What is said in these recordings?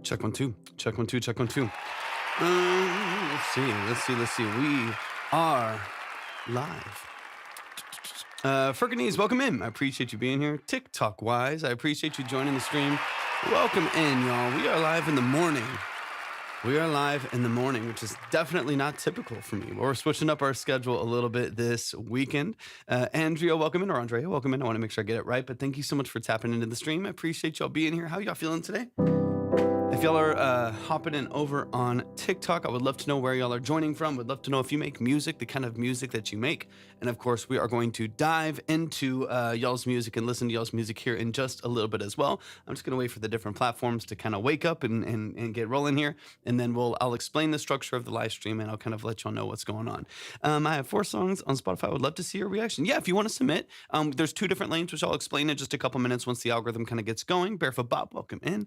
Check one, two. Check one, two. Check one, two. Let's see. We are live. Ferganese, welcome in. I appreciate you being here. TikTok-wise, I appreciate you joining the stream. Welcome in, y'all. We are live in the morning. Which is definitely not typical for me. We're switching up our schedule a little bit this weekend. Andrea, welcome in, or Andrea, welcome in. I want to make sure I get it right, but thank you so much for tapping into the stream. I appreciate y'all being here. How y'all feeling today? If y'all are hopping in over on TikTok, I would love to know where y'all are joining from. Would love to know if you make music, the kind of music that you make. And of course, we are going to dive into y'all's music and listen to y'all's music here in just a little bit as well. I'm just gonna wait for the different platforms to kind of wake up and get rolling here. And then I'll explain the structure of the live stream and I'll kind of let y'all know what's going on. I have 4 songs on Spotify. I would love to see your reaction. Yeah, if you want to submit, there's 2 different lanes, which I'll explain in just a couple minutes once the algorithm kind of gets going. Barefoot Bob, welcome in.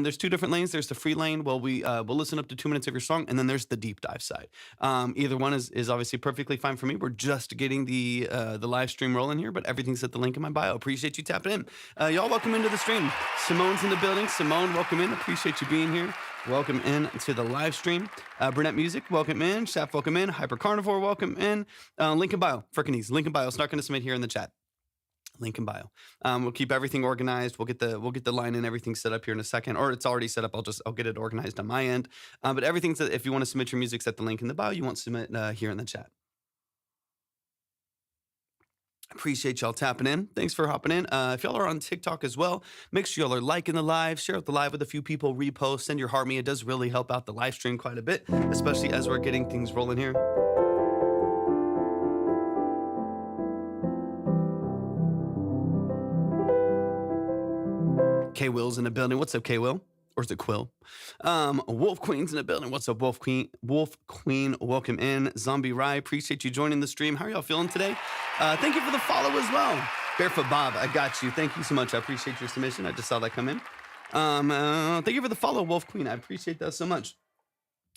There's 2 different lanes. There's the free lane. We'll listen up to 2 minutes of your song, and then there's the deep dive side. Either one is obviously perfectly fine for me. We're just getting the live stream rolling here, but everything's at the link in my bio. Appreciate you tapping in. Y'all, welcome into the stream. Simone's in the building. Simone, welcome in. Appreciate you being here. Welcome in to the live stream. Brunette Music, welcome in. Shaf, welcome in. Hyper Carnivore, welcome in. Link in bio. Frickin' Link in bio. It's not going to submit here in the chat. Link in bio. We'll keep everything organized. We'll get the line and everything set up here in a second, or it's already set up. I'll get it organized on my end. But everything's, if you want to submit your music, set the link in the bio. You won't submit here in the chat. Appreciate y'all tapping in. Thanks for hopping in. If y'all are on TikTok as well, make sure y'all are liking the live, share out the live with a few people, repost, send your heart me. It does really help out the live stream quite a bit, especially as we're getting things rolling here. K Will's in the building. What's up, K Will? Or is it Quill? Wolf Queen's in the building. What's up, Wolf Queen? Wolf Queen, welcome in. Zombie Rye, appreciate you joining the stream. How are y'all feeling today? Thank you for the follow as well. Barefoot Bob, I got you. Thank you so much. I appreciate your submission. I just saw that come in. Thank you for the follow, Wolf Queen. I appreciate that so much.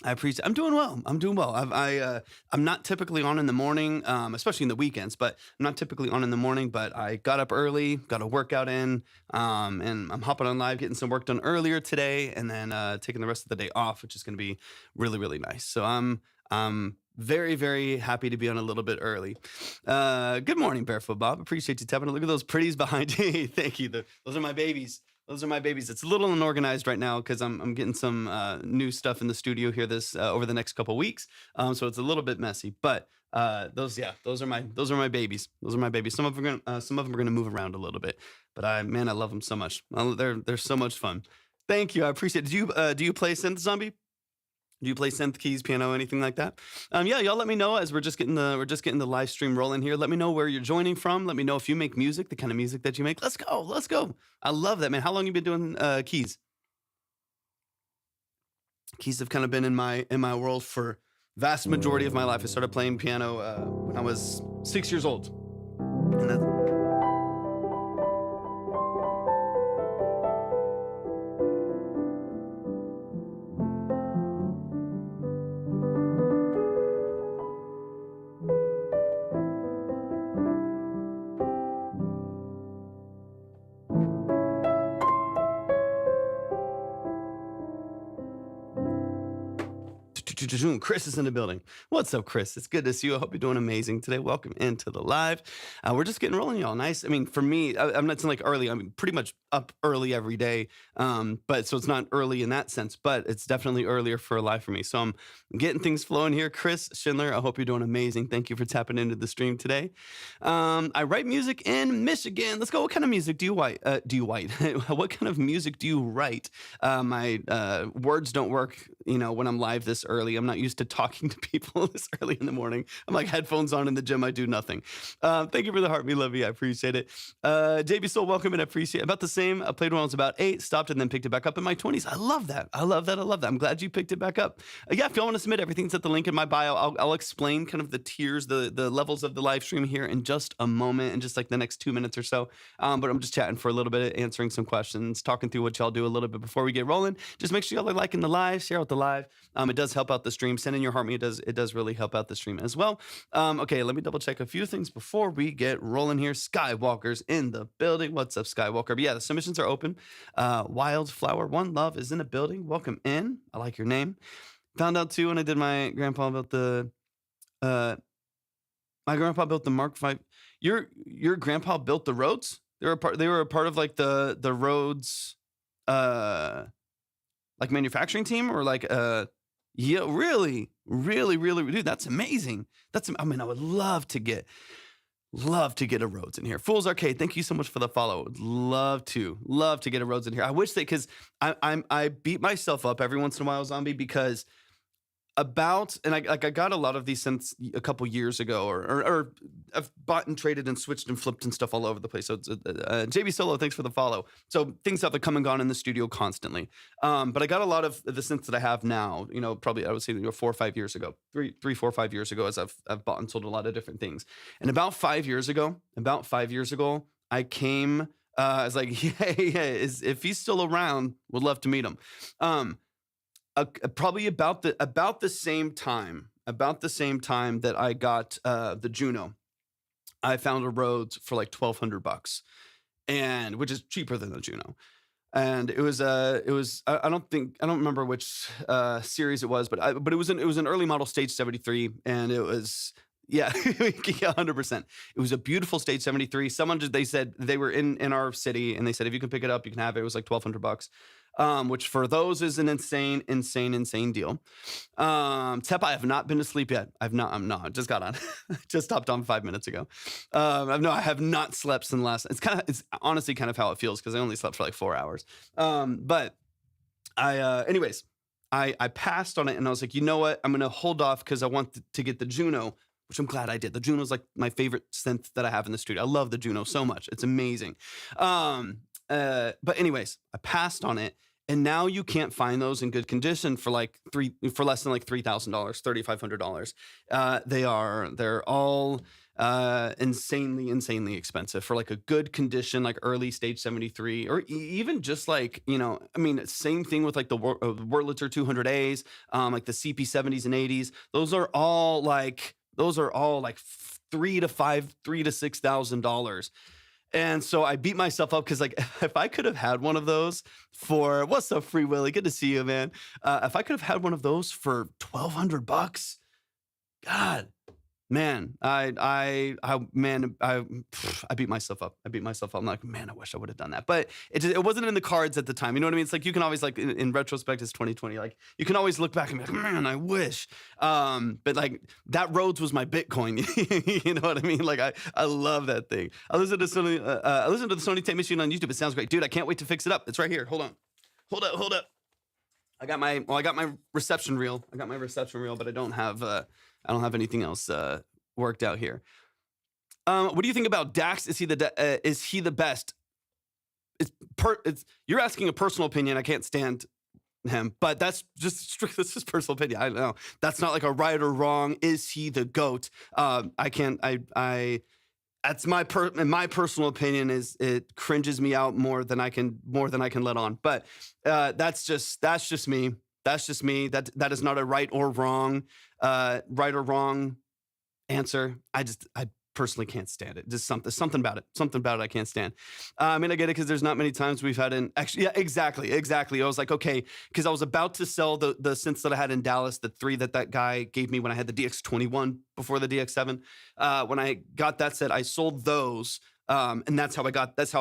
I'm doing well. I'm not typically on in the morning, especially in the weekends, but I'm not typically on in the morning, but I got up early, got a workout in, and I'm hopping on live, getting some work done earlier today, and then taking the rest of the day off, which is going to be really, really nice. So I'm very, very happy to be on a little bit early. Good morning, Barefoot Bob. Appreciate you tapping. Look at those pretties behind you. Thank you. Those are my babies. Those are my babies. It's a little unorganized right now because I'm getting some new stuff in the studio here over the next couple weeks. So it's a little bit messy. But those are my babies. Those are my babies. Some of them are gonna move around a little bit. But I love them so much. They're so much fun. Thank you. I appreciate it. Do you play synth, Zombie? Do you play synth, keys, piano, anything like that? Yeah, y'all let me know as we're just getting the live stream rolling here. Let me know where you're joining from. Let me know if you make music, the kind of music that you make. Let's go. I love that, man. How long you been doing keys? Keys have kind of been in my world for vast majority of my life. I started playing piano when I was 6 years old. And that's Chris is in the building. What's up, Chris? It's good to see you. I hope you're doing amazing today. Welcome into the live. We're just getting rolling, y'all. Nice. I mean, for me, I'm not saying like early. I'm pretty much up early every day. But so it's not early in that sense, but it's definitely earlier for a live for me. So I'm getting things flowing here. Chris Schindler, I hope you're doing amazing. Thank you for tapping into the stream today. I write music in Michigan. Let's go. What kind of music do you write? What kind of music do you write? My words don't work, when I'm live this early. I'm not used to talking to people this early in the morning. I'm like headphones on in the gym. I do nothing. Thank you for the heart, me love you. I appreciate it. JB Soul, welcome and I appreciate it. About the same. I played when I was about 8, stopped and then picked it back up in my 20s. I love that. I'm glad you picked it back up. Yeah, if y'all want to submit, everything's at the link in my bio. I'll explain kind of the tiers, the levels of the live stream here in just a moment, in just like the next 2 minutes or so. But I'm just chatting for a little bit, answering some questions, talking through what y'all do a little bit before we get rolling. Just make sure y'all are liking the live, share out the live. It does help out the stream. Send in your heart me. It does really help out the stream as well. Okay, let me double check a few things before we get rolling here. Skywalker's in the building. What's up, Skywalker? But yeah, the submissions are open. Wildflower One Love is in the building. Welcome in. I like your name. Found out too when I did my grandpa built the uh my grandpa built the Mark V. Your grandpa built the roads? They were a part of like the roads uh like manufacturing team or like yeah, really, really, really, dude, that's amazing. I mean, I would love to get a Rhodes in here. Fools Arcade, thank you so much for the follow. Would love to get a Rhodes in here. I wish that because I beat myself up every once in a while, Zombie, because and I got a lot of these since a couple years ago, or I've bought and traded and switched and flipped and stuff all over the place. So it's JB Solo, thanks for the follow. So things have come and gone in the studio constantly. But I got a lot of the synths that I have now, probably I would say 4 or 5 years ago, 4 or 5 years ago, as I've bought and sold a lot of different things. And about 5 years ago, I came, I was like, if he's still around, would love to meet him. Probably about the same time that I got the Juno, I found a Rhodes for like $1,200, and which is cheaper than the Juno. And it was I don't remember which series it was, but it was an early model Stage 73, and it was. Yeah, 100%. It was a beautiful Stage 73. They said they were in our city, and they said if you can pick it up, you can have it. It was like $1,200. Which for those is an insane deal. Tep, I have not been to sleep yet. I'm not. I just got on. Just hopped on 5 minutes ago. I have not slept since last. It's honestly kind of how it feels because I only slept for like 4 hours. But anyways, I passed on it and I was like, you know what? I'm gonna hold off because I want to get the Juno, which I'm glad I did. The Juno is like my favorite synth that I have in the studio. I love the Juno so much. It's amazing. But anyways, I passed on it. And now you can't find those in good condition for less than like $3,000, $3,500. They're all insanely expensive for like a good condition, like early Stage 73, or even just like, I mean, same thing with like the Wurlitzer 200As, like the CP70s and 80s. Those are all like $3,000 to $6,000. And so I beat myself up because, like, if I could have had one of those for what's up, Free Willy? Good to see you, man. If I could have had one of those for $1,200, God, man, I beat myself up. I'm like, man, I wish I would have done that, but it wasn't in the cards at the time. You know what I mean? It's like you can always like in retrospect, it's 2020. Like you can always look back and be like, man, I wish. But like that Rhodes was my Bitcoin. You know what I mean? Like I love that thing. I listen to the Sony Tape Machine on YouTube. It sounds great, dude. I can't wait to fix it up. It's right here. Hold up. I got my reception reel. But I don't have anything else worked out here. What do you think about Dax? Is he the best? You're asking a personal opinion. I can't stand him, but that's just personal opinion. I don't know. That's not like a right or wrong. Is he the GOAT? That's my personal opinion. Is it cringes me out more than I can let on. But that's just me. That is not a right or wrong answer. I personally can't stand it. Just something about it I can't stand. I mean, I get it because there's not many times we've had yeah, exactly. I was like, okay, because I was about to sell the synths that I had in Dallas, the 3 that guy gave me when I had the DX21 before the DX7. When I got that set, I sold those. And that's how I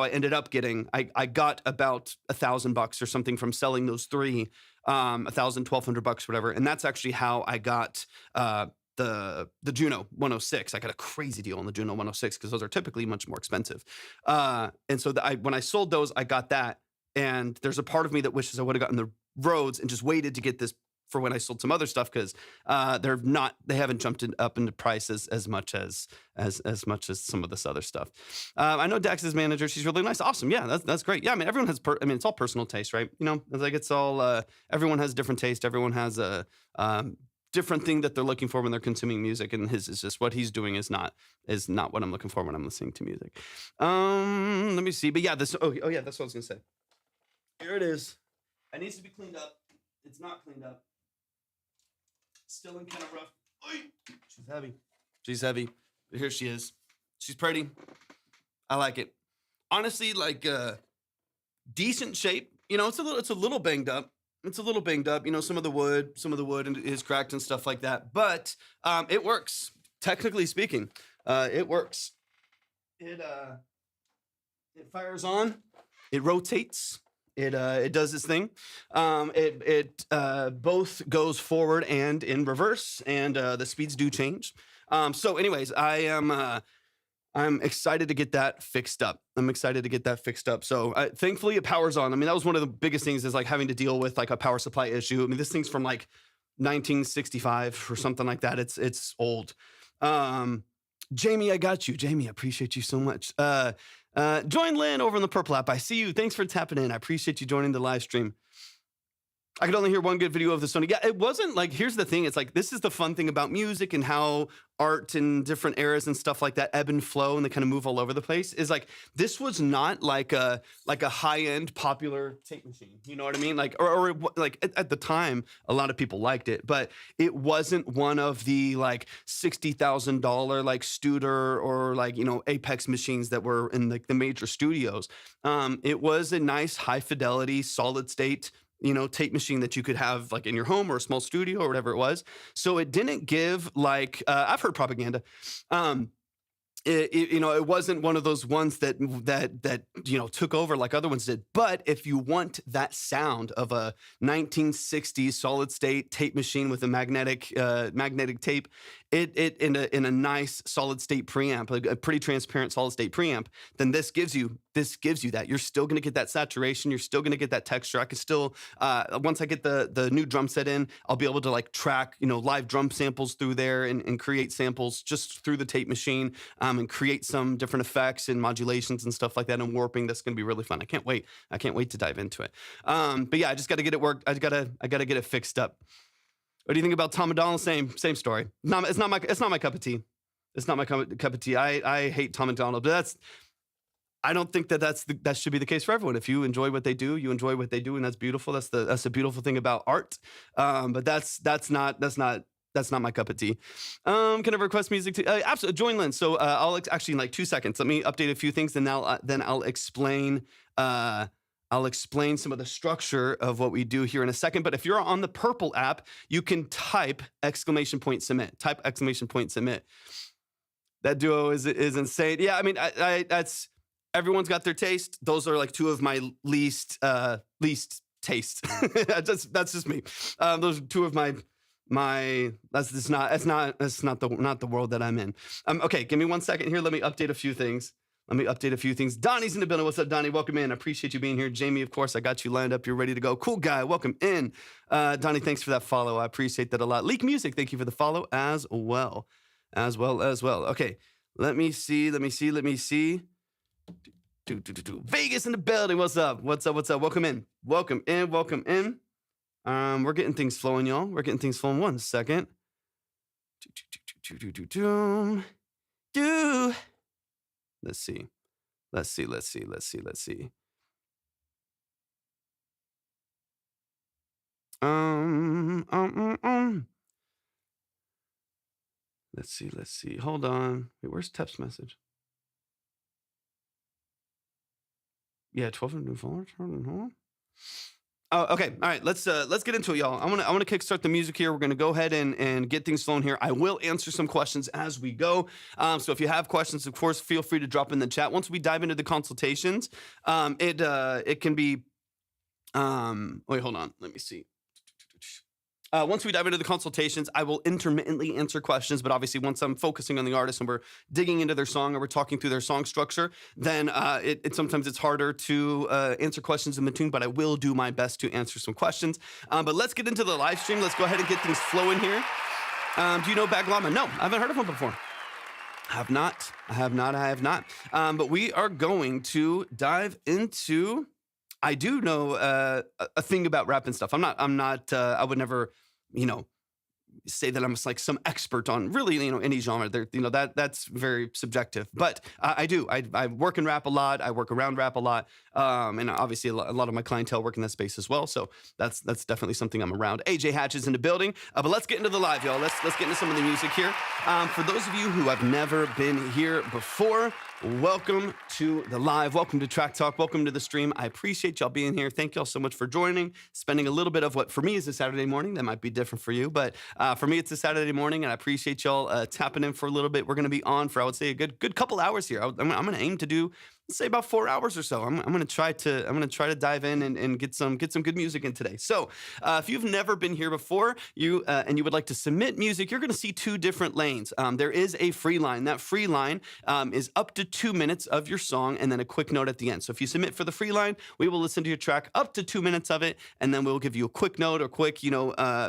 ended up getting, I got about $1,000 or something from selling those 3, $1,000, $1,200, whatever. And that's actually how I got, the Juno 106. I got a crazy deal on the Juno 106 because those are typically much more expensive. And so when I sold those, I got that. And there's a part of me that wishes I would have gotten the Rhodes and just waited to get this for when I sold some other stuff because they haven't jumped up into price as much as some of this other stuff. I know Dax's manager. She's really nice. Awesome. Yeah, that's great. Yeah, I mean, everyone has. It's all personal taste, right? It's like it's all. Everyone has different taste. Everyone has a different thing that they're looking for when they're consuming music, and his is just what he's doing is not what I'm looking for when I'm listening to music. Let me see. But yeah, that's what I was gonna say. Here it is. It needs to be cleaned up. It's not cleaned up. still and kind of rough. Oy! She's heavy. She's heavy. But here she is. She's pretty. I like it. Honestly, like decent shape. You know, it's a little banged up. It's a little banged up. You know, some of the wood is cracked and stuff like that. But it works. Technically speaking, it works. It fires on. It rotates. It does its thing. It both goes forward and in reverse, and the speeds do change. So, anyways, I'm excited to get that fixed up. So thankfully it powers on. I mean, that was one of the biggest things is like having to deal with like a power supply issue. I mean, this thing's from like 1965 or something like that. It's old. Jamie, I got you. Jamie, I appreciate you so much. Join Lynn over in the Purple app. I see you. Thanks for tapping in. I appreciate you joining the live stream. I could only hear one good video of the Sony. Yeah, it wasn't like, here's the thing. It's like, this is the fun thing about music and how art in different eras and stuff like that ebb and flow and they kind of move all over the place is like, this was not like a high-end popular tape machine. You know what I mean? Like, or like at the time, a lot of people liked it, but it wasn't one of the like $60,000 like Studer or like, you know, Apex machines that were in like the major studios. It was a nice high fidelity, solid state, you know, tape machine that you could have like in your home or a small studio or whatever it was. So it didn't give like, I've heard propaganda. You know, it wasn't one of those ones that you know took over like other ones did. But if you want that sound of a 1960s solid state tape machine with a magnetic tape, it in a nice solid state preamp, like a pretty transparent solid state preamp, then this gives you that. You're still going to get that saturation. You're still going to get that texture. I can still once I get the new drum set in, I'll be able to like track, you know, live drum samples through there and create samples just through the tape machine. And create some different effects and modulations and stuff like that and warping. That's going to be really fun. I can't wait to dive into it. But yeah, I just got to get it worked. I got to get it fixed up. What do you think about Tom McDonald? Same story. It's not my cup of tea. It's not my cup of tea. I hate Tom McDonald, but I don't think that should be the case for everyone. If you enjoy what they do, you enjoy what they do, and that's beautiful. That's the beautiful thing about art. But that's not my cup of tea. Can I request music to absolutely join Lynn? So I'll actually in like 2 seconds. Let me update a few things, and then I'll explain. I'll explain some of the structure of what we do here in a second. But if you're on the Purple app, you can type !submit. Type !submit. That duo is insane. Yeah, I mean, that's everyone's got their taste. Those are like two of my least taste. That's just me. Those are two of my that's not the world that I'm in. Okay, give me 1 second here. Let me update a few things. Donnie's in the building. What's up, Donnie? Welcome in. I appreciate you being here. Jamie, of course, I got you lined up. You're ready to go. Cool guy. Welcome in. Donnie, thanks for that follow. I appreciate that a lot. Lique Music, thank you for the follow as well. Okay, let me see. Vegas in the building. What's up? Welcome in. We're getting things flowing, y'all. 1 second. Let's see. Let's see. Let's see. Hold on. Wait, where's Tep's message? Yeah, 12 new followers. Oh, okay. All right. Let's get into it, y'all. I want to kickstart the music here. We're gonna go ahead and get things flowing here. I will answer some questions as we go. So if you have questions, of course, feel free to drop in the chat. Once we dive into the consultations, it can be. Wait, hold on. Let me see. Once we dive into the consultations, I will intermittently answer questions, but obviously once I'm focusing on the artist and we're digging into their song or we're talking through their song structure, then sometimes it's harder to answer questions in the tune, but I will do my best to answer some questions. But let's get into the live stream. Let's go ahead and get things flowing here. Do you know Bag Llama? No, I haven't heard of him before. I have not. But we are going to dive into... I do know a thing about rap and stuff. I would never, say that I'm like some expert on really, any genre. There, that's very subjective. But I do. I work in rap a lot. I work around rap a lot, and obviously a lot of my clientele work in that space as well. So that's definitely something I'm around. AJ Hatch is in the building, but let's get into the live, y'all. Let's get into some of the music here. For those of you who have never been here before, welcome to the live. Welcome to Track Talk. Welcome to the stream. I appreciate y'all being here. Thank y'all so much for joining, spending a little bit of what for me is a Saturday morning. That might be different for you, but for me, it's a Saturday morning, and I appreciate y'all tapping in for a little bit. We're going to be on for, I would say, a good couple hours here. I'm going to aim to do, let's say, about 4 hours or so. I'm going to try to dive in and get some good music in today. So if you've never been here before, and you would like to submit music, you're going to see two different lanes. There is a free line. That free line is up to 2 minutes of your song, and then a quick note at the end. So if you submit for the free line, we will listen to your track up to 2 minutes of it, and then we'll give you a quick note or quick,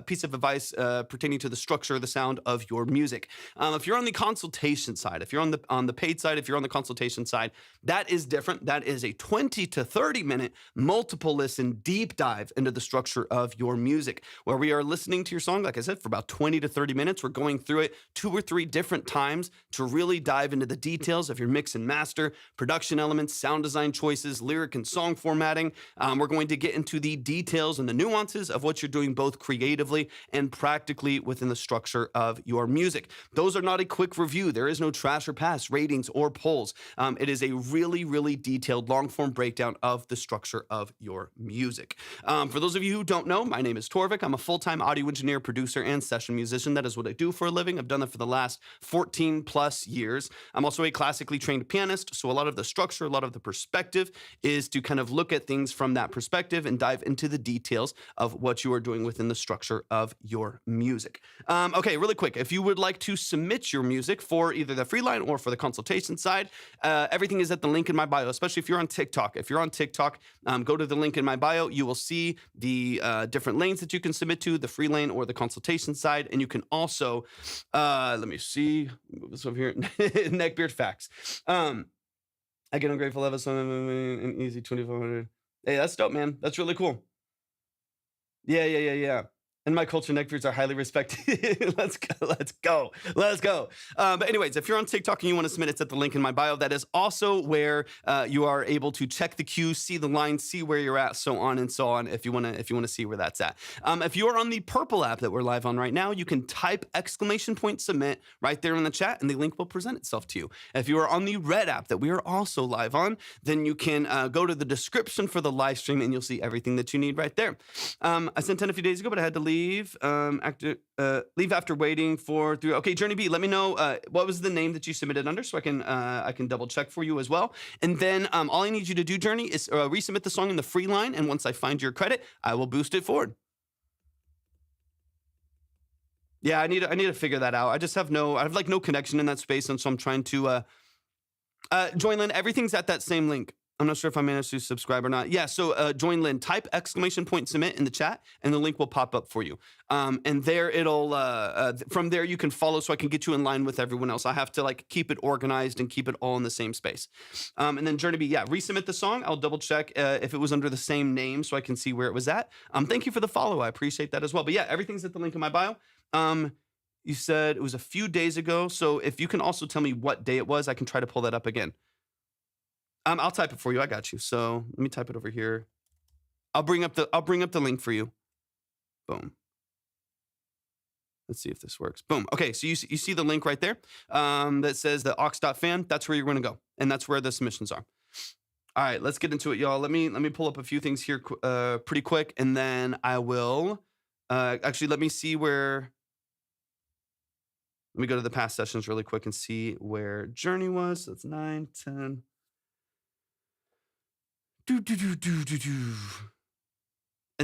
piece of advice pertaining to the structure, the sound of your music. If you're on the consultation side, if you're on the paid side, if you're on the consultation side, that is different. That is a 20 to 30 minute multiple listen deep dive into the structure of your music, where we are listening to your song, like I said, for about 20 to 30 minutes. We're going through it 2 or 3 different times to really dive into the details of your mix and master, production elements, sound design choices, lyric and song formatting. We're going to get into the details and the nuances of what you're doing both creatively and practically within the structure of your music. Those are not a quick review. There is no trash or pass ratings or polls. It is a really detailed long-form breakdown of the structure of your music. For those of you who don't know, my name is Torvik. I'm a full-time audio engineer, producer, and session musician. That is what I do for a living. I've done that for the last 14 plus years. I'm also a classically trained pianist, so a lot of the structure, a lot of the perspective is to kind of look at things from that perspective and dive into the details of what you are doing within the structure of your music. Okay, really quick, if you would like to submit your music for either the free line or for the consultation side, everything is at the link in my bio, especially if you're on TikTok. If you're on TikTok, go to the link in my bio. You will see the different lanes that you can submit to, the free lane or the consultation side. And you can also, let me see, move this over here, neckbeard facts. I get ungrateful love us an easy 2,400. Hey, that's dope, man. That's really cool. Yeah. In my culture, neckbeards are highly respected. Let's go. But anyways, if you're on TikTok and you want to submit, it's at the link in my bio. That is also where you are able to check the queue, see the line, see where you're at, so on and so on. If you want to see where that's at. If you are on the purple app that we're live on right now, you can type !submit right there in the chat, and the link will present itself to you. If you are on the red app that we are also live on, then you can go to the description for the live stream, and you'll see everything that you need right there. I sent 10 a few days ago, but I had to leave after waiting for 3. Okay, Journey B, let me know what was the name that you submitted under, so I can double check for you as well. And then all I need you to do, Journey, is resubmit the song in the free line, and once I find your credit, I will boost it forward. Yeah, I need to figure that out. I have like no connection in that space, and so I'm trying to join Lynn. Everything's at that same link. I'm not sure if I managed to subscribe or not. Yeah, so join Lynn. Type !submit in the chat, and the link will pop up for you. And there it'll, from there you can follow, so I can get you in line with everyone else. I have to like keep it organized and keep it all in the same space. And then Journey B, yeah, resubmit the song. I'll double check if it was under the same name, so I can see where it was at. Thank you for the follow. I appreciate that as well. But yeah, everything's at the link in my bio. You said it was a few days ago, so if you can also tell me what day it was, I can try to pull that up again. I'll type it for you. I got you. So let me type it over here. I'll bring up the link for you. Boom. Let's see if this works. Boom. Okay, so you see the link right there that says the aux.fan. That's where you're going to go, and that's where the submissions are. All right, let's get into it, y'all. Let me pull up a few things here pretty quick, and then I will actually let me see where. Let me go to the past sessions really quick and see where Journey was. So that's 9, 10. And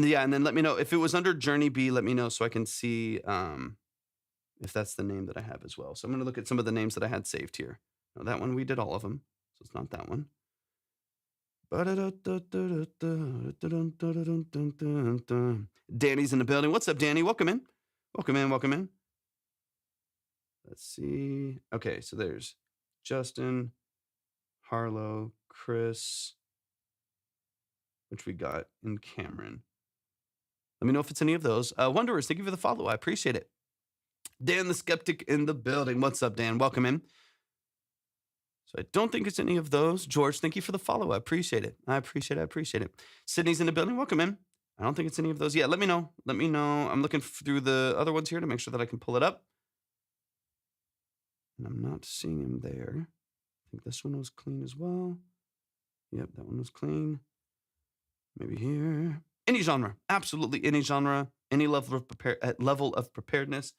yeah, and then let me know if it was under Journey B. Let me know so I can see if that's the name that I have as well. So I'm going to look at some of the names that I had saved here. No, that one we did all of them, so it's not that one. Danny's in the building. What's up, Danny? Welcome in. Welcome in. Let's see. Okay, so there's Justin, Harlow, Chris, which we got in Cameron. Let me know if it's any of those. Wanderers, thank you for the follow. I appreciate it. Dan the Skeptic in the building. What's up, Dan? Welcome in. So I don't think it's any of those. George, thank you for the follow. I appreciate it. I appreciate it. Sydney's in the building. Welcome in. I don't think it's any of those. Yeah, let me know. Let me know. I'm looking through the other ones here to make sure that I can pull it up. And I'm not seeing him there. I think this one was clean as well. Yep, that one was clean. Maybe here. Any genre. Absolutely any genre. Any level of preparedness.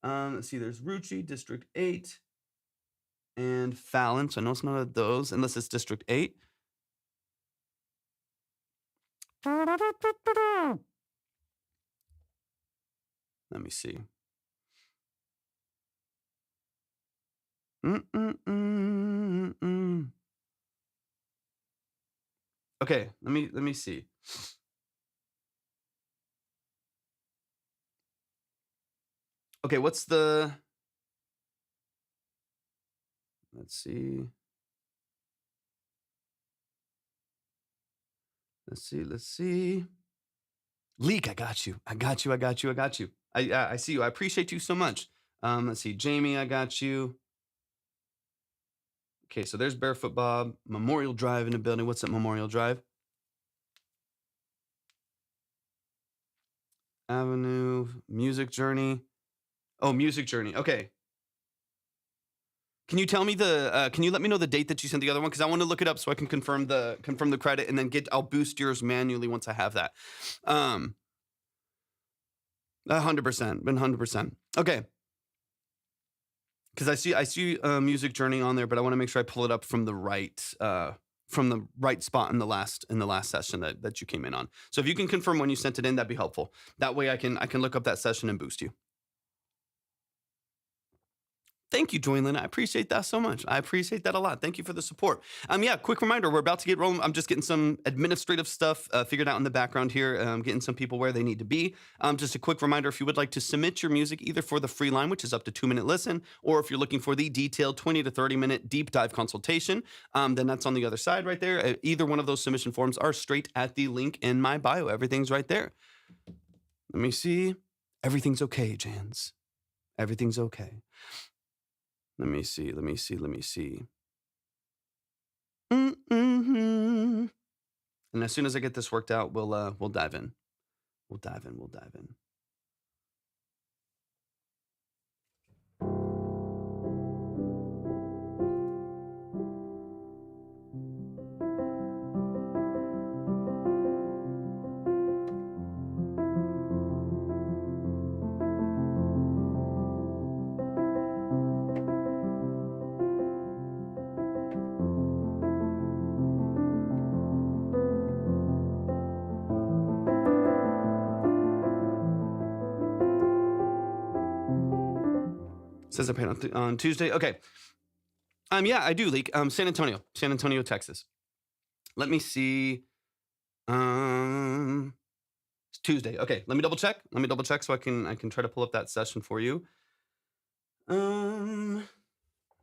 Let's see. There's Rucci, District 8, and Fallon. So I know it's none of those, unless it's District 8. Let me see. Okay, let me see. Okay, what's the? Let's see. Let's see. Lique, I got you. I see you. I appreciate you so much. Let's see. Jamie, I got you. Okay, so there's Barefoot Bob. Memorial Drive in the building. What's up, Memorial Drive? Avenue, Music Journey. Oh, Music Journey. Okay. Can you tell me can you let me know the date that you sent the other one? Because I want to look it up so I can confirm the credit, and then I'll boost yours manually once I have that. 100%. Okay. Because I see Music Journey on there, but I want to make sure I pull it up from the right spot in the last session that you came in on. So if you can confirm when you sent it in, that'd be helpful. That way I can look up that session and boost you. Thank you, Joylyn. I appreciate that so much. I appreciate that a lot. Thank you for the support. Yeah, quick reminder, we're about to get rolling. I'm just getting some administrative stuff figured out in the background here, getting some people where they need to be. Just a quick reminder, if you would like to submit your music either for the free line, which is up to 2-minute listen, or if you're looking for the detailed 20 to 30-minute deep dive consultation, then that's on the other side right there. Either one of those submission forms are straight at the link in my bio. Everything's right there. Let me see. Everything's okay, Jans. Everything's okay. Let me see. And as soon as I get this worked out, we'll dive in. We'll dive in. Says I paid on Tuesday. Okay. Yeah, I do, Lique. San Antonio, Texas. Let me see. It's Tuesday. Okay, let me double check. So I can try to pull up that session for you.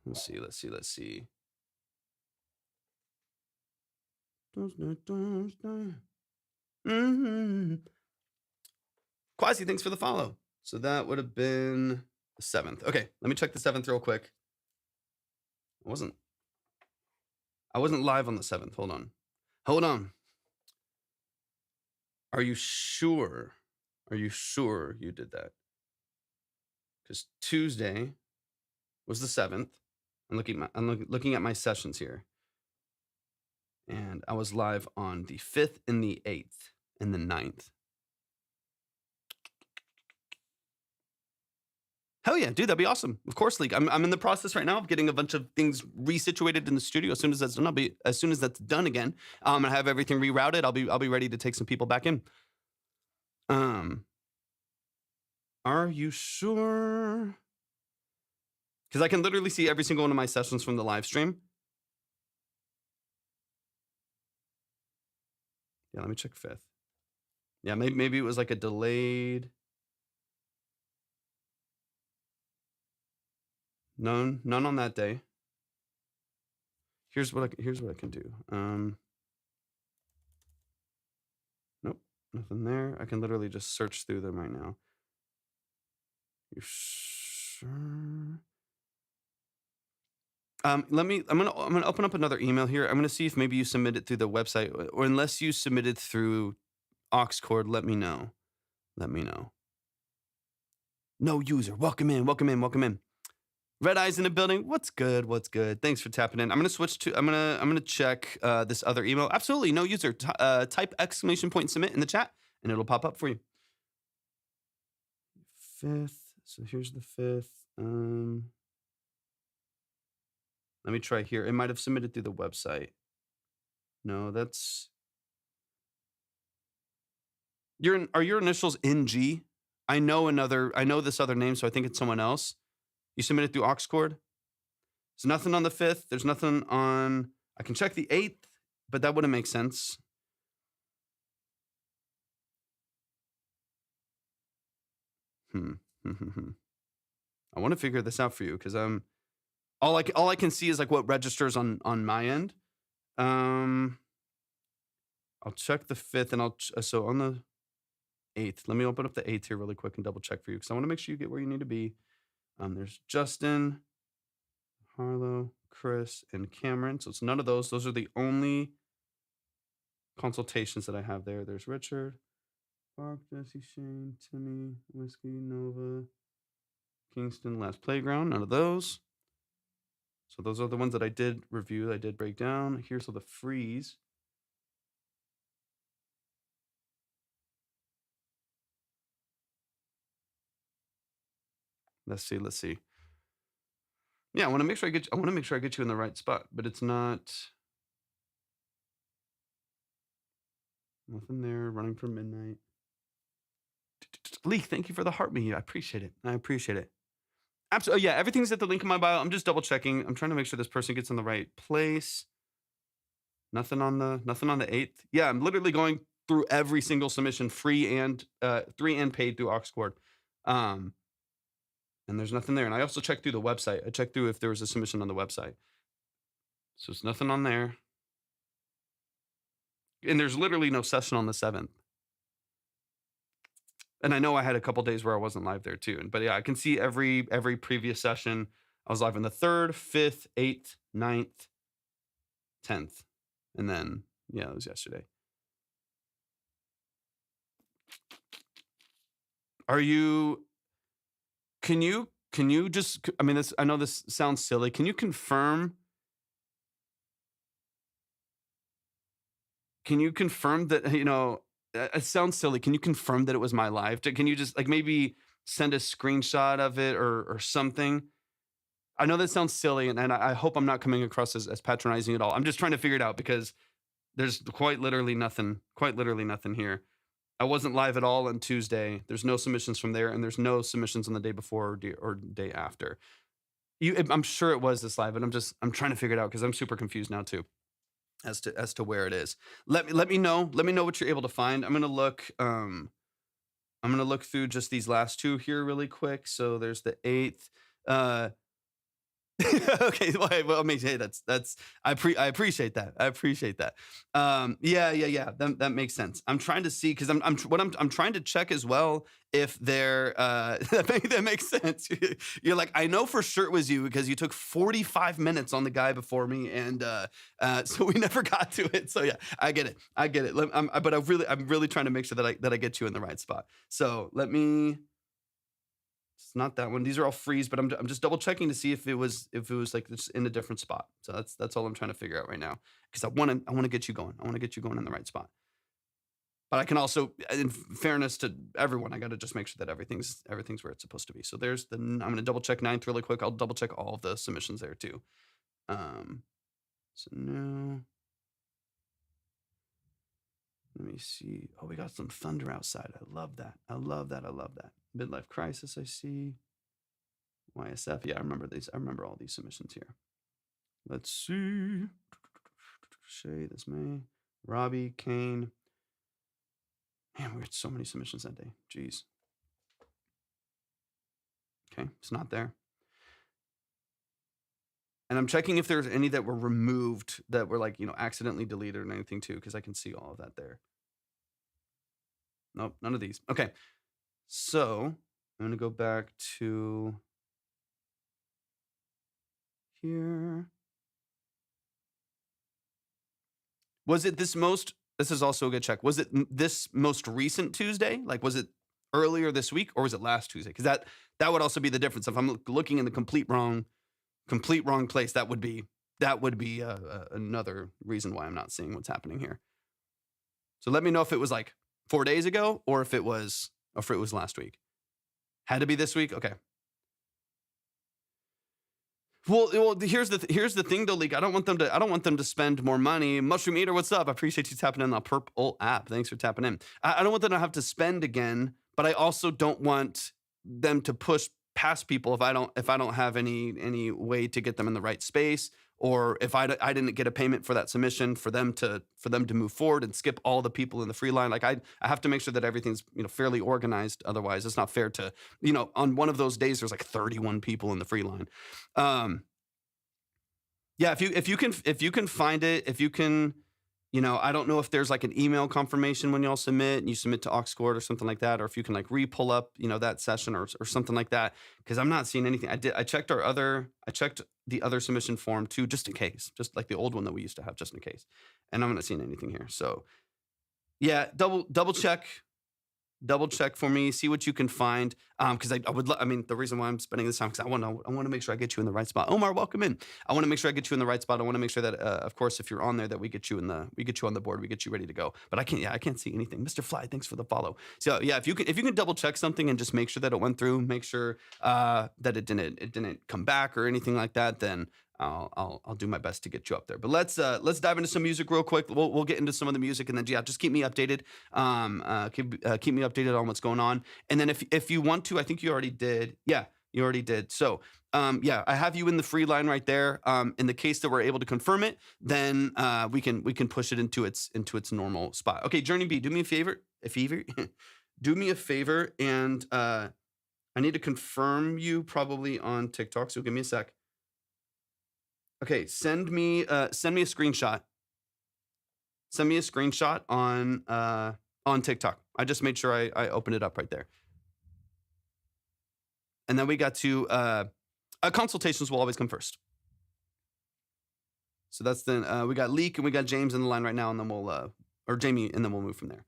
Let's see. Quasi, thanks for the follow. So that would have been the 7th. Okay, let me check the 7th real quick. I wasn't live on the 7th. Hold on. Are you sure you did that? Because Tuesday was the 7th. I'm looking at my sessions here. And I was live on the 5th and the 8th and the 9th. Hell yeah, dude, that'd be awesome. Of course, Lique. I'm in the process right now of getting a bunch of things resituated in the studio. As soon as that's done again, and I have everything rerouted, I'll be ready to take some people back in. Are you sure? Because I can literally see every single one of my sessions from the live stream. Yeah, let me check 5th. Yeah, maybe it was like a delayed. None on that day. Here's what I can do. Nope, nothing there. I can literally just search through them right now. sure. I'm gonna open up another email here. I'm gonna see if maybe you submitted through the website, or unless you submitted through Oxcord, let me know. Let me know. No user. Welcome in. Welcome in. Welcome in. Red Eyes in the building. What's good? What's good? Thanks for tapping in. I'm gonna switch to. I'm gonna check this other email. Absolutely, no user. Type exclamation point submit in the chat, and it'll pop up for you. Fifth. So here's the fifth. Let me try here. It might have submitted through the website. No, that's are your initials NG? I know this other name, so I think it's someone else. You submitted through Oxcord? There's nothing on the 5th. There's nothing on, I can check the 8th, but that wouldn't make sense. I want to figure this out for you because all I can see is like what registers on my end. I'll check the 5th and so on the 8th. Let me open up the 8th here really quick and double check for you because I want to make sure you get where you need to be. There's Justin, Harlow, Chris, and Cameron. So it's none of those. Those are the only consultations that I have there. There's Richard, Park, Jesse, Shane, Timmy, Whiskey, Nova, Kingston, Last Playground. None of those. So those are the ones that I did review. I did break down. Here's the freeze. Let's see. Yeah, I want to make sure I get you in the right spot, but it's not nothing there. Running for midnight. Lique, thank you for the heart me. I appreciate it. Absolutely. Yeah, everything's at the link in my bio. I'm just double checking. I'm trying to make sure this person gets in the right place. Nothing on the 8th. Yeah, I'm literally going through every single submission, free and paid through Oxcord. And there's nothing there. And I also checked through the website. I checked through if there was a submission on the website. So it's nothing on there. And there's literally no session on the 7th. And I know I had a couple days where I wasn't live there too. But yeah, I can see every previous session. I was live on the 3rd, 5th, 8th, 9th, 10th. And then, yeah, it was yesterday. Can you just, I mean, I know this sounds silly. Can you confirm that, it sounds silly. Can you confirm that it was my live? Can you just like maybe send a screenshot of it or something? I know that sounds silly, and I hope I'm not coming across as patronizing at all. I'm just trying to figure it out because there's quite literally nothing here. I wasn't live at all on Tuesday. There's no submissions from there, and there's no submissions on the day before or day after. I'm sure it was this live, but I'm trying to figure it out because I'm super confused now too, as to where it is. Let me know what you're able to find. I'm gonna look through just these last two here really quick. So there's the 8th. Okay, well, amazing. Hey, that's I appreciate that. Yeah. That makes sense. I'm trying to see because I'm trying to check as well if they're that makes sense. You're like, I know for sure it was you because you took 45 minutes on the guy before me, and so we never got to it. So yeah, I get it. But I'm really trying to make sure that I get you in the right spot. So let me. It's not that one. These are all freeze, but I'm just double checking to see if it was like just in a different spot. So that's all I'm trying to figure out right now because I want to get you going. I want to get you going in the right spot. But I can also, in fairness to everyone, I got to just make sure that everything's where it's supposed to be. So there's I'm going to double check 9th really quick. I'll double check all of the submissions there too. So no. Let me see. Oh, we got some thunder outside. I love that. Midlife Crisis, I see. YSF. Yeah, I remember these. I remember all these submissions here. Let's see. Shay, this May. Robbie, Kane. Man, we had so many submissions that day. Jeez. Okay, it's not there. And I'm checking if there's any that were removed that were like, accidentally deleted or anything too, because I can see all of that there. Nope, none of these. Okay. So I'm going to go back to here. Was it this is also a good check. Was it this most recent Tuesday? Like, was it earlier this week or was it last Tuesday? Because that would also be the difference. If I'm looking in the complete wrong place, that would be another reason why I'm not seeing what's happening here. So let me know if it was like 4 days ago or if it was last week. Had to be this week? Okay. Well, here's the thing though, Lique. I don't want them to spend more money. Mushroom Eater, what's up? I appreciate you tapping in the purple app. Thanks for tapping in. I don't want them to have to spend again, but I also don't want them to push past people if I don't have any way to get them in the right space, or if I didn't get a payment for that submission for them to move forward and skip all the people in the free line. Like I have to make sure that everything's fairly organized. Otherwise, it's not fair to on one of those days there's like 31 people in the free line. Yeah, if you can find it, if you can, I don't know if there's like an email confirmation when y'all submit and you submit to Oxcord or something like that, or if you can like re-pull up, that session or something like that, because I'm not seeing anything. I checked the other submission form too, just in case, just like the old one that we used to have, just in case, and I'm not seeing anything here. So yeah, double check for me, see what you can find. Because the reason why I'm spending this time, because I want to make sure I get you in the right spot. Omar, welcome in. I want to make sure I get you in the right spot. I want to make sure that, of course, if you're on there, that we get you on the board, we get you ready to go. But I can't see anything. Mr. Fly, thanks for the follow. So yeah, if you can double check something and just make sure that it went through, make sure that it didn't come back or anything like that, then I'll do my best to get you up there. But let's dive into some music real quick. We'll get into some of the music, and then just keep me updated. Keep me updated on what's going on. And then if you want to, I think you already did. Yeah, you already did. So I have you in the free line right there. In the case that we're able to confirm it, then we can push it into its normal spot. Okay, Journey B, do me a favor. Do me a favor, and I need to confirm you probably on TikTok. So give me a sec. Okay, send me a screenshot. Send me a screenshot on TikTok. I just made sure I opened it up right there. And then we got to consultations will always come first. So that's we got Lique and we got James in the line right now, and then we'll or Jamie, and then we'll move from there.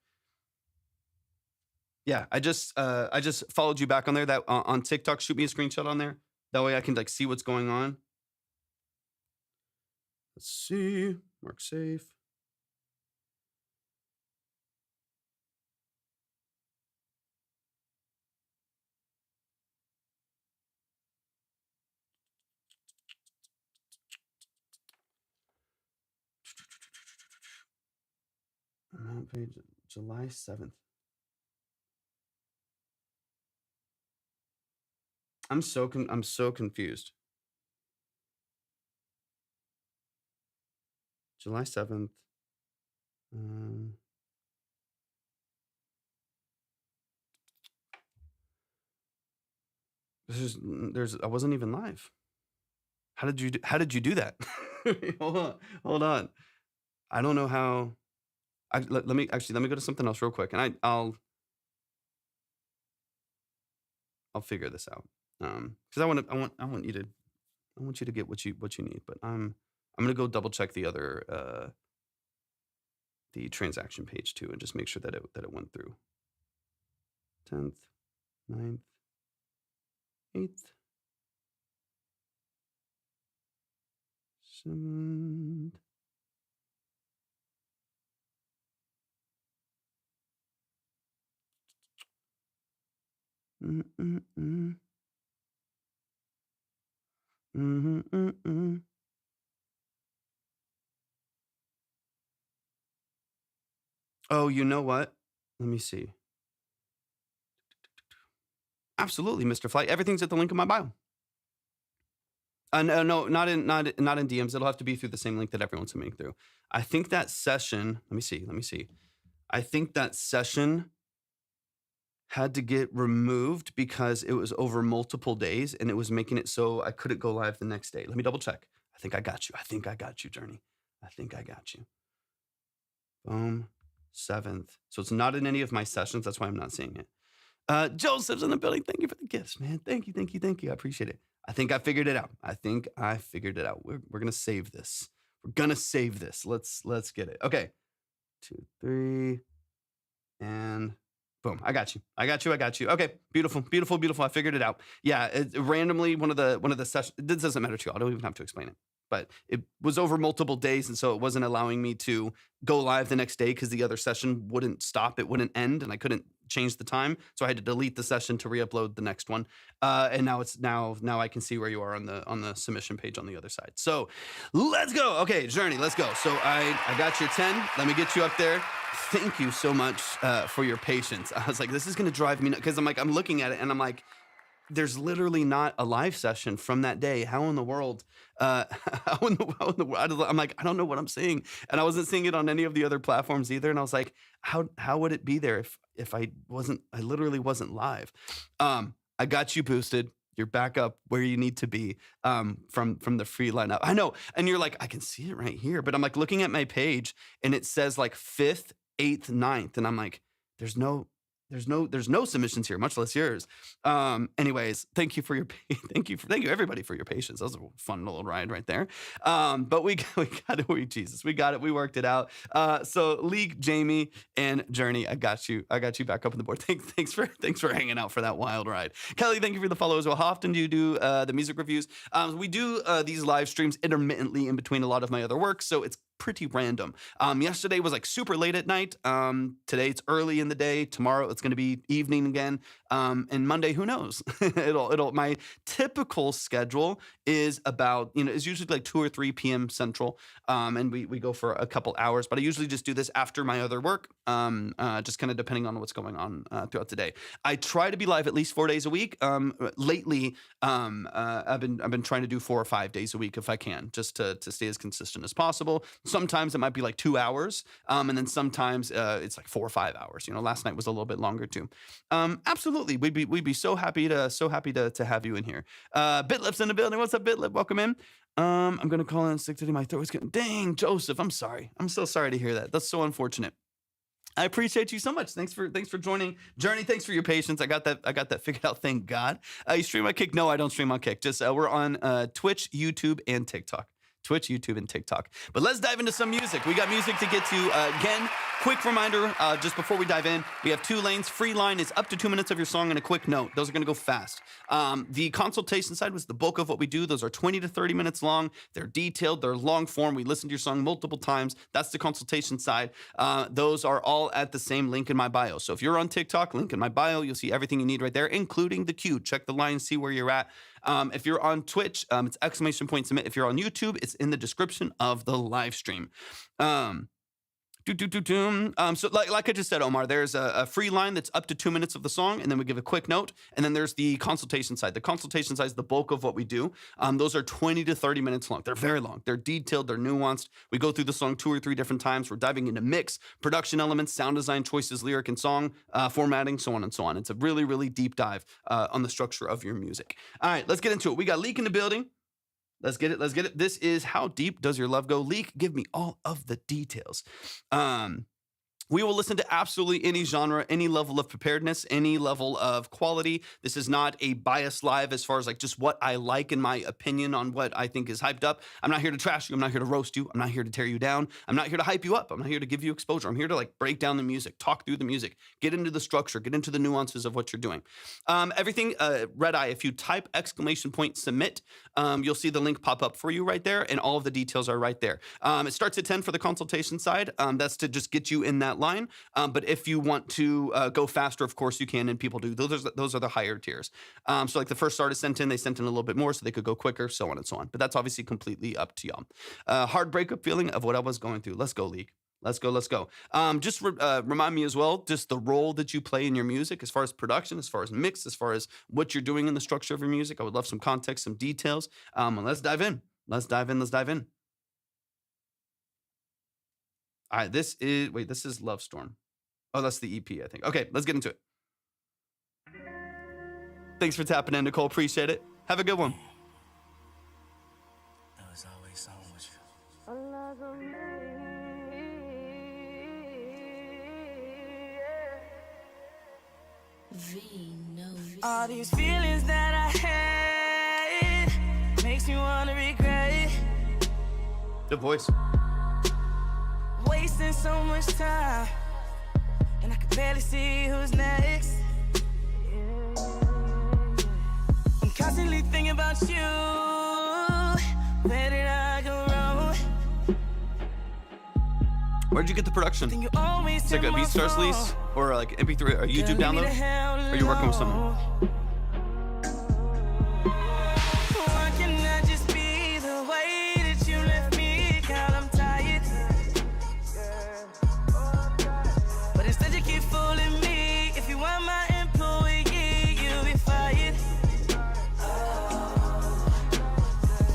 Yeah, I just followed you back on there. That on TikTok, shoot me a screenshot on there. That way I can like see what's going on. Let's see. Mark safe. Page July 7th. I'm so confused. July 7th. I wasn't even live. How did you do that? Hold on. I don't know how. Let me go to something else real quick, and I'll figure this out. Because I want you to get what you need, but I'm gonna go double check the other the transaction page too, and just make sure that it went through. 10th, 9th, 8th, 7th. Oh, you know what? Let me see. Absolutely, Mr. Flight. Everything's at the link in my bio. No, not in DMs. It'll have to be through the same link that everyone's submitting through. I think that session. Let me see. I think that session had to get removed because it was over multiple days and it was making it so I couldn't go live the next day. Let me double check. I think I got you, Journey. I think I got you. Boom. 7th. So it's not in any of my sessions. That's why I'm not seeing it. Joseph's in the building. Thank you for the gifts, man. Thank you. I appreciate it. I think I figured it out. I think I figured it out. We're gonna save this. We're gonna save this. Let's get it. Okay. 2, 3, and boom. I got you. I got you. I got you. Okay. Beautiful. Beautiful. Beautiful. I figured it out. Yeah. Randomly, one of the sessions. This doesn't matter to you. I don't even have to explain it. But it was over multiple days, and so it wasn't allowing me to go live the next day because the other session wouldn't stop, it wouldn't end, and I couldn't change the time. So I had to delete the session to re-upload the next one. And now I can see where you are on the submission page on the other side. So let's go. Okay, Journey, let's go. So I got your 10. Let me get you up there. Thank you so much for your patience. I was like, this is gonna drive me nuts because I'm looking at it and I'm like, there's literally not a live session from that day. How in the world? How in the world? I'm like, I don't know what I'm seeing, and I wasn't seeing it on any of the other platforms either. And I was like, how would it be there if I wasn't? I literally wasn't live. I got you boosted. You're back up where you need to be from the free lineup. I know, and you're like, I can see it right here, but I'm like looking at my page, and it says like 5th, 8th, 9th, and I'm like, there's no submissions here, much less yours. Anyways, thank you thank you everybody for your patience. That was a fun little ride right there. But we got it. Jesus, we got it. We worked it out. So Lique, Jamie, and Journey, I got you back up on the board. Thanks for hanging out for that wild ride. Kelly, thank you for the follow as well. How often do you do the music reviews? We do these live streams intermittently in between a lot of my other work, so it's pretty random. Yesterday was like super late at night. Today it's early in the day. Tomorrow it's going to be evening again. And Monday, who knows? My typical schedule is about, is usually like 2 or 3 p.m. Central. And we go for a couple hours, but I usually just do this after my other work. Just kind of depending on what's going on throughout the day. I try to be live at least 4 days a week. Lately, I've been trying to do 4 or 5 days a week if I can, just to stay as consistent as possible. Sometimes it might be like 2 hours, and then sometimes it's like 4 or 5 hours. Last night was a little bit longer too. Absolutely, we'd be so happy to have you in here. Bitlip's in the building. What's up, Bitlip? Welcome in. I'm gonna call in and stick to my throat. Dang, Joseph, I'm sorry. I'm so sorry to hear that. That's so unfortunate. I appreciate you so much. Thanks for joining. Journey, thanks for your patience. I got that figured out. Thank God. You stream on Kick? No, I don't stream on Kick. Just we're on Twitch, YouTube, and TikTok. Twitch, YouTube, and TikTok. But let's dive into some music. We got music to get to. Again, quick reminder, just before we dive in, we have 2 lanes. Free line is up to 2 minutes of your song, and a quick note. Those are going to go fast. The consultation side was the bulk of what we do. Those are 20 to 30 minutes long. They're detailed. They're long form. We listen to your song multiple times. That's the consultation side. Those are all at the same link in my bio. So if you're on TikTok, link in my bio. You'll see everything you need right there, including the queue. Check the line, see where you're at. If you're on Twitch, it's !submit. If you're on YouTube, it's in the description of the live stream. So like I just said, Omar, there's a free line that's up to 2 minutes of the song, and then we give a quick note, and then there's the consultation side. The consultation side is the bulk of what we do. Those are 20 to 30 minutes long. They're very long. They're detailed. They're nuanced. We go through the song 2 or 3 different times. We're diving into mix, production elements, sound design choices, lyric and song, formatting, so on and so on. It's a really, really deep dive on the structure of your music. All right, let's get into it. We got Lique in the building. Let's get it. This is How Deep Does Your Love Go? Lique, give me all of the details. We will listen to absolutely any genre, any level of preparedness, any level of quality. This is not a biased live as far as like just what I like in my opinion on what I think is hyped up. I'm not here to trash you. I'm not here to roast you. I'm not here to tear you down. I'm not here to hype you up. I'm not here to give you exposure. I'm here to like break down the music, talk through the music, get into the structure, get into the nuances of what you're doing. Everything, red eye, if you type !submit, you'll see the link pop up for you right there, and all of the details are right there. It starts at 10 for the consultation side. That's to just get you in that line. But if you want to go faster, of course you can, and people do. Those are the higher tiers. So like the first artist sent in, they sent in a little bit more so they could go quicker, so on and so on. But that's obviously completely up to y'all. Hard breakup feeling of what I was going through. Let's go, Lique. Let's go. Just remind me as well, just the role that you play in your music as far as production, as far as mix, as far as what you're doing in the structure of your music. I would love some context, some details. And let's dive in. Let's dive in. All right, this is Love Storm. Oh, that's the EP, I think. Okay, let's get into it. Thanks for tapping in, Nicole. Appreciate it. Have a good one. There was always someone with you. All these feelings that I had, makes me wanna regret. Good voice. Wasting so much time, and I can barely see who's next. I'm constantly thinking about you. Where did I go wrong? Where'd you get the production? Then you always It's like a tell my BeatStars phone. lease or like MP3 or YouTube Girl, leave me download? the hell Or are you working with someone? alone. Why can't I just be the way that you left me? God, I'm tired. But instead you keep fooling me. If you want my employee, you'll be fired.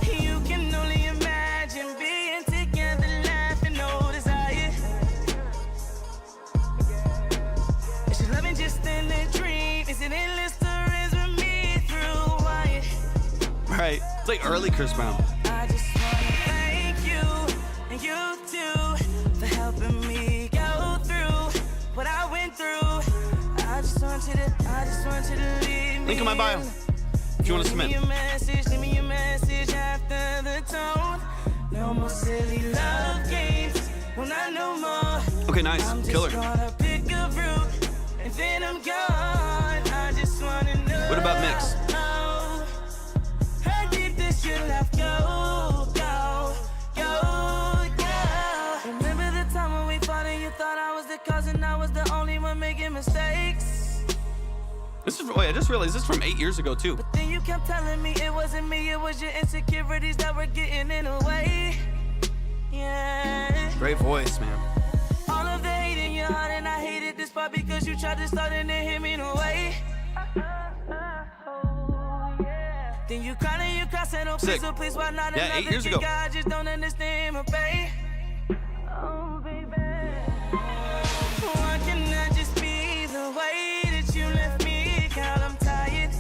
You can only imagine being together, laughing, no desire. Is your loving just in a dream? Is it endless or is with me through wire? Right. It's like early Chris Brown. I just wanna thank you and you too for helping me go through what I went through. I just want you to leave me. Link in my bio if you want to submit. Leave me your message after the tone. No more silly love games. No, not no more. Okay, nice. I'm just Killer. gonna pick a route and then I'm gone. I just wanna know. What about mix? How deep does your love go, go, go, go? Remember the time when we fought and you thought I was the cause and I was the only one making mistakes? This is, wait, I just realized this is from 8 years ago too. But then you kept telling me it wasn't me, it was your insecurities that were getting in the way. Yeah. Great voice, man. All of the hate in your heart, and I hated this part because you tried to start and it hit me in a way. Then you cried and you cried, said, oh, please, Sick. oh, please, why not Yeah, another 8 years ago. kick? I just don't understand, my babe. Oh, baby. Why can't I just be the way that you left me? God, I'm tired.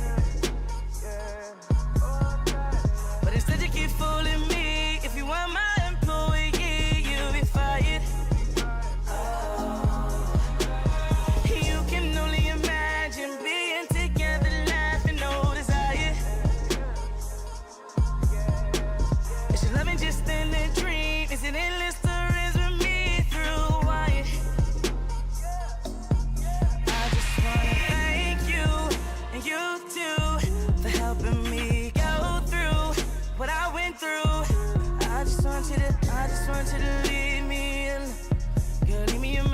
But instead you keep fooling me. If you want my employee, you'll be fired. You can only imagine being together, laughing, no desire. Is your loving just in a dream? Is it endless or is with me through wire? I just wanna thank you and you too for helping me go through what I went through. I just want you to leave me alone. Girl, leave me your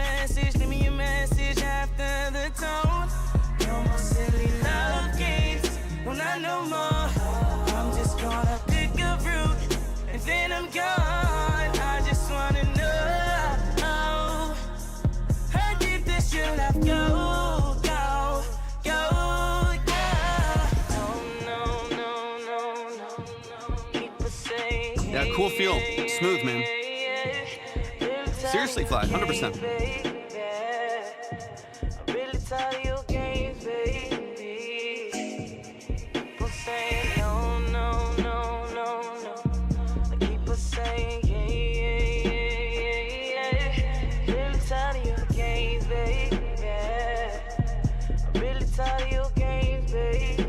message after the tone. No more silly love games, no, not no more. I'm just gonna pick a route and then I'm gone. I just wanna know how deep does your love go, go, go, go. No, no, no, no, no. Keep us safe. Yeah, cool feel. Smooth, man. Seriously, Fly, 100%. I'm really tired of your games, baby. People saying no, no, no, no, no. I keep us saying yeah, yeah, yeah, yeah. Really tired of your games, baby. I'm really tired of your games, baby.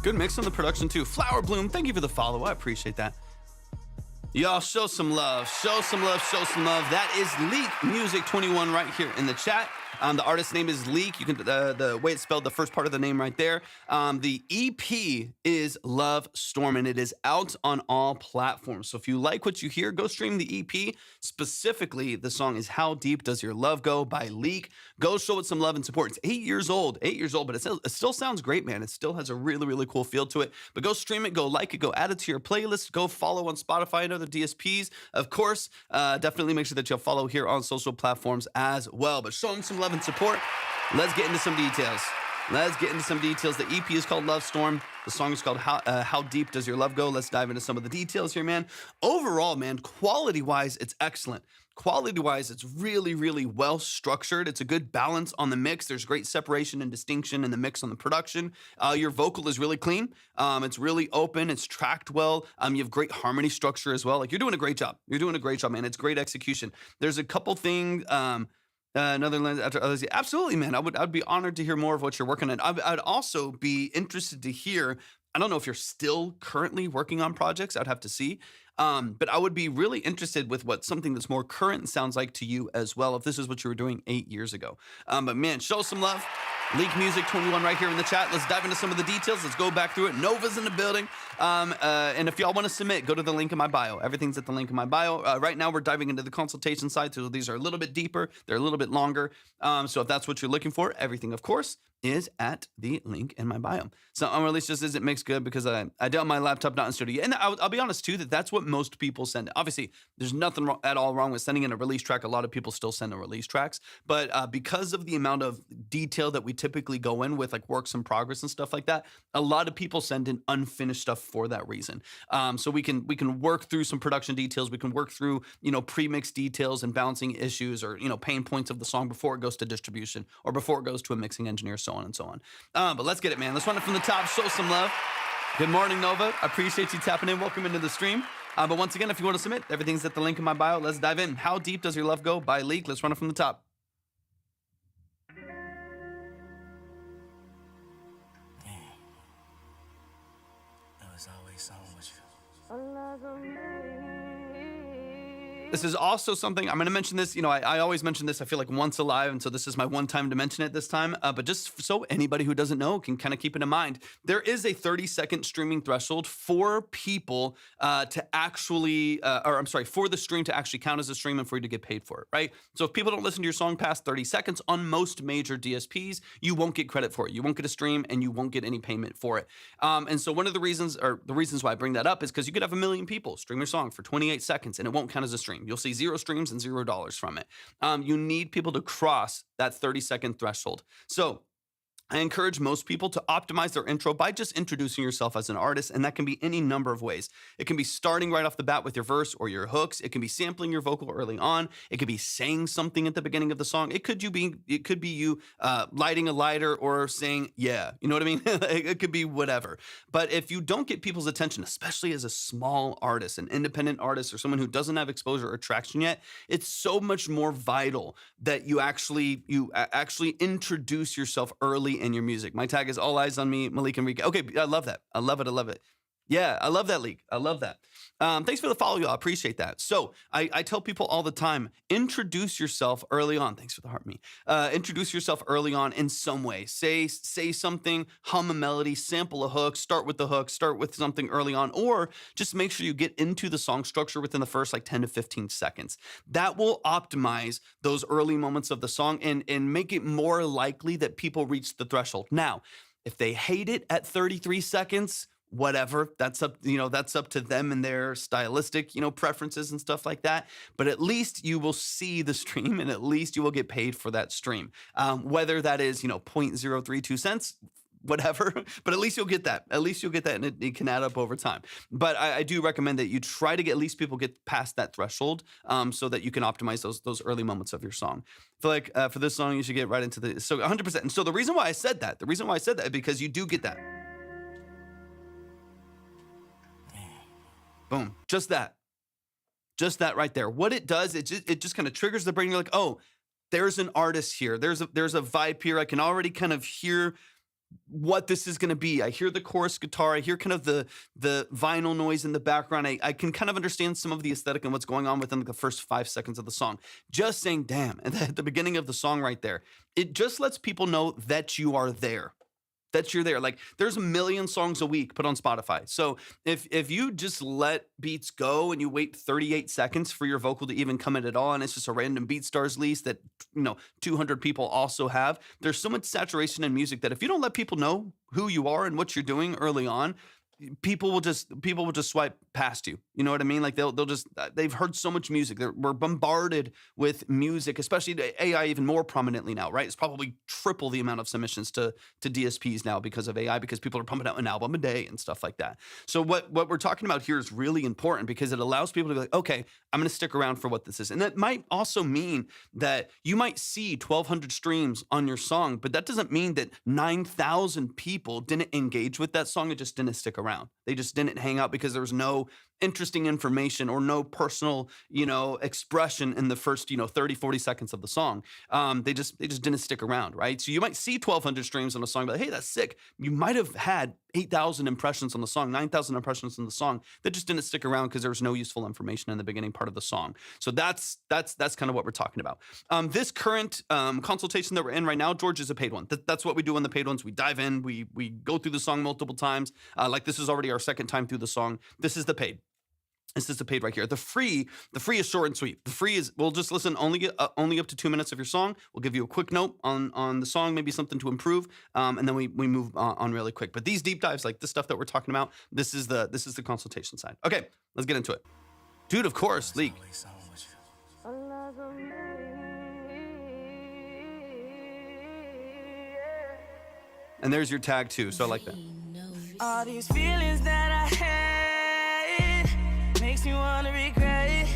Good mix on the production too. Flower Bloom, thank you for the follow. I appreciate that. Y'all show some love. Show some love. Show some love. That is Lique Music 21 right here in the chat. The artist's name is Lique. You can the way it's spelled, the first part of the name right there. The EP is Love Storm, and it is out on all platforms. So if you like what you hear, go stream the EP. Specifically, the song is How Deep Does Your Love Go by Lique. Go show it some love and support. It's 8 years old, but it still sounds great, man. It still has a really, really cool feel to it. But go stream it, go like it, go add it to your playlist, go follow on Spotify and other DSPs. Of course, definitely make sure that you'll follow here on social platforms as well. But show them some love and support. Let's get into some details. The EP is called Love Storm. The song is called How Deep Does Your Love Go? Let's dive into some of the details here, man. Overall, man, quality-wise, it's excellent. Quality-wise, it's really, really well structured. It's a good balance on the mix. There's great separation and distinction in the mix on the production. Your vocal is really clean. It's really open. It's tracked well. You have great harmony structure as well. Like, you're doing a great job. Man. It's great execution. There's a couple things Netherlands after others. Yeah, absolutely, man. I'd be honored to hear more of what you're working on. I'd also be interested to hear. I don't know if you're still currently working on projects. I'd have to see. But I would be really interested with what something that's more current sounds like to you as well, if this is what you were doing 8 years ago. But man, show some love. Leak Music 21 right here in the chat. Let's dive into some of the details. Let's go back through it. Nova's in the building. And if y'all want to submit, go to the link in my bio. Everything's at the link in my bio. Right now, we're diving into the consultation side. So these are a little bit deeper. They're a little bit longer. So if that's what you're looking for, everything, of course, is at the link in my bio. So unreleased just isn't mixed good because I did on my laptop, not in studio. And I'll be honest, too, that's what most people send. Obviously, there's nothing at all wrong with sending in a release track. A lot of people still send in release tracks. But because of the amount of detail that we typically go in with, like works in progress and stuff like that, a lot of people send in unfinished stuff for that reason. So we can work through some production details. We can work through, pre-mix details and balancing issues or, pain points of the song before it goes to distribution or before it goes to a mixing engineer, so on and so on. But let's get it, man. Let's run it from the top. Show some love. Good morning, Nova. I appreciate you tapping in. Welcome into the stream. But once again, if you want to submit, everything's at the link in my bio. Let's dive in. How Deep Does Your Love Go by Lique. Let's run it from the top. There's always someone with you. This is also something, I'm going to mention this, I always mention this, I feel like once alive, and so this is my one time to mention it this time, but just so anybody who doesn't know can kind of keep it in mind, there is a 30-second streaming threshold for people to actually, for the stream to actually count as a stream and for you to get paid for it, right? So if people don't listen to your song past 30 seconds, on most major DSPs, you won't get credit for it. You won't get a stream and you won't get any payment for it. And so one of the reasons why I bring that up is because you could have 1 million people stream your song for 28 seconds and it won't count as a stream. You'll see 0 streams and $0 from it. You need people to cross that 30-second threshold. So I encourage most people to optimize their intro by just introducing yourself as an artist, and that can be any number of ways. It can be starting right off the bat with your verse or your hooks. It can be sampling your vocal early on. It could be saying something at the beginning of the song. It could be you lighting a lighter or saying, yeah, you know what I mean? It could be whatever. But if you don't get people's attention, especially as a small artist, an independent artist, or someone who doesn't have exposure or traction yet, it's so much more vital that you actually introduce yourself early in your music. My tag is all eyes on me, Malik and Rique. Okay, I love that. I love it. Yeah, I love that, Lique. I love that. Thanks for the follow, y'all. I appreciate that. So I tell people all the time, introduce yourself early on. Thanks for the heart, me. Introduce yourself early on in some way. Say something, hum a melody, sample a hook, start with the hook, start with something early on, or just make sure you get into the song structure within the first 10 to 15 seconds. That will optimize those early moments of the song and make it more likely that people reach the threshold. Now, if they hate it at 33 seconds, whatever, that's up to them and their stylistic, preferences and stuff like that. But at least you will see the stream and at least you will get paid for that stream. Whether that is, 0.032 cents, whatever, but at least you'll get that. At least you'll get that, and it can add up over time. But I do recommend that you try to get at least people get past that threshold, so that you can optimize those early moments of your song. I feel like for this song, you should get right into 100%. And so the reason why I said that is because you do get that. Boom. Just that right there. What it does, it just kind of triggers the brain. You're like, oh, there's an artist here. There's a vibe here. I can already kind of hear what this is going to be. I hear the chorus guitar. I hear kind of the vinyl noise in the background. I can kind of understand some of the aesthetic and what's going on within the first 5 seconds of the song. Just saying, damn, at the beginning of the song right there, it just lets people know that you are there. That you're there. There's 1 million songs a week put on Spotify. So if you just let beats go and you wait 38 seconds for your vocal to even come in at all, and it's just a random BeatStars list that 200 people also have, there's so much saturation in music that if you don't let people know who you are and what you're doing early on, people will just swipe past you. You know what I mean? They've heard so much music. We're bombarded with music, especially AI even more prominently now, right? It's probably triple the amount of submissions to DSPs now because of AI, because people are pumping out an album a day and stuff like that. So what we're talking about here is really important because it allows people to be like, okay, I'm going to stick around for what this is. And that might also mean that you might see 1,200 streams on your song, but that doesn't mean that 9,000 people didn't engage with that song and just didn't stick around. They just didn't hang out because there was no interesting information or no personal, expression in the first, 30, 40 seconds of the song. They just didn't stick around, right? So you might see 1,200 streams on a song, but hey, that's sick. You might have had 8,000 impressions on the song, 9,000 impressions on the song that just didn't stick around because there was no useful information in the beginning part of the song. So that's kind of what we're talking about. This current consultation that we're in right now, George, is a paid one. That's what we do on the paid ones. We dive in, we go through the song multiple times. Like this is already our second time through the song. This is the paid. This is the paid right here. The free is short and sweet. The free is, we'll just listen only up to 2 minutes of your song. We'll give you a quick note on the song, maybe something to improve, and then we move on really quick. But these deep dives, like this stuff that we're talking about, this is the consultation side. Okay, let's get into it. Dude, of course, Lique. And there's your tag too, so I like that. All these feelings that I had makes me wanna regret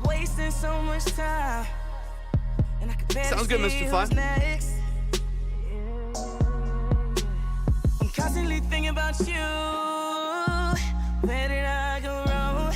wasting so much time, and I could barely Sounds good, see Mr. Fly. who's next. I'm constantly thinking about you. Where did I go wrong?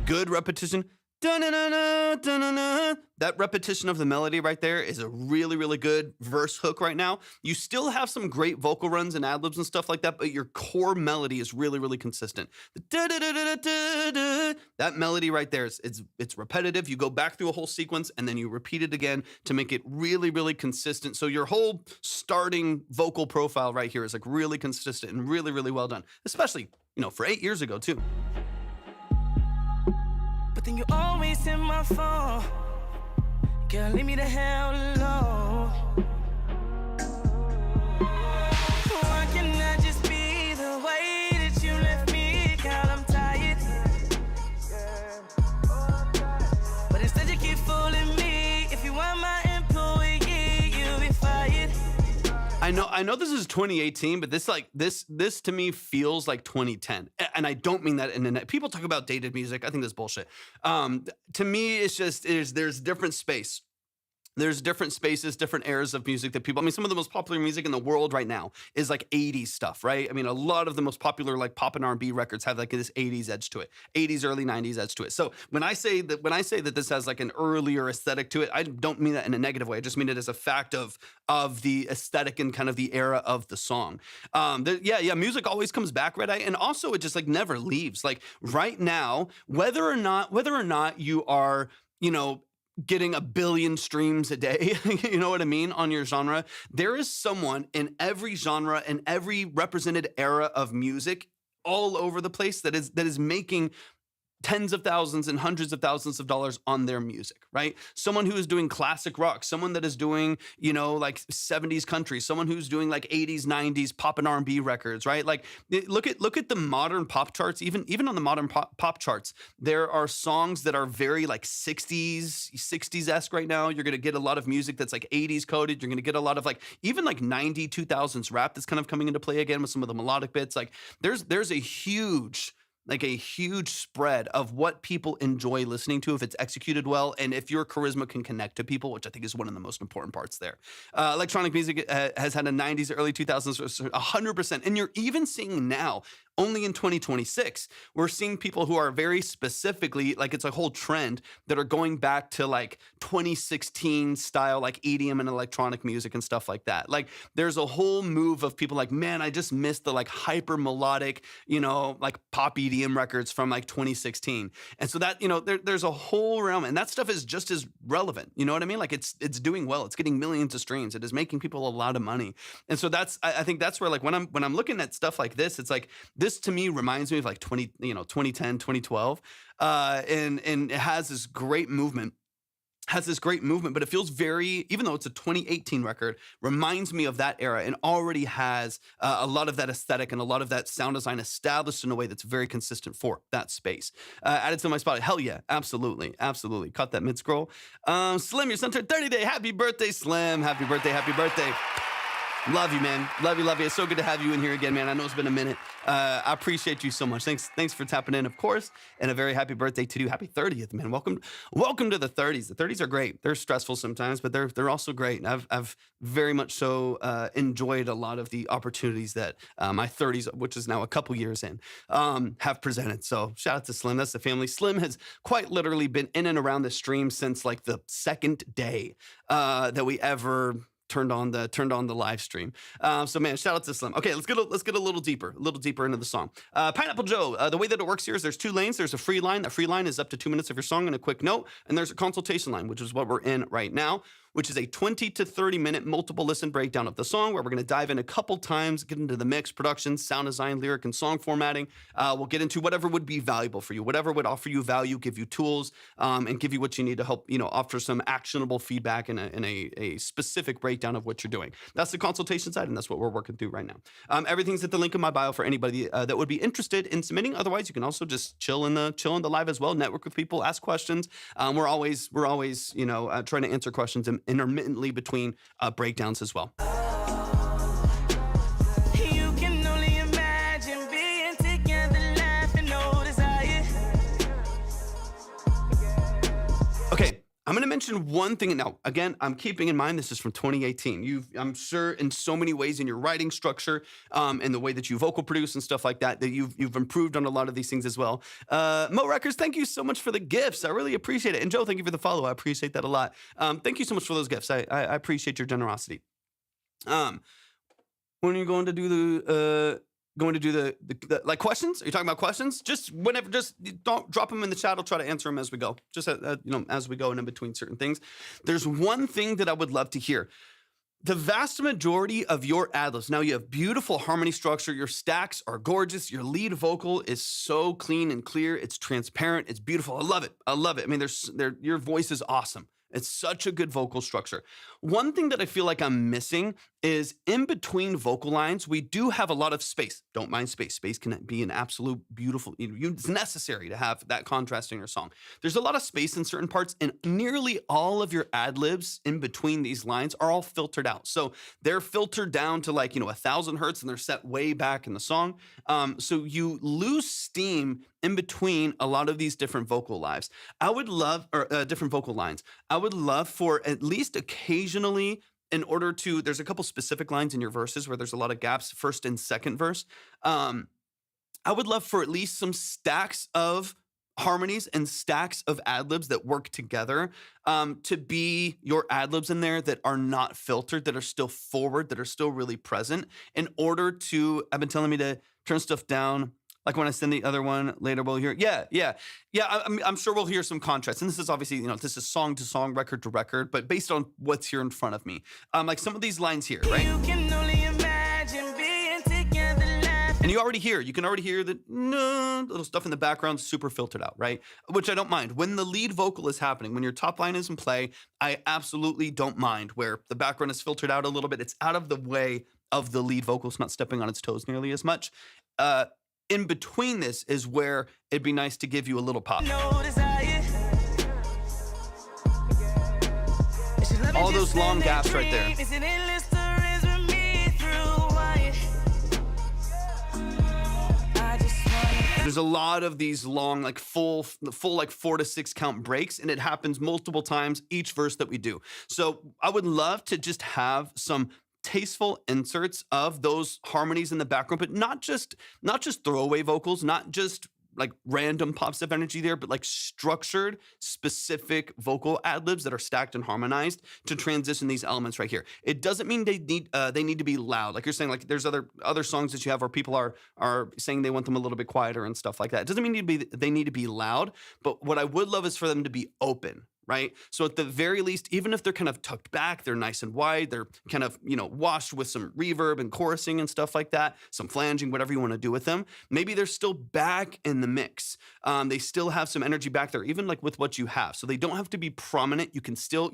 Good repetition. Dun-na-na-na, dun-na-na. That repetition of the melody right there is a really, really good verse hook right now. You still have some great vocal runs and ad-libs and stuff like that, but your core melody is really, really consistent. The da-da-da-da-da-da, that melody right there, it's repetitive. You go back through a whole sequence and then you repeat it again to make it really, really consistent. So your whole starting vocal profile right here is like really consistent and really, really well done, especially, for 8 years ago too. But then you always hit my phone. Girl, leave me the hell alone. Why can't I just be the way that you left me? Girl, I'm tired. But instead you keep fooling me. If you want my employee, you'll be fired. I know this is 2018, but this to me feels like 2010, and I don't mean that in a people talk about dated music. I think that's bullshit. To me, it's just there's different space. There's different spaces, different eras of music that people, some of the most popular music in the world right now is like 80s stuff, right? A lot of the most popular like pop and R&B records have like this 80s edge to it, 80s, early 90s edge to it. So when I say that this has like an earlier aesthetic to it, I don't mean that in a negative way. I just mean it as a fact of the aesthetic and kind of the era of the song. Music always comes back, Red Eye, and also it just like never leaves. Like right now, whether or not you are, getting 1 billion streams a day, you know what I mean, on your genre, there is someone in every genre and every represented era of music all over the place that is making tens of thousands and hundreds of thousands of dollars on their music, right? Someone who is doing classic rock, someone that is doing, like 70s country, someone who's doing like 80s, 90s pop and R&B records, right? Like look at the modern pop charts, even on the modern pop charts, there are songs that are very like 60s-esque right now. You're going to get a lot of music that's like 80s coded. You're going to get a lot of like, even like 90, 2000s rap that's kind of coming into play again with some of the melodic bits. Like there's a huge spread of what people enjoy listening to if it's executed well and if your charisma can connect to people, which I think is one of the most important parts there. Electronic music has had a 90s, early 2000s, 100%. And you're even seeing now, only in 2026, we're seeing people who are very specifically, like it's a whole trend, that are going back to like 2016 style, like EDM and electronic music and stuff like that. Like there's a whole move of people like, man, I just missed the like hyper melodic, like pop EDM records from like 2016. And so that, there's a whole realm, and that stuff is just as relevant. You know what I mean? Like it's doing well. It's getting millions of streams. It is making people a lot of money. And so I think that's where like when I'm looking at stuff like this, it's like this to me reminds me of like 2010, 2012. And it has this great movement. But it feels very, even though it's a 2018 record, reminds me of that era and already has a lot of that aesthetic and a lot of that sound design established in a way that's very consistent for that space. Added to my spot. Hell yeah, absolutely. Caught that mid-scroll. Slim, you're centered 30-day. Happy birthday, Slim. Happy birthday. Love you, man. Love you. It's so good to have you in here again, man. I know it's been a minute. I appreciate you so much. Thanks for tapping in, of course, and a very happy birthday to you. Happy 30th, man. Welcome to the 30s. The 30s are great. They're stressful sometimes, but they're also great. And I've very much so enjoyed a lot of the opportunities that my 30s, which is now a couple years in, have presented. So shout out to Slim. That's the family. Slim has quite literally been in and around the stream since like the second day that we ever turned on the live stream. So man, shout out to Slim. Okay, let's get a little deeper into the song. Pineapple Joe, the way that it works here is there's two lanes. There's a free line. That free line is up to 2 minutes of your song and a quick note. And there's a consultation line, which is what we're in right now, which is a 20 to 30 minute multiple listen breakdown of the song where we're going to dive in a couple times, get into the mix, production, sound design, lyric, and song formatting. We'll get into whatever would be valuable for you, whatever would offer you value, give you tools, and give you what you need to help, offer some actionable feedback and a specific breakdown of what you're doing. That's the consultation side, and that's what we're working through right now. Everything's at the link in my bio for anybody that would be interested in submitting. Otherwise, you can also just chill in the live as well, network with people, ask questions. We're always trying to answer questions intermittently between breakdowns as well. You can only imagine being together, laughing, no desire. Okay, I'm going to mention one thing. Now, again, I'm keeping in mind this is from 2018. I'm sure in so many ways in your writing structure and the way that you vocal produce and stuff like that you've improved on a lot of these things as well. Mo Records, thank you so much for the gifts. I really appreciate it. And Joe, thank you for the follow. I appreciate that a lot. Thank you so much for those gifts. I appreciate your generosity. When are you going to do the like questions? Are you talking about questions? Just whenever, just don't drop them in the chat. I'll try to answer them as we go. Just as we go and in between certain things. There's one thing that I would love to hear. The vast majority of your ad-libs, now you have beautiful harmony structure. Your stacks are gorgeous. Your lead vocal is so clean and clear. It's transparent. It's beautiful. I love it. I mean, your voice is awesome. It's such a good vocal structure. One thing that I feel like I'm missing is in between vocal lines, we do have a lot of space. Don't mind space. Space can be an absolute beautiful, it's necessary to have that contrast in your song. There's a lot of space in certain parts, and nearly all of your ad-libs in between these lines are all filtered out. So they're filtered down to 1,000 hertz and they're set way back in the song. So you lose steam in between a lot of these different vocal lives. Different vocal lines. I would love for at least occasionally, there's a couple specific lines in your verses where there's a lot of gaps, first and second verse. I would love for at least some stacks of harmonies and stacks of ad-libs that work together to be your ad-libs in there that are not filtered, that are still forward, that are still really present in order to, I've been telling me to turn stuff down. Like when I send the other one later, we'll hear, I'm sure we'll hear some contrast. And this is obviously, this is song to song, record to record, but based on what's here in front of me. Like some of these lines here, right? You can only imagine being together, laughing. And you can already hear the little stuff in the background, super filtered out, right? Which I don't mind. When the lead vocal is happening, when your top line is in play, I absolutely don't mind where the background is filtered out a little bit. It's out of the way of the lead vocal. It's not stepping on its toes nearly as much. In between this is where it'd be nice to give you a little pop. No desire. All those long gaps right there. Is it endless stories with me through wire? I just wanna There's a lot of these long, full 4 to 6 count breaks, and it happens multiple times each verse that we do. So I would love to just have some tasteful inserts of those harmonies in the background, but not just throwaway vocals, not just random pops of energy there, but structured, specific vocal ad-libs that are stacked and harmonized to transition these elements right here. It doesn't mean they need to be loud. Like you're saying, there's other songs that you have where people are saying they want them a little bit quieter and stuff like that. It doesn't mean they need to be loud, but what I would love is for them to be open. Right? So at the very least, even if they're kind of tucked back, they're nice and wide, they're kind of, washed with some reverb and chorusing and stuff like that, some flanging, whatever you want to do with them. Maybe they're still back in the mix. They still have some energy back there, even with what you have. So they don't have to be prominent. You can still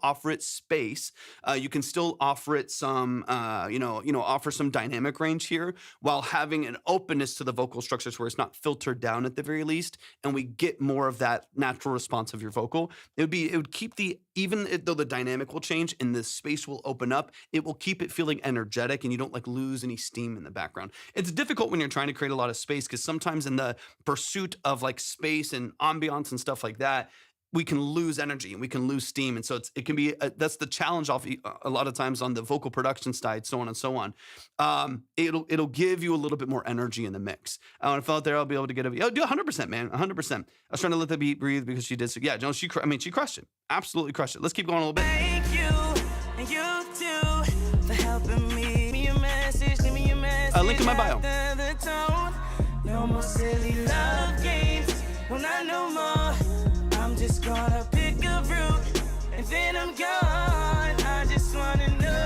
offer it space. You can still offer it some, offer some dynamic range here while having an openness to the vocal structures where it's not filtered down at the very least. And we get more of that natural response of your vocal. it would keep though the dynamic will change and the space will open up, it will keep it feeling energetic and you don't like lose any steam in the background. It's difficult when you're trying to create a lot of space because sometimes in the pursuit of like space and ambiance and stuff like that, we can lose energy and we can lose steam. And so it can be, that's the challenge a lot of times on the vocal production side, so on and so on. It'll give you a little bit more energy in the mix. When I felt out there, I'll be able to get do 100%, man, 100%. I was trying to let the beat breathe because she did. So yeah, she crushed it. Absolutely crushed it. Let's keep going a little bit. Thank you, and you too, for helping me. Leave me a message, leave me a message. Link in my bio. The tone. No more silly love games. No, not no more. I'm just gonna pick a route, and then I'm gone. I just wanna know.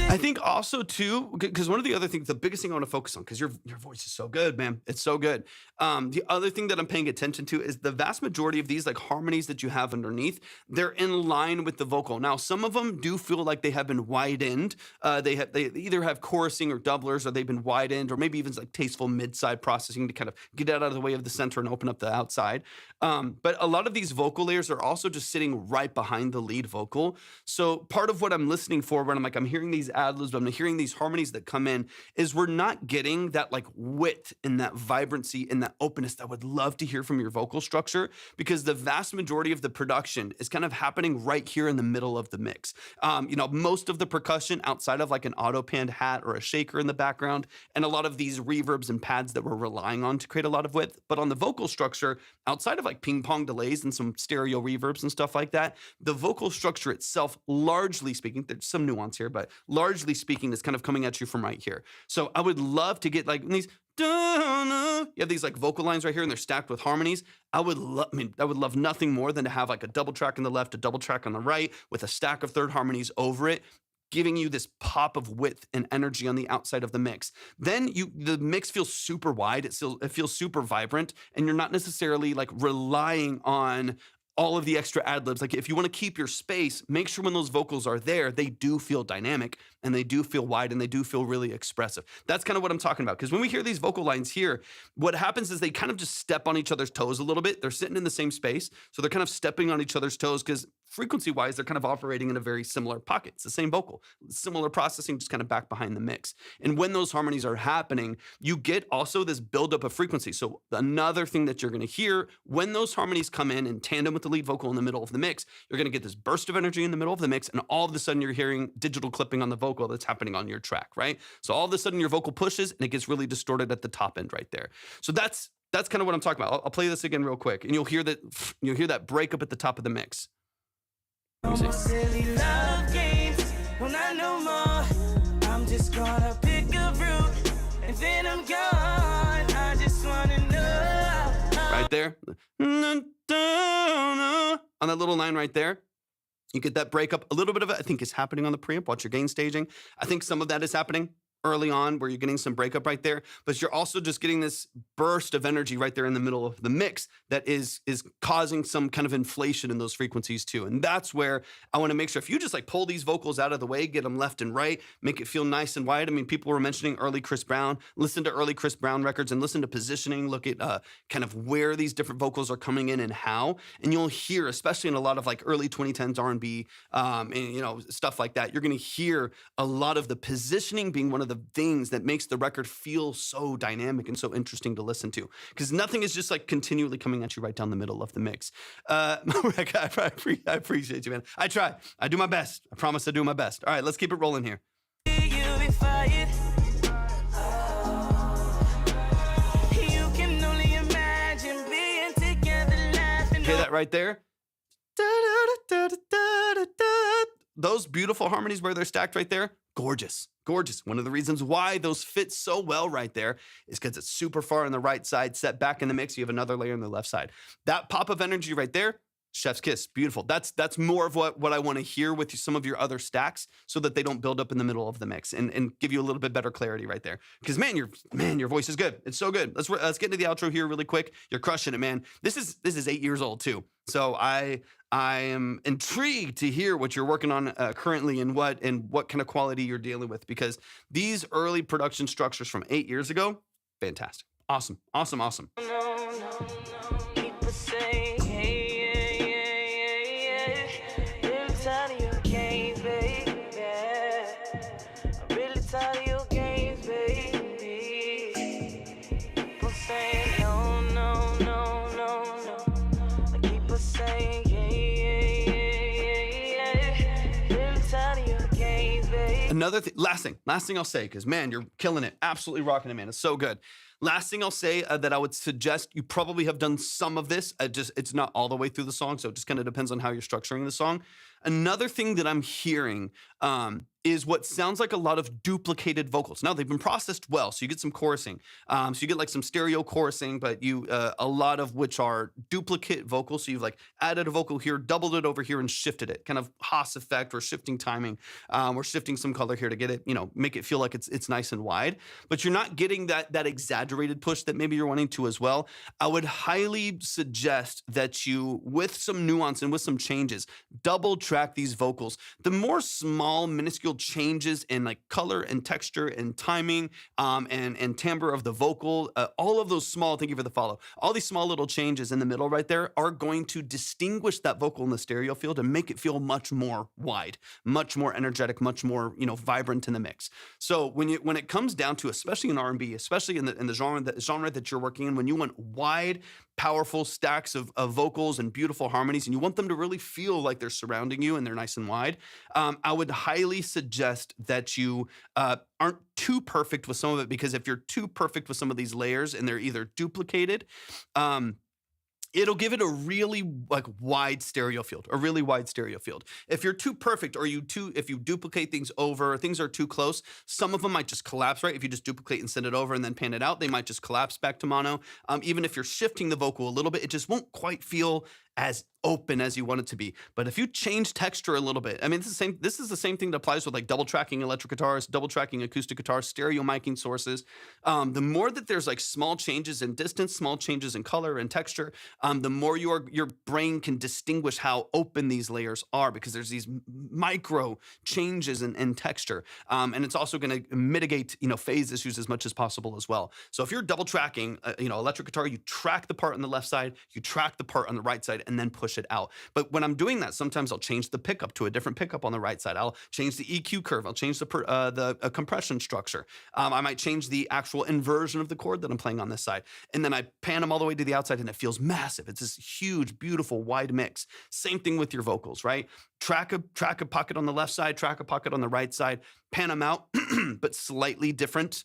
I think also too, because one of the other things, the biggest thing I want to focus on, because your voice is so good, man. It's so good. The other thing that I'm paying attention to is the vast majority of these like harmonies that you have underneath, they're in line with the vocal. Now, some of them do feel like they have been widened. They either have chorusing or doublers, or they've been widened, or maybe even like tasteful mid-side processing to kind of get out of the way of the center and open up the outside. But a lot of these vocal layers are also just sitting right behind the lead vocal. So part of what I'm listening for when I'm hearing these ad-libs, but I'm hearing these harmonies that come in, is we're not getting that like width and that vibrancy and that openness that I would love to hear from your vocal structure, because the vast majority of the production is kind of happening right here in the middle of the mix. Most of the percussion outside of like an auto-panned hat or a shaker in the background, and a lot of these reverbs and pads that we're relying on to create a lot of width. But on the vocal structure, outside of like ping pong delays and some stereo reverbs and stuff like that, the vocal structure itself, largely speaking, there's some nuance here, but largely speaking, is kind of coming at you from right here. So I would love to get like these, you have these like vocal lines right here and they're stacked with harmonies. I would love nothing more than to have like a double track on the left, a double track on the right with a stack of third harmonies over it, giving you this pop of width and energy on the outside of the mix. Then the mix feels super wide. It feels super vibrant, and you're not necessarily like relying on all of the extra ad-libs. Like if you want to keep your space, make sure when those vocals are there, they do feel dynamic and they do feel wide and they do feel really expressive. That's kind of what I'm talking about. Because when we hear these vocal lines here, what happens is they kind of just step on each other's toes a little bit. They're sitting in the same space. So they're kind of stepping on each other's toes because frequency-wise, they're kind of operating in a very similar pocket. It's the same vocal, similar processing, just kind of back behind the mix. And when those harmonies are happening, you get also this buildup of frequency. So another thing that you're going to hear when those harmonies come in tandem with the lead vocal in the middle of the mix, you're going to get this burst of energy in the middle of the mix, and all of a sudden you're hearing digital clipping on the vocal that's happening on your track, right? So all of a sudden your vocal pushes and it gets really distorted at the top end right there. So that's kind of what I'm talking about. I'll play this again real quick, and you'll hear that breakup at the top of the mix. No more silly love games. No, not no more. I'm just gonna pick a route, and then I'm gone. I just wanna know. Right there. On that little line right there, you get that breakup. A little bit of it, I think, is happening on the preamp. Watch your gain staging. I think some of that is happening early on where you're getting some breakup right there, but you're also just getting this burst of energy right there in the middle of the mix that is causing some kind of inflation in those frequencies too. And that's where I want to make sure if you just like pull these vocals out of the way, get them left and right, make it feel nice and wide. I mean, people were mentioning early Chris Brown. Listen to early Chris Brown records and listen to positioning. Look at kind of where these different vocals are coming in and how. And you'll hear, especially in a lot of like early 2010s R&B and stuff like that, you're going to hear a lot of the positioning being one of the things that makes the record feel so dynamic and so interesting to listen to, because nothing is just like continually coming at you right down the middle of the mix. I appreciate you, man. I try. I do my best. I promise I do my best. All right, let's keep it rolling here. Hear that right there? Those beautiful harmonies where they're stacked right there, gorgeous. Gorgeous. One of the reasons why those fit so well right there is because it's super far on the right side, set back in the mix. You have another layer on the left side. That pop of energy right there, chef's kiss. Beautiful. That's more of what I want to hear with some of your other stacks so that they don't build up in the middle of the mix and give you a little bit better clarity right there. Because man, your voice is good. It's so good. Let's get into the outro here really quick. You're crushing it, man. This is 8 years old too. So I am intrigued to hear what you're working on currently and what kind of quality you're dealing with, because these early production structures from 8 years ago, fantastic. Awesome. people say, yeah, yeah, yeah, yeah. Really tired of your games, baby. I'm really tired of your games, baby. People say, no, no, no, no, no. I keep on saying, yeah, yeah, yeah, yeah, yeah. Really tired of your games, baby. Another thing, last thing I'll say, because man, you're killing it, absolutely rocking it, man. It's so good. Last thing I'll say that I would suggest, you probably have done some of this. It's not all the way through the song, so it just kind of depends on how you're structuring the song. Another thing that I'm hearing is what sounds like a lot of duplicated vocals. Now they've been processed well, so you get some chorusing. So you get like some stereo chorusing, but a lot of which are duplicate vocals. So you've like added a vocal here, doubled it over here, and shifted it, kind of Haas effect or shifting timing. We're shifting some color here to get it, make it feel like it's nice and wide. But you're not getting that exaggerated push that maybe you're wanting to as well. I would highly suggest that you, with some nuance and with some changes, double track these vocals. The more small, minuscule changes in like color and texture and timing and timbre of the vocal, all of those small, thank you for the follow, all these small little changes in the middle right there are going to distinguish that vocal in the stereo field and make it feel much more wide, much more energetic, much more vibrant in the mix. So when it comes down to, especially in R&B, especially in the genre that you're working in, when you want wide, powerful stacks of vocals and beautiful harmonies, and you want them to really feel like they're surrounding you and they're nice and wide, I would highly suggest that you aren't too perfect with some of it, because if you're too perfect with some of these layers and they're either duplicated, it'll give it a really wide stereo field, a really wide stereo field. If you're too perfect, or if you duplicate things over, or things are too close, some of them might just collapse, right? If you just duplicate and send it over and then pan it out, they might just collapse back to mono. Even if you're shifting the vocal a little bit, it just won't quite feel as open as you want it to be. But if you change texture a little bit, I mean, this is the same thing that applies with like double tracking electric guitars, double tracking acoustic guitars, stereo miking sources. The more that there's like small changes in distance, small changes in color and texture, the more your brain can distinguish how open these layers are, because there's these micro changes in texture. And it's also going to mitigate, phase issues as much as possible as well. So if you're double tracking, electric guitar, you track the part on the left side, you track the part on the right side, and then push it out. But when I'm doing that, sometimes I'll change the pickup to a different pickup on the right side. I'll change the EQ curve. I'll change the compression structure. I might change the actual inversion of the chord that I'm playing on this side. And then I pan them all the way to the outside, and it feels massive. It's this huge, beautiful, wide mix. Same thing with your vocals, right? Track a pocket on the left side, track a pocket on the right side, pan them out, but slightly different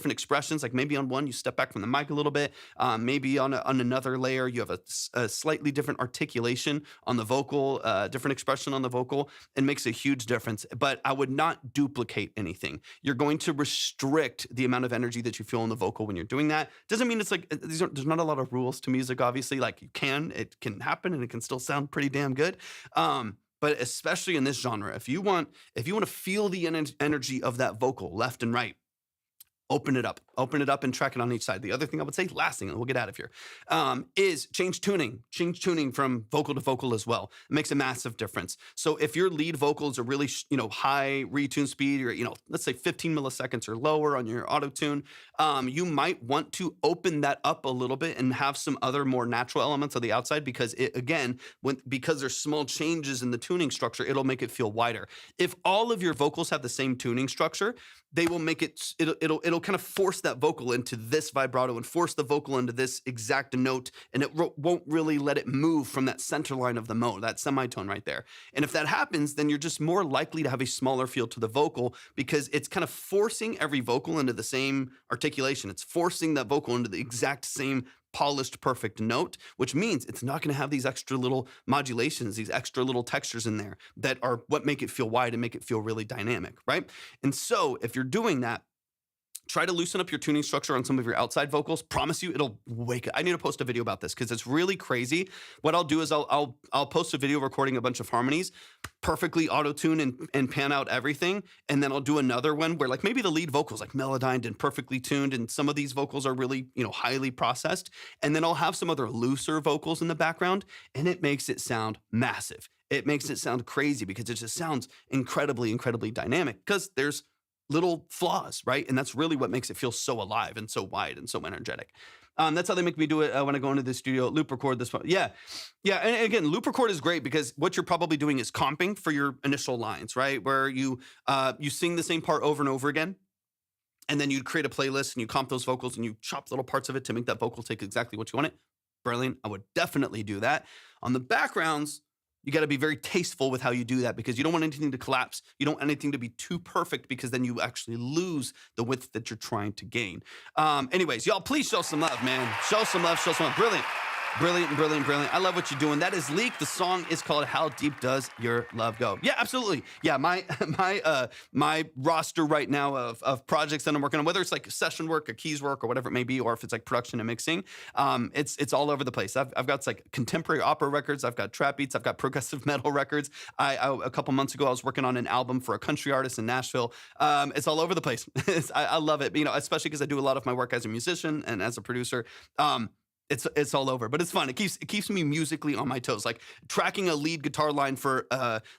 expressions. Like maybe on one, you step back from the mic a little bit. Maybe on another layer, you have a slightly different articulation on the vocal, different expression on the vocal. It makes a huge difference, but I would not duplicate anything. You're going to restrict the amount of energy that you feel in the vocal when you're doing that. Doesn't mean it's like, there's not a lot of rules to music, obviously. Like it can happen and it can still sound pretty damn good. But especially in this genre, if you want to feel the energy of that vocal left and right, open it up and track it on each side. The other thing I would say, last thing, and we'll get out of here, is change tuning from vocal to vocal as well. It makes a massive difference. So if your lead vocals are really, high retune speed, or, let's say 15 milliseconds or lower on your auto tune, you might want to open that up a little bit and have some other more natural elements on the outside, because because there's small changes in the tuning structure, it'll make it feel wider. If all of your vocals have the same tuning structure, they will make it'll kind of force that vocal into this vibrato and force the vocal into this exact note, and it won't really let it move from that center line of the mode, that semitone right there. And if that happens, then you're just more likely to have a smaller feel to the vocal, because it's kind of forcing every vocal into the same articulation. It's forcing that vocal into the exact same polished, perfect note, which means it's not going to have these extra little modulations, these extra little textures in there that are what make it feel wide and make it feel really dynamic, right? And so if you're doing that, try to loosen up your tuning structure on some of your outside vocals. Promise you, it'll wake up. I need to post a video about this because it's really crazy. What I'll do is I'll post a video recording a bunch of harmonies, perfectly auto-tune and pan out everything. And then I'll do another one where like maybe the lead vocals like melodined and perfectly tuned, and some of these vocals are really, highly processed. And then I'll have some other looser vocals in the background, and it makes it sound massive. It makes it sound crazy because it just sounds incredibly, incredibly dynamic, because there's little flaws, right? And that's really what makes it feel so alive and so wide and so energetic. That's how they make me do it when I go into the studio, loop record this one. Yeah. Yeah. And again, loop record is great because what you're probably doing is comping for your initial lines, right? Where you sing the same part over and over again. And then you create a playlist and you comp those vocals and you chop little parts of it to make that vocal take exactly what you want it. Brilliant. I would definitely do that. On the backgrounds, you got to be very tasteful with how you do that because you don't want anything to collapse. You don't want anything to be too perfect because then you actually lose the width that you're trying to gain. Anyways, y'all, please show some love, man. Show some love, show some love. Brilliant. Brilliant, brilliant, brilliant. I love what you're doing. That is Lique. The song is called How Deep Does Your Love Go? Yeah, absolutely. Yeah, my roster right now of projects that I'm working on, whether it's like session work or keys work or whatever it may be, or if it's like production and mixing, it's all over the place. I've got like contemporary opera records. I've got trap beats. I've got progressive metal records. A couple months ago, I was working on an album for a country artist in Nashville. It's all over the place. I love it, especially because I do a lot of my work as a musician and as a producer. It's all over, but it's fun. It keeps me musically on my toes. Like tracking a lead guitar line for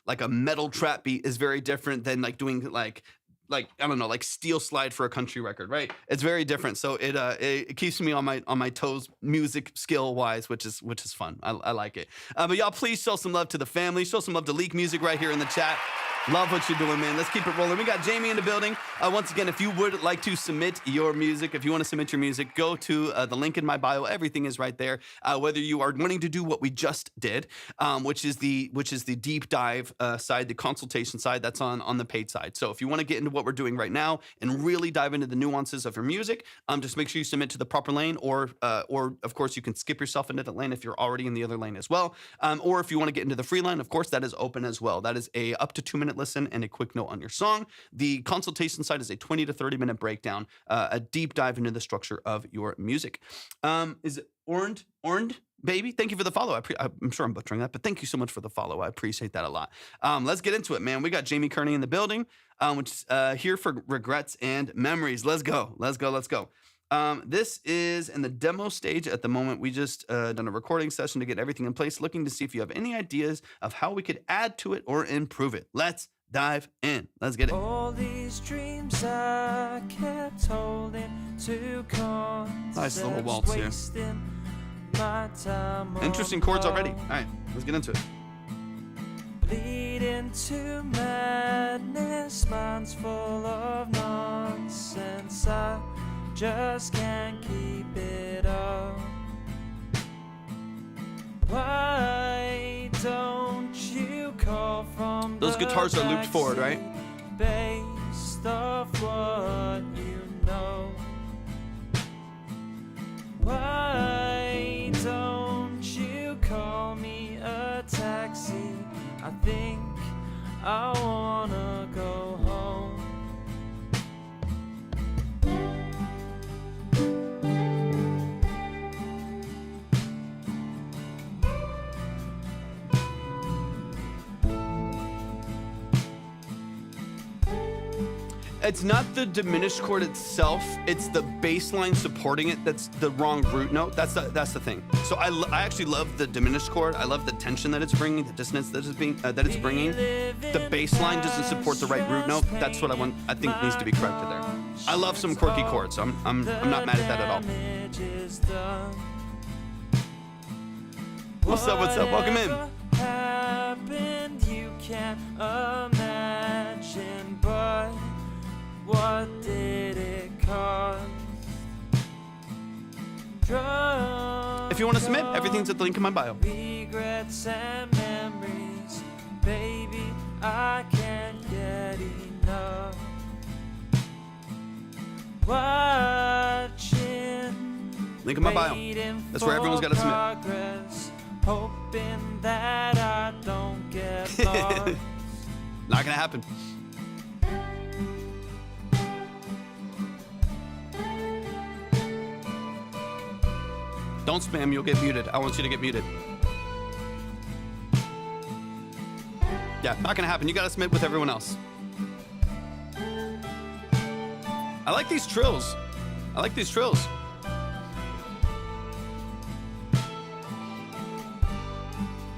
like a metal trap beat is very different than like doing like I don't know, like steel slide for a country record, right? It's very different. So it keeps me on my toes, music skill wise, which is fun. I like it. But y'all, please show some love to the family. Show some love to Lique Music right here in the chat. Love what you're doing, man. Let's keep it rolling. We got Jamie in the building. Once again, if you would like to submit your music, if you want to submit your music, go to the link in my bio. Everything is right there. Whether you are wanting to do what we just did, which is the deep dive side, the consultation side, that's on the paid side. So if you want to get into what we're doing right now and really dive into the nuances of your music, just make sure you submit to the proper lane, or of course you can skip yourself into that lane if you're already in the other lane as well. Or if you want to get into the free line, of course that is open as well. That is a up to 2-minute listen and a quick note on your song. The consultation side is a 20 to 30-minute breakdown, a deep dive into the structure of your music. Is it Ornd, baby? Thank you for the follow. I'm sure I'm butchering that, but thank you so much for the follow. I appreciate that a lot. Let's get into it, man. We got Jamie Kearney in the building, which is here for regrets and memories. Let's go. This is in the demo stage at the moment. We just done a recording session to get everything in place, looking to see if you have any ideas of how we could add to it or improve it. Let's dive in. Let's get it. All these dreams I kept holding to nice little waltz here. Interesting chords already. All right, let's get into it. Bleed into madness, minds full of nonsense. I just can't keep it up. Why don't you call from those guitars are looped forward, right? Based off what you know. Why don't you call me a taxi? I think I wanna go home. It's not the diminished chord itself, it's the bass line supporting it that's the wrong root note. That's the thing. So I actually love the diminished chord. I love the tension that it's bringing, the dissonance that it's bringing. The bass line doesn't support the right root note. That's what I think needs to be corrected there. I love some quirky chords, so I'm not mad at that at all. What's up? Welcome in. Happened, you can't imagine, but what did it cost? If you want to submit, everything's at the link in my bio. Regrets and memories, baby, I can't get enough. Watching, link in my bio. That's where everyone's got to submit. Hoping that I don't get lost. Not gonna happen. Don't spam, you'll get muted. I want you to get muted. Yeah, not gonna happen. You gotta submit with everyone else. I like these trills.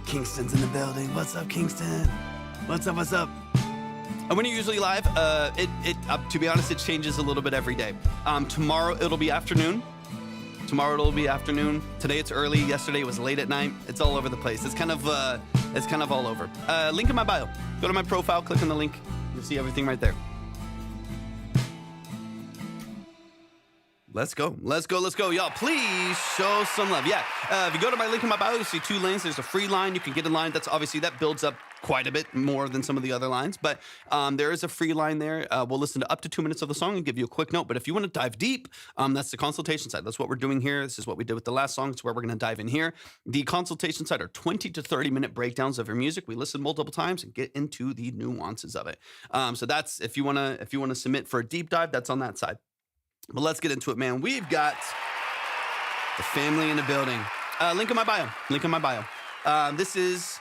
Kingston's in the building. What's up, Kingston? What's up? And when you're usually live, to be honest, it changes a little bit every day. Tomorrow it'll be afternoon. Tomorrow it'll be afternoon. Today it's early. Yesterday it was late at night. It's all over the place. It's kind of all over. Link in my bio. Go to my profile, click on the link. You'll see everything right there. Let's go. Y'all, please show some love. Yeah, if you go to my link in my bio, you'll see 2 lanes. There's a free line. You can get in line. That's obviously, that builds up quite a bit more than some of the other lines. But there is a free line there. We'll listen to up to 2 minutes of the song and give you a quick note. But if you want to dive deep, that's the consultation side. That's what we're doing here. This is what we did with the last song. It's where we're going to dive in here. The consultation side are 20 to 30 minute breakdowns of your music. We listen multiple times and get into the nuances of it. So that's, if you want to submit for a deep dive, that's on that side. But let's get into it, man. We've got the family in the building. Link in my bio. This is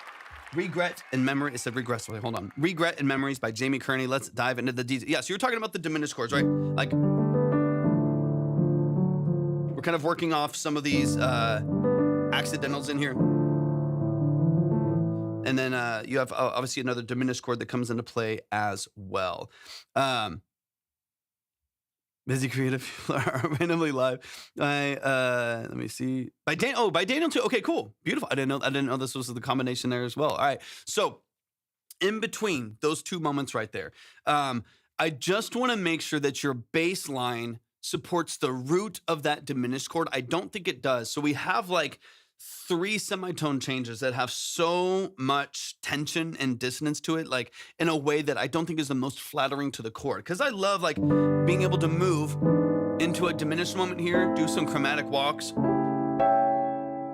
Regret and Memory. It said Regress. Wait, hold on. Regret and Memories by Jamie Kearney. Let's dive into the details. Yeah, so you're talking about the diminished chords, right? Like, we're kind of working off some of these accidentals in here. And then you have obviously another diminished chord that comes into play as well. Busy creative people are randomly live. Let me see. By Daniel too. Okay, cool. Beautiful. I didn't know this was the combination there as well. All right. So in between those 2 moments right there, I just want to make sure that your bass line supports the root of that diminished chord. I don't think it does. So we have like 3 semitone changes that have so much tension and dissonance to it, like in a way that I don't think is the most flattering to the chord. Because I love like being able to move into a diminished moment here, do some chromatic walks.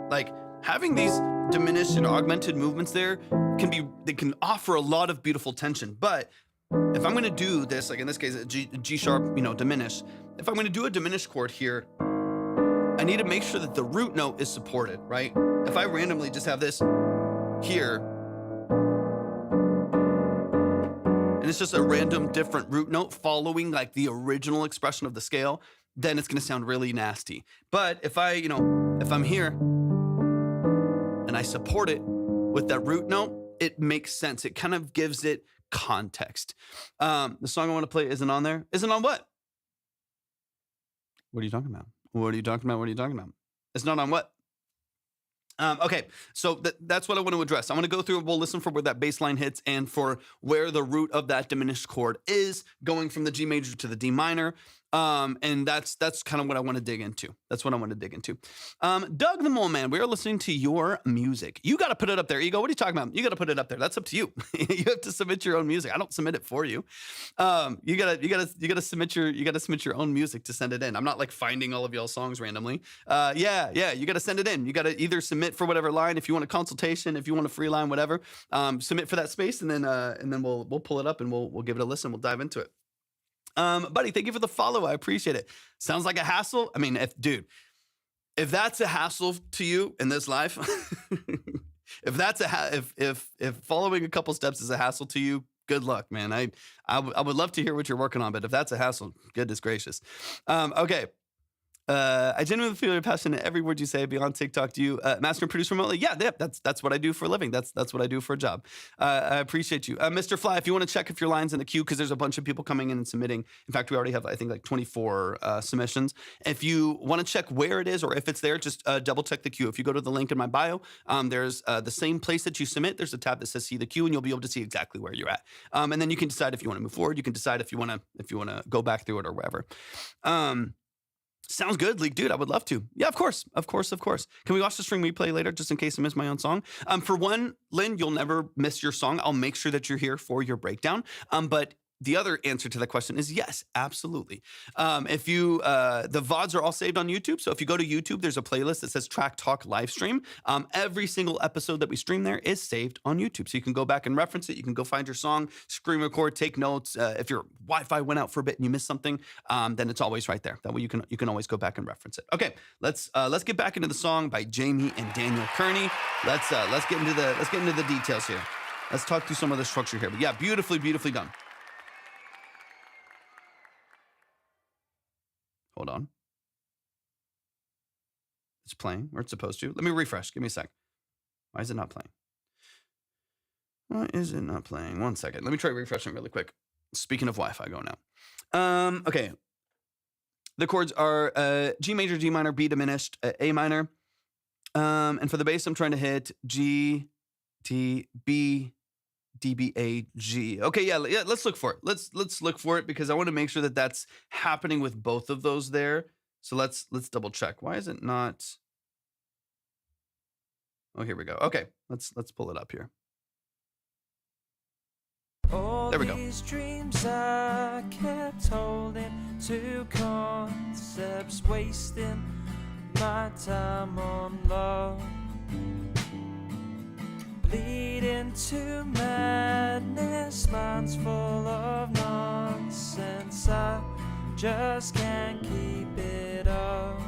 Like having these diminished and augmented movements there they can offer a lot of beautiful tension. But if I'm going to do this, like in this case, a G sharp, diminished, if I'm going to do a diminished chord here, I need to make sure that the root note is supported, right? If I randomly just have this here, and it's just a random different root note following like the original expression of the scale, then it's gonna sound really nasty. But if if I'm here and I support it with that root note, it makes sense. It kind of gives it context. The song I want to play isn't on there. Isn't on what? What are you talking about? What are you talking about? It's not on what? Okay, so that's what I want to address. I want to go through, we'll listen for where that bass line hits and for where the root of that diminished chord is, going from the G major to the D minor. And that's kind of what I want to dig into. Doug the Mole Man, we are listening to your music. You got to put it up there. Ego, what are you talking about? You got to put it up there. That's up to you. You have to submit your own music. I don't submit it for you. You gotta submit your own music to send it in. I'm not like finding all of y'all's songs randomly. Yeah. You got to send it in. You got to either submit for whatever line, if you want a consultation, if you want a free line, whatever, submit for that space. And then we'll pull it up and we'll give it a listen. We'll dive into it. Buddy, thank you for the follow. I appreciate it. Sounds like a hassle. I mean, if that's a hassle to you in this life, if following a couple steps is a hassle to you, good luck, man. I would love to hear what you're working on, but if that's a hassle, goodness gracious. Okay. I genuinely feel you're passionate. Every word you say, be on TikTok. Do you master and produce remotely? Yeah, that's what I do for a living. That's what I do for a job. I appreciate you. Mr. Fly, if you want to check if your line's in the queue, because there's a bunch of people coming in and submitting. In fact, we already have, I think, like 24 submissions. If you want to check where it is or if it's there, just double check the queue. If you go to the link in my bio, there's the same place that you submit. There's a tab that says see the queue, and you'll be able to see exactly where you're at. And then you can decide if you want to move forward. You can decide if you want to go back through it or wherever. Sounds good, Lique, dude. I would love to. Yeah, of course. Can we watch the string replay later, just in case I miss my own song? For one, Lynn, you'll never miss your song. I'll make sure that you're here for your breakdown. But the other answer to that question is yes, absolutely. If you, the VODs are all saved on YouTube. So if you go to YouTube, there's a playlist that says Track Talk Live Stream. Every single episode that we stream there is saved on YouTube. So you can go back and reference it. You can go find your song, screen record, take notes. If your Wi-Fi went out for a bit and you missed something, then it's always right there. That way you can always go back and reference it. Okay, let's get back into the song by Jamie and Daniel Kearney. Let's get into the details here. Let's talk through some of the structure here. But yeah, beautifully done. Hold on. It's playing where it's supposed to. Let me refresh. Give me a sec. Why is it not playing? One second. Let me try refreshing really quick. Speaking of Wi-Fi going out. Okay. The chords are G major, G minor, B diminished, A minor. And for the bass, I'm trying to hit G, D, B, D, B, A, G. Okay, yeah, let's look for it. Let's look for it because I want to make sure that that's happening with both of those there. So let's double check. Why is it not? Oh, here we go. Okay, let's pull it up here. There we go. These dreams I kept holding to concepts, wasting my time on love, leading to madness, minds full of nonsense. I just can't keep it up.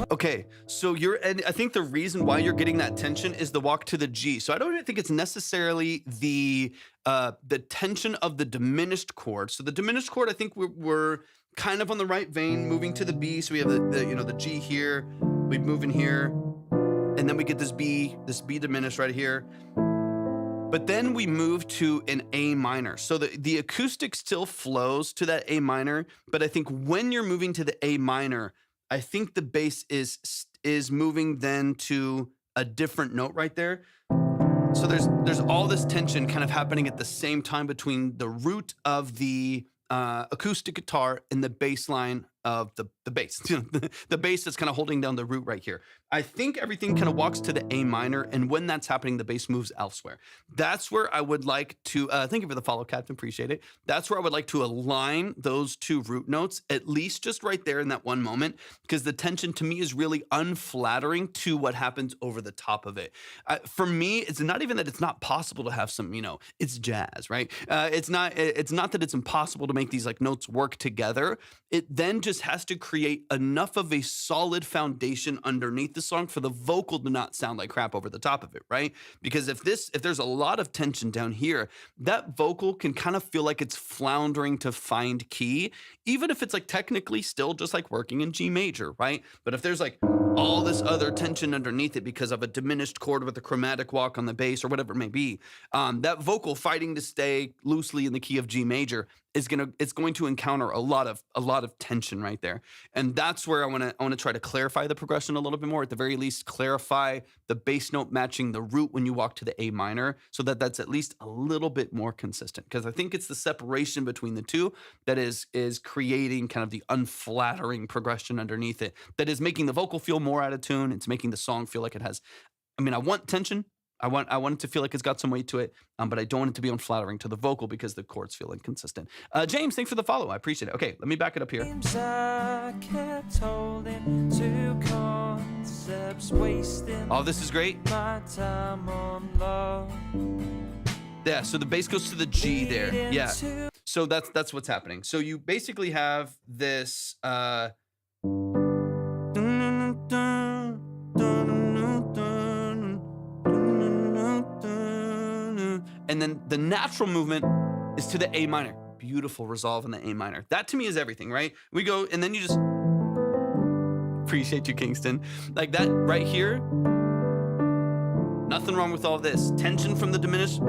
Okay, so and I think the reason why you're getting that tension is the walk to the G. So I don't even think it's necessarily the tension of the diminished chord. So the diminished chord, I think we're kind of on the right vein, moving to the B. So we have the G here, we move in here, and then we get this B diminished right here. But then we move to an A minor. So the acoustic still flows to that A minor, but I think when you're moving to the A minor, I think the bass is moving then to a different note right there. So there's all this tension kind of happening at the same time between the root of the acoustic guitar and the bass line of the bass. The bass that's kind of holding down the root right here. I think everything kind of walks to the A minor, and when that's happening, the bass moves elsewhere. That's where I would like to, thank you for the follow, Captain, appreciate it. That's where I would like to align those two root notes, at least just right there in that one moment, because the tension to me is really unflattering to what happens over the top of it. For me, it's not even that it's not possible to have some, it's jazz, right? It's not that it's impossible to make these like notes work together. It then just has to create enough of a solid foundation underneath the song for the vocal to not sound like crap over the top of it, right? Because if there's a lot of tension down here, that vocal can kind of feel like it's floundering to find key, even if it's like technically still just like working in G major, right? But if there's like all this other tension underneath it because of a diminished chord with a chromatic walk on the bass or whatever it may be, that vocal fighting to stay loosely in the key of G major it's going to encounter a lot of tension right there. And that's where I want to try to clarify the progression a little bit more, at the very least clarify the bass note matching the root when you walk to the A minor, so that that's at least a little bit more consistent, because I think it's the separation between the two that is creating kind of the unflattering progression underneath it, that is making the vocal feel more out of tune. It's making the song feel like it has, I want tension. I want it to feel like it's got some weight to it, but I don't want it to be unflattering to the vocal because the chords feel inconsistent. James, thanks for the follow. I appreciate it. Okay, let me back it up here. Oh, this is great. Yeah, so the bass goes to the G there. Yeah, so that's what's happening. So you basically have this. And then the natural movement is to the A minor. Beautiful resolve in the A minor. That to me is everything, right? We go, and then you just, appreciate you, Kingston. Like that right here, nothing wrong with all this. Tension from the diminished.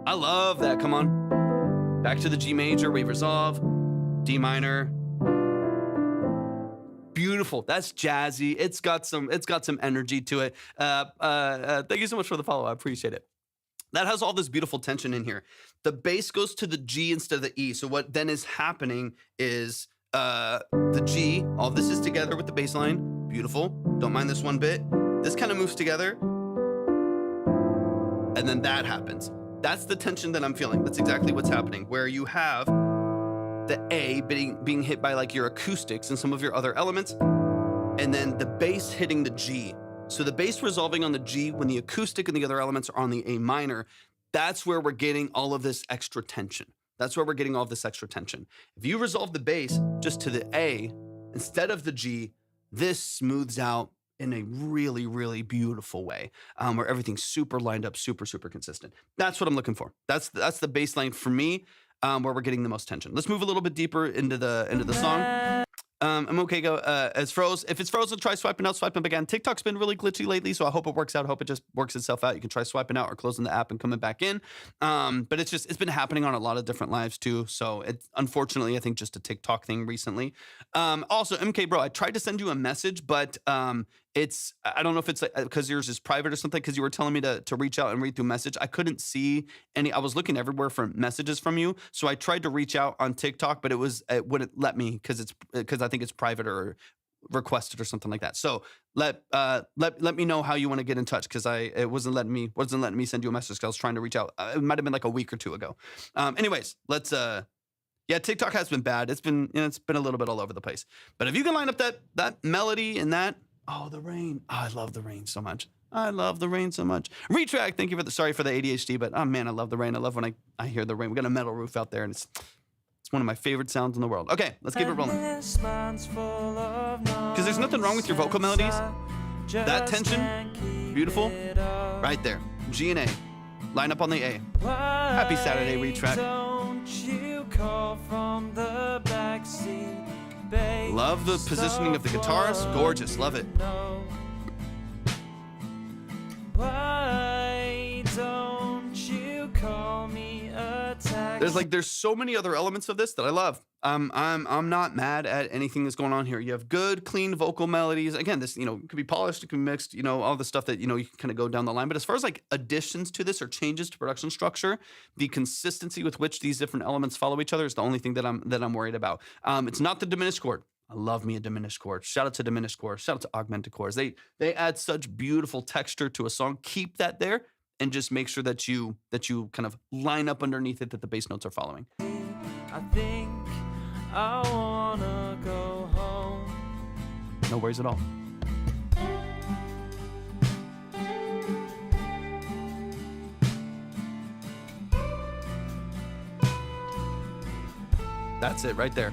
I love that, come on. Back to the G major, we resolve, D minor. Beautiful. That's jazzy. It's got some energy to it. Thank you so much for the follow. I appreciate it. That has all this beautiful tension in here. The bass goes to the G instead of the E. So what then is happening is the G, all this is together with the bass line. Beautiful. Don't mind this one bit. This kind of moves together. And then that happens. That's the tension that I'm feeling. That's exactly what's happening, where you have the A being hit by like your acoustics and some of your other elements, and then the bass hitting the G. So the bass resolving on the G when the acoustic and the other elements are on the A minor. That's where we're getting all of this extra tension. That's where we're getting all of this extra tension. If you resolve the bass just to the A instead of the G, this smooths out in a really, really beautiful way, where everything's super lined up, super, super consistent. That's what I'm looking for. That's the bass line for me. Where we're getting the most tension. Let's move a little bit deeper into the song. I'm okay. Go as froze. If it's frozen, try swiping out, swiping back in. TikTok's been really glitchy lately, so I hope it works out. I hope it just works itself out. You can try swiping out or closing the app and coming back in. But it's been happening on a lot of different lives too. So it's unfortunately, I think, just a TikTok thing recently. Also, MK bro, I tried to send you a message, but I don't know if it's because yours is private or something, because you were telling me to reach out and read through message. I couldn't see any. I was looking everywhere for messages from you, so I tried to reach out on TikTok, but it wouldn't let me because I think it's private or requested or something like that. So let me know how you want to get in touch, because it wasn't letting me send you a message because I was trying to reach out. It might have been like a week or two ago. Anyways, let's yeah, TikTok has been bad. It's been a little bit all over the place. But if you can line up that melody and that. Oh, the rain. Oh, I love the rain so much. I love the rain so much. Retract, thank you sorry for the ADHD, but oh man, I love the rain. I love when I hear the rain. We got a metal roof out there, and it's one of my favorite sounds in the world. Okay, let's keep it rolling. Because there's nothing wrong with your vocal melodies. That tension, beautiful. Right there. G and A. Line up on the A. Happy Saturday, Retract. Don't you call from the backseat. Love the positioning of the guitars. Gorgeous. Love it. Why don't you call me a taxi? There's so many other elements of this that I love. I'm not mad at anything that's going on here. You have good, clean vocal melodies. Again, this, could be polished, it can be mixed, all the stuff that, you can kind of go down the line. But as far as like additions to this or changes to production structure, the consistency with which these different elements follow each other is the only thing that I'm worried about. It's not the diminished chord. I love me a diminished chord. Shout out to diminished chords. Shout out to augmented chords. They add such beautiful texture to a song. Keep that there and just make sure that you kind of line up underneath it, that the bass notes are following. I think I wanna go home. No worries at all. That's it right there.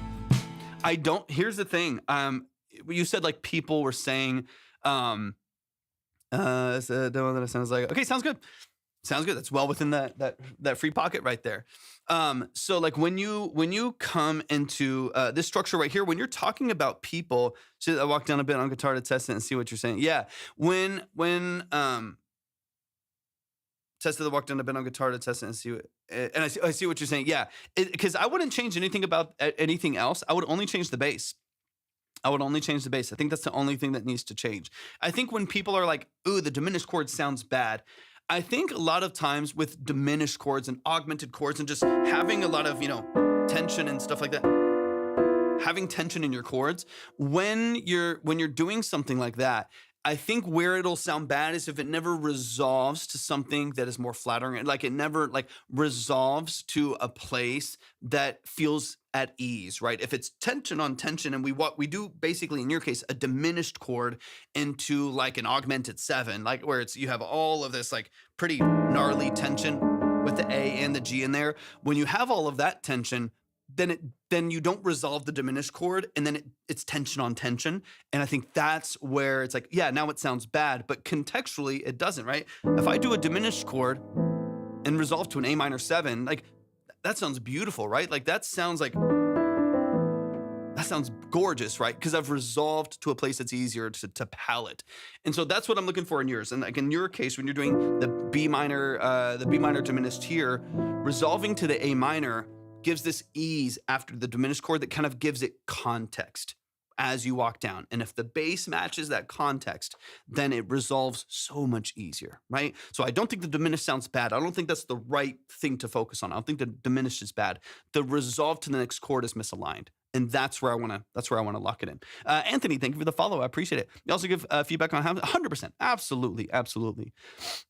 Here's the thing. You said like people were saying, it's a demo that it sounds like, okay, sounds good. Sounds good. That's well within that free pocket right there. So like when you come into this structure right here, when you're talking about people, so I walk down a bit on guitar to test it and see what you're saying. Yeah. When tested the walk down a bit on guitar to test it and see what, and I see what you're saying. Yeah. Because I wouldn't change anything about anything else. I would only change the bass. I think that's the only thing that needs to change. I think when people are like, ooh, the diminished chord sounds bad. I think a lot of times with diminished chords and augmented chords and just having a lot of, tension and stuff like that, having tension in your chords, when you're doing something like that, I think where it'll sound bad is if it never resolves to something that is more flattering. Like it never resolves to a place that feels at ease, right? If it's tension on tension, and we do basically in your case a diminished chord into like an augmented 7, like where you have all of this like pretty gnarly tension with the A and the G in there. When you have all of that tension, then you don't resolve the diminished chord, and then it's tension on tension. And I think that's where it's like, yeah, now it sounds bad, but contextually it doesn't, right? If I do a diminished chord and resolve to an A minor 7, like that sounds beautiful, right? Like that sounds gorgeous, right? Because I've resolved to a place that's easier to palate. And so that's what I'm looking for in yours. And like in your case, when you're doing the B minor diminished here, resolving to the A minor gives this ease after the diminished chord that kind of gives it context as you walk down. And if the bass matches that context, then it resolves so much easier, right? So I don't think the diminished sounds bad. I don't think that's the right thing to focus on. I don't think the diminished is bad. The resolve to the next chord is misaligned. And that's where I want to lock it in. Anthony, thank you for the follow. I appreciate it. You also give feedback on how 100%. Absolutely.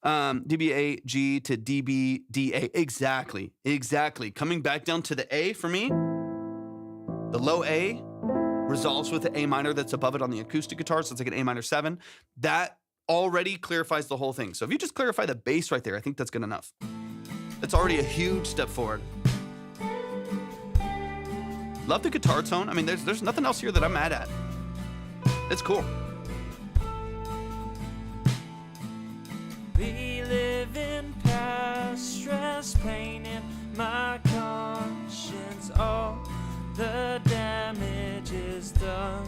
DBA G to DBDA. Exactly. Coming back down to the A for me, the low A resolves with the A minor that's above it on the acoustic guitar. So it's like an A minor 7. That already clarifies the whole thing. So if you just clarify the bass right there, I think that's good enough. It's already a huge step forward. Love the guitar tone. I mean, there's nothing else here that I'm mad at. It's cool. Reliving past stress, pain in my conscience. All the damage is done.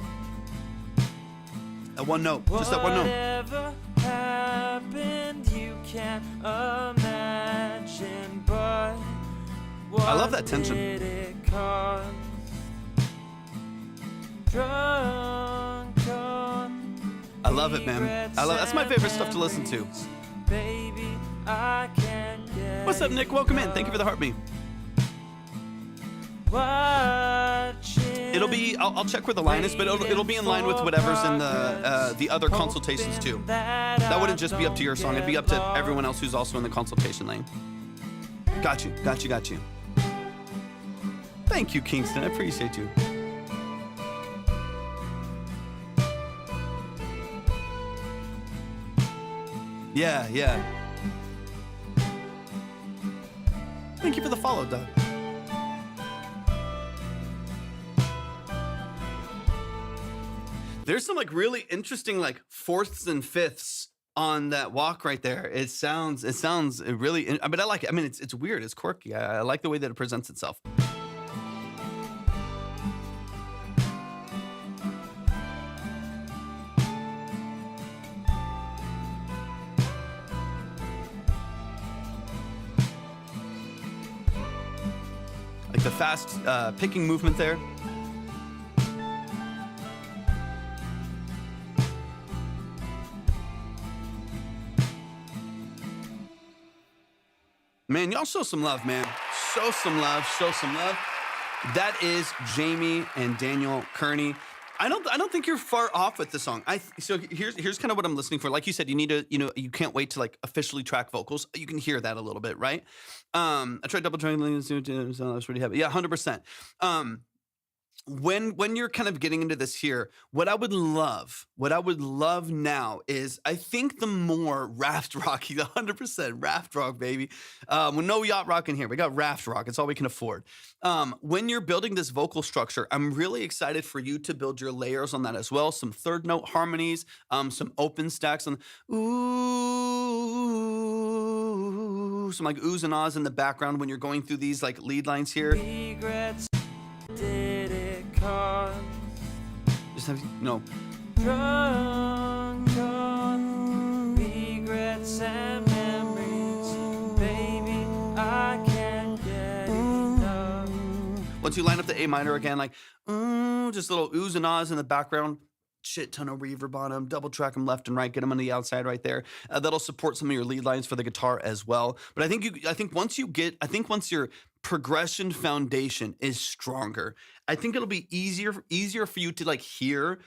That one note, just that one note. Whatever happened, you can't imagine, but I love that tension. did it cause? Drunk on I love it, man. That's my favorite stuff to listen to. Baby, I can't get What's up, Nick? Welcome in. Thank you for the heartbeat. It'll be, I'll check where the line is, but it'll be in line with whatever's in the other consultations too. That wouldn't just be up to your song. It'd be up to everyone else who's also in the consultation lane. Got you. Thank you, Kingston. I appreciate you. Yeah. Thank you for the follow, Doug. There's some like really interesting like fourths and fifths on that walk right there. It sounds really, but I like it. I mean, it's weird. It's quirky. I like the way that it presents itself. Like the fast picking movement there. Man, y'all show some love, man. Show some love. That is Jamie and Daniel Kearney. I don't think you're far off with the song. So here's kind of what I'm listening for. Like you said, you need to, you can't wait to like officially track vocals. You can hear that a little bit, right? I tried double tracking, so I was pretty happy. Yeah, 100%. When you're kind of getting into this here, what I would love now is, I think the more raft rocky, 100% raft rock, baby. With no yacht rock in here, we got raft rock. It's all we can afford. When you're building this vocal structure, I'm really excited for you to build your layers on that as well. Some third note harmonies, some open stacks on ooh, some like oohs and ahs in the background when you're going through these like lead lines here. Regrets did it cause? Just have no. Drunk on regrets and memories, baby, I can't get enough. Once you line up the A minor again, like, just little oohs and ahs in the background. Shit ton of reverb on them, double track them left and right, get them on the outside right there. That'll support some of your lead lines for the guitar as well. But I think once your progression foundation is stronger, I think it'll be easier for you to like hear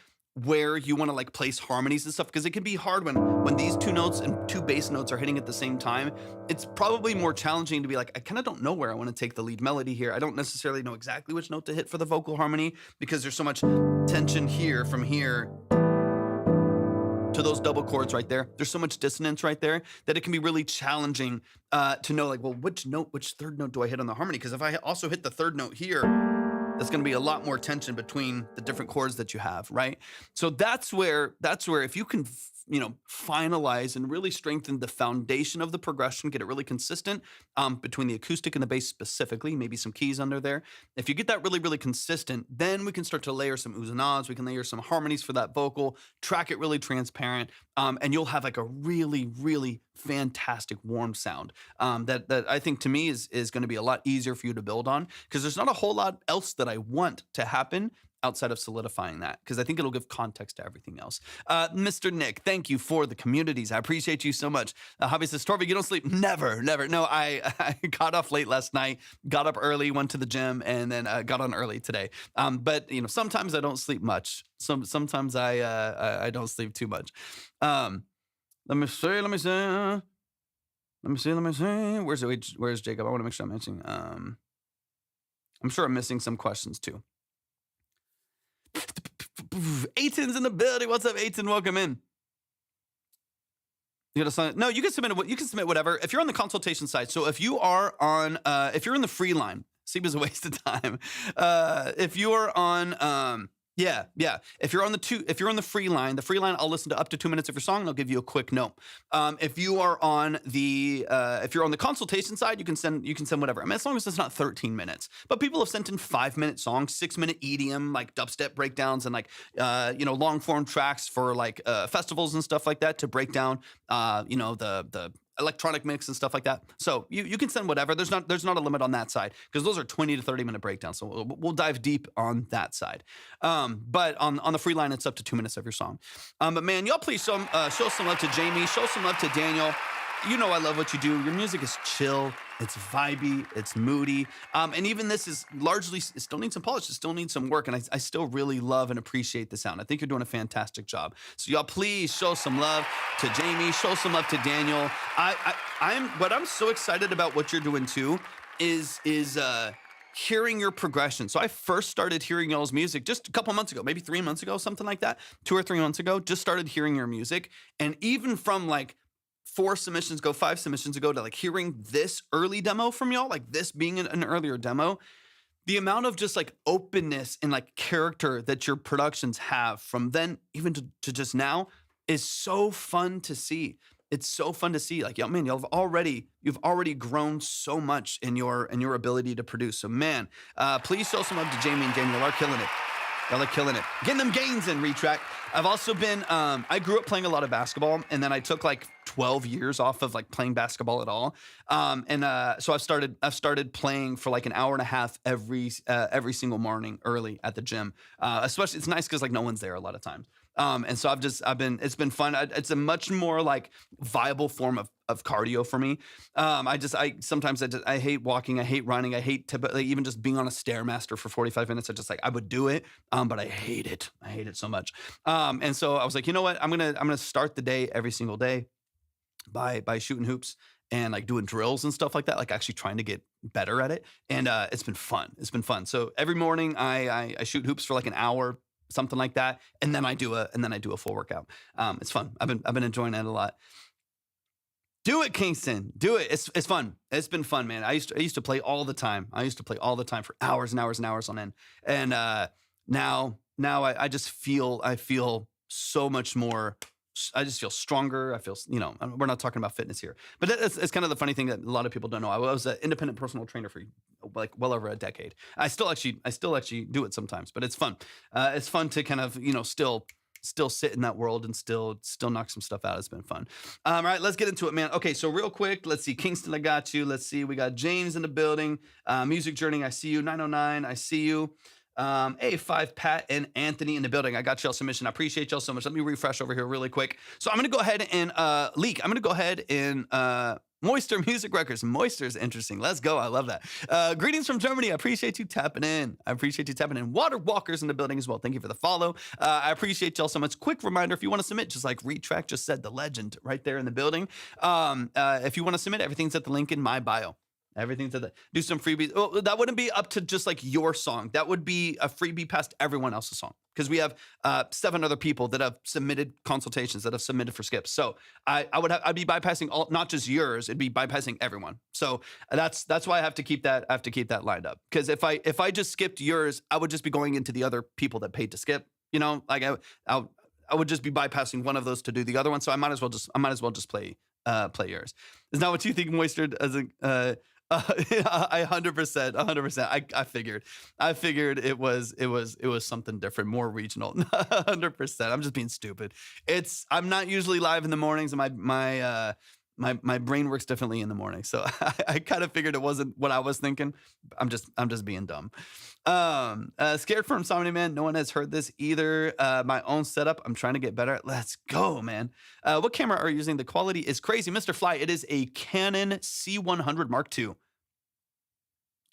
where you want to like place harmonies and stuff, because it can be hard when these two notes and two bass notes are hitting at the same time. It's probably more challenging to be like, I kind of don't know where I want to take the lead melody here. I don't necessarily know exactly which note to hit for the vocal harmony, because there's so much tension here from here to those double chords right there. There's so much dissonance right there that it can be really challenging to know like, well, which third note do I hit on the harmony? Because if I also hit the third note here, there's going to be a lot more tension between the different chords that you have, right? So that's where if you can, finalize and really strengthen the foundation of the progression, get it really consistent between the acoustic and the bass specifically, maybe some keys under there. If you get that really, really consistent, then we can start to layer some oohs and ahs. We can layer some harmonies for that vocal, track it really transparent, and you'll have like a really, really fantastic warm sound that I think to me is going to be a lot easier for you to build on, because there's not a whole lot else that I want to happen outside of solidifying that, because I think it'll give context to everything else. Mr. Nick, thank you for the communities. I appreciate you so much. Hobby says, Torvik, you don't sleep? Never. No, I got off late last night, got up early, went to the gym, and then got on early today. But sometimes I don't sleep much. Sometimes I don't sleep too much. Let me see. Where's Jacob? I want to make sure I'm answering. I'm sure I'm missing some questions too. Aiton's in the building. What's up, Aiton? Welcome in. You got a sign? No, you can submit. You can submit whatever. If you're on the consultation side, so if you are on, if you're in the free line, sleep is a waste of time. If you are on Yeah, yeah. If you're on the free line, I'll listen to up to 2 minutes of your song and I'll give you a quick note. If you are on if you're on the consultation side, you can send whatever. I mean, as long as it's not 13 minutes. But people have sent in 5 minute songs, 6 minute EDM, like dubstep breakdowns and like long form tracks for like festivals and stuff like that to break down the electronic mix and stuff like that. So you can send whatever. There's not a limit on that side because those are 20 to 30 minute breakdowns. So we'll dive deep on that side. But on the free line, it's up to 2 minutes of your song. But man, y'all please show some love to Jamie. Show some love to Daniel. You know I love what you do. Your music is chill. It's vibey. It's moody. And even this is largely, it still needs some polish. It still needs some work. And I still really love and appreciate the sound. I think you're doing a fantastic job. So y'all please show some love to Jamie. Show some love to Daniel. I'm so excited about what you're doing too is hearing your progression. So I first started hearing y'all's music just a couple months ago, maybe 3 months ago, something like that. 2 or 3 months ago, just started hearing your music. And even from like 5 submissions ago to like hearing this early demo from y'all, like this being an earlier demo, the amount of just like openness and like character that your productions have from then even to just now is so fun to see. It's so fun to see. Like, yo, man, you've already grown so much in your ability to produce. So man, please show some love to Jamie and Daniel. Are killing it. Y'all are killing it. Getting them gains in retrack. I've also been, I grew up playing a lot of basketball and then I took like 12 years off of like playing basketball at all. So I've started playing for like an hour and a half every single morning early at the gym. Especially it's nice because like no one's there a lot of times. And so it's been fun. It's a much more like viable form of cardio for me. Sometimes I hate walking. I hate running. I hate typically even just being on a Stairmaster for 45 minutes. I would do it. But I hate it. I hate it so much. And so I was like, you know what? I'm going to start the day every single day by shooting hoops and like doing drills and stuff like that, like actually trying to get better at it. And it's been fun. It's been fun. So every morning I shoot hoops for like an hour, something like that, and then I do a full workout. It's fun. I've been enjoying it a lot. Do it, Kingston. Do it. It's fun. It's been fun, man. I used to play all the time. I used to play all the time for hours and hours and hours on end. And now I just feel so much more. I just feel stronger. I feel, we're not talking about fitness here, but it's kind of the funny thing that a lot of people don't know. I was an independent personal trainer for like well over a decade. I still actually do it sometimes, but it's fun. It's fun to kind of, still sit in that world and still knock some stuff out. It's been fun. All right, let's get into it, man. Okay, so real quick, let's see. Kingston, I got you. Let's see. We got James in the building. Music Journey, I see you. 909, I see you. A5, Pat and Anthony in the building. I got y'all submission. I appreciate y'all so much. Let me refresh over here really quick. So I'm going to go ahead and Lique. I'm going to go ahead and Moister Music Records. Moister's interesting. Let's go. I love that. Greetings from Germany. I appreciate you tapping in. Water Walkers in the building as well. Thank you for the follow. I appreciate y'all so much. Quick reminder, if you want to submit, just like Retrack just said, the legend right there in the building. If you want to submit, everything's at the link in my bio. Everything's at the, do some freebies. Well, that wouldn't be up to just like your song. That would be a freebie past everyone else's song. Because we have 7 other people that have submitted consultations, that have submitted for skips. So I'd be bypassing all, not just yours, it'd be bypassing everyone. So that's why I have to keep that lined up. Because if I just skipped yours, I would just be going into the other people that paid to skip. Like I would just be bypassing one of those to do the other one. So I might as well just play yours. Is that what you think, Moister? As a I 100%. I figured it was something different, more regional. 100%. I'm just being stupid. I'm not usually live in the mornings, and my brain works differently in the morning. So I kind of figured it wasn't what I was thinking. I'm just being dumb. Scared for Insomnia, man. No one has heard this either. My own setup. I'm trying to get better. Let's go, man. What camera are you using? The quality is crazy. Mr. Fly, it is a Canon C100 Mark II.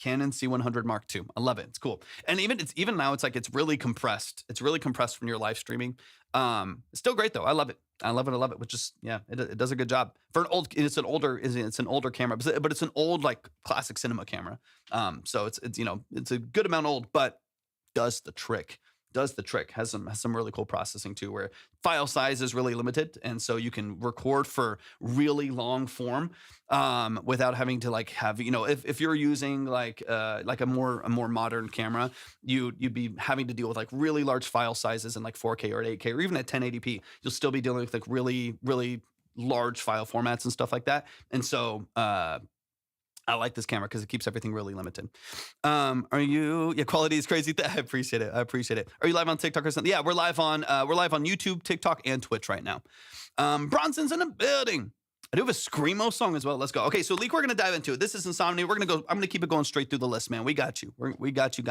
Canon C100 Mark II. I love it. It's cool. And even now, it's really compressed. It's really compressed from your live streaming. It's still great though. I love it. I love it. Which is, yeah, it does a good job for an old. It's an older camera, but it's an old like classic cinema camera. So it's a good amount old, but does the trick. does the trick. Has some really cool processing too, where file size is really limited, and so you can record for really long form without having to like have, you know, if you're using like a more modern camera, you'd be having to deal with like really large file sizes in like 4K or 8K or even at 1080p. You'll still be dealing with like really large file formats and stuff like that. And so I like this camera because it keeps everything really limited. Are you? Yeah, quality is crazy. I appreciate it. I appreciate it. Are you live on TikTok or something? Yeah, we're live on YouTube, TikTok, and Twitch right now. Bronson's in the building. I do have a Screamo song as well. Let's go. Okay, so Lique, we're gonna dive into it. This is Insomnia. We're gonna go. I'm gonna keep it going straight through the list, man. We got you. We got you.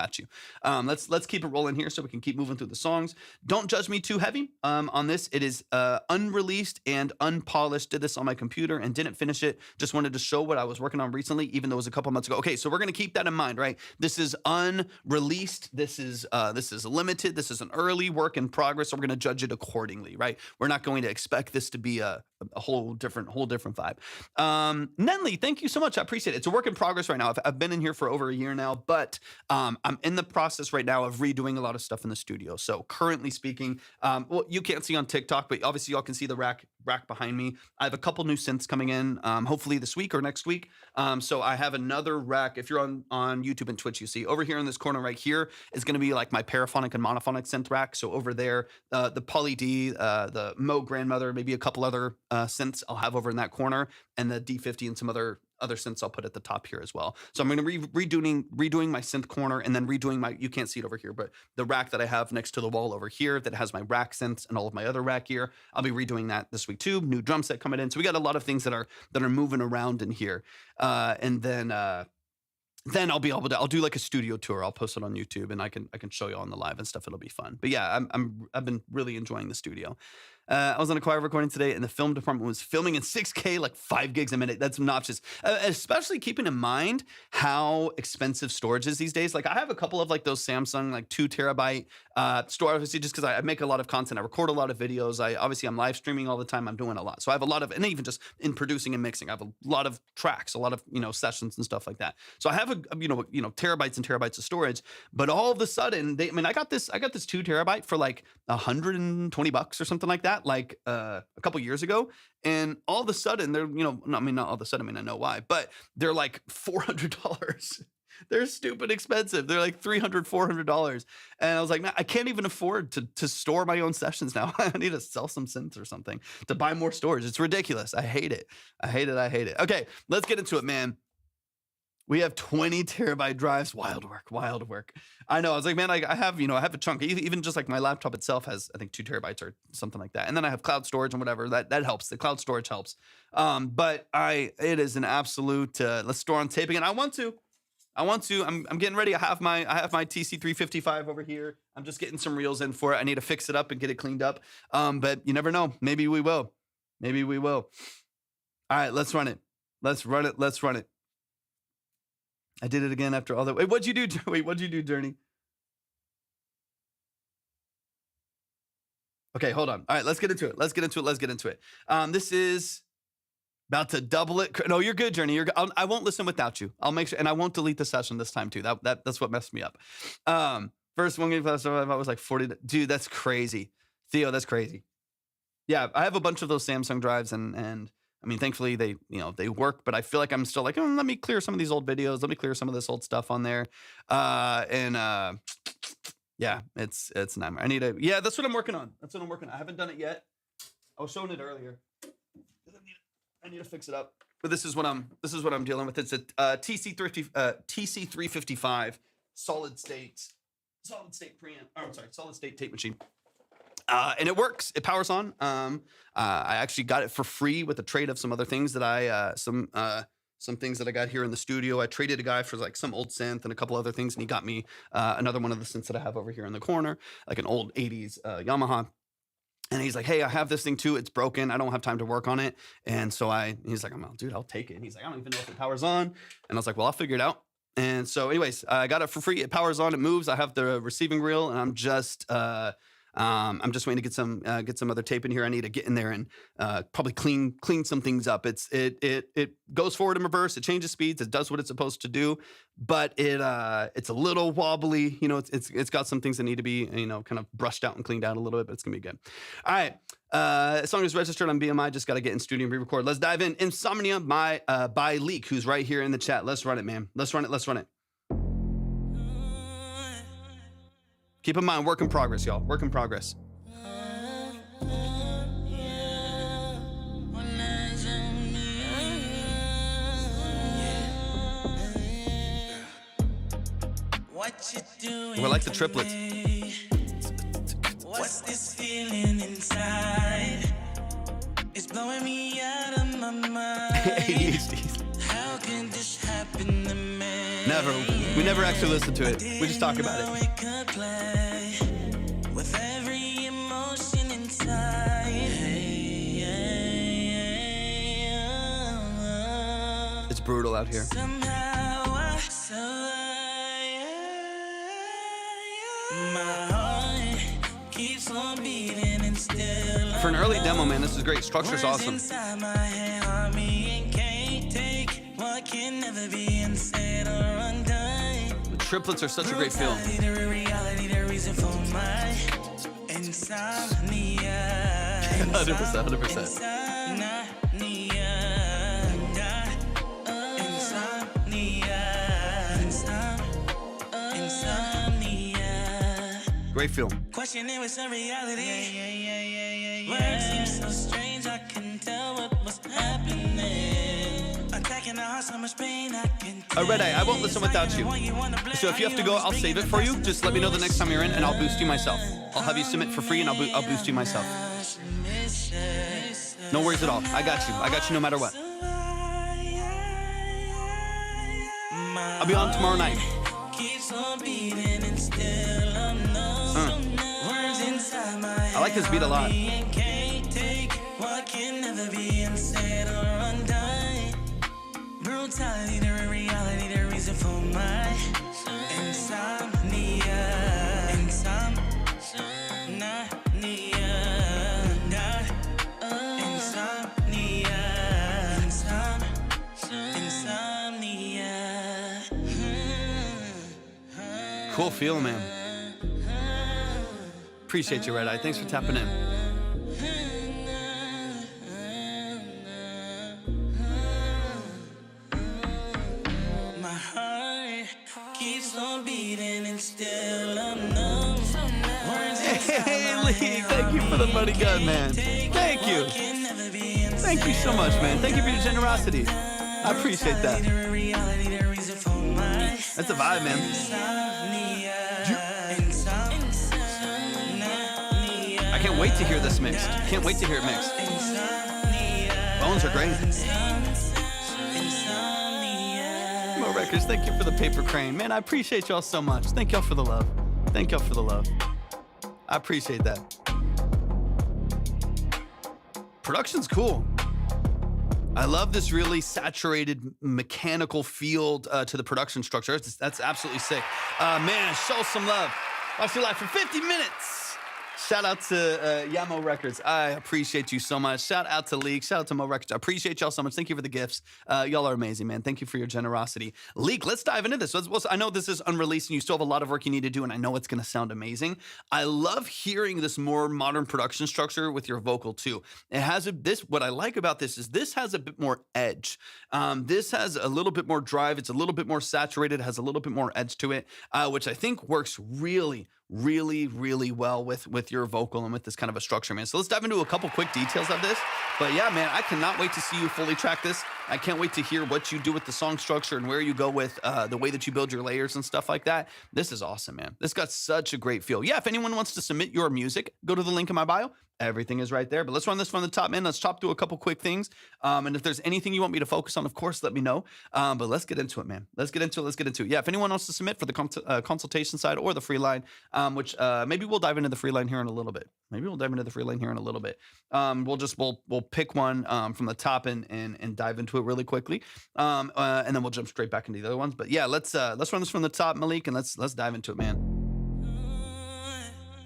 Let's keep it rolling here so we can keep moving through the songs. Don't judge me too heavy on this. It is unreleased and unpolished. Did this on my computer and didn't finish it. Just wanted to show what I was working on recently, even though it was a couple months ago. Okay, so we're gonna keep that in mind, right? This is unreleased. This is limited. This is an early work in progress. So we're gonna judge it accordingly, right? We're not going to expect this to be a whole different vibe. Nenly, thank you so much. I appreciate it. It's a work in progress right now. I've been in here for over a year now, but I'm in the process right now of redoing a lot of stuff in the studio. So currently speaking, well, you can't see on TikTok, but obviously y'all can see the rack behind me. I have a couple new synths coming in, hopefully this week or next week. So I have another rack. If you're on YouTube and Twitch, you see over here in this corner right here is going to be like my paraphonic and monophonic synth rack. So over there, the Poly D, the Mo Grandmother, maybe a couple other synths I'll have over in that corner, and the D50 and some other synths I'll put at the top here as well. So I'm going to be redoing my synth corner, and then redoing my, you can't see it over here, but the rack that I have next to the wall over here that has my rack synths and all of my other rack gear, I'll be redoing that this week too. New drum set coming in. So we got a lot of things that are moving around in here. And then I'll be able to, I'll do like a studio tour. I'll post it on YouTube, and I can show you on the live and stuff. It'll be fun. But yeah, I've been really enjoying the studio. I was on a choir recording today, and the film department was filming in 6K, like 5 gigs a minute. That's obnoxious, especially keeping in mind how expensive storage is these days. Like I have a couple of like those Samsung like 2 terabyte storage, obviously, just because I make a lot of content. I record a lot of videos. I'm live streaming all the time. I'm doing a lot. So I have a lot of, and even just in producing and mixing, I have a lot of tracks, a lot of, sessions and stuff like that. So I have terabytes and terabytes of storage, but all of a sudden I got this 2 terabyte for like $120 or something like that. Like a couple years ago, and all of a sudden they're, not all of a sudden, I know why, but they're like $400. They're stupid expensive. They're like $300, $400. And I was like, man, I can't even afford to store my own sessions now. I need to sell some synths or something to buy more storage. It's ridiculous. I hate it. Okay, let's get into it, man. We have 20 terabyte drives. Wild work. I know. I was like, man, I have a chunk. Even just like my laptop itself has, I think, 2 terabytes or something like that. And then I have cloud storage and whatever. That helps. The cloud storage helps. But it is an absolute. Let's store on tape again. I want to. I'm getting ready. I have my TC355 over here. I'm just getting some reels in for it. I need to fix it up and get it cleaned up. But you never know. Maybe we will. All right, let's run it. Let's run it. I did it again after all that. Wait, what'd you do, Journey? Okay, hold on. All right, let's get into it. This is about to double it. No, you're good, Journey. I won't listen without you. I'll make sure, and I won't delete the session this time too. That's what messed me up. First one game class, I was like 40. Dude, that's crazy. Theo, that's crazy. Yeah, I have a bunch of those Samsung drives, and I mean, thankfully they work, but I feel like I'm still like, let me clear some of these old videos. Let me clear some of this old stuff on there. Yeah, it's a nightmare. Yeah, that's what I'm working on. I haven't done it yet. I was showing it earlier. I need to fix it up. But this is what I'm dealing with. It's a TC355 solid state preamp. Solid state tape machine. And it works. It powers on. I actually got it for free with a trade of some other things that some things that I got here in the studio. I traded a guy for like some old synth and a couple other things, and he got me another one of the synths that I have over here in the corner, like an old 80s Yamaha. And he's like, hey, I have this thing too. It's broken. I don't have time to work on it. And so he's like, dude, I'll take it. And he's like, I don't even know if it powers on. And I was like, well, I'll figure it out. And so anyways, I got it for free. It powers on, it moves. I have the receiving reel, and I'm just I'm just waiting to get some other tape in here. I need to get in there and probably clean some things up. It goes forward and reverse. It changes speeds. It does what it's supposed to do, but it's a little wobbly. You know, it's got some things that need to be, you know, kind of brushed out and cleaned out a little bit, but it's gonna be good. All right. Song is registered on BMI. Just got to get in studio and re-record. Let's dive in. Insomnia by Lique, who's right here in the chat. Let's run it, man. Let's run it. Keep in mind, work in progress, y'all. Work in progress. What you doing? We're like the triplets. What's this feeling inside? It's blowing me out of my mind. How can this happen to me? We never actually listen to it. We just talk about it. It could play with every emotion inside. It's brutal out here. Somehow my heart keeps on beating and still For an early demo, man, this is great. Structure's awesome. inside my head harm me and can't take what can never be unsaid or undone. The triplets are such a great feel. The reality, the reason for my insomnia. 100%. Great film. Questioning what's a reality. Words seem so strange, I couldn't tell what was happening. Attacking the heart, so much pain I can tell. Red Eye, I won't listen without you. So if you have to go, I'll save it for you. Just let me know the next time you're in, and I'll boost you myself. I'll have you submit for free, and I'll boost you myself. No worries at all. I got you. I got you no matter what. I'll be on tomorrow night. I like this beat a lot. Brutality, the reality, the reason for my insomnia. Insomnia. Cool feel, man. Appreciate you, Red Eye. Thanks for tapping in. My heart keeps on beating and still I'm numb. Hey, Lique, thank you for the money gun, man. Thank you. Thank you so much, man. Thank you for your generosity. I appreciate that. That's a vibe, man. I can't wait to hear this mixed. Can't wait to hear it mixed. Bones are great. Mo Records, thank you for the paper crane. Man, I appreciate y'all so much. Thank y'all for the love. Thank y'all for the love. I appreciate that. Production's cool. I love this really saturated mechanical feel to the production structure. That's absolutely sick. Man, show some love. Watch your life for 50 minutes. Shout out to Mo Records. I appreciate you so much. Shout out to Lique. Shout out to Mo Records. I appreciate y'all so much. Thank you for the gifts. Y'all are amazing, man. Thank you for your generosity. Lique, let's dive into this. I know this is unreleased and you still have a lot of work you need to do, and I know it's going to sound amazing. I love hearing this more modern production structure with your vocal too. It has what I like about this is this has a bit more edge. This has a little bit more drive. It's a little bit more saturated, has a little bit more edge to it, which I think works really well with your vocal and with this kind of a structure, man. So let's dive into a couple quick details of this. But yeah, man, I cannot wait to see you fully track this. I can't wait to hear what you do with the song structure and where you go with the way that you build your layers and stuff like that. This is awesome, man. This got such a great feel. Yeah, if anyone wants to submit your music, go to the link in my bio. Everything is right there. But let's run this from the top, man. Let's chop through a couple quick things. And if there's anything you want me to focus on, of course, let me know. But let's get into it, man. Let's get into it. Yeah, if anyone wants to submit for the consultation side or the free line, which maybe we'll dive into the free line here in a little bit. We'll pick one from the top and dive into it really quickly. And then we'll jump straight back into the other ones. But yeah, let's run this from the top, Malik, and let's dive into it, man.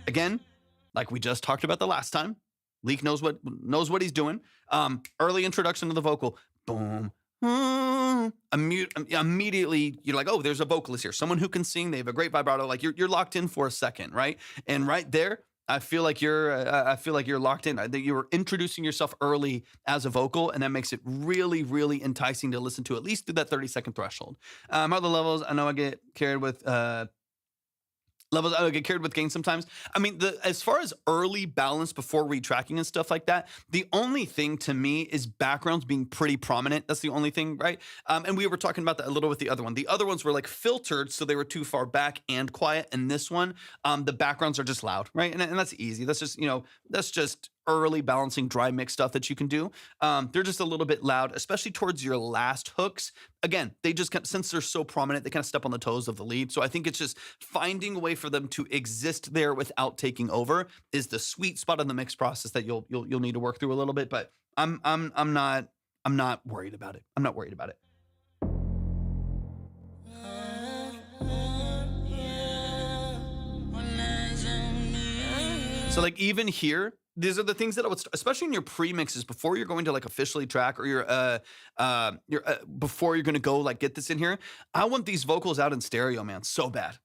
Again, like we just talked about the last time. Lique knows what he's doing. Early introduction to the vocal, boom. Immediately you're like, oh, there's a vocalist here, someone who can sing. They have a great vibrato. Like you're locked in for a second, right? And right there, I feel like you're locked in. I think you were introducing yourself early as a vocal, and that makes it really, really enticing to listen to, at least through that 30-second threshold. Other levels, I know I get carried with gain sometimes. I mean, as far as early balance before retracking and stuff like that, the only thing to me is backgrounds being pretty prominent. That's the only thing, right? And we were talking about that a little with the other one. The other ones were like filtered, so they were too far back and quiet. And this one, the backgrounds are just loud, right? And that's easy. That's just early balancing dry mix stuff that you can do. They're just a little bit loud, especially towards your last hooks. Again, they just, since they're so prominent, they kind of step on the toes of the lead. So I think it's just finding a way for them to exist there without taking over is the sweet spot in the mix process that you'll need to work through a little bit. But I'm not worried about it. I'm not worried about it. So like even here, these are the things that I would, especially in your pre-mixes before you're going to like officially track, or before you're going to go like get this in here. I want these vocals out in stereo, man. So bad.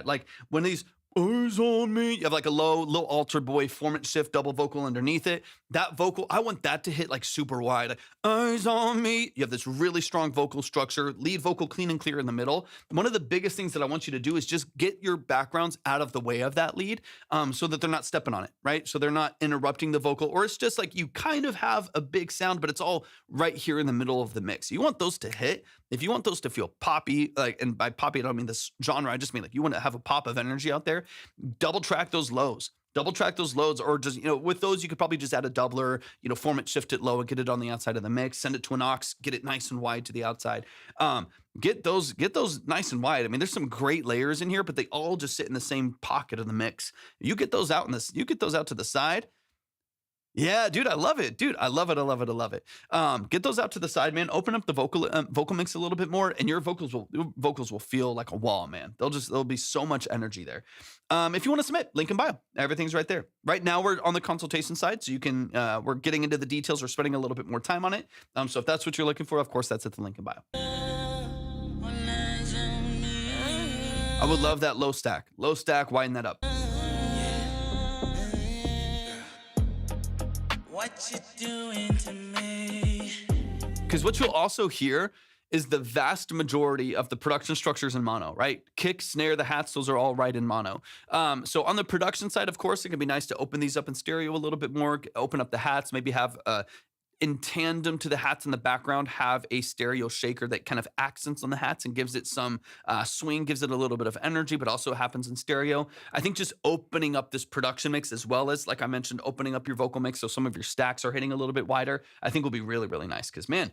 Like when these eyes on me, you have like a low altar boy formant shift double vocal underneath it. That vocal, I want that to hit like super wide. Like, eyes on me. You have this really strong vocal structure, lead vocal clean and clear in the middle. One of the biggest things that I want you to do is just get your backgrounds out of the way of that lead, so that they're not stepping on it, right? So they're not interrupting the vocal, or it's just like you kind of have a big sound, but it's all right here in the middle of the mix. You want those to hit. If you want those to feel poppy, like, and by poppy, I don't mean this genre, I just mean like you want to have a pop of energy out there, double track those lows. Or just, with those, you could probably just add a doubler, format, shift it low and get it on the outside of the mix, send it to an aux, get it nice and wide to the outside. Get those nice and wide. I mean, there's some great layers in here, but they all just sit in the same pocket of the mix. You get those out to the side. Yeah, dude, I love it. I love it. Get those out to the side, man. Open up the vocal mix a little bit more, and your vocals will feel like a wall, man. There'll be so much energy there. If you want to submit, link in bio. Everything's right there. Right now, we're on the consultation side, so you can. We're getting into the details. We're spending a little bit more time on it. So if that's what you're looking for, of course, that's at the link in bio. I would love that low stack. Widen that up. What you doing to me? Because what you'll also hear is the vast majority of the production structures in mono, right? Kick, snare, the hats, those are all right in mono. So on the production side, of course, it can be nice to open these up in stereo a little bit more, open up the hats, maybe have in tandem to the hats in the background, have a stereo shaker that kind of accents on the hats and gives it some swing, gives it a little bit of energy, but also happens in stereo. I think just opening up this production mix, as well as, like I mentioned, opening up your vocal mix so some of your stacks are hitting a little bit wider, I think will be really, really nice. Because, man,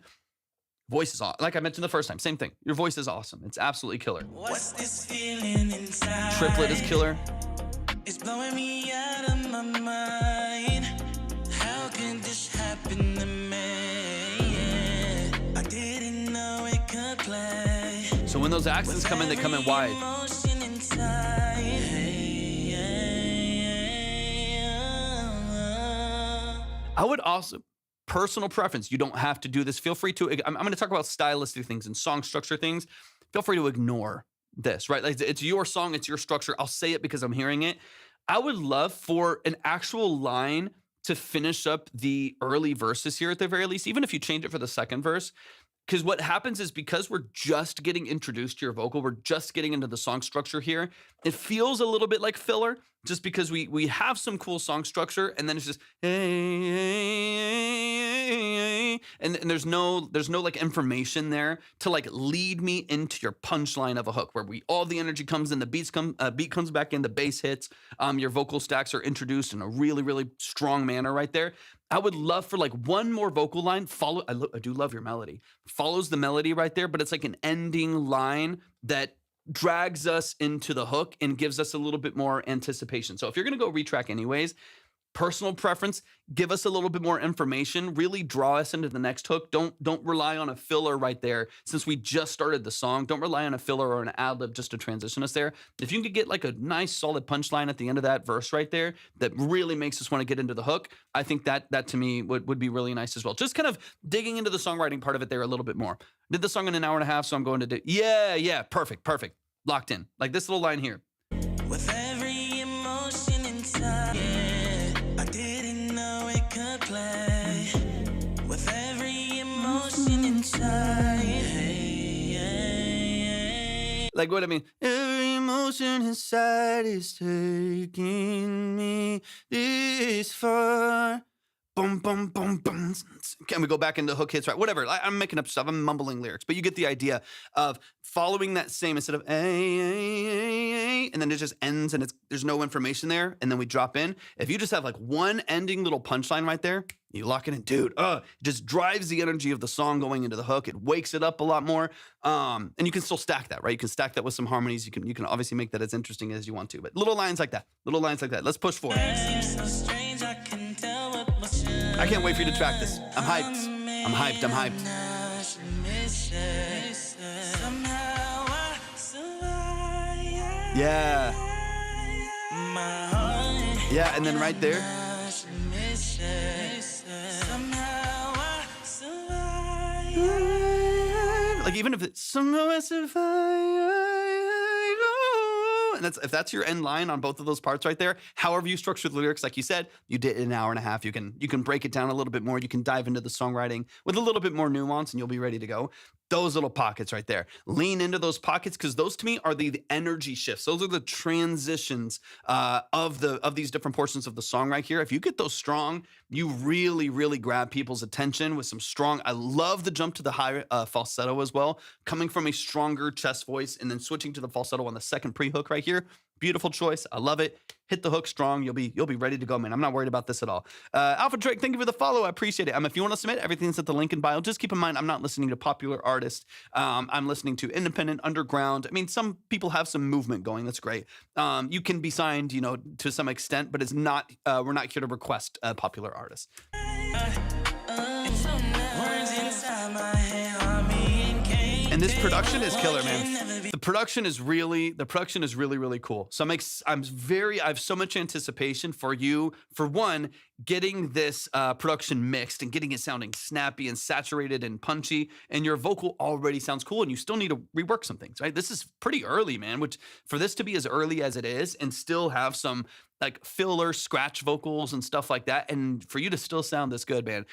voice is awesome. Like I mentioned the first time, same thing. Your voice is awesome. It's absolutely killer. What's this feeling inside? Triplet is killer. It's blowing me out of my mind. How can this happen to me? I didn't know it could play. So when those accents come in, they come in wide. I would also, personal preference, you don't have to do this. Feel free to, I'm going to talk about stylistic things and song structure things. Feel free to ignore this, right? Like, it's your song, it's your structure. I'll say it because I'm hearing it. I would love for an actual line to finish up the early verses here at the very least, even if you change it for the second verse. Because what happens is, because we're just getting introduced to your vocal, we're just getting into the song structure here, it feels a little bit like filler, just because we have some cool song structure, and then it's just and there's no like information there to like lead me into your punchline of a hook, where all the energy comes in, the beat comes back in, the bass hits, your vocal stacks are introduced in a really, really strong manner right there. I would love for like one more vocal line follow. I do love your melody. Follows the melody right there, but it's like an ending line that drags us into the hook and gives us a little bit more anticipation. So if you're going to go retrack anyways, Personal preference, give us a little bit more information, really draw us into the next hook. Don't rely on a filler right there. Since we just started the song, don't rely on a filler or an ad lib just to transition us there. If you can get like a nice solid punchline at the end of that verse right there that really makes us want to get into the hook, I think that to me would be really nice as well. Just kind of digging into the songwriting part of it there a little bit more. Did the song in an hour and a half, so I'm going to do, yeah, perfect. Locked in. Like this little line here. With every emotion inside, yeah, I didn't know it could play. With every emotion inside, yeah. Like what I mean, every emotion inside is taking me this far. Boom, boom, boom, boom. Can we go back into hook hits, right? Whatever. I'm making up stuff. I'm mumbling lyrics, but you get the idea of following that same instead of a, and then it just ends and there's no information there, and then we drop in. If you just have like one ending little punchline right there, you lock it in, dude. It just drives the energy of the song going into the hook. It wakes it up a lot more, and you can still stack that, right? You can stack that with some harmonies. You can obviously make that as interesting as you want to, but little lines like that. Let's push forward. I can't wait for you to track this. I'm hyped. Yeah. Yeah, and then right there. Like even if it's somehow I survive. And if that's your end line on both of those parts right there, however you structure the lyrics, like you said, you did in an hour and a half. You can break it down a little bit more. You can dive into the songwriting with a little bit more nuance and you'll be ready to go. Those little pockets right there. Lean into those pockets because those to me are the energy shifts. Those are the transitions of these different portions of the song right here. If you get those strong, you really, really grab people's attention with some strong. I love the jump to the high falsetto as well, coming from a stronger chest voice and then switching to the falsetto on the second pre-hook right here. Beautiful choice. I love it. Hit the hook strong. You'll be ready to go, man. I'm not worried about this at all. Alpha Drake, thank you for the follow. I appreciate it. If you want to submit, everything's at the link in bio. Just keep in mind, I'm not listening to popular artists. I'm listening to independent, underground. I mean, some people have some movement going. That's great. You can be signed, to some extent, but it's not. We're not here to request popular artists. And this production is killer, man. The production is really, really cool. So I have so much anticipation for you. For one, getting this production mixed and getting it sounding snappy and saturated and punchy. And your vocal already sounds cool, and you still need to rework some things, right? This is pretty early, man. Which for this to be as early as it is and still have some like filler scratch vocals and stuff like that, and for you to still sound this good, man,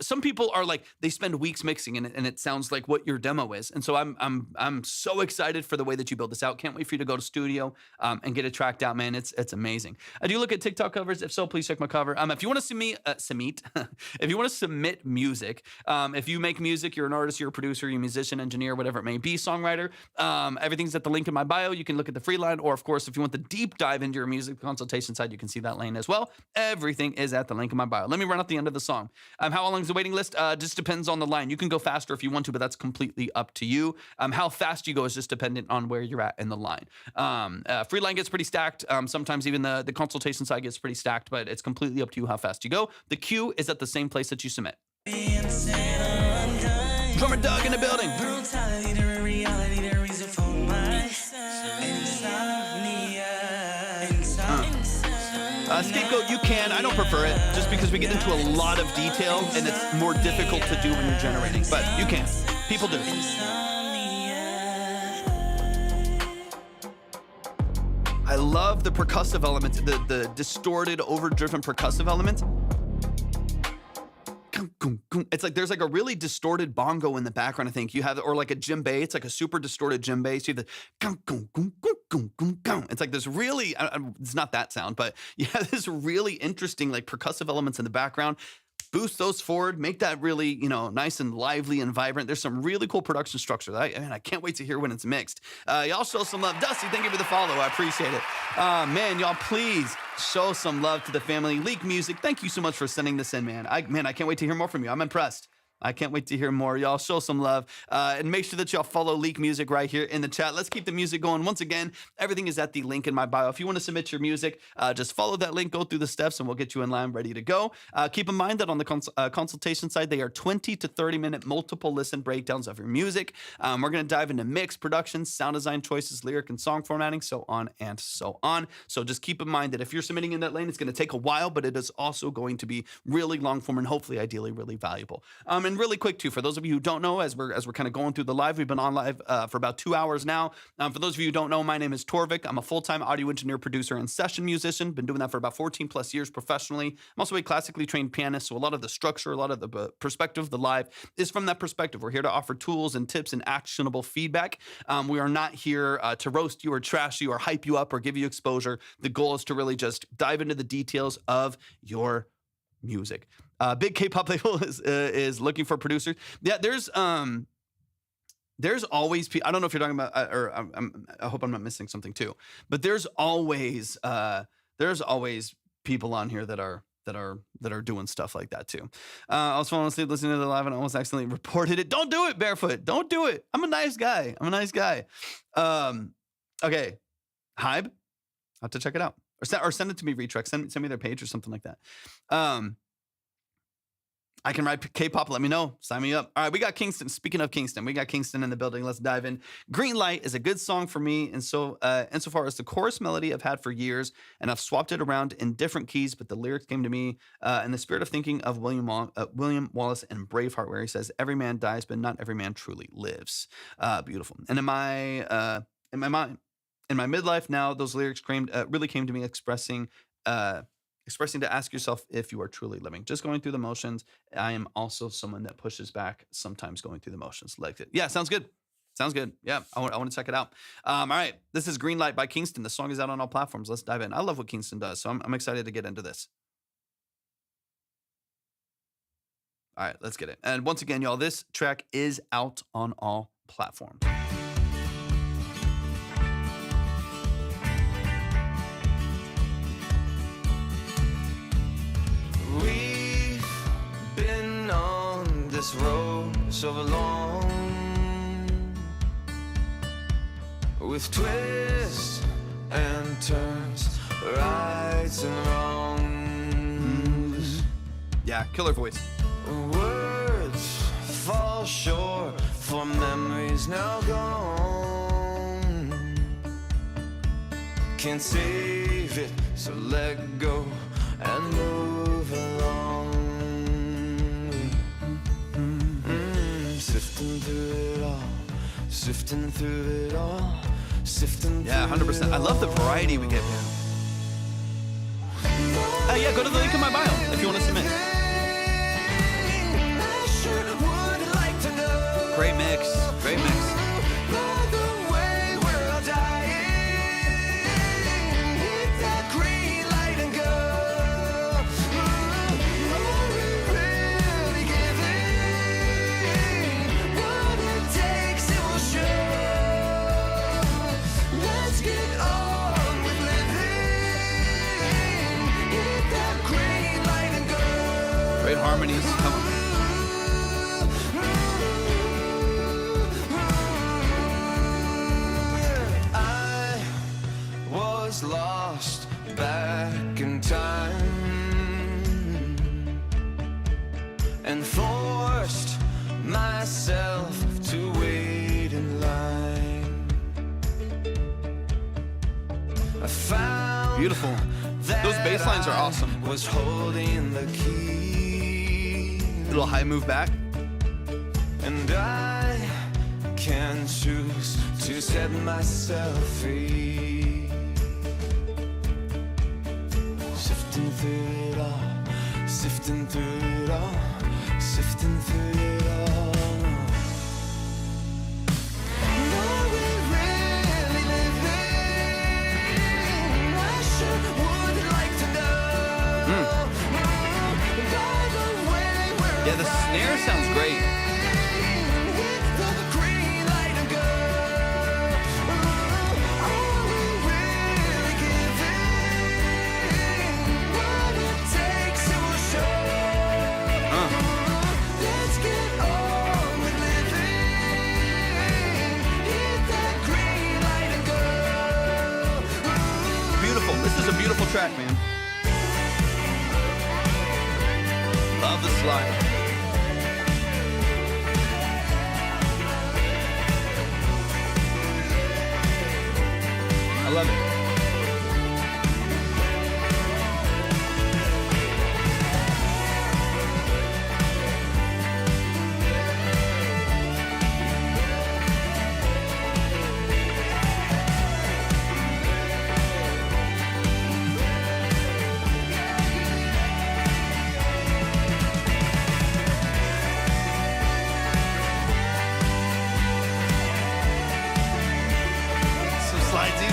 some people are like they spend weeks mixing and it sounds like what your demo is, and so I'm so excited for the way that you build this out. Can't wait for you to go to studio and get it tracked out, man. It's amazing. I do look at TikTok covers. If so, please check my cover. If you want to if you want to submit music, if you make music, you're an artist, you're a producer, you're a musician, engineer, whatever it may be, songwriter. Everything's at the link in my bio. You can look at the free line, or of course, if you want the deep dive into your music consultation side, you can see that lane as well. Everything is at the link in my bio. Let me run out the end of the song. How long is the waiting list? Just depends on the line. You can go faster if you want to, but that's completely up to you. How fast you go is just dependent on where you're at in the line. Free line gets pretty stacked. Sometimes even the consultation side gets pretty stacked, but it's completely up to you how fast you go. The queue is at the same place that you submit. Drummer Doug in the building. Scapegoat, you can. I don't prefer it, just because we get into a lot of detail and it's more difficult to do when you're generating. But you can. People do. I love the percussive elements, the distorted, overdriven percussive elements. It's like there's like a really distorted bongo in the background, I think. You have, or like a djembe. It's like a super distorted djembe. So you have the it's like this really, it's not that sound, but you have this really interesting like percussive elements in the background. Boost those forward, make that really, nice and lively and vibrant. There's some really cool production structure. I can't wait to hear when it's mixed. Y'all show some love. Dusty, thank you for the follow. I appreciate it. Man, y'all please show some love to the family. Lique Music, thank you so much for sending this in, man. I can't wait to hear more from you. I'm impressed. I can't wait to hear more. Y'all show some love. And make sure that y'all follow Lique Music right here in the chat. Let's keep the music going. Once again, everything is at the link in my bio. If you want to submit your music, just follow that link, go through the steps, and we'll get you in line ready to go. Keep in mind that on the consultation side, they are 20 to 30-minute multiple listen breakdowns of your music. We're going to dive into mix, production, sound design choices, lyric and song formatting, so on and so on. So just keep in mind that if you're submitting in that lane, it's going to take a while, but it is also going to be really long form and hopefully, ideally, really valuable. And really quick too, for those of you who don't know, as we're kind of going through the live, we've been on live for about 2 hours now. For those of you who don't know, my name is Torvik. I'm a full-time audio engineer, producer, and session musician. Been doing that for about 14 plus years professionally. I'm also a classically trained pianist, so a lot of the structure, a lot of the perspective of the live is from that perspective. We're here to offer tools and tips and actionable feedback. We are not here to roast you or trash you or hype you up or give you exposure. The goal is to really just dive into the details of your music. Big K-pop label is looking for producers. Yeah, there's always I don't know if you're talking about I hope I'm not missing something too, but there's always people on here that are doing stuff like that too. I was falling asleep listening to the live and almost accidentally reported it. Don't do it, Barefoot. Don't do it. I'm a nice guy. Okay, Hybe. I'll have to check it out or send it to me. Retrack. Send me their page or something like that. I can write K-pop. Let me know. Sign me up. All right, we got Kingston. Speaking of Kingston, we got Kingston in the building. Let's dive in. Green Light is a good song for me, and insofar as the chorus melody I've had for years, and I've swapped it around in different keys, but the lyrics came to me in the spirit of thinking of William Wallace and Braveheart, where he says, "Every man dies, but not every man truly lives." Beautiful. And in my midlife now, those lyrics really came to me expressing to ask yourself if you are truly living. Just going through the motions. I am also someone that pushes back, sometimes going through the motions. Like it. Yeah, sounds good. Sounds good. Yeah, I want to check it out. All right, this is Green Light by Kingston. The song is out on all platforms. Let's dive in. I love what Kingston does, so I'm excited to get into this. All right, let's get it. And once again, y'all, this track is out on all platforms. This road so long, with twists and turns, rights and wrongs. Yeah, killer voice. Words fall short for memories now gone. Can't save it, so let go and move along. Sifting through it all, sifting through 100%. I love the variety we get here. Yeah, go to the link in my bio if you want to submit. Great mix. Great mix. Great harmonies. Come on. I was lost back in time and forced myself to wait in line. I found beautiful. Those bass lines are awesome. Was holding the key. Little high move back. And I can choose to set myself free. Sifting through it all, sifting through it all, sifting through it all. Are we really living? I sure would like to know. Yeah, the snare sounds great. track, man. Love the slide. I love it.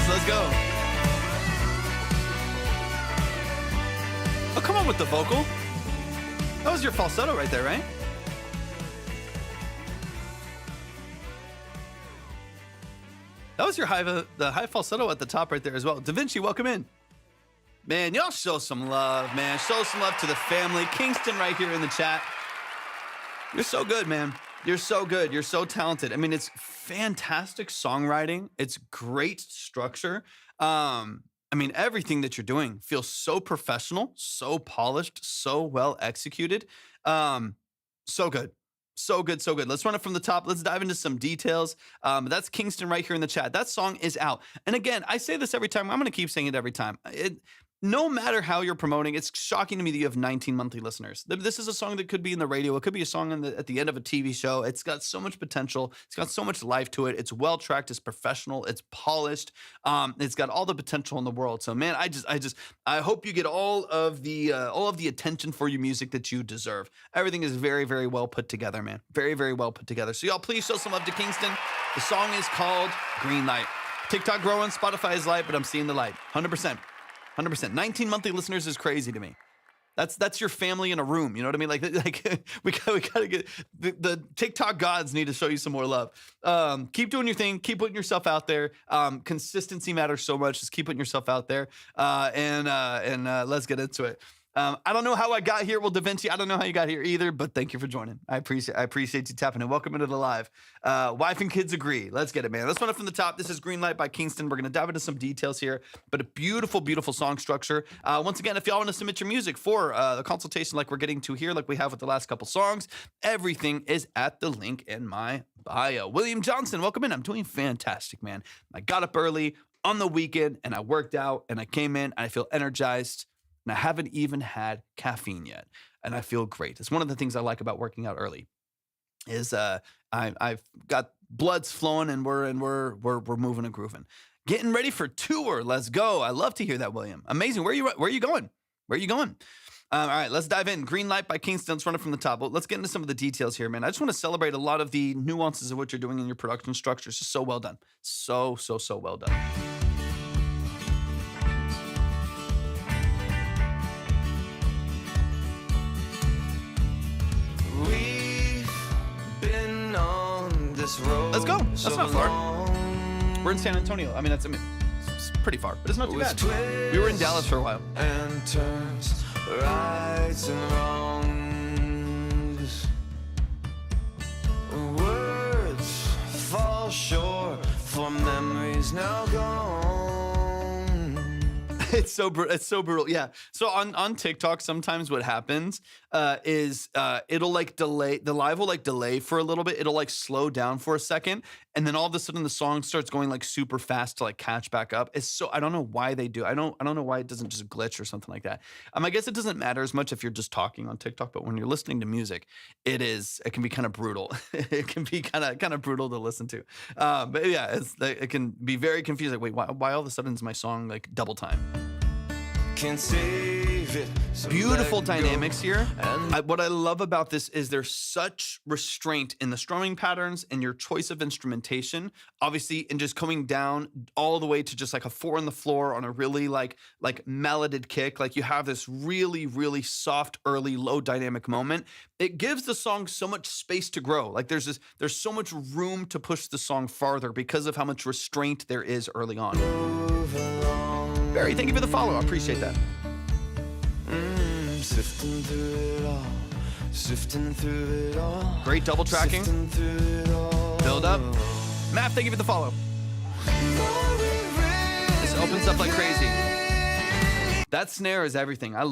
Let's go. Oh, come on with the vocal. That was your falsetto right there, right? That was your the high falsetto at the top right there as well. Da Vinci, welcome in. Man, y'all show some love, man. Show some love to the family. Kingston right here in the chat. You're so good, man. You're so good. You're so talented. I mean, it's fantastic songwriting. It's great structure. I mean, everything that you're doing feels so professional, so polished, so well executed. So good. So good, so good. Let's run it from the top. Let's dive into some details. That's Kingston right here in the chat. That song is out. And again, I say this every time. I'm going to keep saying it every time. No matter how you're promoting, it's shocking to me that you have 19 monthly listeners. This is a song that could be in the radio. It could be a song at the end of a TV show. It's got so much potential. It's got so much life to it. It's well tracked. It's professional. It's polished. It's got all the potential in the world. So man, I hope you get all of the attention for your music that you deserve. Everything is very, very well put together, man. Very, very well put together. So y'all, please show some love to Kingston. The song is called Green Light. TikTok growing, Spotify is light, but I'm seeing the light. 100%. 100%. 19 monthly listeners is crazy to me. That's your family in a room. You know what I mean? Like we gotta get the TikTok gods need to show you some more love. Keep doing your thing. Keep putting yourself out there. Consistency matters so much. Just keep putting yourself out there. And let's get into it. I don't know how I got here. Well, Da Vinci, I don't know how you got here either, but thank you for joining. I appreciate you tapping in. Welcome into the live. Wife and kids agree. Let's get it, man. Let's run it from the top. This is Green Light by Kingston. We're going to dive into some details here, but a beautiful, beautiful song structure. Once again, if y'all want to submit your music for the consultation like we're getting to here, like we have with the last couple songs, everything is at the link in my bio. William Johnson, welcome in. I'm doing fantastic, man. I got up early on the weekend and I worked out and I came in and I feel energized. And I haven't even had caffeine yet, and I feel great. It's one of the things I like about working out early. Is I've got bloods flowing, and we're moving and grooving, getting ready for tour. Let's go! I love to hear that, William. Amazing. Where are you going? Where are you going? All right, let's dive in. Green Light by Kingston. Let's run it from the top. Let's get into some of the details here, man. I just want to celebrate a lot of the nuances of what you're doing in your production structure. It's just so well done. So well done. Let's go. That's not far. We're in San Antonio. I mean, it's pretty far, but it's not too bad. We were in Dallas for a while. And turns, rights and wrongs. Words fall short for memories now gone. It's so brutal. Yeah. So on TikTok, sometimes what happens is it'll like delay. The live will like delay for a little bit. It'll like slow down for a second, and then all of a sudden the song starts going like super fast to like catch back up. I don't know why they do. I don't know why it doesn't just glitch or something like that. I guess it doesn't matter as much if you're just talking on TikTok, but when you're listening to music, it can be kind of brutal. It can be kind of brutal to listen to. But yeah, it can be very confusing. Like, wait, why all of a sudden is my song like double time? Can't save it, so beautiful dynamics here. What I love about this is there's such restraint in the strumming patterns and your choice of instrumentation, obviously, and just coming down all the way to just like a 4 on the floor on a really like melodied kick. Like you have this really, really soft, early, low dynamic moment. It gives the song so much space to grow. Like there's so much room to push the song farther because of how much restraint there is early on. Barry, thank you for the follow. I appreciate that. Sifting through it all, sifting through it all. Great double tracking. Build up. Matt, thank you for the follow. This opens up like crazy. That snare is everything. I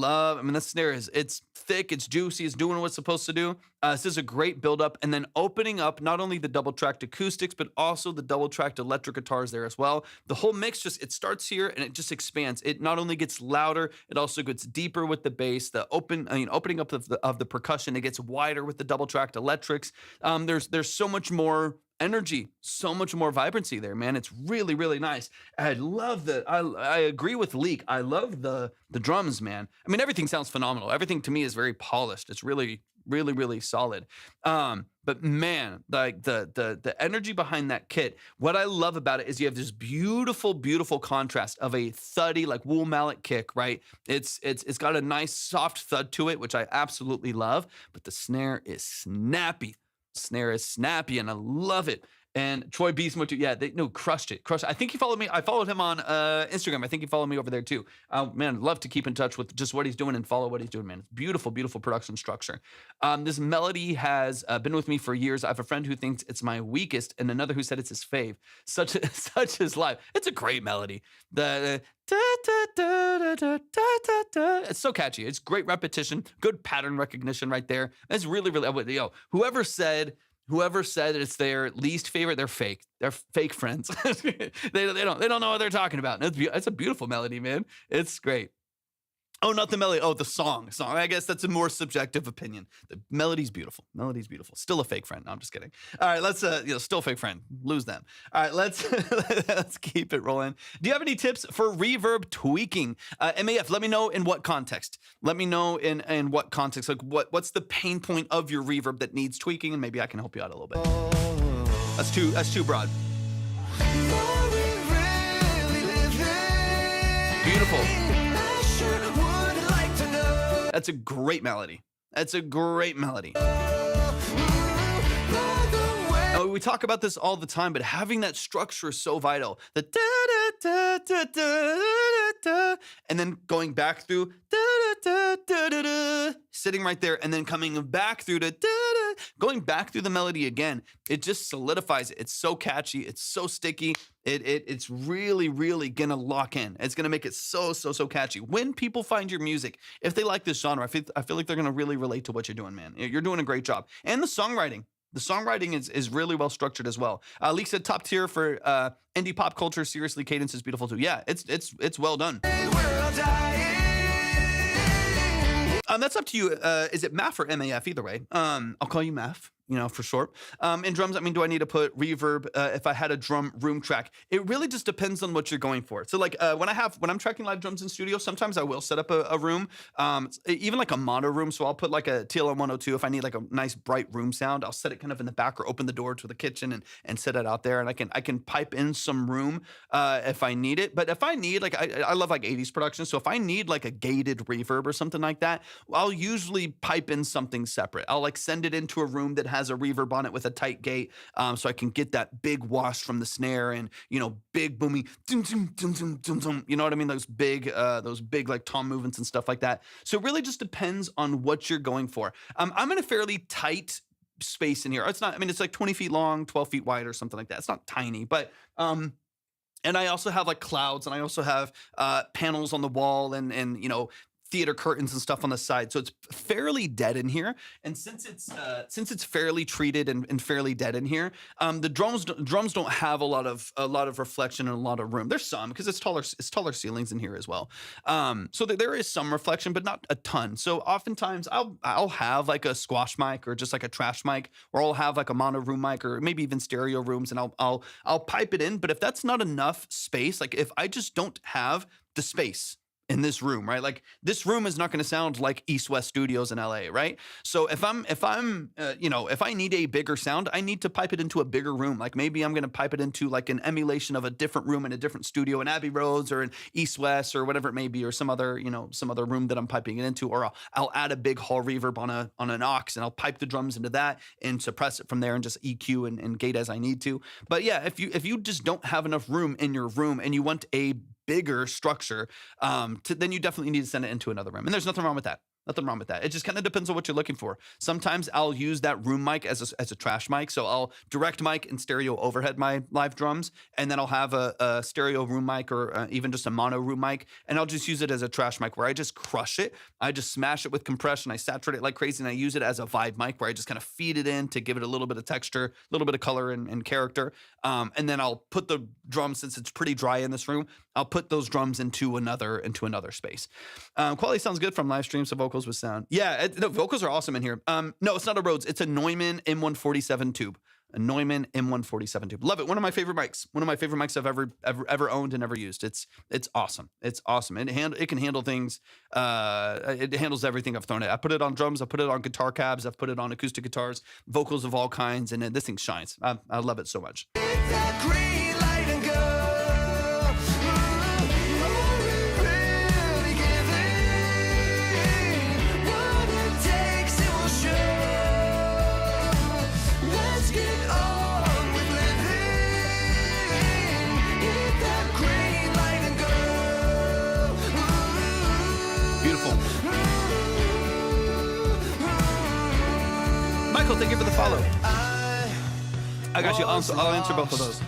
mean, that snare it's thick, it's juicy, it's doing what it's supposed to do. This is a great build-up, and then opening up not only the double-tracked acoustics, but also the double-tracked electric guitars there as well. The whole mix it starts here and it just expands. It not only gets louder, it also gets deeper with the bass. Opening up of the percussion, it gets wider with the double-tracked electrics. There's so much more energy, so much more vibrancy there, man. It's really, really nice. I love I agree with Lique. I love the drums, man. I mean, everything sounds phenomenal. Everything to me is very polished. It's really, really, really solid. But man, like the energy behind that kit, what I love about it is you have this beautiful, beautiful contrast of a thuddy, like wool mallet kick, right? It's got a nice soft thud to it, which I absolutely love, but the snare is snappy. Snare is snappy, and I love it. And Troy Beast Motu, yeah, crushed it. I think he followed me. I followed him on Instagram. I think he followed me over there too. Man, love to keep in touch with just what he's doing and follow what he's doing, man. It's beautiful, beautiful production structure. This melody has been with me for years. I have a friend who thinks it's my weakest, and another who said it's his fave. Such is life. It's a great melody. The it's so catchy. It's great repetition, good pattern recognition right there. It's really, really, whoever said that it's their least favorite, they're fake. They're fake friends. they don't know what they're talking about. It's a beautiful melody, man. It's great. Oh, not the melody. Oh, the song. I guess that's a more subjective opinion. The melody's beautiful. Still a fake friend. No, I'm just kidding. All right, let's still a fake friend. Lose them. All right, let's keep it rolling. Do you have any tips for reverb tweaking? MAF, let me know in what context. Let me know in what context. Like what's the pain point of your reverb that needs tweaking, and maybe I can help you out a little bit. That's too broad. Beautiful. That's a great melody. Oh, we talk about this all the time, but having that structure is so vital. The da da da da da da, and then going back through da da da da da, sitting right there, and then coming back through to da da, going back through the melody again. It just solidifies it. It's so catchy. It's so sticky. It's really, really gonna lock in. It's gonna make it so catchy. When people find your music, if they like this genre, I feel like they're gonna really relate to what you're doing, man. You're doing a great job. And the songwriting. The songwriting is really well structured as well. Lique said top tier for indie pop culture. Seriously, cadence is beautiful too. Yeah, it's well done. That's up to you. Is it MAF or MAF? Either way. I'll call you MAF. For short. In drums, I mean, do I need to put reverb if I had a drum room track? It really just depends on what you're going for. So like when I'm tracking live drums in studio, sometimes I will set up a room, even like a mono room. So I'll put like a TLM 102 if I need like a nice bright room sound. I'll set it kind of in the back or open the door to the kitchen and set it out there, and I can pipe in some room if I need it. But if I need like I love like 80s production, so if I need like a gated reverb or something like that, I'll usually pipe in something separate. I'll like send it into a room that has a reverb on it with a tight gate, so I can get that big wash from the snare and big boomy, you know what I mean? Those big like tom movements and stuff like that. So it really just depends on what you're going for. I'm in a fairly tight space in here. It's not. I mean, it's like 20 feet long, 12 feet wide, or something like that. It's not tiny, but. And I also have like clouds, and I also have panels on the wall, and theater curtains and stuff on the side, so it's fairly dead in here. And since it's fairly treated and fairly dead in here, the drums don't have a lot of reflection and a lot of room. There's some because it's taller ceilings in here as well. So there is some reflection, but not a ton. So oftentimes I'll have like a squash mic or just like a trash mic, or I'll have like a mono room mic or maybe even stereo rooms, and I'll pipe it in. But if that's not enough space, like if I just don't have the space in this room, right? Like this room is not going to sound like East West Studios in LA, right? So if I need a bigger sound, I need to pipe it into a bigger room. Like maybe I'm going to pipe it into like an emulation of a different room in a different studio in Abbey Roads or in East West or whatever it may be, or some other room that I'm piping it into, or I'll add a big hall reverb on an aux, and I'll pipe the drums into that and suppress it from there and just EQ and gate as I need to. But yeah, if you just don't have enough room in your room and you want a bigger structure, then you definitely need to send it into another room. And there's nothing wrong with that. Nothing wrong with that. It just kind of depends on what you're looking for. Sometimes I'll use that room mic as a trash mic. So I'll direct mic and stereo overhead my live drums, and then I'll have a stereo room mic or even just a mono room mic, and I'll just use it as a trash mic where I just crush it. I just smash it with compression. I saturate it like crazy, and I use it as a vibe mic where I just kind of feed it in to give it a little bit of texture, a little bit of color and character. And then I'll put the drums, since it's pretty dry in this room, I'll put those drums into another space. Quality sounds good from live streams, so vocals with sound. Yeah, no, vocals are awesome in here. No, it's not a Rhodes. It's a Neumann M147 tube. A Neumann M147 tube. Love it. One of my favorite mics. One of my favorite mics I've ever owned and ever used. It's awesome. It's awesome. It can handle things. It handles everything I've thrown at. I put it on drums. I put it on guitar cabs. I've put it on acoustic guitars, vocals of all kinds, and this thing shines. I love it so much. Michael, thank you for the follow. I got you. I'll answer both of those.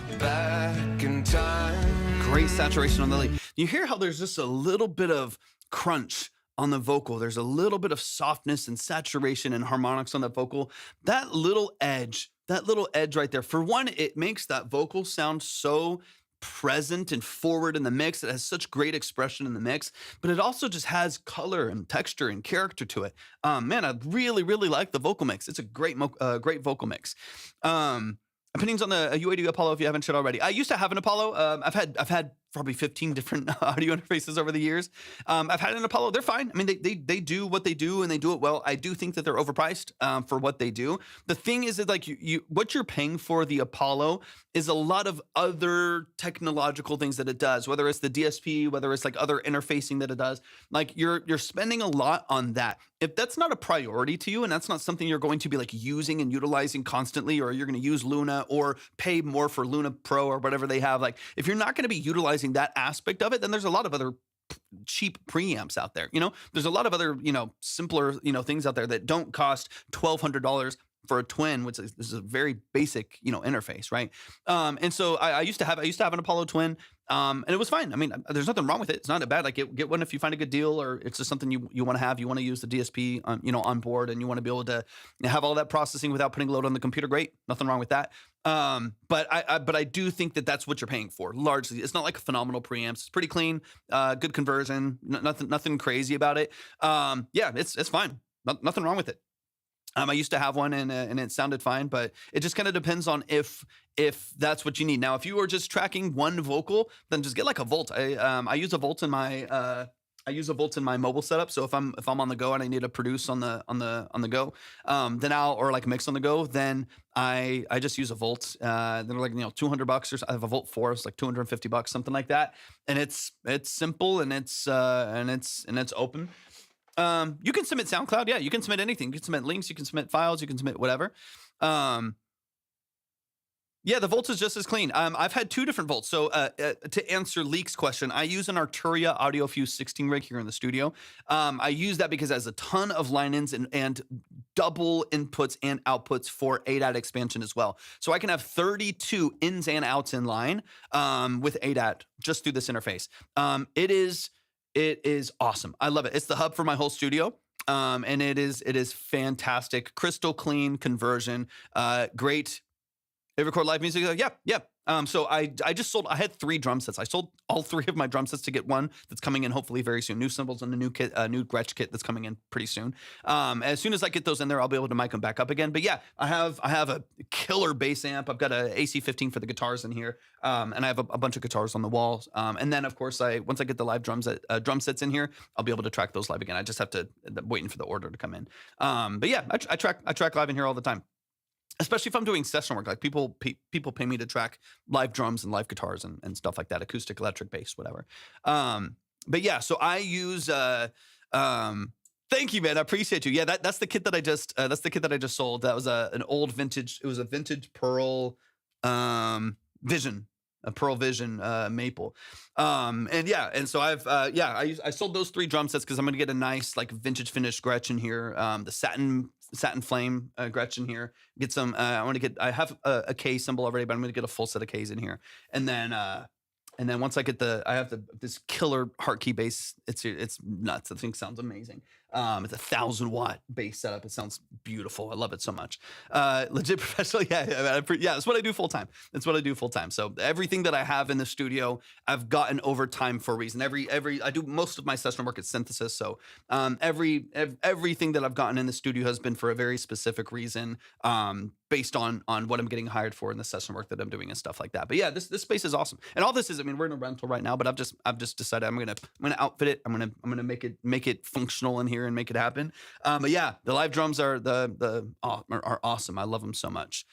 Great saturation on the lead. You hear how there's just a little bit of crunch on the vocal. There's a little bit of softness and saturation and harmonics on that vocal. That little edge right there. For one, it makes that vocal sound so present and forward in the mix. It has such great expression in the mix, but it also just has color and texture and character to it. Man, I really, really like the vocal mix. It's a great vocal mix. Opinions on the UAD Apollo if you haven't shit already. I used to have an Apollo. I've had probably 15 different audio interfaces over the years. I've had an Apollo. They're fine. I mean, they do what they do and they do it well. I do think that they're overpriced for what they do. The thing is that like what you're paying for the Apollo is a lot of other technological things that it does, whether it's the DSP, whether it's like other interfacing that it does. Like you're spending a lot on that. If that's not a priority to you and that's not something you're going to be like using and utilizing constantly, or you're going to use Luna or pay more for Luna Pro or whatever they have, like if you're not going to be utilizing that aspect of it, then there's a lot of other cheap preamps out there. There's a lot of other, simpler, things out there that don't cost $1,200 for a twin, which is a very basic, interface, right? And so I used to have an Apollo twin, and it was fine. I mean, there's nothing wrong with it. It's not that bad. Like get one if you find a good deal, or it's just something you want to have. You want to use the DSP, on board, and you want to be able to have all that processing without putting load on the computer. Great, nothing wrong with that. But I do think that that's what you're paying for. Largely, it's not like phenomenal preamps. It's pretty clean, good conversion, nothing crazy about it. Yeah, it's fine. Nothing wrong with it. I used to have one and it sounded fine, but it just kind of depends on if that's what you need. Now, if you are just tracking one vocal, then just get like a Volt. I use a Volt in my mobile setup. So if I'm on the go and I need to produce on the go, then or like mix on the go, then I just use a Volt. They're like $200 or so. I have a Volt 4, it's like $250, something like that. And it's simple and it's open. You can submit SoundCloud. Yeah, you can submit anything. You can submit links. You can submit files. You can submit whatever. Yeah, the Volt is just as clean. I've had 2 different Volts. So to answer Lique's question, I use an Arturia AudioFuse 16 rig here in the studio. I use that because it has a ton of line-ins and double inputs and outputs for ADAT expansion as well. So I can have 32 ins and outs in line with ADAT just through this interface. It is awesome. I love it. It's the hub for my whole studio. And it is fantastic. Crystal clean conversion. Great. They record live music. Yep. So I had 3 drum sets. I sold all 3 of my drum sets to get one that's coming in hopefully very soon. New cymbals and a new kit, new Gretsch kit that's coming in pretty soon. As soon as I get those in there, I'll be able to mic them back up again. But yeah, I have a killer bass amp. I've got a AC-15 for the guitars in here, and I have a bunch of guitars on the walls. And then of course, once I get the live drum sets in here, I'll be able to track those live again. I just have to waiting for the order to come in. But yeah, I track live in here all the time. Especially if I'm doing session work, like people pay me to track live drums and live guitars and stuff like that, acoustic, electric, bass, whatever. But yeah, so I use. Thank you, man. I appreciate you. Yeah, that's the kit that I just sold. That was an old vintage. It was a vintage Pearl Vision. a Pearl Vision maple. And so I sold those 3 drum sets because I'm gonna get a nice like vintage finished Gretchen here, the satin flame Gretchen here. Get some. I have a K cymbal already, but I'm gonna get a full set of Ks in here, and then once I get this killer heart key bass, it's nuts. The thing sounds amazing. It's a 1,000-watt bass setup. It sounds beautiful. I love it so much. Legit professional. Yeah. That's what I do full time. That's what I do full time. So everything that I have in the studio, I've gotten over time for a reason. I do most of my session work at synthesis. So everything that I've gotten in the studio has been for a very specific reason. Based on what I'm getting hired for in the session work that I'm doing and stuff like that. But yeah, this space is awesome. And all this is, I mean, we're in a rental right now, but I've just decided I'm gonna outfit it. I'm gonna make it functional in here and make it happen. But yeah, the live drums are are awesome. I love them so much.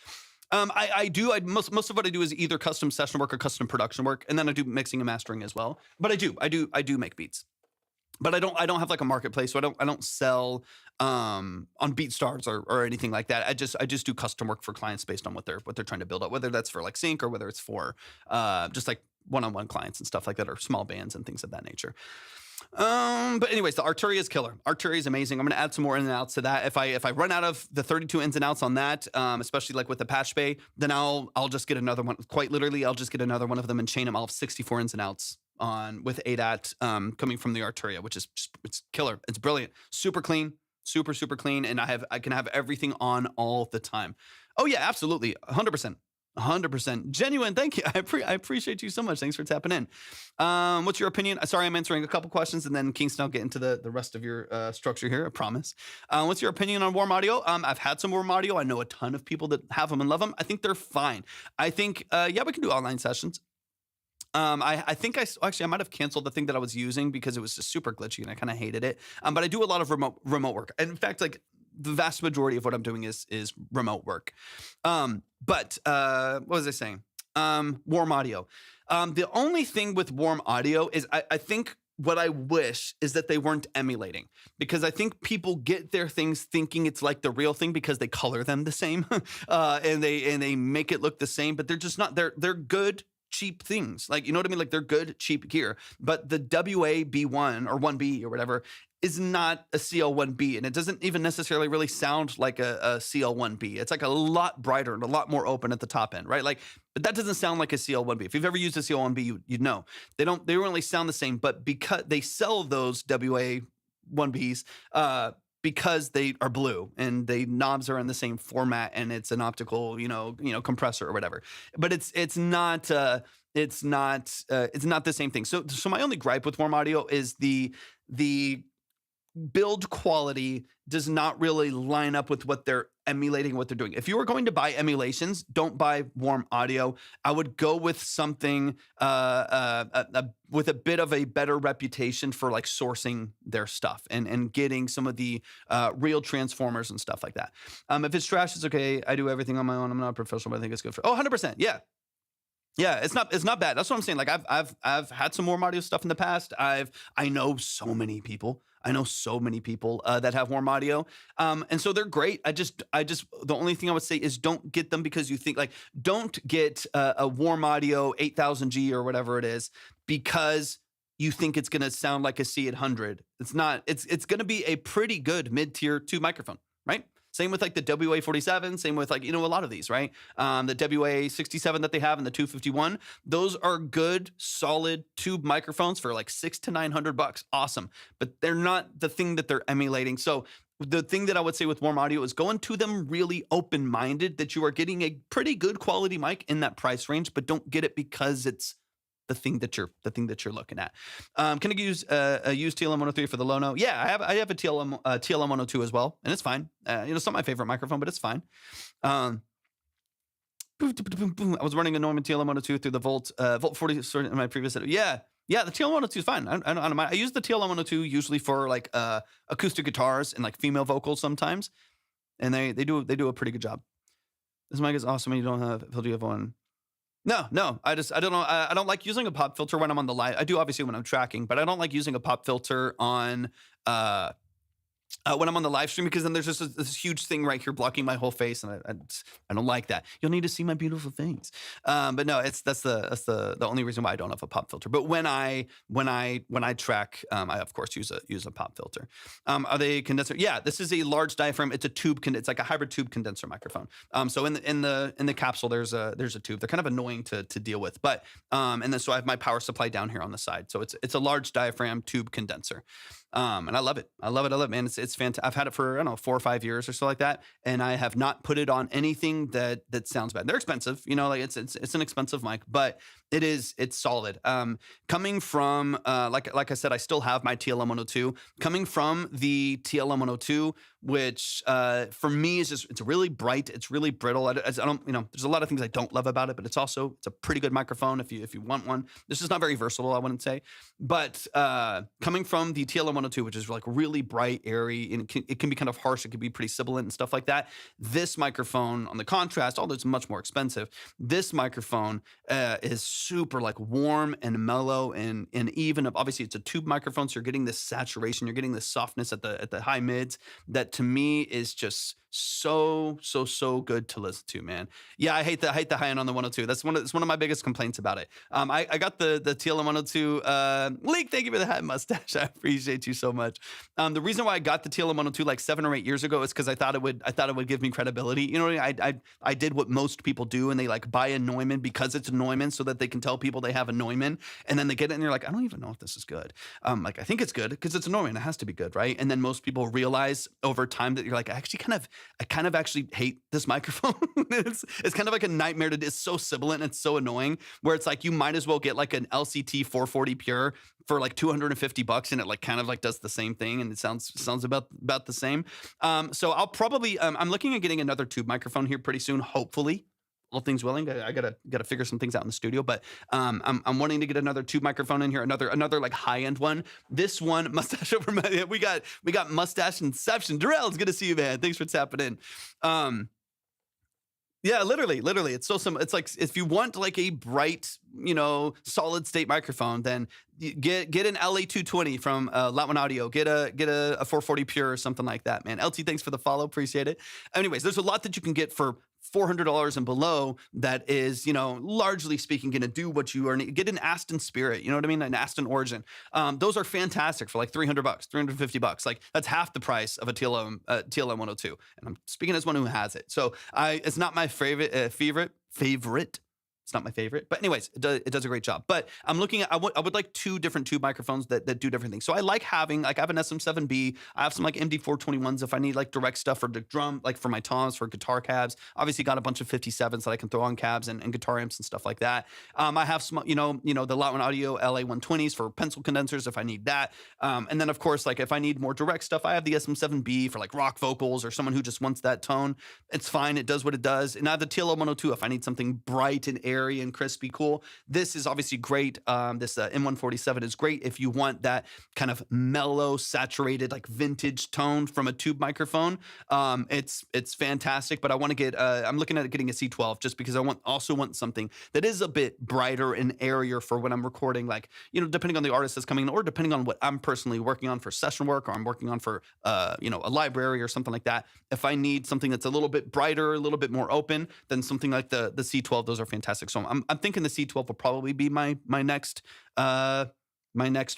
Most of what I do is either custom session work or custom production work, and then I do mixing and mastering as well. But I do make beats. But I don't have like a marketplace, so I don't sell on BeatStars or anything like that. I just do custom work for clients based on what they're trying to build up, whether that's for like sync or whether it's for just like one-on-one clients and stuff like that, or small bands and things of that nature. But anyways, the Arturia is killer. Arturia is amazing. I'm gonna add some more ins and outs to that. If I run out of the 32 ins and outs on that, especially like with the patch bay, then I'll just get another one. Quite literally, I'll just get another one of them and chain them. I'll have 64 ins and outs on with ADAT coming from the Arturia, which is it's killer. It's brilliant. Super clean, super clean, and I can have everything on all the time. Oh yeah, absolutely, 100%. 100% genuine. Thank you. I appreciate you so much. Thanks for tapping in. What's your opinion? Sorry, I'm answering a couple questions, and then Kingston, I'll get into the rest of your structure here. I promise. What's your opinion on warm audio? I've had some warm audio. I know a ton of people that have them and love them. I think they're fine. I think we can do online sessions. I think I might have canceled the thing that I was using because it was just super glitchy and I kind of hated it. But I do a lot of remote work. And in fact, like the vast majority of what I'm doing is remote work. But what was I saying? Warm audio. The only thing with warm audio is I think what I wish is that they weren't emulating, because I think people get their things thinking it's like the real thing because they color them the same and they make it look the same, but they're just not. They're good, cheap things. Like, you know what I mean? Like, they're good, cheap gear. But the WA-B1 or 1B or whatever is not a CL1B, and it doesn't even necessarily really sound like a CL1B. It's like a lot brighter and a lot more open at the top end, right? Like, but that doesn't sound like a CL1B. If you've ever used a CL1B, you'd know. They don't really sound the same, but because they sell those WA-1Bs, because they are blue and the knobs are in the same format and it's an optical, compressor or whatever. But it's not the same thing. So my only gripe with warm audio is the build quality does not really line up with what they're emulating, what they're doing. If you were going to buy emulations, don't buy warm audio. I would go with something with a bit of a better reputation for like sourcing their stuff and getting some of the real transformers and stuff like that. If it's trash, it's okay. I do everything on my own. I'm not a professional, but I think it's good for 100%. Yeah. Yeah, it's not bad. That's what I'm saying. Like I've had some warm audio stuff in the past. I know so many people. That have warm audio. And so they're great. I just the only thing I would say is don't get them because you think, like, don't get a warm audio 8000G or whatever it is because you think it's going to sound like a C800. It's not. It's going to be a pretty good mid-tier 2 microphone, right? Same with like the WA-47, same with like, a lot of these, right? The WA-67 that they have and the 251, those are good, solid tube microphones for like $600 to $900. Awesome. But they're not the thing that they're emulating. So the thing that I would say with warm audio is go into them really open-minded that you are getting a pretty good quality mic in that price range, but don't get it because it's the thing that you're looking at. Can I use a used TLM-103 for the low note? Yeah, I have a TLM-102 as well, and it's fine. It's not my favorite microphone, but it's fine. I was running a Neumann TLM-102 through the Volt 40 in my previous setup. Yeah, the TLM-102 is fine. I don't mind. I use the TLM-102 usually for like acoustic guitars and like female vocals sometimes, and they do a pretty good job. This mic is awesome, and you don't have filter. You have one. No, I don't know. I don't like using a pop filter when I'm on the live. I do obviously when I'm tracking, but I don't like using a pop filter on when I'm on the live stream, because then there's just this huge thing right here blocking my whole face, and I don't like that. You'll need to see my beautiful face. But no, that's the only reason why I don't have a pop filter. But when I track, I of course use a pop filter. Are they condenser? Yeah, this is a large diaphragm. It's a tube. It's like a hybrid tube condenser microphone. So in the capsule, there's a tube. They're kind of annoying to deal with, but and then so I have my power supply down here on the side. So it's a large diaphragm tube condenser. And I love it. I love it, man. It's fantastic. I've had it for, I don't know, 4 or 5 years or so like that. And I have not put it on anything that sounds bad. They're expensive, like it's an expensive mic, but it's solid. Coming from, like I said, I still have my TLM 102. Coming from the TLM 102, which for me is just, it's really bright. It's really brittle. I don't, there's a lot of things I don't love about it, but it's a pretty good microphone if you want one. This is not very versatile, I wouldn't say. But coming from the TLM 102, which is like really bright, airy, and it can be kind of harsh. It can be pretty sibilant and stuff like that. This microphone, on the contrast, although it's much more expensive, this microphone is super like warm and mellow and even. Obviously, it's a tube microphone, so you're getting this saturation, you're getting this softness at the high mids that to me is just so good to listen to, man. Yeah, I hate the high end on the 102. That's one of my biggest complaints about it. I got the TLM 102. Lique, thank you for the hat and mustache. I appreciate you so much. The reason why I got the TLM 102 like 7 or 8 years ago is because I thought it would give me credibility. You know what I mean? I did what most people do, and they like buy a Neumann because it's a Neumann, so that they can tell people they have a Neumann, and then they get it and they're like, I don't even know if this is good. Like I think it's good because it's a Neumann. It has to be good, right? And then most people realize over time that you're like, I kind of actually hate this microphone. it's kind of like a nightmare. It's so sibilant and it's so annoying, where it's like you might as well get like an LCT 440 Pure for like $250, and it like kind of like does the same thing, and it sounds about the same. So I'll probably I'm looking at getting another tube microphone here pretty soon, hopefully. All things willing. I gotta figure some things out in the studio, but I'm wanting to get another tube microphone in here, another like high end one. This one, mustache over my. We got mustache inception. Darrell, it's good to see you, man. Thanks for tapping in. Yeah, literally, it's so simple. It's like if you want like a bright, solid state microphone, then get an LA220 from Latwin Audio. Get a 440 Pure or something like that, man. LT, thanks for the follow, appreciate it. Anyways, there's a lot that you can get for $400 and below that is, largely speaking, going to do what you are. Get an Aston Spirit, you know what I mean? An Aston Origin. Those are fantastic for like $300, $350. Like that's half the price of a TLM 102. And I'm speaking as one who has it. So it's not my favorite. It's not my favorite, but anyways, it does a great job. But I'm looking at, I would like 2 different tube microphones that do different things. So I like having, like I have an SM7B. I have some like MD421s if I need like direct stuff for the drum, like for my toms, for guitar cabs. Obviously got a bunch of 57s that I can throw on cabs and guitar amps and stuff like that. I have some, the Latwin Audio LA120s for pencil condensers if I need that. And then of course, like if I need more direct stuff, I have the SM7B for like rock vocals or someone who just wants that tone. It's fine. It does what it does. And I have the TLM 102 if I need something bright and airy and crispy cool. This is obviously great. This M147 is great if you want that kind of mellow, saturated, like vintage tone from a tube microphone. It's fantastic, but I want to get, I'm looking at getting a C12 just because I also want something that is a bit brighter and airier for when I'm recording, like, depending on the artist that's coming in or depending on what I'm personally working on for session work or I'm working on for, a library or something like that. If I need something that's a little bit brighter, a little bit more open, then something like the C12, those are fantastic. So I'm thinking the C12 will probably be my next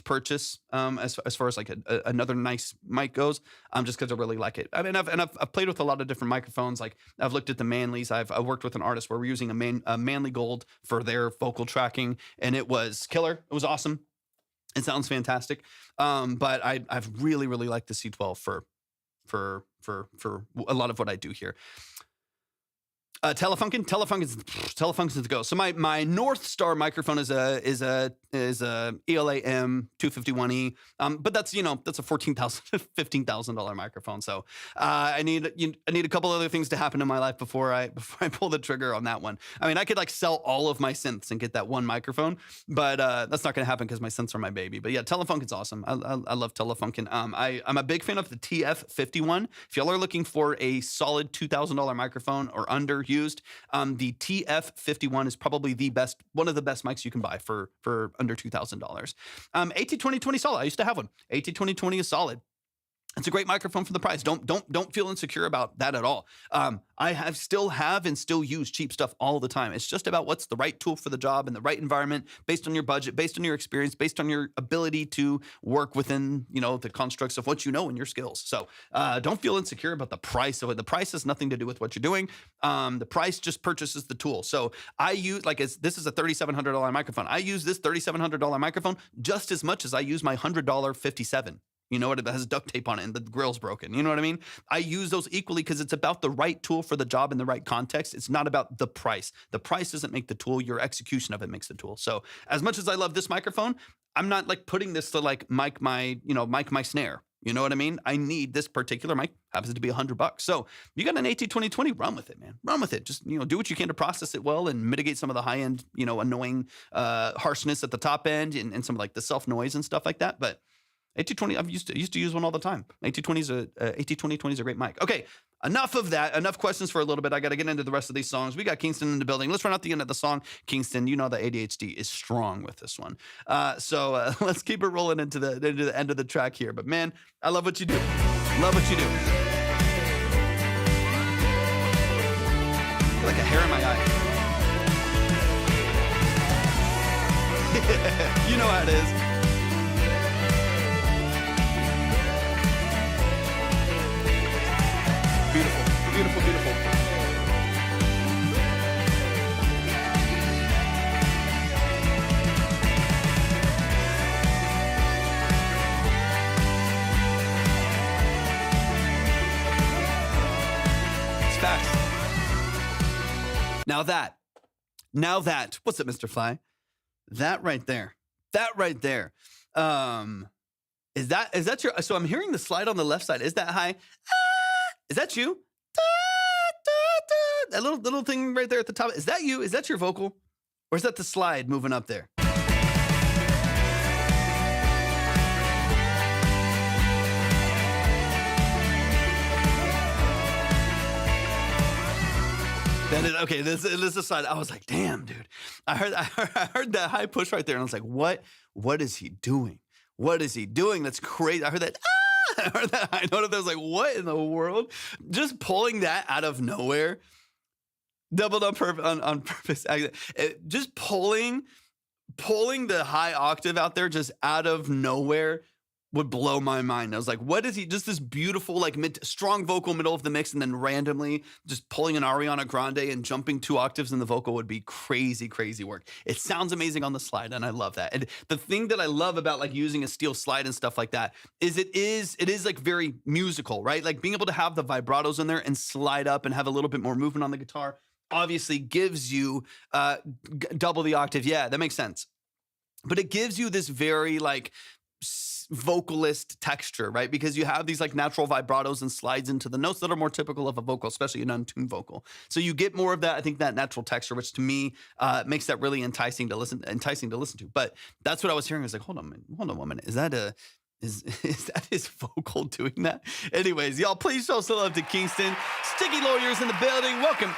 purchase as far as like another nice mic goes, just because I really like it. I mean, I've played with a lot of different microphones. Like I've looked at the Manleys. I've worked with an artist where we're using a Manley Gold for their vocal tracking, and it was killer. It was awesome. It sounds fantastic. But I've really liked the C12 for a lot of what I do here. Telefunken's the go. So my North Star microphone is a ELA M251E. But that's a $15,000 microphone. So I need a couple other things to happen in my life before I pull the trigger on that one. I mean, I could like sell all of my synths and get that one microphone, but that's not going to happen because my synths are my baby. But yeah, Telefunken's awesome. I love Telefunken. I'm a big fan of the TF51. If y'all are looking for a solid $2,000 microphone or under used, the TF51 is probably one of the best mics you can buy for under $2,000. AT2020 solid. I used to have one. AT2020 is solid. It's a great microphone for the price. Don't feel insecure about that at all. Still have and still use cheap stuff all the time. It's just about what's the right tool for the job and the right environment based on your budget, based on your experience, based on your ability to work within, the constructs of what you know and your skills. So don't feel insecure about the price of it. The price has nothing to do with what you're doing. The price just purchases the tool. So I use this is a $3,700 microphone. I use this $3,700 microphone just as much as I use my $100 57. You know what? It has duct tape on it and the grill's broken. You know what I mean? I use those equally because it's about the right tool for the job in the right context. It's not about the price. The price doesn't make the tool. Your execution of it makes the tool. So as much as I love this microphone, I'm not like putting this to like mic my snare. You know what I mean? I need this particular mic. Happens to be $100. So you got an AT2020, run with it, man. Run with it. Just, do what you can to process it well and mitigate some of the high end, annoying harshness at the top end and some of like the self noise and stuff like that. But AT20, I used to use one all the time. AT2020 is a great mic. Okay, enough of that. Enough questions for a little bit. I got to get into the rest of these songs. We got Kingston in the building. Let's run out the end of the song. Kingston, the ADHD is strong with this one. So let's keep it rolling into the end of the track here. But man, I love what you do. Love what you do. Like a hair in my eye. You know how it is. Beautiful, beautiful, beautiful. It's facts. Now that, what's it, Mr. Fly? That right there. Is that your, so I'm hearing the slide on the left side. Is that high? Is that you? That little thing right there at the top. Is that you? Is that your vocal? Or is that the slide moving up there? That is, okay, this is a slide. I was like, damn, dude. I heard that high push right there. And I was like, what is he doing? What is he doing? That's crazy. I heard that. I heard that. I noticed. I was like, what in the world? Just pulling that out of nowhere, doubled on purpose. Just pulling the high octave out there just out of nowhere would blow my mind. I was like, what is he? Just this beautiful, like strong vocal middle of the mix, and then randomly just pulling an Ariana Grande and jumping 2 octaves in the vocal would be crazy, crazy work. It sounds amazing on the slide, and I love that. And the thing that I love about like using a steel slide and stuff like that is it is like very musical, right? Like being able to have the vibratos in there and slide up and have a little bit more movement on the guitar obviously gives you double the octave. Yeah, that makes sense. But it gives you this very like vocalist texture, right? Because you have these like natural vibratos and slides into the notes that are more typical of a vocal, especially an untuned vocal. So you get more of that, I think, that natural texture, which to me makes that really enticing to listen to. But that's what I was hearing. I was like, hold on one minute. Is that his vocal doing that? Anyways, y'all, please show some love to Kingston. Sticky Lawyers in the building. Welcome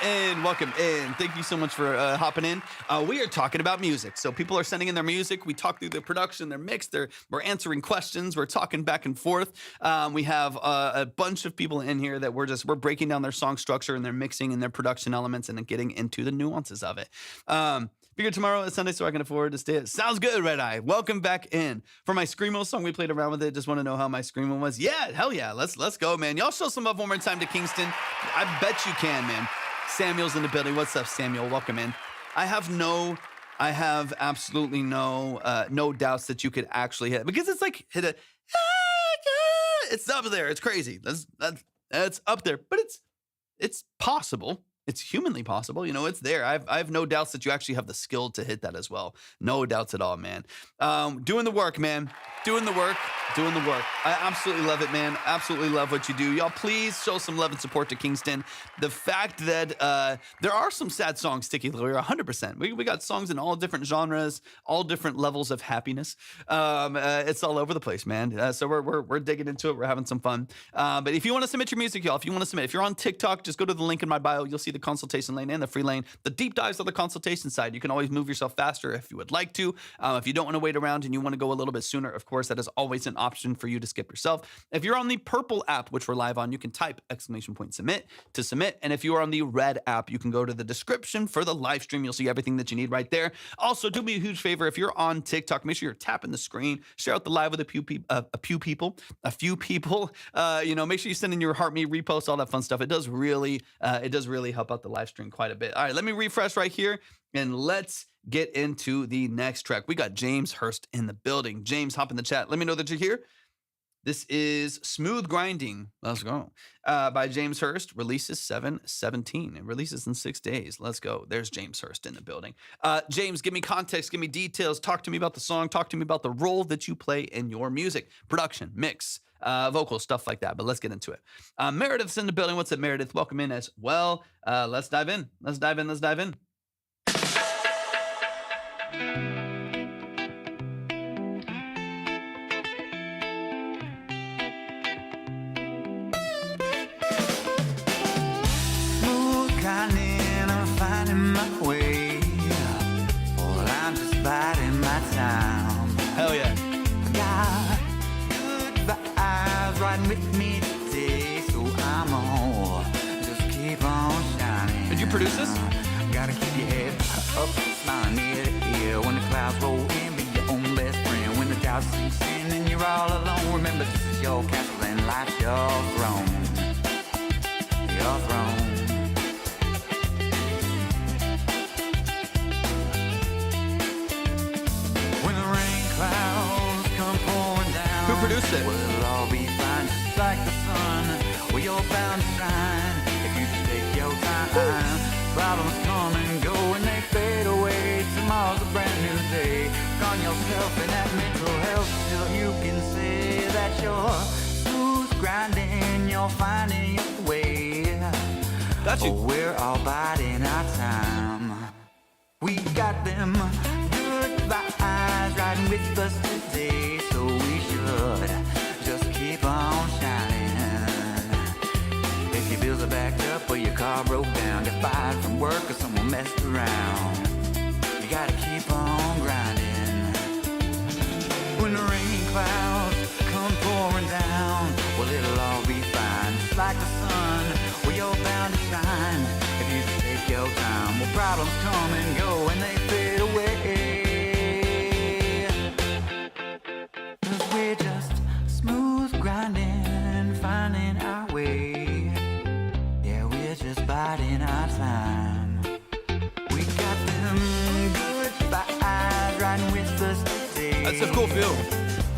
in. Thank you so much for hopping in. We are talking about music. So people are sending in their music. We talk through their production, their mix. We're answering questions. We're talking back and forth. We have a bunch of people in here that we're breaking down their song structure and their mixing and their production elements and then getting into the nuances of it. Be here tomorrow at Sunday so I can afford to stay. Sounds good, Red Eye. Welcome back in. For my Screamo song, we played around with it. Just want to know how my Screamo was. Yeah, hell yeah. Let's go, man. Y'all show some love one more time to Kingston. I bet you can, man. Samuel's in the building. What's up, Samuel? Welcome in. I have absolutely no doubts that you could actually hit, because it's like hit a, it's up there. It's crazy. That's up there, but it's possible. It's humanly possible. It's there. I have no doubts that you actually have the skill to hit that as well. No doubts at all, man. Doing the work, man. Doing the work. I absolutely love it, man. Absolutely love what you do. Y'all, please show some love and support to Kingston. The fact that there are some sad songs, Sticky Lawyer, 100%. We got songs in all different genres, all different levels of happiness. It's all over the place, man. So we're digging into it. We're having some fun. But if you want to submit your music, y'all, if you're on TikTok, just go to the link in my bio. You'll see see the consultation lane and the free lane. The deep dives on the consultation side, you can always move yourself faster if you would like to. If you don't want to wait around and you want to go a little bit sooner, of course, that is always an option for you to skip yourself. If you're on the purple app, which we're live on, you can type !submit to submit. And if you are on the red app, you can go to the description for the live stream. You'll see everything that you need right there. Also, do me a huge favor. If you're on TikTok, make sure you're tapping the screen, share out the live with a few people. Make sure you send in your heart me repost, all that fun stuff. It does really help out the live stream quite a bit. All right, let me refresh right here and let's get into the next track. We got James Hurst in the building. James, hop in the chat. Let me know that you're here. This is Smooth Grinding. Let's go. By James Hurst. Releases 7/17. It releases in 6 days. Let's go. There's James Hurst in the building. James, give me context. Give me details. Talk to me about the song. Talk to me about the role that you play in your music. Production, mix, vocals, stuff like that. But let's get into it. Meredith's in the building. What's up, Meredith? Welcome in as well. Let's dive in. Let's dive in. My way. Well, I'm just biding my time. Hell yeah. Got good vibes riding with me today, so I'm on. Just keep on shining. Did you produce this? Gotta keep your head up, smiling ear to ear. When the clouds roll in, be your own best friend. When the doubt sinks in and you're all alone, remember this is your castle and life's your throne. Your throne. Who produced it? We'll all be fine, just like the sun. Well, you're bound to shine if you just take your time. Problems come and go and they fade away. Tomorrow's a brand new day. Work on yourself and that mental health till you can say that you're smooth grinding. You're finding your way. Got you. Oh, we're all biding our time. We got them good vibes riding with us today, so we should just keep on shining. If your bills are backed up or your car broke down, get fired from work or someone messed around, you gotta keep on grinding. When the rain clouds come pouring down, well, it'll all be fine. Just like the sun, well, you're bound to shine if you just take your time. Well, problems come and go and they fade away. 'Cause we're just smooth grinding, finding our way. Yeah, we're just biding our time. We got them good vibes riding with us today. That's a cool feel.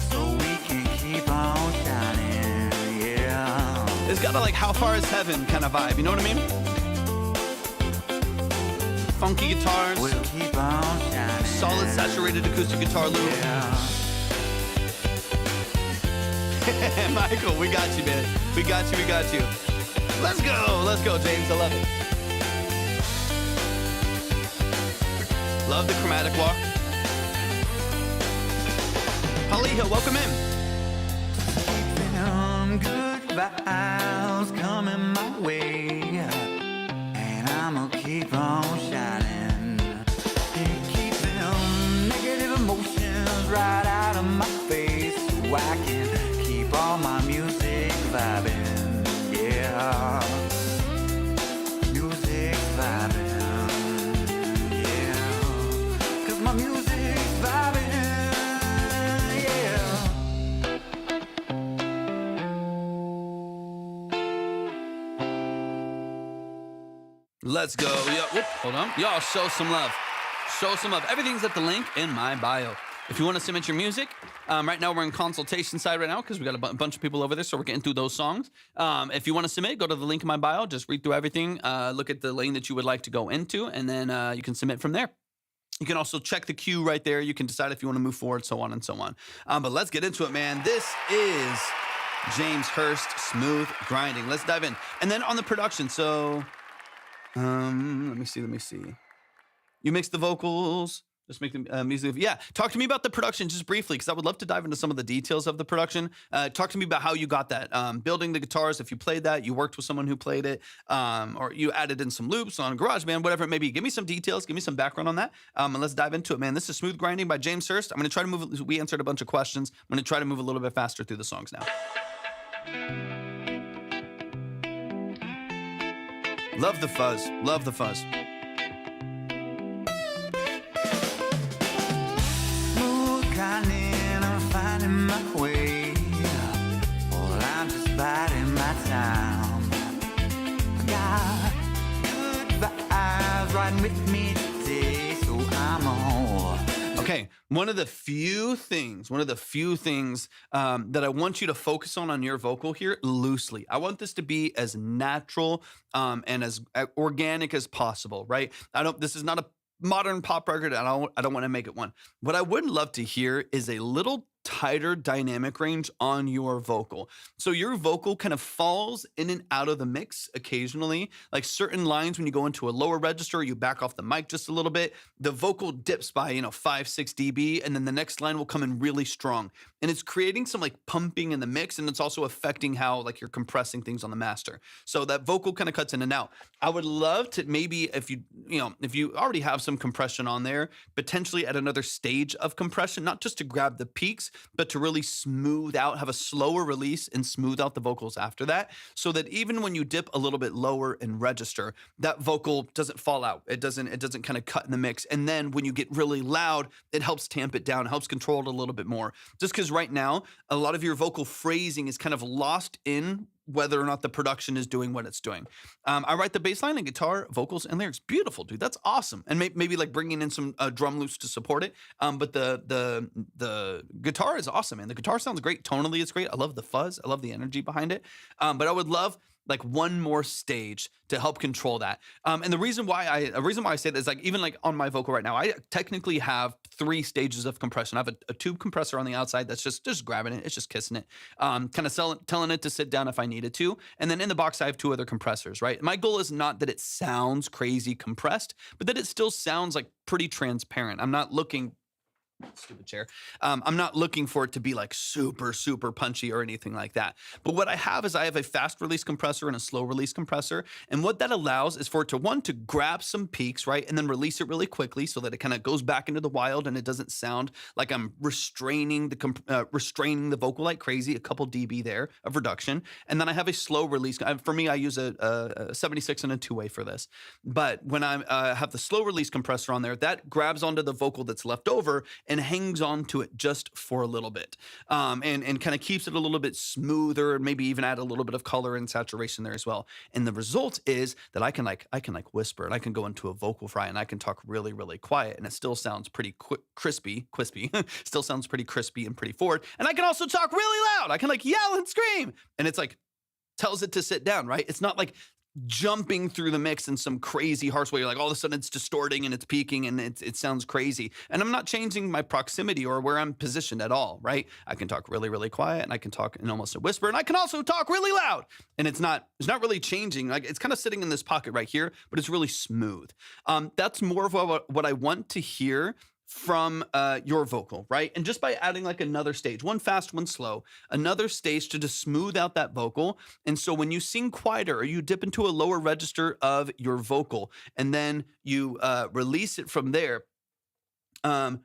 So we can keep on shining, yeah. It's got a like How Far Is Heaven kind of vibe, you know what I mean? Funky guitars, We'll keep on shining. solid saturated acoustic guitar loop. Yeah. Michael, we got you, man. We got you. Let's go, James. I love it. Love the chromatic walk. Haliha, welcome in. Them good vibes coming my way, and I'ma keep on shining. Keep them negative emotions right out of my face, so I can keep all my music vibing. Yeah, music vibing. Yeah, 'cause my music's vibing. Yeah. Let's go. Whoop, hold on. Y'all show some love. Everything's at the link in my bio. If you want to submit your music, right now we're in consultation side right now because we got a bunch of people over there, so we're getting through those songs. If you want to submit, go to the link in my bio. Just read through everything. Look at the lane that you would like to go into, and then you can submit from there. You can also check the queue right there. You can decide if you want to move forward, so on and so on. But let's get into it, man. This is James Hurst, Smooth Grinding. Let's dive in. And then on the production, so let me see. You mix the vocals. Just make the music. Yeah. Talk to me about the production just briefly, because I would love to dive into some of the details of the production. Talk to me about how you got that. Building the guitars, if you played that, you worked with someone who played it, or you added in some loops on GarageBand, whatever it may be. Give me some details. Give me some background on that. And let's dive into it, man. This is Smooth Grinding by James Hurst. I'm going to try to move. We answered a bunch of questions. I'm going to try to move a little bit faster through the songs now. Love the fuzz. Love the fuzz. I'm finding my way. Well, I'm just biding my time. Got good vibes riding with me today, so I'm on. Okay, one of the few things that I want you to focus on your vocal here loosely. I want this to be as natural and as organic as possible, right? This is not a modern pop record. I don't want to make it one. What I would love to hear is a little tighter dynamic range on your vocal. So your vocal kind of falls in and out of the mix occasionally. Like certain lines, when you go into a lower register, you back off the mic just a little bit, the vocal dips by, 5-6 dB, and then the next line will come in really strong. And it's creating some like pumping in the mix, and it's also affecting how like you're compressing things on the master. So that vocal kind of cuts in and out. I would love to maybe, if you already have some compression on there, potentially at another stage of compression, not just to grab the peaks, but to really smooth out, have a slower release and smooth out the vocals after that, so that even when you dip a little bit lower in register, that vocal doesn't fall out. It doesn't kind of cut in the mix. And then when you get really loud, it helps tamp it down, helps control it a little bit more. Just because right now, a lot of your vocal phrasing is kind of lost in whether or not the production is doing what it's doing. I write the bass line and guitar, vocals, and lyrics. Beautiful, dude. That's awesome. And maybe like bringing in some drum loops to support it. But the guitar is awesome, man. The guitar sounds great. Tonally, it's great. I love the fuzz. I love the energy behind it. But I would love like one more stage to help control that. And the reason why I say that is like, even like on my vocal right now, I technically have 3 stages of compression. I have a tube compressor on the outside that's just grabbing it. It's just kissing it, kind of telling it to sit down if I needed to. And then in the box, I have 2 other compressors, right? My goal is not that it sounds crazy compressed, but that it still sounds like pretty transparent. I'm not looking stupid chair. I'm not looking for it to be like super, super punchy or anything like that. But what I have is I have a fast release compressor and a slow release compressor. And what that allows is for it to grab some peaks, right? And then release it really quickly so that it kind of goes back into the wild and it doesn't sound like I'm restraining the vocal like crazy, a couple dB there of reduction. And then I have a slow release. For me, I use a 76 and a 2-way for this. But when I have the slow release compressor on there, that grabs onto the vocal that's left over and hangs on to it just for a little bit, and kind of keeps it a little bit smoother, maybe even add a little bit of color and saturation there as well. And the result is that I can whisper, and I can go into a vocal fry, and I can talk really, really quiet, and it still sounds pretty crispy, still sounds pretty crispy and pretty forward. And I can also talk really loud. I can like yell and scream, and it's like tells it to sit down, right? It's not like jumping through the mix in some crazy harsh way. You're like all of a sudden it's distorting and it's peaking and it sounds crazy. And I'm not changing my proximity or where I'm positioned at all, right? I can talk really, really quiet, and I can talk in almost a whisper, and I can also talk really loud. And it's not really changing. Like it's kind of sitting in this pocket right here, but it's really smooth. That's more of what I want to hear from your vocal, right? And just by adding like another stage, one fast, one slow, another stage to just smooth out that vocal. And so when you sing quieter or you dip into a lower register of your vocal and then you release it from there, run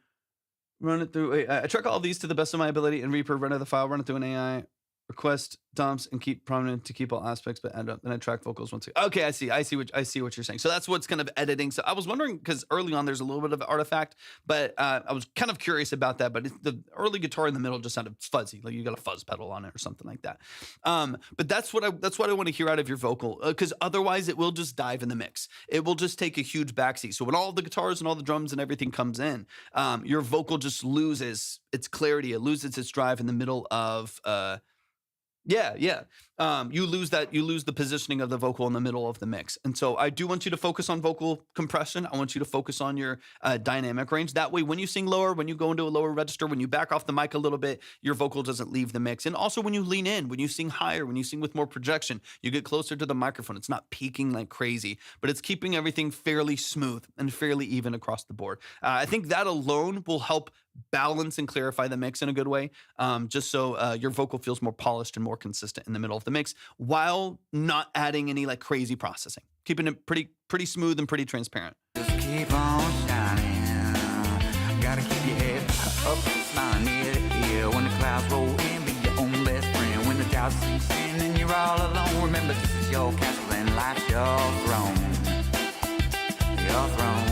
it through, I track all of these to the best of my ability in Reaper, run of the file, run it through an AI, request dumps and keep prominent to keep all aspects, but add up. Then I track vocals once. Okay, I see what you're saying. So that's what's kind of editing. So I was wondering, because early on there's a little bit of artifact, but I was kind of curious about that. But the early guitar in the middle just sounded fuzzy, like you got a fuzz pedal on it or something like that. But that's what I want to hear out of your vocal, because otherwise it will just dive in the mix. It will just take a huge backseat. So when all the guitars and all the drums and everything comes in, your vocal just loses its clarity. It loses its drive in the middle of. Yeah. you lose the positioning of the vocal in the middle of the mix. And so I do want you to focus on vocal compression. I want you to focus on your dynamic range. That way, when you sing lower, when you go into a lower register, when you back off the mic a little bit, your vocal doesn't leave the mix. And also when you lean in, when you sing higher, when you sing with more projection, you get closer to the microphone. It's not peaking like crazy, but it's keeping everything fairly smooth and fairly even across the board. I think that alone will help balance and clarify the mix in a good way, just so your vocal feels more polished and more consistent in the middle of the mix, while not adding any like crazy processing, keeping it pretty smooth and pretty transparent. Just keep on shining. Gotta keep your head up, smiling ear to ear. When the clouds roll in, be your own best friend. When the doubt sinks in and you're all alone, remember this is your castle and life's your throne. Your throne.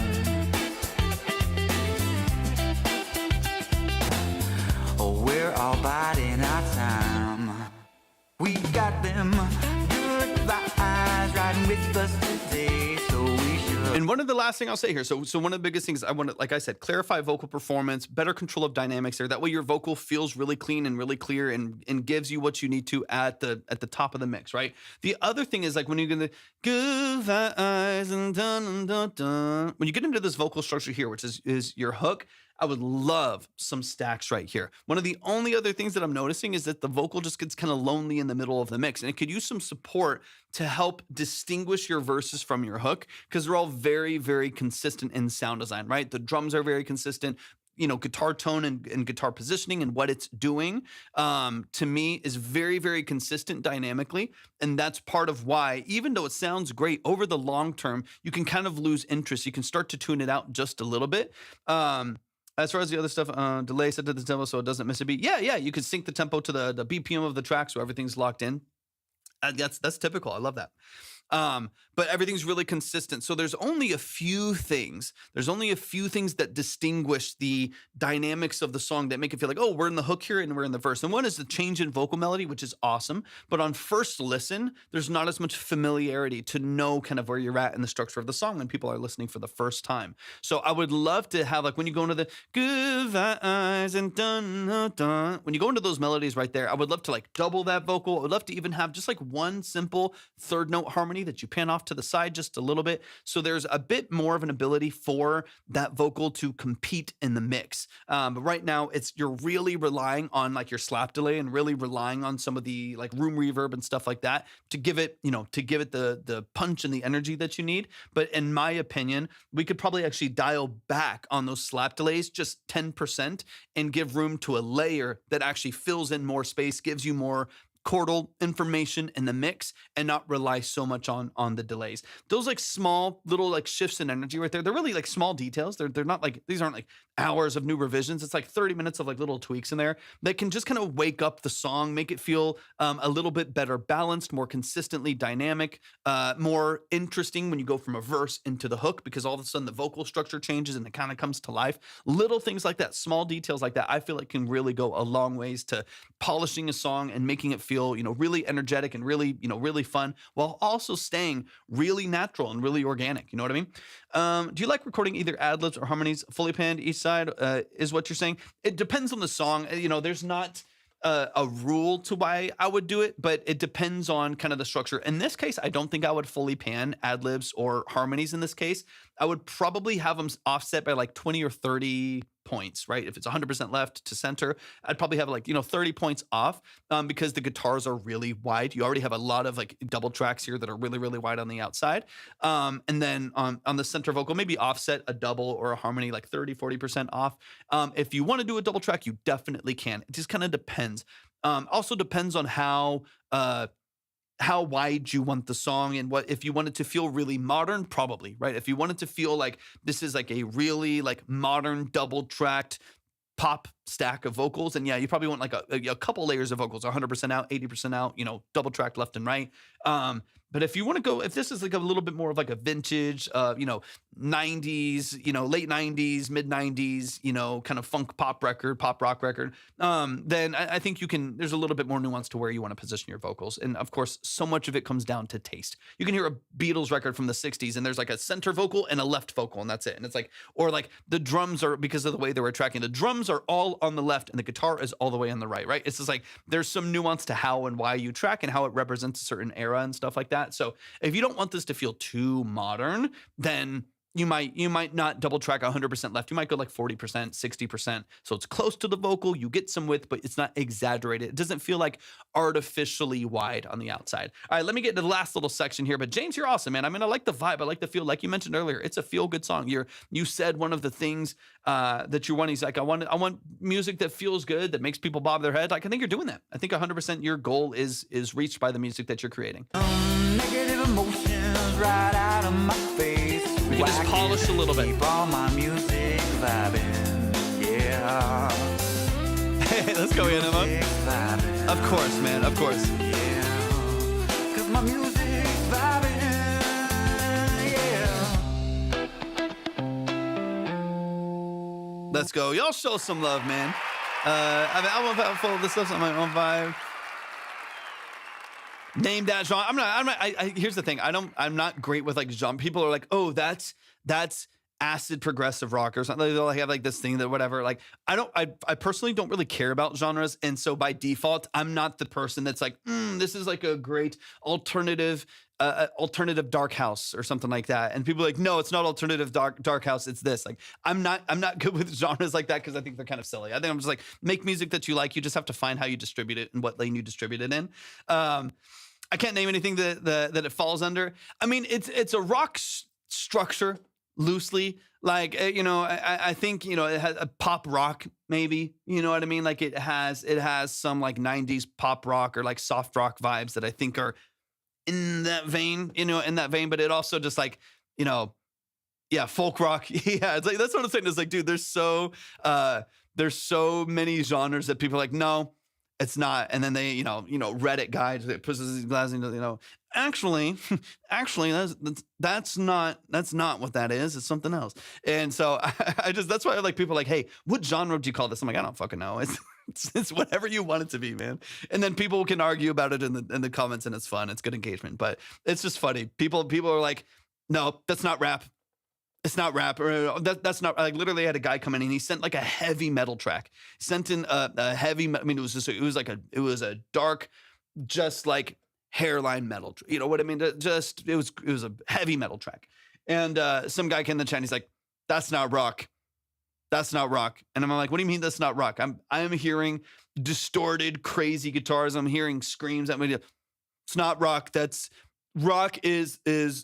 We're all biding our time. We got them good vibes riding with us today, so we should. And one of the last thing I'll say here, so one of the biggest things I want to, like I said, clarify vocal performance, better control of dynamics there. That way your vocal feels really clean and really clear and gives you what you need to at the top of the mix, right? The other thing is like when you're gonna good vibes and dun dun dun. When you get into this vocal structure here, which is your hook, I would love some stacks right here. One of the only other things that I'm noticing is that the vocal just gets kind of lonely in the middle of the mix, and it could use some support to help distinguish your verses from your hook, because they're all very, very consistent in sound design, right? The drums are very consistent. You know, guitar tone and guitar positioning and what it's doing, to me, is very, very consistent dynamically. And that's part of why, even though it sounds great, over the long term, you can kind of lose interest. You can start to tune it out just a little bit. As far as the other stuff, delay set to the tempo so it doesn't miss a beat. Yeah, you could sync the tempo to the BPM of the track so everything's locked in. That's typical. I love that. But everything's really consistent. So there's only a few things. There's only a few things that distinguish the dynamics of the song that make it feel like, oh, we're in the hook here and we're in the verse. And one is the change in vocal melody, which is awesome. But on first listen, there's not as much familiarity to know kind of where you're at in the structure of the song when people are listening for the first time. So I would love to have, like, when you go into the good vibes and dun dun dun, when you go into those melodies right there, I would love to like double that vocal. I would love to even have just like one simple third note harmony that you pan off to the side just a little bit. So there's a bit more of an ability for that vocal to compete in the mix. But right now you're really relying on like your slap delay and really relying on some of the like room reverb and stuff like that to give it, the punch and the energy that you need. But in my opinion, we could probably actually dial back on those slap delays just 10% and give room to a layer that actually fills in more space, gives you more chordal information in the mix, and not rely so much on the delays. Those like small little like shifts in energy right there, they're really like small details. They're not like, these aren't like hours of new revisions. It's like 30 minutes of like little tweaks in there that can just kind of wake up the song, make it feel a little bit better balanced, more consistently dynamic, more interesting when you go from a verse into the hook, because all of a sudden the vocal structure changes and it kind of comes to life. Little things like that, small details like that, I feel like can really go a long ways to polishing a song and making it feel, really energetic and really, really fun, while also staying really natural and really organic. You know what I mean? Do you like recording either ad-libs or harmonies fully panned each side, is what you're saying? It depends on the song. There's not a rule to why I would do it, but it depends on kind of the structure. In this case, I don't think I would fully pan ad-libs or harmonies in this case. I would probably have them offset by like 20 or 30 points, right? If it's 100% left to center, I'd probably have like, 30 points off, because the guitars are really wide. You already have a lot of like double tracks here that are really, really wide on the outside. And then on the center vocal, maybe offset a double or a harmony, like 30, 40% off. If you want to do a double track, you definitely can. It just kind of depends. Also depends on how wide you want the song, and what, if you want it to feel really modern, probably, right? If you want it to feel like this is like a really like modern double tracked pop stack of vocals, and yeah, you probably want like a couple layers of vocals, 100% out, 80% out, double tracked left and right. But if you want to go, if this is like a little bit more of like a vintage, 90s, late 90s, mid 90s, kind of funk pop rock record, then I think there's a little bit more nuance to where you want to position your vocals. And of course, so much of it comes down to taste. You can hear a Beatles record from the 60s and there's like a center vocal and a left vocal and that's it. And it's like, or like the drums are, because of the way they were tracking, the drums are all on the left and the guitar is all the way on the right? It's just like, there's some nuance to how and why you track and how it represents a certain era and stuff like that. So if you don't want this to feel too modern, then you might not double track 100% left. You might go like 40%, 60%. So it's close to the vocal. You get some width, but it's not exaggerated. It doesn't feel like artificially wide on the outside. All right, let me get to the last little section here. But James, you're awesome, man. I mean, I like the vibe. I like the feel. Like you mentioned earlier, it's a feel-good song. You said one of the things that you want. He's like, I want music that feels good, that makes people bob their head. Like I think you're doing that. I think 100% your goal is reached by the music that you're creating. Negative emotions right out of my face. We can just polish a little bit. Keep all my music vibing, yeah. Hey, let's go, Anima. Of course, man, of course. Yeah, 'cause my music's vibing, yeah. Let's go. Y'all show some love, man. I have an album full of this stuff's on my own vibe. Name that genre. I'm not. Here's the thing. I'm not great with like genre. People are like, oh, that's acid progressive rock or something. They'll have like this thing that whatever. Like I personally don't really care about genres, and so by default, I'm not the person that's like, this is like a great alternative dark house or something like that. And people are like, no, it's not alternative dark house. It's this. Like I'm not good with genres like that because I think they're kind of silly. I think I'm just like, make music that you like. You just have to find how you distribute it and what lane you distribute it in. I can't name anything that it falls under. I mean, it's a rock structure loosely. Like, I think, it has a pop rock, maybe, you know what I mean? Like it has some like 90s pop rock or like soft rock vibes that I think are in that vein, but it also just like, folk rock. Yeah. It's like, that's what I'm saying. It's like, dude, there's so many genres that people are like, no, it's not. And then they, Reddit guides that pushes these glasses, actually, that's not what that is. It's something else. And so that's why I like people like, hey, what genre do you call this? I'm like, I don't fucking know. It's whatever you want it to be, man. And then people can argue about it in the comments and it's fun. It's good engagement, but it's just funny. People are like, no, that's not rap. It's not rap, or that's not. Like literally, I had a guy come in and he sent like a heavy metal track. He sent in a heavy. I mean, it was a dark, just like hairline metal. You know what I mean? It was a heavy metal track. And some guy came in the chat and he's like, "That's not rock. That's not rock." And I'm like, "What do you mean that's not rock? I'm hearing distorted, crazy guitars. I'm hearing screams. It's not rock. Rock is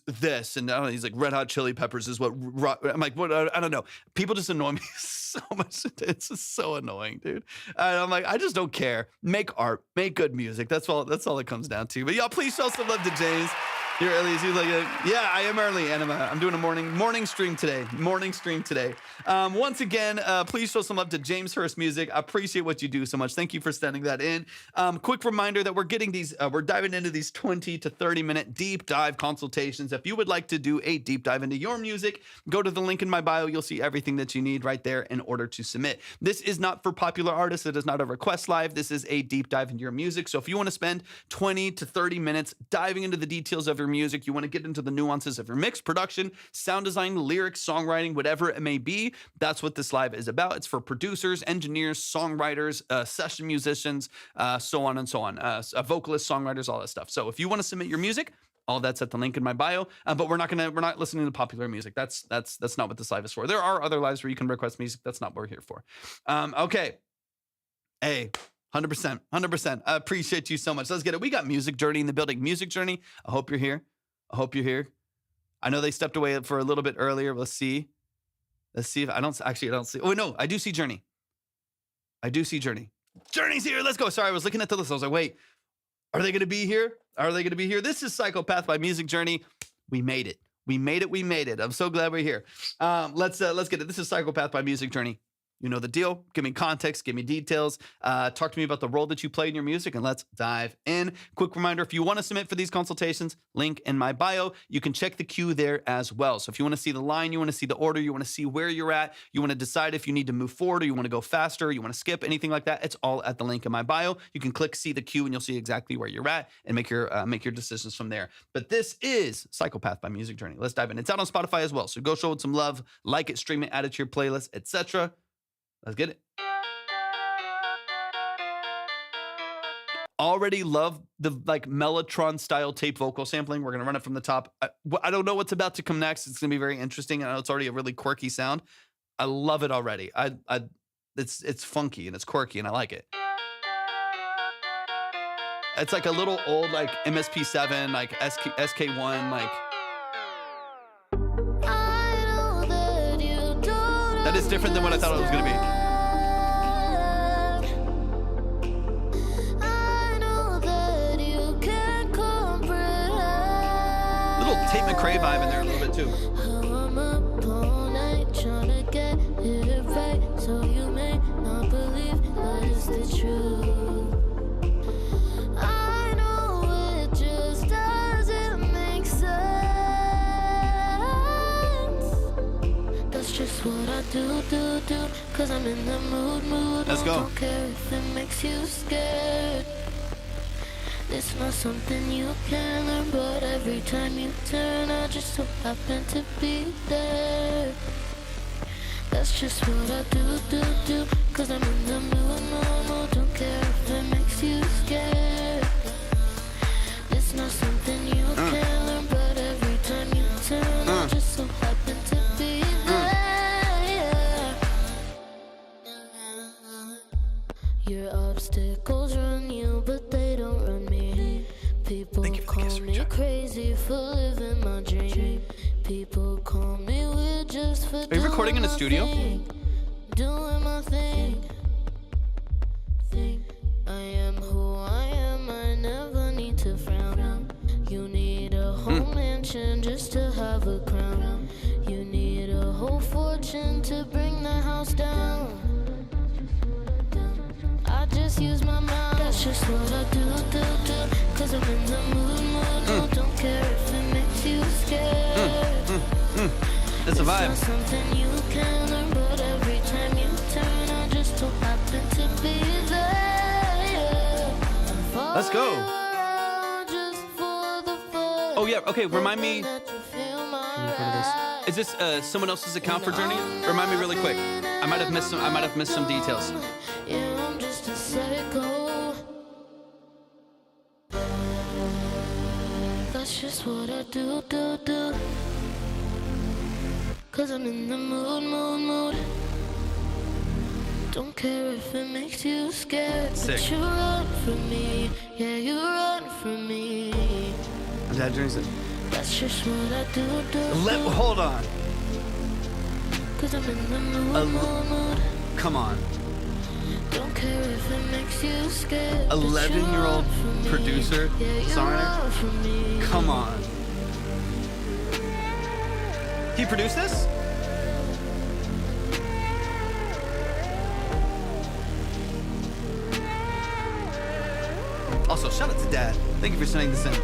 this." And I don't know, he's like, Red Hot Chili Peppers is what rock. I'm like, what? I don't know. People just annoy me so much. It's just so annoying, dude. And I'm like, I just don't care. Make art, make good music. That's all it comes down to. But y'all, please show some love to James. You're early. He's like, yeah, I am early, and I'm doing a morning stream today. Once again, please show some love to James Hurst Music. I appreciate what you do so much. Thank you for sending that in. Quick reminder that we're getting these, we're diving into these 20 to 30 minute deep dive consultations. If you would like to do a deep dive into your music, go to the link in my bio. You'll see everything that you need right there in order to submit. This is not for popular artists. It is not a request live. This is a deep dive into your music. So if you want to spend 20 to 30 minutes diving into the details of your music, you want to get into the nuances of your mix, production, sound design, lyrics, songwriting, whatever it may be, that's what this live is about. It's for producers, engineers, songwriters, session musicians, so on and so on, vocalists, songwriters, all that stuff. So if you want to submit your music, all that's at the link in my bio. But we're not listening to popular music. That's not what this live is for. There are other lives where you can request music. That's not what we're here for. Okay. Hey. 100%. I appreciate you so much. Let's get it. We got Music Journey in the building. Music Journey, I hope you're here. I know they stepped away for a little bit earlier. Let's see if I don't see. Oh, no, I do see Journey. Journey's here. Let's go. Sorry, I was looking at the list. I was like, wait, are they going to be here? This is Psychopath by Music Journey. We made it. I'm so glad we're here. Let's get it. This is Psychopath by Music Journey. You know the deal. Give me context, give me details. Talk to me about the role that you play in your music, and let's dive in. Quick reminder, if you want to submit for these consultations, link in my bio. You can check the queue there as well. So if you want to see the line, you want to see the order, you want to see where you're at, you want to decide if you need to move forward or you want to go faster, or you want to skip, anything like that, it's all at the link in my bio. You can click see the queue and you'll see exactly where you're at and make your decisions from there. But this is Psychopath by Music Journey. Let's dive in. It's out on Spotify as well. So go show it some love, like it, stream it, add it to your playlist, etc. Let's get it. Already love the like Mellotron style tape vocal sampling. We're gonna run it from the top. I don't know what's about to come next. It's gonna be very interesting. I know it's already a really quirky sound. I love it already. It's funky and it's quirky and I like it. It's like a little old like MSP7, like SK1, like. That is different than what I thought it was gonna be. Tate McRae vibe in there a little bit too. I'm up all night trying to get it right, so you may not believe, but it's the truth. I know it just doesn't make sense. That's just what I do, cause I'm in the mood. Let's go. Don't care if it makes you scared. It's not something you can learn, but every time you turn, I just so happen to be there. That's just what I do, cause I'm in the mood, don't care if it makes you scared. It's not something you can learn, but every time you turn, I just so happen to be there. Your obstacles run you, but they don't run me. People call me crazy for living my dream. People call me weird just for Are you recording in a studio? Doing my thing. I am who I am, I never need to frown. You need a whole mansion just to have a crown. You need a whole fortune to bring the house down. I just use my mouth. That's just what I do, cause I'm in the mood. Don't care if it makes you scared. It's a vibe. It's not something you can learn, but every time you turn, I just so happen to be there. Let's go. Just for the fun. Oh yeah, okay, remind me. Let you feel my Is this someone else's account for Journey? Remind me really quick. I might have missed some details. Yeah, I'm just a psycho. That's just what I do. Cause I'm in the mood. Don't care if it makes you scared. Sick. But you run from me. Yeah, you run from me. Is that Journey's? That's just what I do. Hold on. Cause I'm in the mood. Come on. Don't care if it makes you scared. 11-year-old producer, songwriter. Come on. He produced this? Also, shout out to Dad. Thank you for sending this in.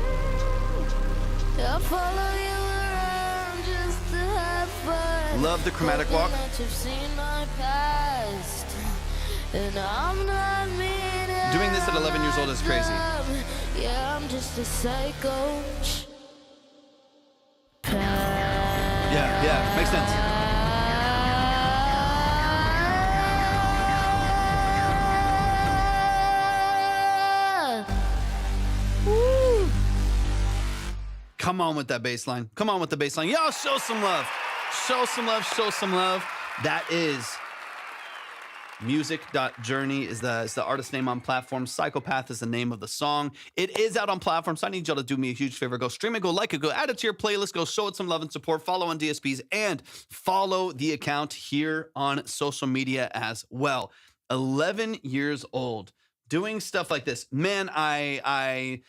I'll follow you around just to have fun. Love the chromatic walk. That you've seen my past. And I'm not mean. Doing this at 11 years old is crazy. Yeah, I'm just a psycho. Yeah, makes sense. Woo. Come on with that bass line. Come on with the bass line. Y'all show some love. Show some love. Show some love. That is Music.Journey is the artist name on platforms. Psychopath is the name of the song. It is out on platforms. So I need y'all to do me a huge favor. Go stream it, go like it, go add it to your playlist, go show it some love and support. Follow on DSPs and follow the account here on social media as well. 11 years old, doing stuff like this. Man, I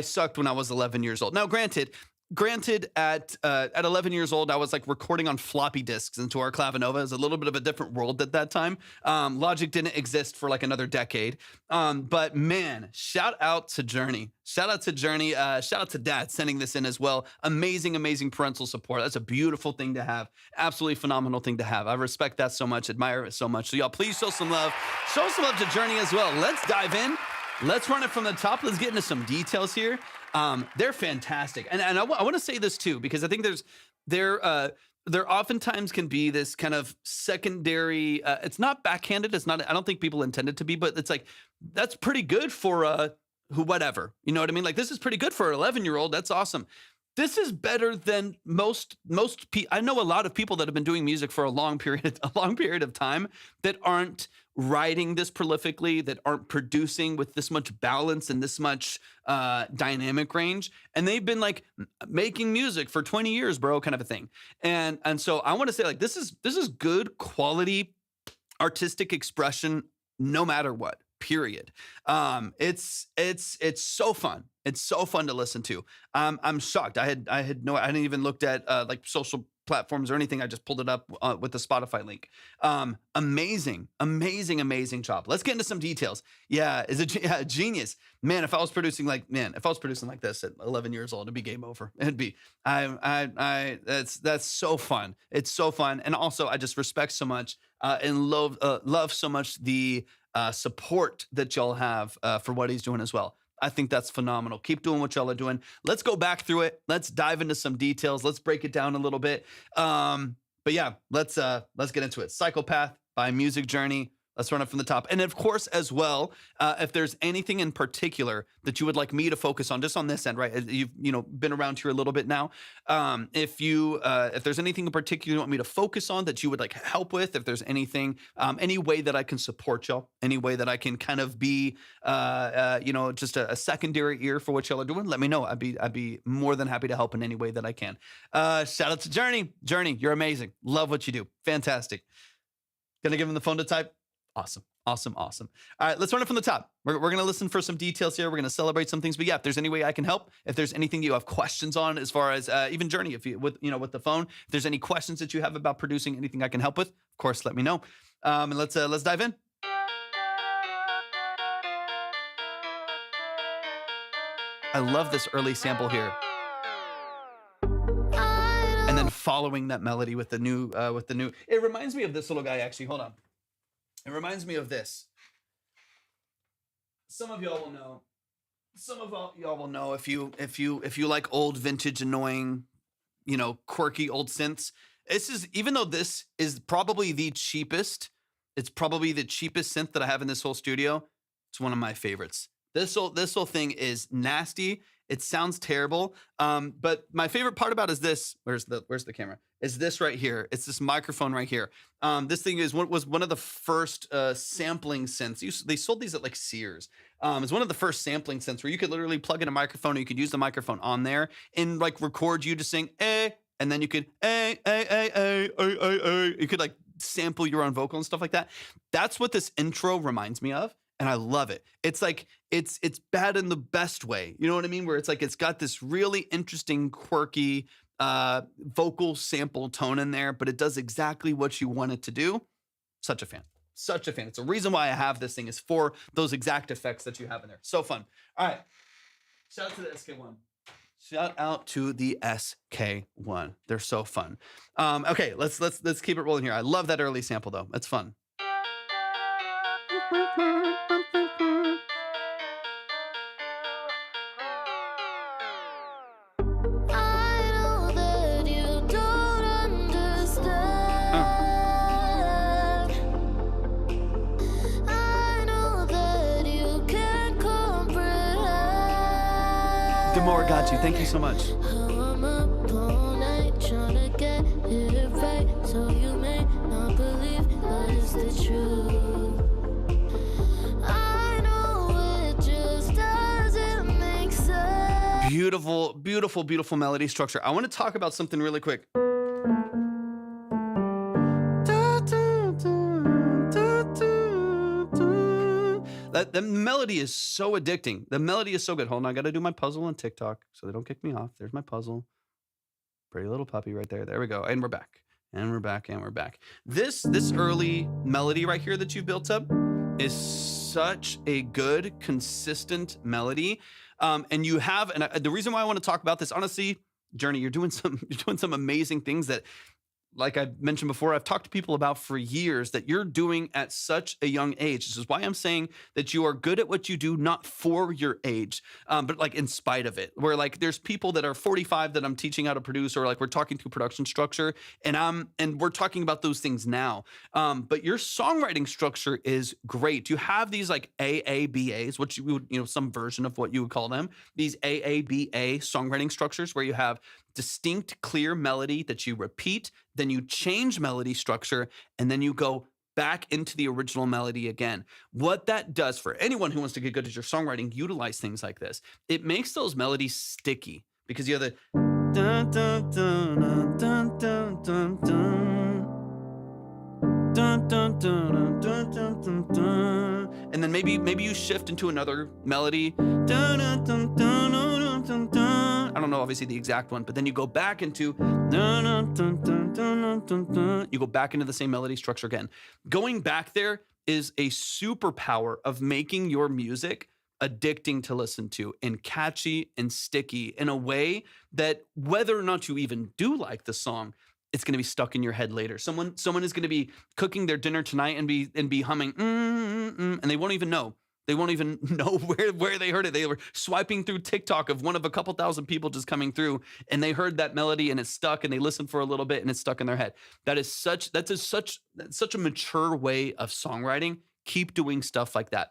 sucked when I was 11 years old. Now, granted, granted, at 11 years old, I was like recording on floppy disks into our Clavinova. It was a little bit of a different world at that time. Logic didn't exist for like another decade. But man, shout out to Journey. Shout out to Journey. Shout out to Dad sending this in as well. Amazing, amazing parental support. That's a beautiful thing to have. Absolutely phenomenal thing to have. I respect that so much, admire it so much. So y'all, please show some love. Show some love to Journey as well. Let's dive in. Let's run it from the top. Let's get into some details here. They're fantastic. And I want to say this too, because I think there oftentimes can be this kind of secondary, it's not backhanded. It's not, I don't think people intend it to be, but it's like, that's pretty good for whatever, you know what I mean? Like, this is pretty good for an 11-year-old. That's awesome. This is better than most people. I know a lot of people that have been doing music for a long period of time that aren't writing this prolifically, that aren't producing with this much balance and this much dynamic range. And they've been like making music for 20 years, bro, kind of a thing. And so I want to say, like, this is good quality artistic expression, no matter what. Period. It's so fun. It's so fun to listen to. I'm shocked. I hadn't even looked at like social platforms or anything. I just pulled it up with the Spotify link. Amazing job. Let's get into some details. Yeah, is it genius? Man, if I was producing like this at 11 years old, it'd be game over. It'd be, that's so fun. It's so fun. And also I just respect so much and love so much the support that y'all have for what he's doing as well. I think that's phenomenal. Keep doing what y'all are doing. Let's go back through it. Let's dive into some details. Let's break it down a little bit. But yeah, let's get into it. Psychopath by Music Journey. Let's run it from the top. And of course, as well, if there's anything in particular that you would like me to focus on, just on this end, right? You've been around here a little bit now. If there's anything in particular you want me to focus on that you would like help with, if there's anything, any way that I can support y'all, any way that I can kind of be, just a secondary ear for what y'all are doing, let me know. I'd be more than happy to help in any way that I can. Shout out to Journey. Journey, you're amazing. Love what you do. Fantastic. Gonna give him the phone to type. Awesome. All right, let's run it from the top. We're going to listen for some details here. We're going to celebrate some things. But yeah, if there's any way I can help, if there's anything you have questions on as far as even Journey, if you with the phone, if there's any questions that you have about producing, anything I can help with, of course, let me know. And let's dive in. I love this early sample here. And then following that melody with the new, it reminds me of this little guy, actually. Hold on. It reminds me of this. Some of y'all will know. Some of y'all will know if you like old vintage annoying, quirky old synths. This is, even though this is probably the cheapest, it's probably the cheapest synth that I have in this whole studio. It's one of my favorites. This whole thing is nasty. It sounds terrible. But my favorite part about it is this. Where's the camera? Is this right here? It's this microphone right here. This thing was one of the first sampling synths. They sold these at like Sears. It's one of the first sampling synths where you could literally plug in a microphone, or you could use the microphone on there and like record you to sing and then you could you could like sample your own vocal and stuff like that. That's what this intro reminds me of. And I love it. It's like, it's bad in the best way. You know what I mean? Where it's like, it's got this really interesting, quirky vocal sample tone in there, but it does exactly what you want it to do. Such a fan. It's a reason why I have this thing, is for those exact effects that you have in there. So fun. All right. Shout out to the SK1. Shout out to the SK1. They're so fun. Okay, let's keep it rolling here. I love that early sample though. It's fun. Demore got you. Thank you so much. I'm up all night trying to get it right, so you may not believe, but it's the truth. I know it just doesn't make sense. Beautiful melody structure. I want to talk about something really quick. The melody is so addicting. The melody is so good. Hold on, I got to do my puzzle on TikTok so they don't kick me off. There's my puzzle. Pretty little puppy right there. There we go. And we're back. And we're back. And we're back. This early melody right here that you've built up is such a good, consistent melody. And you have, and the reason why I want to talk about this, honestly, Journey, you're doing some amazing things that, like I mentioned before, I've talked to people about for years that you're doing at such a young age. This is why I'm saying that you are good at what you do, not for your age, but like in spite of it. Where like there's people that are 45 that I'm teaching how to produce, or like we're talking to production structure, and we're talking about those things now. But your songwriting structure is great. You have these like AABAs, which you would, some version of what you would call them. These AABA songwriting structures where you have distinct, clear melody that you repeat, then you change melody structure, and then you go back into the original melody again. What that does for anyone who wants to get good at your songwriting, utilize things like this. It makes those melodies sticky because you have the dun, dun, dun, dun, dun, dun, dun. Dun, dun, dun, dun, dun, dun, dun. And then maybe you shift into another melody. Dun, dun, dun, dun, dun, dun, dun. I don't know, obviously the exact one, but then you go back into dun, dun, dun, dun, dun, dun, dun. You go back into the same melody structure again. Going back there is a superpower of making your music addicting to listen to and catchy and sticky in a way that whether or not you even do like the song, it's going to be stuck in your head later. Someone is going to be cooking their dinner tonight and be humming, and they won't even know. They won't even know where they heard it. They were swiping through TikTok of one of a couple thousand people just coming through, and they heard that melody and it's stuck, and they listened for a little bit and it's stuck in their head. That's such a mature way of songwriting. Keep doing stuff like that.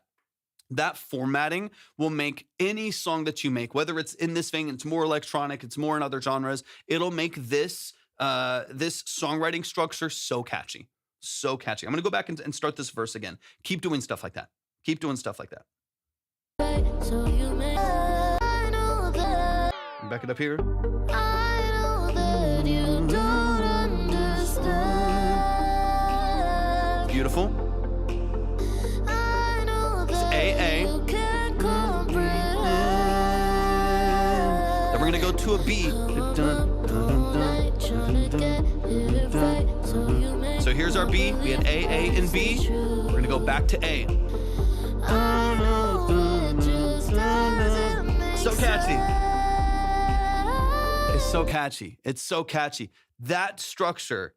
That formatting will make any song that you make, whether it's in this vein, it's more electronic, it's more in other genres, it'll make this songwriting structure so catchy. So catchy. I'm going to go back and start this verse again. Keep doing stuff like that. Keep doing stuff like that. So you may know that Back it up here. I know that you don't understand. Beautiful. I know that AA. you can't comprehend. Then we're going to go to a B. So here's our B. We had A, and B. We're going to go back to A. So catchy. It's so catchy. It's so catchy. That structure,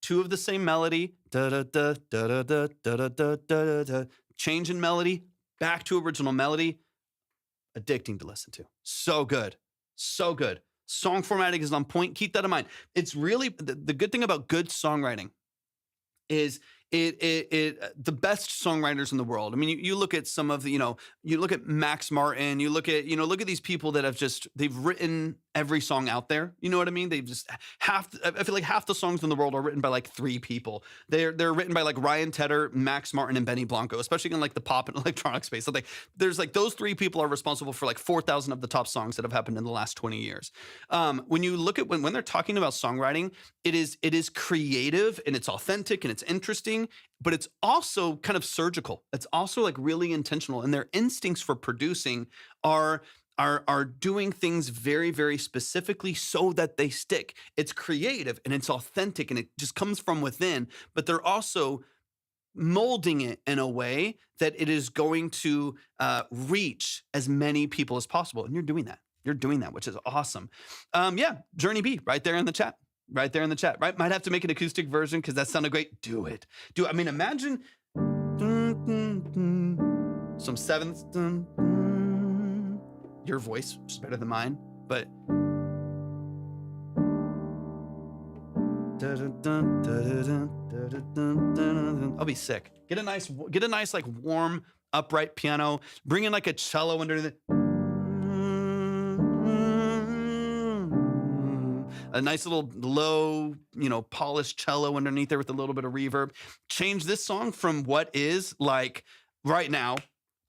two of the same melody, da da da da da da da da da da, change in melody, back to original melody, addicting to listen to. So good. So good. Song formatting is on point. Keep that in mind. It's really the good thing about good songwriting is the best songwriters in the world. I mean, you look at some of the, you look at Max Martin, you look at these people that they've written every song out there. You know what I mean? They've just I feel like half the songs in the world are written by like 3 people. They're written by like Ryan Tedder, Max Martin, and Benny Blanco, especially in like the pop and electronic space. So there's like those 3 people are responsible for like 4,000 of the top songs that have happened in the last 20 years. When you look at when they're talking about songwriting, it is creative and it's authentic and it's interesting, but it's also kind of surgical. It's also like really intentional, and their instincts for producing are doing things very, very specifically so that they stick. It's creative and it's authentic and it just comes from within, but they're also molding it in a way that it is going to reach as many people as possible. And you're doing that. You're doing that, which is awesome. Yeah, Journey B, right there in the chat. Right there in the chat, right? Might have to make an acoustic version because that sounded great. Do it. I mean, imagine some sevenths. Your voice is better than mine, but I'll be sick. Get a nice like warm upright piano. Bring in like a cello under the. A nice little low, polished cello underneath there with a little bit of reverb. Change this song from what is like right now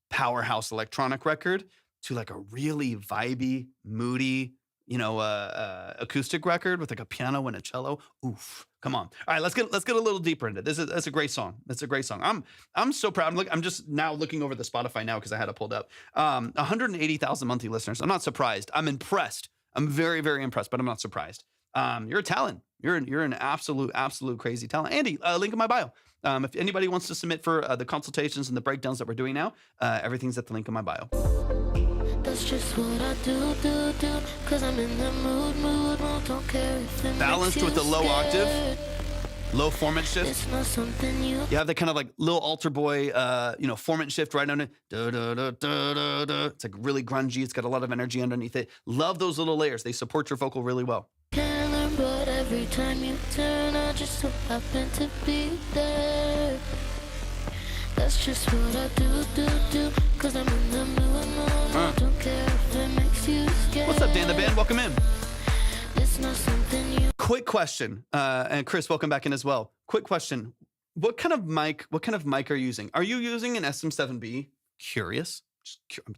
powerhouse electronic record to like a really vibey, moody, acoustic record with like a piano and a cello. Oof. Come on. All right, let's get a little deeper into it. That's a great song. That's a great song. I'm so proud. I'm just now looking over the Spotify now because I had it pulled up. 180,000 monthly listeners. I'm not surprised. I'm impressed. I'm very, very impressed, but I'm not surprised. you're a talent. You're an absolute crazy talent. Andy, link in my bio. If anybody wants to submit for the consultations and the breakdowns that we're doing now, everything's at the link in my bio. That's just what I do, cause I'm in the mood, don't care if it Balanced makes with you the low octave, scared. low formant shift. It's not something you You have that kind of like little altar boy, formant shift right under. Da, da, da, da, da, da. It's like really grungy. It's got a lot of energy underneath it. Love those little layers. They support your vocal really well. can learn, but every time you turn, I just so happen to be there. That's just what I do, cause I'm in the mood, don't care if it makes you scared. What's up, Dan the Band? Welcome in. It's not something you Quick question, and Chris, welcome back in as well. Quick question: What kind of mic are you using? Are you using an SM7B? Curious.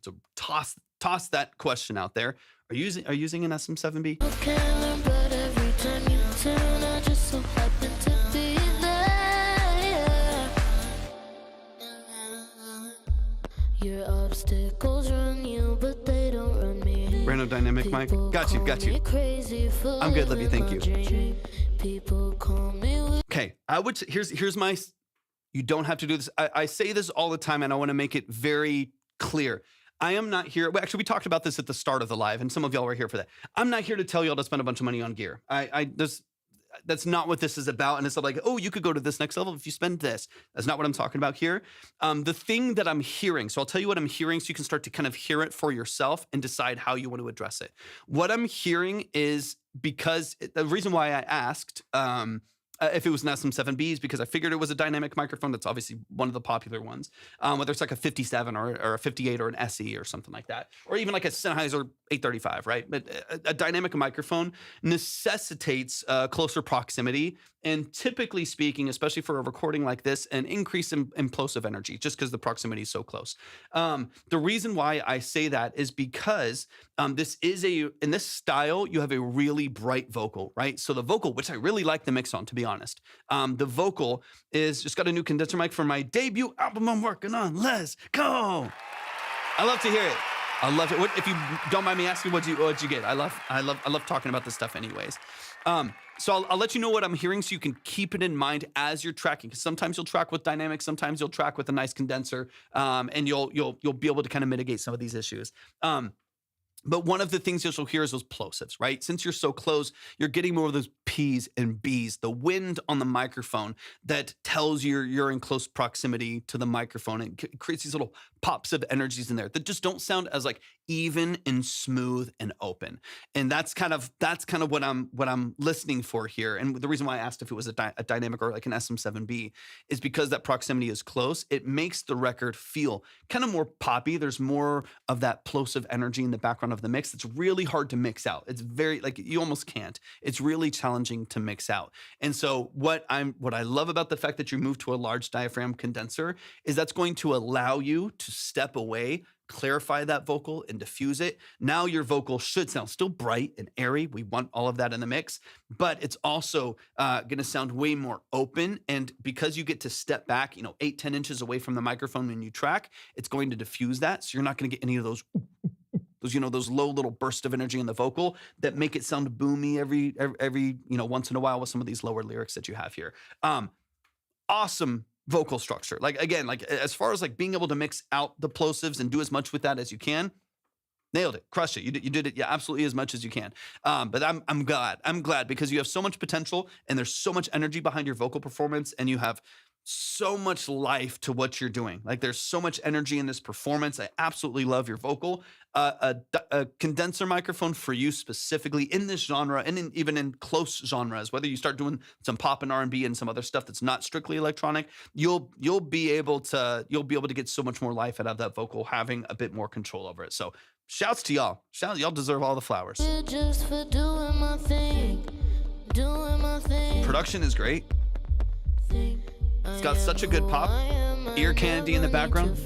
So toss that question out there. Are you using an SM7B? can learn, but every time you turn, I just so happen to be there. Your obstacles run you, but they don't run me. Random dynamic mic. Got you. I'm good, Libby. Thank you. People call me Okay, here's my. You don't have to do this. I say this all the time, and I want to make it very clear. I am not here. Well, actually, we talked about this at the start of the live, and some of y'all were here for that. I'm not here to tell y'all to spend a bunch of money on gear. That's not what this is about. And it's not like, oh, you could go to this next level if you spend this. That's not what I'm talking about here. The thing that I'm hearing, so I'll tell you what I'm hearing so you can start to kind of hear it for yourself and decide how you want to address it. What I'm hearing is because the reason why I asked if it was an SM7B is because I figured it was a dynamic microphone. That's obviously one of the popular ones, whether it's like a 57 or a 58 or an SE or something like that, or even like a Sennheiser 835, right? But a dynamic microphone necessitates closer proximity. And typically speaking, especially for a recording like this, an increase in implosive energy, just because the proximity is so close. The reason why I say that is because in this style, you have a really bright vocal, right? So the vocal, which I really like the mix on, to be honest, the vocal is just got a new condenser mic for my debut album I'm working on. Let's go. I love to hear it. I love it. If you don't mind me asking, what'd you get? I love talking about this stuff anyways. So I'll let you know what I'm hearing so you can keep it in mind as you're tracking. Because sometimes you'll track with dynamics, sometimes you'll track with a nice condenser, and you'll be able to kind of mitigate some of these issues. But one of the things you'll hear is those plosives, right? Since you're so close, you're getting more of those P's and B's, the wind on the microphone that tells you you're in close proximity to the microphone. It creates these little pops of energies in there that just don't sound as like even and smooth and open. And that's kind of what I'm listening for here. And the reason why I asked if it was a dynamic or like an SM7B is because that proximity is close. It makes the record feel kind of more poppy. There's more of that plosive energy in the background of the mix. It's really hard to mix out. It's very like you almost can't. It's really challenging to mix out. And so what I love about the fact that you move to a large diaphragm condenser is that's going to allow you to step away, clarify that vocal and diffuse it. Now your vocal should sound still bright and airy. We want all of that in the mix, but it's also going to sound way more open. And because you get to step back, 8-10 inches away from the microphone when you track, it's going to diffuse that. So you're not going to get any of those low little bursts of energy in the vocal that make it sound boomy every once in a while with some of these lower lyrics that you have here. Awesome vocal structure. As far as like being able to mix out the plosives and do as much with that as you can, nailed it, crushed it. You did it, absolutely as much as you can. But I'm glad because you have so much potential and there's so much energy behind your vocal performance, and you have so much life to what you're doing. Like there's so much energy in this performance. I absolutely love your vocal. A condenser microphone for you specifically in this genre and even in close genres, whether you start doing some pop and R&B and some other stuff that's not strictly electronic, you'll be able to get so much more life out of that vocal, having a bit more control over it. So shouts to y'all. Y'all deserve all the flowers. just for doing my thing. Production is great. It's got such a good pop. Ear candy in the background.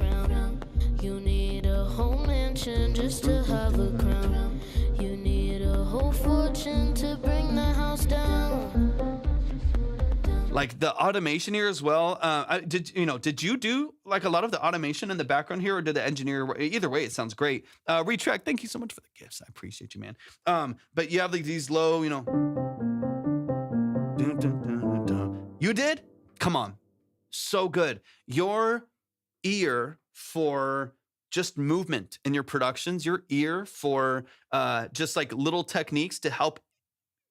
You need a whole mansion just to have a crown. You need a whole fortune to bring the house down. Like the automation here as well. Did you do like a lot of the automation in the background here, or did the engineer? Either way, it sounds great. Retrack, thank you so much for the gifts. I appreciate you, man. But you have like these low, dun, dun, dun, dun, dun. You did? Come on, so good. Your ear for just movement in your productions, your ear for just like little techniques to help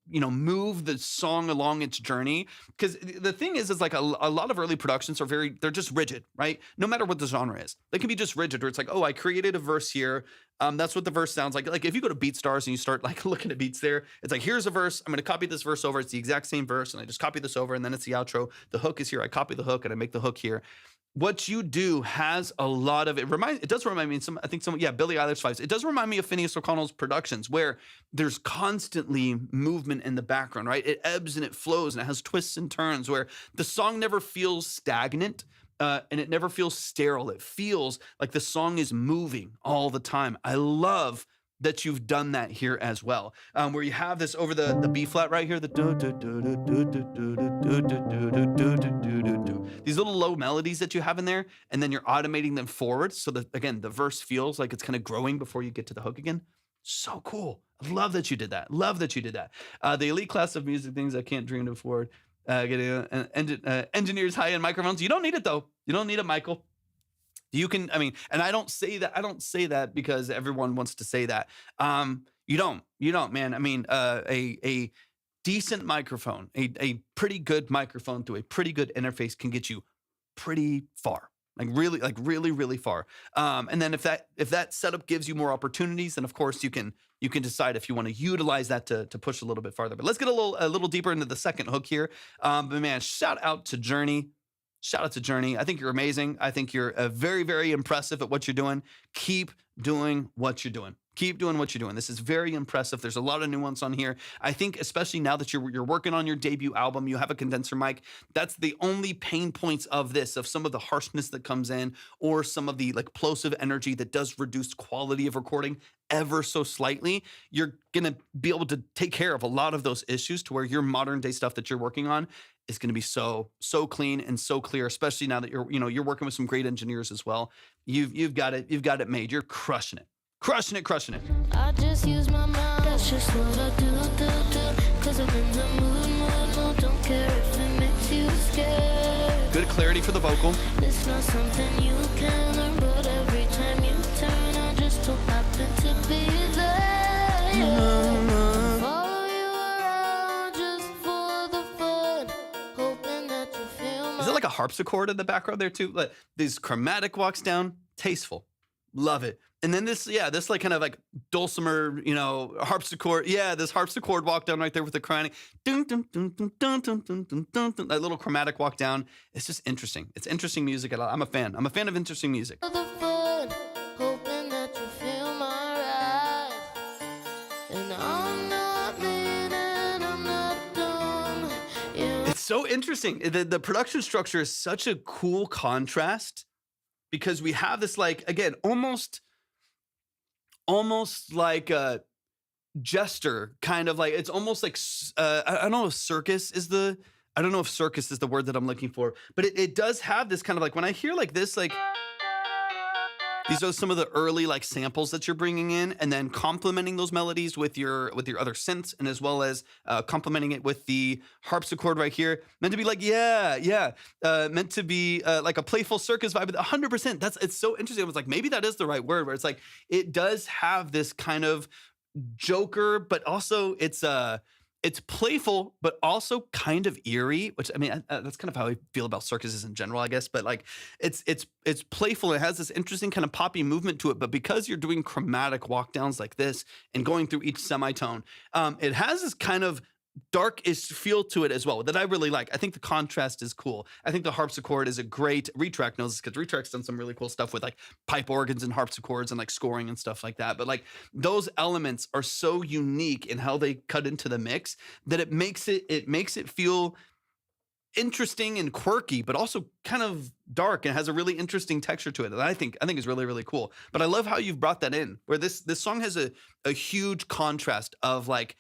move the song along its journey. Because the thing is like a lot of early productions they're just rigid, right? No matter what the genre is, they can be just rigid, or it's like, oh, I created a verse here. That's what the verse sounds like. Like if you go to BeatStars and you start like looking at beats there, it's like, here's a verse. I'm going to copy this verse over. It's the exact same verse. And I just copy this over, and then it's the outro. The hook is here. I copy the hook and I make the hook here. What you do has a lot of it does remind me Billie Eilish vibes. It does remind me of Phineas O'Connell's productions, where there's constantly movement in the background, right? It ebbs and it flows and it has twists and turns, where the song never feels stagnant and it never feels sterile. It feels like the song is moving all the time. I love that you've done that here as well, where you have this over the B flat right here, the these little low melodies that you have in there, and then you're automating them forward so that again the verse feels like it's kind of growing before you get to the hook again. So cool. I love that you did that. The elite class of music things I can't dream to afford. Getting engineers high-end microphones. You don't need it though. You don't need it, Michael. You can, and I don't say that because everyone wants to say that. You don't, man. A decent microphone, a pretty good microphone through a pretty good interface can get you pretty far. Like really, really far. And then if that setup gives you more opportunities, then of course you can decide if you want to utilize that to push a little bit farther. But let's get a little deeper into the second hook here. But man, shout out to Journey. I think you're amazing. I think you're very, very impressive at what you're doing. Keep doing what you're doing. This is very impressive. There's a lot of nuance on here. I think especially now that you're working on your debut album, you have a condenser mic. That's the only pain points of some of the harshness that comes in, or some of the like plosive energy that does reduce quality of recording ever so slightly. You're going to be able to take care of a lot of those issues to where your modern day stuff that you're working on is going to be so clean and so clear, especially now that you're working with some great engineers as well. You've got it made. You're crushing it. I just use my mind. That's just what I do. Cause I'm in the mood. Don't care if it makes you scared. Good clarity for the vocal. It's not something you can learn, but every time you turn, I just don't happen to be there. Follow you around just for the fun, hoping that you feel Is it like a harpsichord in the background there too? Like these chromatic walks down, tasteful. Love it. And then this like kind of like dulcimer, harpsichord. Yeah, this harpsichord walk down right there with the chromatic. Dun, dun, dun, dun, dun, dun, dun, dun, dun, dun, that little chromatic walk down. It's just interesting. It's interesting music. I'm a fan. I'm a fan of interesting music. the fun, hoping that you feel my ride. And I'm not mean and I'm not dumb. It's so interesting. The production structure is such a cool contrast, because we have this like, again, almost like a jester kind of like, it's almost like I don't know if circus is the word that I'm looking for, but it does have this kind of like, when I hear like this, like these are some of the early like samples that you're bringing in, and then complementing those melodies with your other synths, and as well as complementing it with the harpsichord right here, meant to be like meant to be like a playful circus vibe. 100%. It's so interesting. I was like, maybe that is the right word, where it's like it does have this kind of Joker, but also it's playful, but also kind of eerie, which that's kind of how I feel about circuses in general, I guess. But like, it's playful. It has this interesting kind of poppy movement to it. But because you're doing chromatic walk downs like this and going through each semitone, it has this kind of darkish feel to it as well that I really like. I think the contrast is cool. I think the harpsichord is a great Retrack knows this, because Retrack's done some really cool stuff with like pipe organs and harpsichords and like scoring and stuff like that. But like those elements are so unique in how they cut into the mix that it makes it feel interesting and quirky, but also kind of dark, and has a really interesting texture to it that I think is really, really cool. But I love how you've brought that in, where this song has a huge contrast of like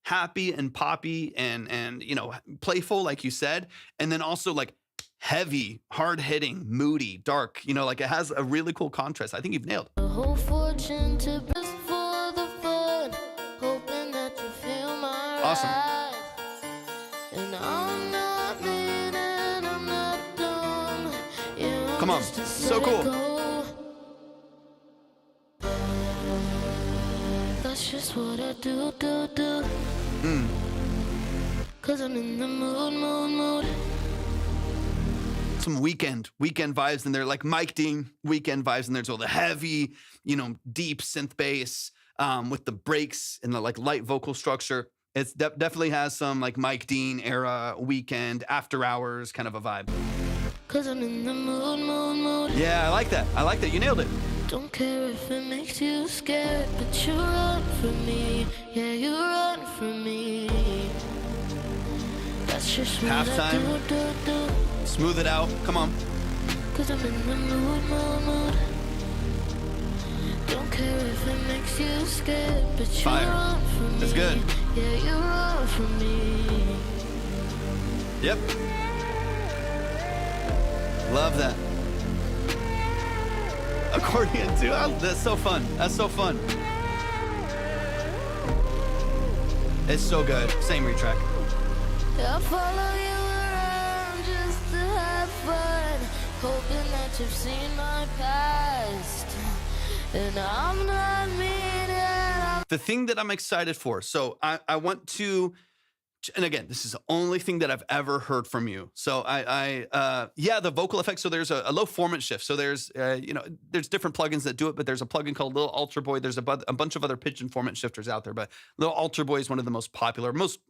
happy and poppy and you know, playful, like you said, and then also like heavy, hard hitting, moody, dark. You know, like it has a really cool contrast. I think you've nailed. A whole fortune to just for the fun, hoping that you feel my Awesome. ride. And I'm not mean and I'm not dumb. Yeah, I'm Come on. just a So cool. psycho. That's just what I do. Cause I'm in the mood. Some weekend vibes in there, like Mike Dean weekend vibes in there. So the heavy, you know, deep synth bass with the breaks and the like light vocal structure. It's definitely has some like Mike Dean era weekend after hours kind of a vibe. Cause I'm in the mood. Yeah, I like that. You nailed it. Don't care if it makes you scared, but you run from me. Yeah, you run from me. That's just what Halftime. I do. Smooth it out. Come on. Cause I'm in the mood. Don't care if it makes you scared, but you Fire. run from me. That's good. Yeah, you run from me. Yep. Love that. Accordion too. That's so fun. It's so good. Same retrack. I'll follow you around just to have fun, hoping that you've seen my past. And I'm not mean and I'm The thing that I'm excited for. So I want to, and again, this is the only thing that I've ever heard from you. So yeah, the vocal effects. So there's a low formant shift. So there's, you know, there's different plugins that do it, but there's a plugin called Little Ultra Boy. There's a bunch of other pitch and formant shifters out there, but Little Ultra Boy is one of the most popular. Most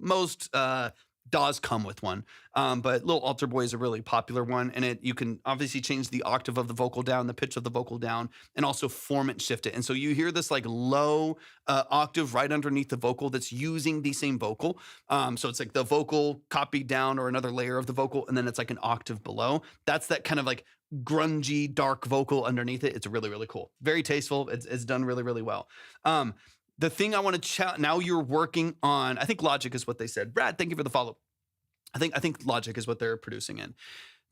DAWs come with one, but Little Altar Boy is a really popular one, and you can obviously change the octave of the vocal down, the pitch of the vocal down, and also formant shift it. And so you hear this like low octave right underneath the vocal that's using the same vocal. So it's like the vocal copied down or another layer of the vocal, and then it's like an octave below. That's that kind of like grungy, dark vocal underneath it. It's really, really cool. Very tasteful. It's done really, really well. The thing I want to chat now, you're working on, I think Logic is what they said. Brad, thank you for the follow. I think Logic is what they're producing in.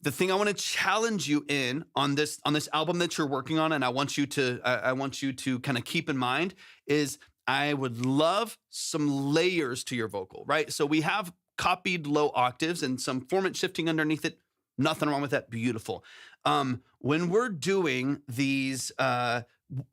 The thing I want to challenge you in on this album that you're working on, and I want you to kind of keep in mind, is I would love some layers to your vocal, right? So we have copied low octaves and some formant shifting underneath it. Nothing wrong with that. Beautiful. When we're doing these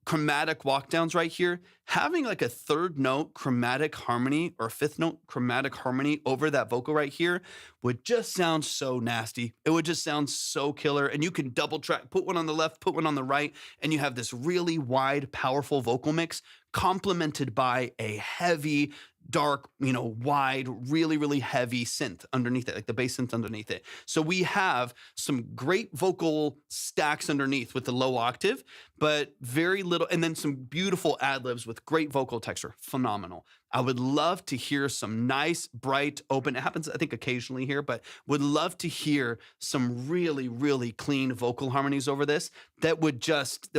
chromatic walkdowns right here, having like a third note chromatic harmony or a fifth note chromatic harmony over that vocal right here would just sound so nasty. It would just sound so killer. And you can double track, put one on the left, put one on the right, and you have this really wide, powerful vocal mix complemented by a heavy, dark, you know, wide, really, really heavy synth underneath it, like the bass synth underneath it. So we have some great vocal stacks underneath with the low octave, but very little, and then some beautiful ad-libs with great vocal texture. Phenomenal. I would love to hear some nice, bright, open, it happens, I think, occasionally here, but would love to hear some really, really clean vocal harmonies over this that would just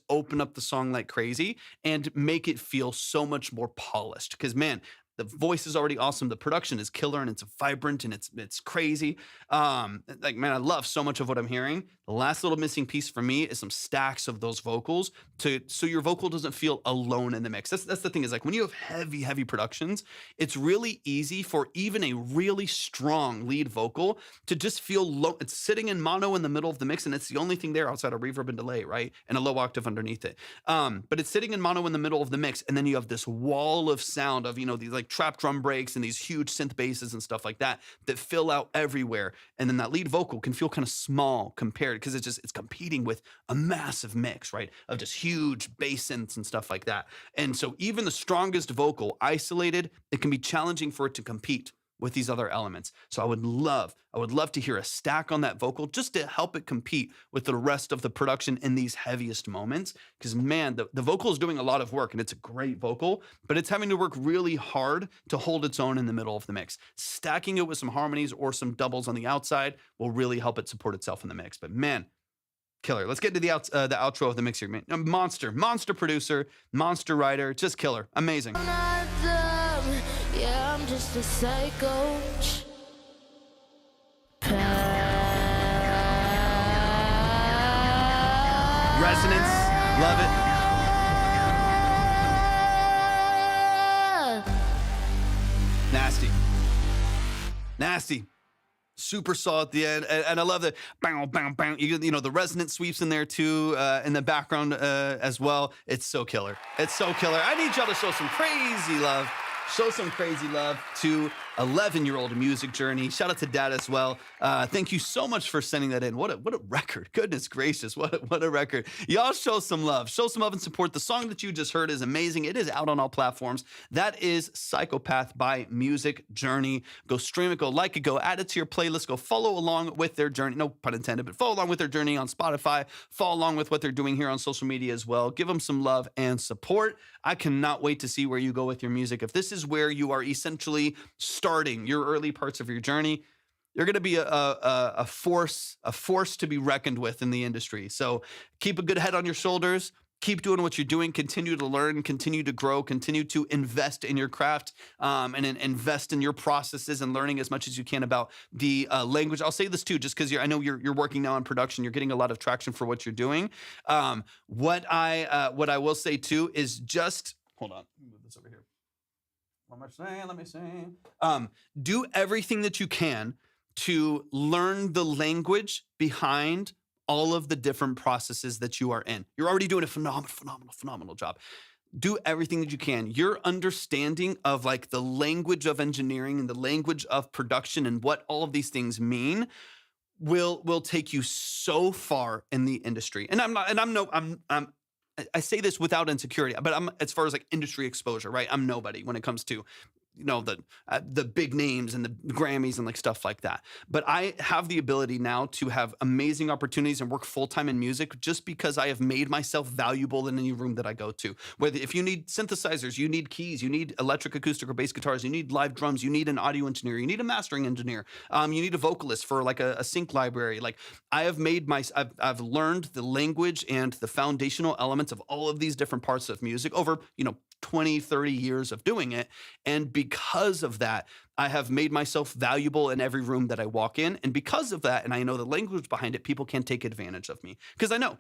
open up the song like crazy and make it feel so much more polished. Because, man, the voice is already awesome. The production is killer and it's vibrant and it's crazy. Like, man, I love so much of what I'm hearing. The last little missing piece for me is some stacks of those vocals so your vocal doesn't feel alone in the mix. That's the thing, is like when you have heavy productions, it's really easy for even a really strong lead vocal to just feel low. It's sitting in mono in the middle of the mix and it's the only thing there outside of reverb and delay, right? And a low octave underneath it. But it's sitting in mono in the middle of the mix, and then you have this wall of sound of, you know, these like trap drum breaks and these huge synth basses and stuff like that fill out everywhere. And then that lead vocal can feel kind of small compared, because it's competing with a massive mix, right? Of just huge bass synths and stuff like that. And so even the strongest vocal isolated, it can be challenging for it to compete with these other elements. So I would love to hear a stack on that vocal just to help it compete with the rest of the production in these heaviest moments. Because, man, the vocal is doing a lot of work and it's a great vocal, but it's having to work really hard to hold its own in the middle of the mix. Stacking it with some harmonies or some doubles on the outside will really help it support itself in the mix. But, man, killer. Let's get to the outro of the mix here, man. Monster producer, monster writer, just killer. Amazing. not dumb. Yeah, I'm just a psycho. Resonance, love it. Nasty. Nasty. Super saw at the end, and I love the bang, bang, bang. You know, the resonance sweeps in there too, in the background as well. It's so killer. It's so killer. I need y'all to show some crazy love. Show some crazy love to 11-year-old music journey. Shout out to Dad as well. Thank you so much for sending that in. What a record. Goodness gracious. What a record. Y'all show some love. Show some love and support. The song that you just heard is amazing. It is out on all platforms. That is Psychopath by Music Journey. Go stream it, go like it, go add it to your playlist, go follow along with their journey. No pun intended, but follow along with their journey on Spotify. Follow along with what they're doing here on social media as well. Give them some love and support. I cannot wait to see where you go with your music. If this is where you are essentially starting your early parts of your journey, you're going to be a force to be reckoned with in the industry. So keep a good head on your shoulders. Keep doing what you're doing. Continue to learn. Continue to grow. Continue to invest in your craft and invest in your processes and learning as much as you can about the language. I'll say this too, just because I know you're working now on production. You're getting a lot of traction for what you're doing. What I will say too is just hold on. Let me move this over here. Let me say. Do everything that you can to learn the language behind all of the different processes that you are in. You're already doing a phenomenal job. Do everything that you can. Your understanding of like the language of engineering and the language of production and what all of these things mean will take you so far in the industry. And I say this without insecurity, but I'm as far as like industry exposure, right? I'm nobody when it comes to the big names and the Grammys and like stuff like that. But I have the ability now to have amazing opportunities and work full-time in music just because I have made myself valuable in any room that I go to. Whether if you need synthesizers, you need keys, you need electric, acoustic, or bass guitars, you need live drums, you need an audio engineer, you need a mastering engineer, you need a vocalist for like a sync library. Like I have I've learned the language and the foundational elements of all of these different parts of music over, 20, 30 years of doing it. And because of that, I have made myself valuable in every room that I walk in. And because of that, and I know the language behind it, people can take advantage of me because I know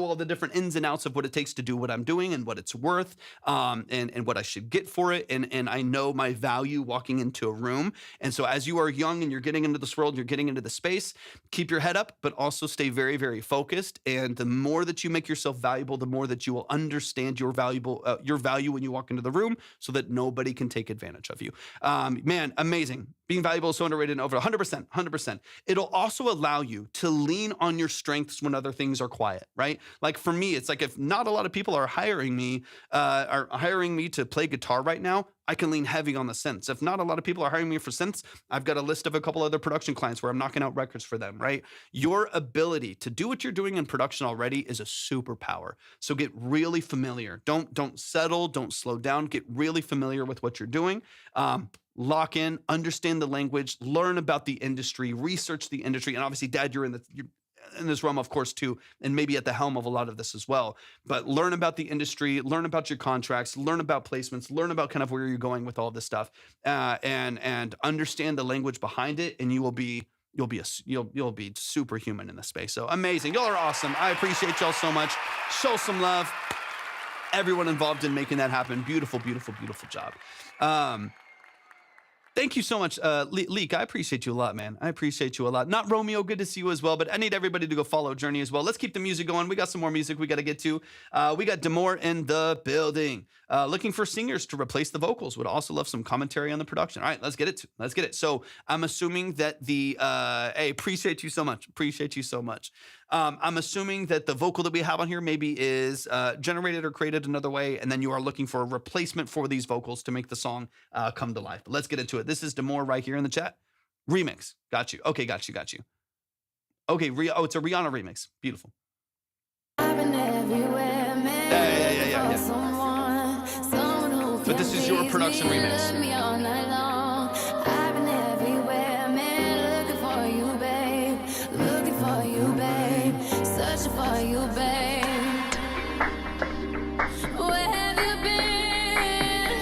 all the different ins and outs of what it takes to do what I'm doing and what it's worth, and what I should get for it. And I know my value walking into a room. And so as you are young and you're getting into this world, you're getting into the space, keep your head up, but also stay very, very focused. And the more that you make yourself valuable, the more that you will understand your value when you walk into the room so that nobody can take advantage of you. Man, amazing. Being valuable is so underrated and over 100%. It'll also allow you to lean on your strengths when other things are quiet, right? Like for me, it's like if not a lot of people are hiring me to play guitar right now, I can lean heavy on the synths. If not a lot of people are hiring me for synths, I've got a list of a couple other production clients where I'm knocking out records for them, right? Your ability to do what you're doing in production already is a superpower. So get really familiar. Don't settle, don't slow down, get really familiar with what you're doing. Lock in, understand the language, learn about the industry, research the industry. And obviously, Dad, you're in this realm, of course, too, and maybe at the helm of a lot of this as well. But learn about the industry, learn about your contracts, learn about placements, learn about kind of where you're going with all this stuff, and understand the language behind it, and you'll be superhuman in this space. So amazing. Y'all are awesome. I appreciate y'all so much. Show some love. Everyone involved in making that happen. Beautiful, beautiful, beautiful job. Thank you so much, Lique. I appreciate you a lot, man. I appreciate you a lot. Not Romeo, good to see you as well, but I need everybody to go follow Journey as well. Let's keep the music going. We got some more music we got to get to. We got Demore in the building. Looking for singers to replace the vocals. Would also love some commentary on the production. All right, let's get it. So I'm assuming that hey, appreciate you so much. I'm assuming that the vocal that we have on here maybe is generated or created another way, and then you are looking for a replacement for these vocals to make the song come to life. But let's get into it. This is Demore right here in the chat. Remix. Got you. Okay, got you. Okay, it's a Rihanna remix. Beautiful. Yeah. But this is your production remix. For you, babe. Where have you been?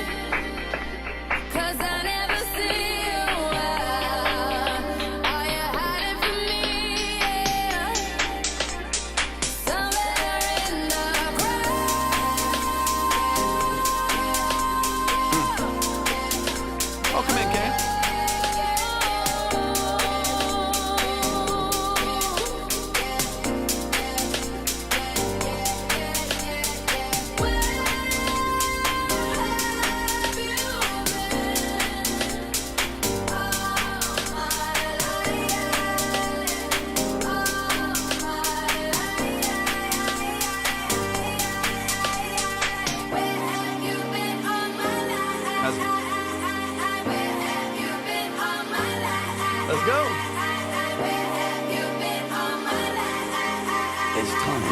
It's time.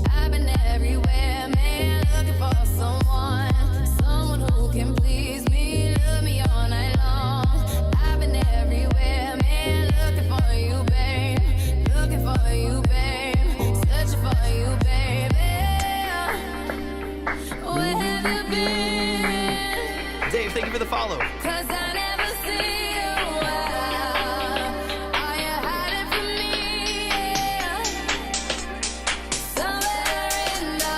I've been everywhere, man, looking for someone who can please me, love me all night long. I've been everywhere, man, looking for you, babe, searching for you, baby. Where have you been? Dave, thank you for the follow. 'Cause I never see you. Are you hiding from me? Somewhere in the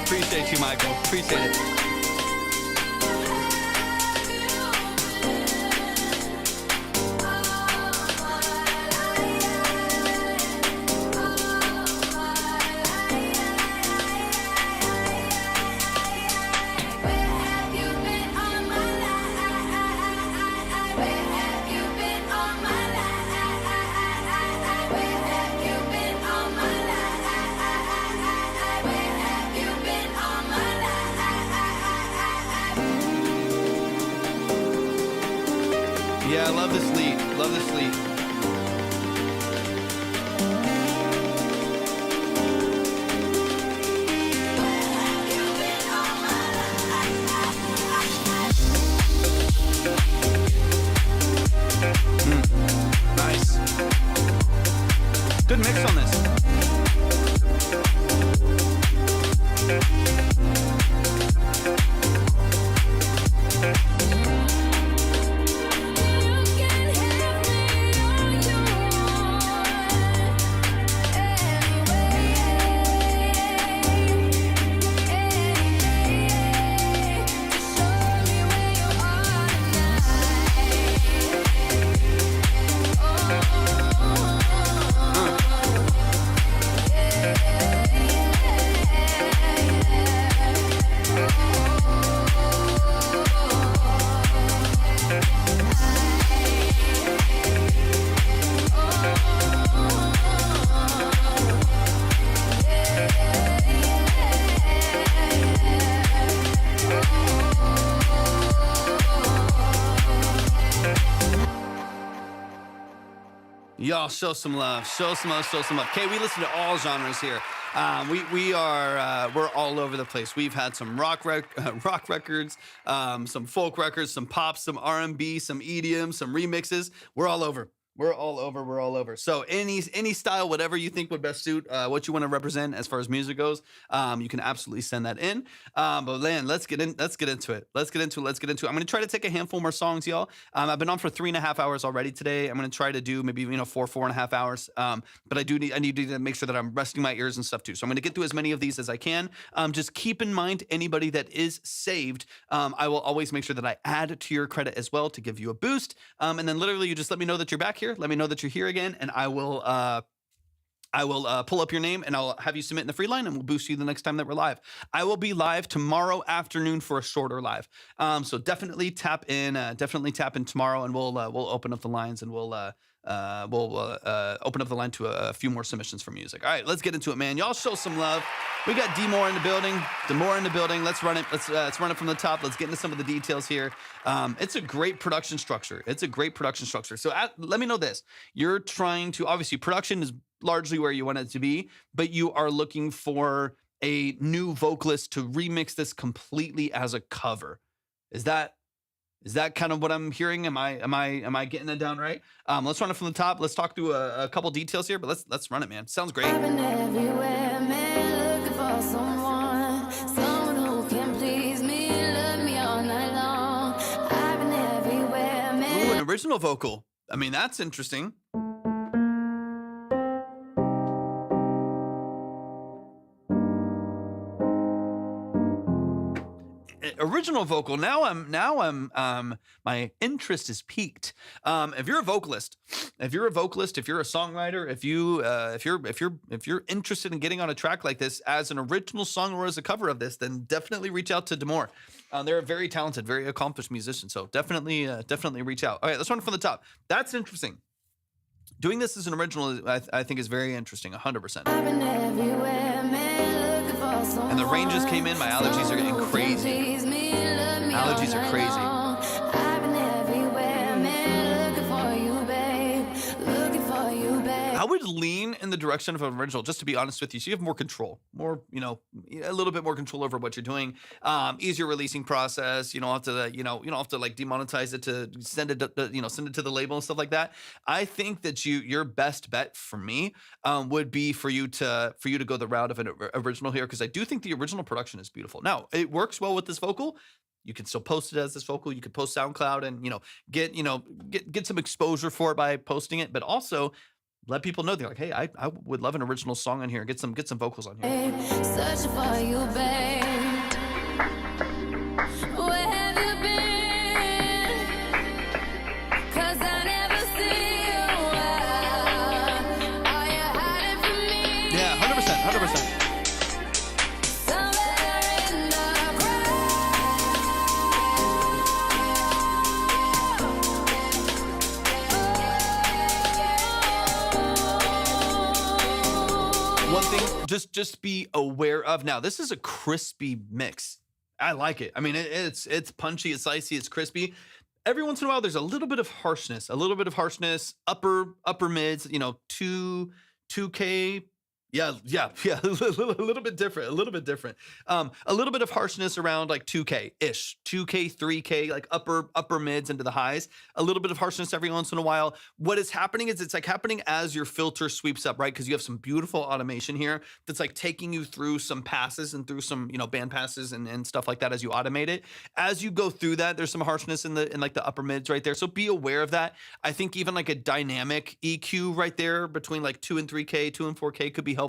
Appreciate you, Michael. Appreciate it. Yeah, I love this lead. Love this lead. Nice. Good mix on this. Y'all show some love, show some love, show some love. Okay, we listen to all genres here. We're all over the place. We've had some rock records, some folk records, some pop, some R&B, some EDM, some remixes. We're all over. We're all over. So any style, whatever you think would best suit what you want to represent as far as music goes, you can absolutely send that in. But Lan, let's get into it. Let's get into it. I'm going to try to take a handful more songs, y'all. I've been on for 3.5 hours already today. I'm going to try to do maybe 4.5 hours. But I need to make sure that I'm resting my ears and stuff too. So I'm going to get through as many of these as I can. Just keep in mind, anybody that is saved, I will always make sure that I add to your credit as well to give you a boost. And then literally you just let me know that you're back here. Let me know that you're here again, and I will pull up your name and I'll have you submit in the free line, and we'll boost you the next time that we're live. I will be live tomorrow afternoon for a shorter live. So definitely tap in tomorrow, and we'll open up the lines, and we'll open up the line to a few more submissions for music. All right, let's get into it, man. Y'all show some love. We got Demore in the building. Let's run it. Let's run it from the top. Let's get into some of the details here. It's a great production structure. So let me know this. You're trying to, obviously, production is largely where you want it to be, but you are looking for a new vocalist to remix this completely as a cover. Is that kind of what I'm hearing? Am I getting that down right? Let's run it from the top. Let's talk through a couple details here, but let's run it, man. Sounds great. I've been everywhere, man, looking for someone who can please me, love me all night long. I've been everywhere, man. Ooh, an original vocal. I mean, that's interesting. original vocal. Now I'm my interest is piqued. If you're a vocalist, if you're a songwriter, if you're interested in getting on a track like this as an original song or as a cover of this, then definitely reach out to Demore. They're a very talented, very accomplished musician. So definitely reach out. All right, let's run from the top. That's interesting. Doing this as an original, I think, is very interesting, 100%. And the ranges came in. My allergies are getting crazy. Allergies are crazy. I would lean in the direction of an original, just to be honest with you. So you have more control, a little bit more control over what you're doing. Easier releasing process. You don't have to, you don't have to like demonetize it to send it, send it to the label and stuff like that. I think that your best bet for me would be for you to go the route of an original here, because I do think the original production is beautiful. Now it works well with this vocal. You can still post it as this vocal. You could post SoundCloud and get some exposure for it by posting it, but also let people know. They're like, hey, I would love an original song on here. Get some vocals on here. Searching for you, babe. Where have you been? 'Cause I never see you. Are you hiding from me? Yeah, 100%. One thing, just be aware of. Now, this is a crispy mix. I like it. I mean, it's punchy, it's spicy, it's crispy. Every once in a while, there's a little bit of harshness. Upper mids. 2K. Yeah, a little bit different. A little bit of harshness around like 2K-ish, 2K, 3K, like upper mids into the highs. A little bit of harshness every once in a while. What is happening is it's like happening as your filter sweeps up, right? Because you have some beautiful automation here that's like taking you through some passes and through some, band passes and stuff like that as you automate it. As you go through that, there's some harshness in like the upper mids right there. So be aware of that. I think even like a dynamic EQ right there between like 2 and 3K, 2 and 4K could be helpful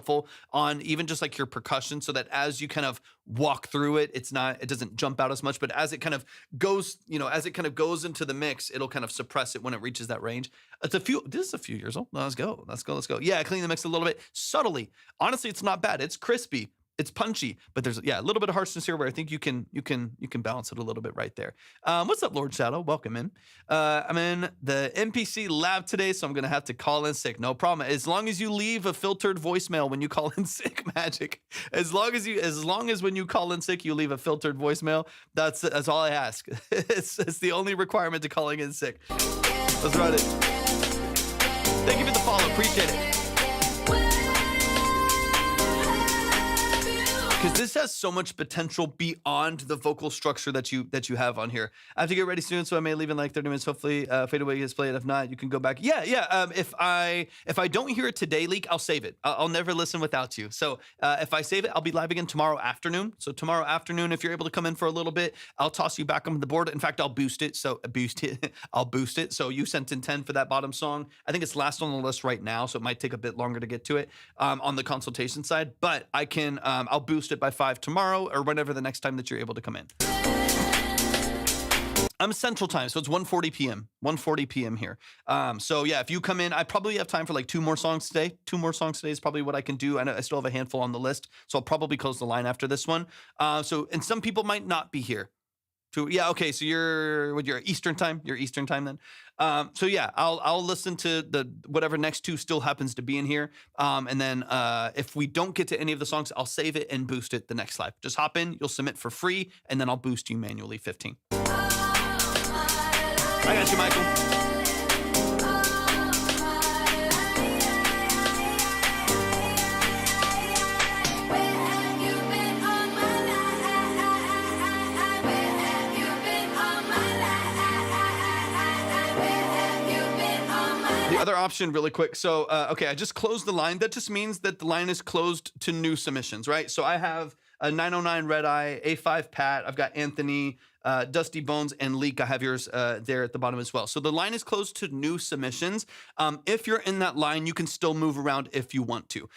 on even just like your percussion, so that as you kind of walk through it, it doesn't jump out as much, but as it kind of goes, as it kind of goes into the mix, it'll kind of suppress it when it reaches that range. This is a few years old. Let's go. Yeah, clean the mix a little bit subtly. Honestly, it's not bad. It's crispy. It's punchy, but there's a little bit of harshness here where I think you can balance it a little bit right there. What's up, Lord Shadow? Welcome in. I'm in the NPC lab today, so I'm gonna have to call in sick. No problem. As long as you leave a filtered voicemail when you call in sick, Magic. As long as when you call in sick, you leave a filtered voicemail. That's all I ask. It's the only requirement to calling in sick. Let's run it. Thank you for the follow. Appreciate it. Because this has so much potential beyond the vocal structure that you have on here. I have to get ready soon, so I may leave in like 30 minutes. Hopefully, Fade Away is played. If not, you can go back. Yeah. If I don't hear it today, Lique, I'll save it. I'll never listen without you. So if I save it, I'll be live again tomorrow afternoon. So tomorrow afternoon, if you're able to come in for a little bit, I'll toss you back on the board. In fact, I'll boost it. I'll boost it. So you sent in 10 for that bottom song. I think it's last on the list right now, so it might take a bit longer to get to it on the consultation side. But I can. I'll boost it by 5 tomorrow or whenever the next time that you're able to come in. I'm Central Time, so it's 1:40 p.m. 1:40 p.m. here. So yeah, if you come in, I probably have time for like 2 more songs today. 2 more songs today is probably what I can do. I know I still have a handful on the list, so I'll probably close the line after this one. And some people might not be here. Okay, so you're Eastern time. You're Eastern time then. So yeah, I'll listen to the whatever next 2 still happens to be in here. And then if we don't get to any of the songs, I'll save it and boost it the next live. Just hop in, you'll submit for free, and then I'll boost you manually 15. I got you, Michael. Other option really quick. So, okay, I just closed the line. That just means that the line is closed to new submissions, right? So I have a 909 Red Eye, A5 Pat. I've got Anthony, Dusty Bones and Lique, I have yours there at the bottom as well. So the line is closed to new submissions. If you're in that line, you can still move around if you want to.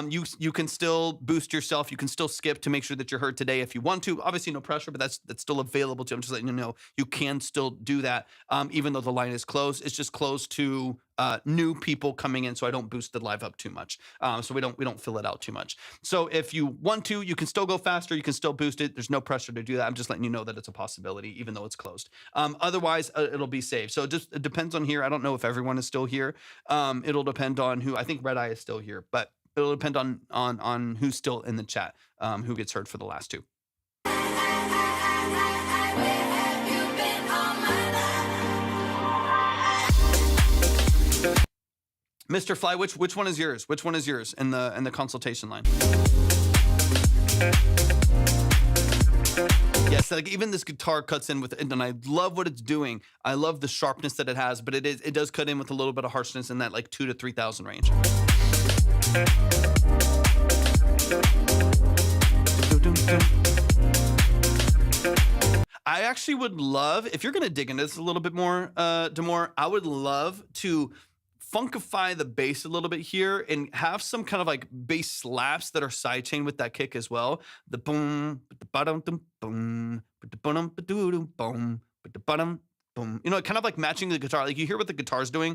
You can still boost yourself. You can still skip to make sure that you're heard today if you want to. Obviously, no pressure, but that's still available to you. I'm just letting you know you can still do that, even though the line is closed. It's just closed to new people coming in, so I don't boost the live up too much. So we don't fill it out too much. So if you want to, you can still go faster. You can still boost it. There's no pressure to do that. I'm just letting you know that it's a possibility, even though it's closed. Otherwise, it'll be saved. So it depends on here. I don't know if everyone is still here. It'll depend on who. I think Red Eye is still here, but it'll depend on who's still in the chat, who gets heard for the last two. Mr. Fly, which one is yours? Which one is yours in the consultation line? Yes, like even this guitar cuts in with, and I love what it's doing. I love the sharpness that it has, but it does cut in with a little bit of harshness in that like 2,000 to 3,000 range. I actually would love, if you're gonna dig into this a little bit more, Demore, I would love to funkify the bass a little bit here and have some kind of like bass slaps that are sidechain with that kick as well. The boom, the bottom, boom, the bottom, boom, the bottom, boom. You know, kind of like matching the guitar. Like you hear what the guitar's doing.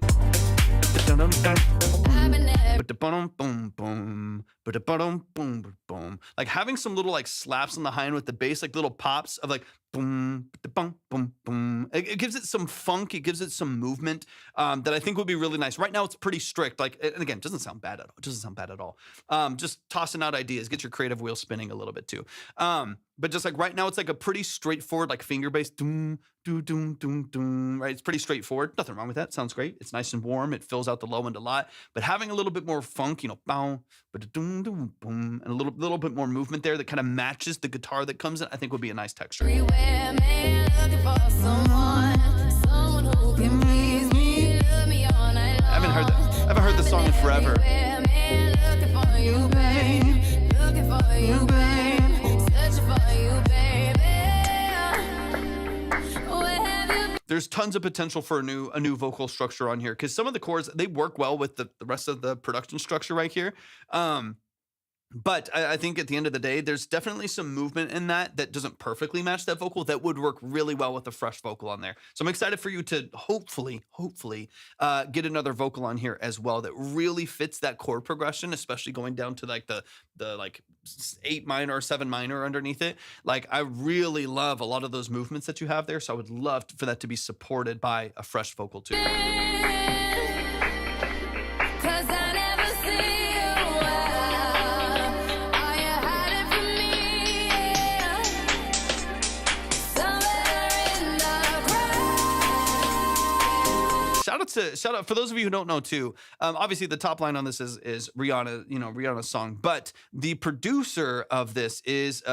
Like having some little like slaps on the high end with the bass, like little pops of like boom, boom, boom, boom. It gives it some funk. It gives it some movement that I think would be really nice. Right now, it's pretty strict. Like, and again, it doesn't sound bad at all. It doesn't sound bad at all. Just tossing out ideas. Get your creative wheel spinning a little bit too. But just like right now, it's like a pretty straightforward, like finger bass, doom, doom, doom, doom, doom, right? It's pretty straightforward. Nothing wrong with that. Sounds great. It's nice and warm. It fills out the low end a lot. But having a little bit more funk, you know, bow, but doom, doom, boom, and a little bit more movement there that kind of matches the guitar that comes in, I think would be a nice texture. Everywhere, man, looking for someone who can please me, love me all night long. I haven't heard this song in forever. Everywhere, man, looking for you, babe. Looking for you, babe. Searching for you, baby. Where have you There's tons of potential for a new vocal structure on here because some of the chords, they work well with the rest of the production structure right here. But I think at the end of the day, there's definitely some movement in that doesn't perfectly match that vocal that would work really well with a fresh vocal on there. So I'm excited for you to hopefully get another vocal on here as well that really fits that chord progression, especially going down to like the like 8 minor or 7 minor underneath it. Like I really love a lot of those movements that you have there. So I would love for that to be supported by a fresh vocal too. 'Cause I never see you well. Are you hiding from me? Somewhere in the crowd. Shout out for those of you who don't know too. Obviously, the top line on this is Rihanna, Rihanna's song, but the producer of this is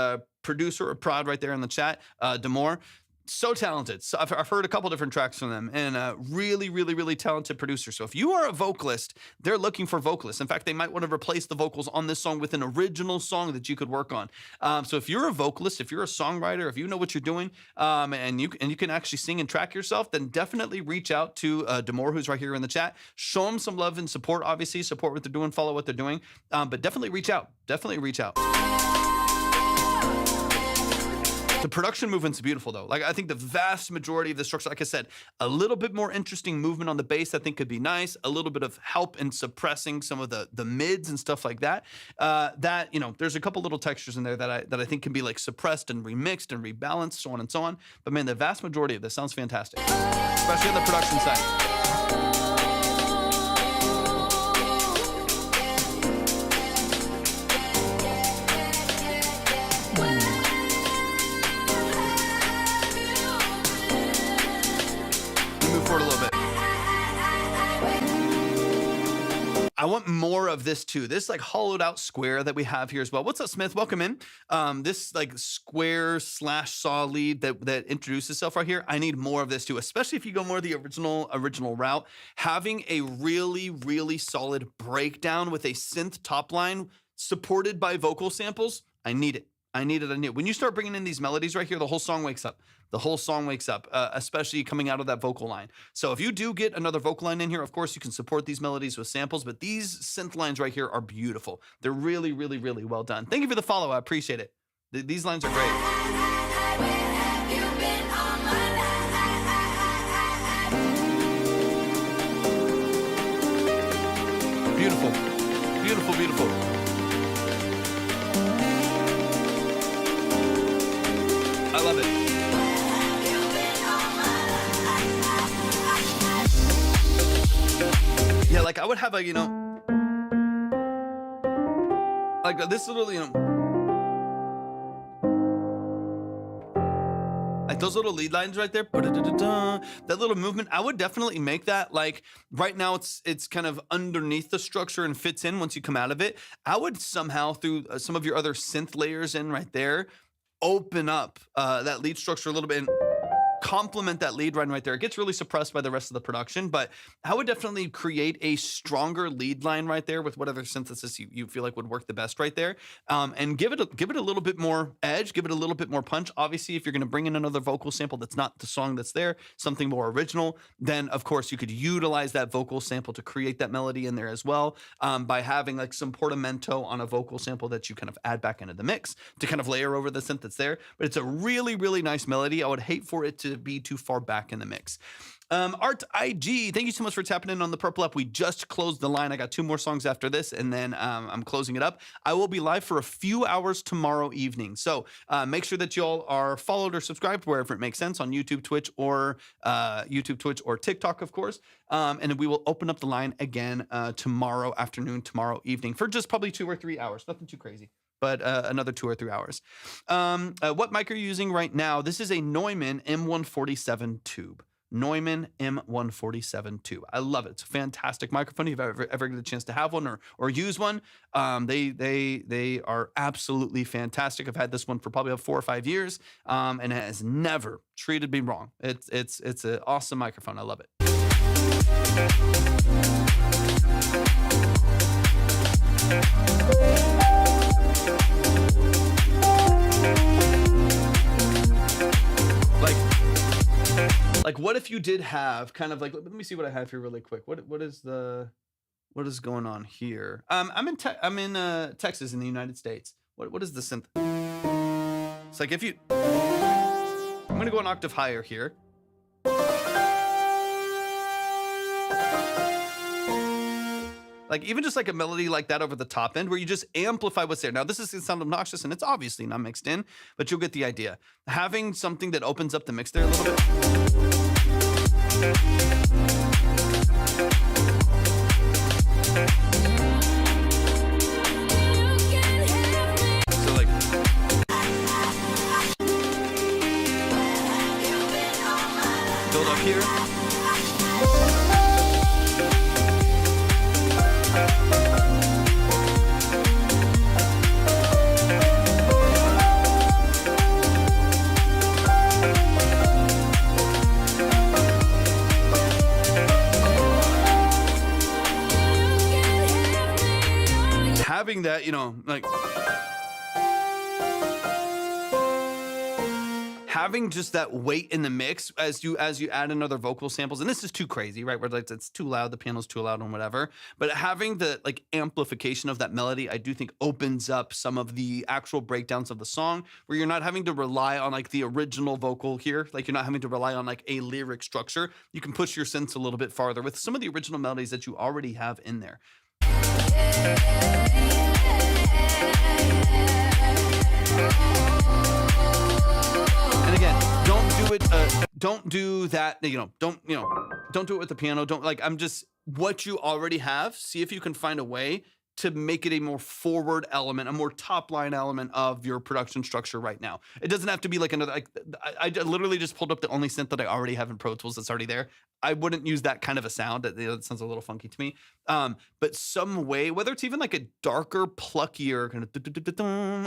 producer or prod right there in the chat, Demore. So talented. So I've heard a couple different tracks from them, and really talented producer. So if you are a vocalist, they're looking for vocalists. In fact, they might want to replace the vocals on this song with an original song that you could work on. So if you're a vocalist, if you're a songwriter, if you know what you're doing, and you can actually sing and track yourself, then definitely reach out to Demore, who's right here in the chat. Show them some love and support. Obviously, support what they're doing, follow what they're doing, but definitely reach out. Definitely reach out. The production movement's beautiful though. Like I think the vast majority of the structure, like I said, a little bit more interesting movement on the bass I think could be nice. A little bit of help in suppressing some of the mids and stuff like that. There's a couple little textures in there that I think can be like suppressed and remixed and rebalanced, so on and so on. But man, the vast majority of this sounds fantastic, especially on the production side. I want more of this too. This like hollowed out square that we have here as well. What's up, Smith? Welcome in. This like square / saw lead that introduces itself right here. I need more of this too, especially if you go more the original route. Having a really solid breakdown with a synth top line supported by vocal samples. I need it. I need it. When you start bringing in these melodies right here, the whole song wakes up. The whole song wakes up, especially coming out of that vocal line. So if you do get another vocal line in here, of course, you can support these melodies with samples, but these synth lines right here are beautiful. They're really, really, really well done. Thank you for the follow. I appreciate it. These lines are great. Beautiful, beautiful, beautiful. I love it. Yeah, like I would have a, like this little, like those little lead lines right there, that little movement, I would definitely make that. Like right now it's kind of underneath the structure and fits in once you come out of it. I would somehow through some of your other synth layers in right there, open up that lead structure a little bit and complement that lead line right there. It gets really suppressed by the rest of the production, but I would definitely create a stronger lead line right there with whatever synthesis you feel like would work the best right there, and give it a little bit more edge, give it a little bit more punch. Obviously, if you're going to bring in another vocal sample that's not the song that's there, something more original, then of course you could utilize that vocal sample to create that melody in there as well, by having like some portamento on a vocal sample that you kind of add back into the mix to kind of layer over the synth that's there. But it's a really, really nice melody. I would hate for it to be too far back in the mix. Art IG, thank you so much for tapping in on the Purple Up. We just closed the line. I got 2 more songs after this, and then I'm closing it up. I will be live for a few hours tomorrow evening. So make sure that y'all are followed or subscribed wherever it makes sense on YouTube, Twitch, or TikTok, of course. And we will open up the line again tomorrow afternoon, tomorrow evening for just probably 2 or 3 hours. Nothing too crazy, but another 2 or 3 hours. What mic are you using right now? This is a Neumann M147 tube. Neumann M147 tube. I love it. It's a fantastic microphone. If you've ever get a chance to have one or use one, they are absolutely fantastic. I've had this one for probably about 4 or 5 years, and it has never treated me wrong. It's an awesome microphone. I love it. Like what if you did have kind of like, let me see what I have here really quick. What is going on here? I'm in Texas in the United States. What is the synth? It's like if you, I'm gonna go an octave higher here. Like even just like a melody like that over the top end where you just amplify what's there. Now this is gonna sound obnoxious and it's obviously not mixed in, but you'll get the idea. Having something that opens up the mix there a little bit. So like, build up here. Having that, like having just that weight in the mix as you add another vocal samples, and this is too crazy, right? Where like it's too loud, the piano's too loud and whatever. But having the like amplification of that melody, I do think opens up some of the actual breakdowns of the song where you're not having to rely on like the original vocal here. Like you're not having to rely on like a lyric structure. You can push your synths a little bit farther with some of the original melodies that you already have in there. And again, don't do that, don't do it with the piano. What you already have, see if you can find a way to make it a more forward element, a more top line element of your production structure right now. It doesn't have to be like another, like I literally just pulled up the only synth that I already have in Pro Tools that's already there. I wouldn't use that kind of a sound. That sounds a little funky to me. But some way, whether it's even like a darker, pluckier kind of,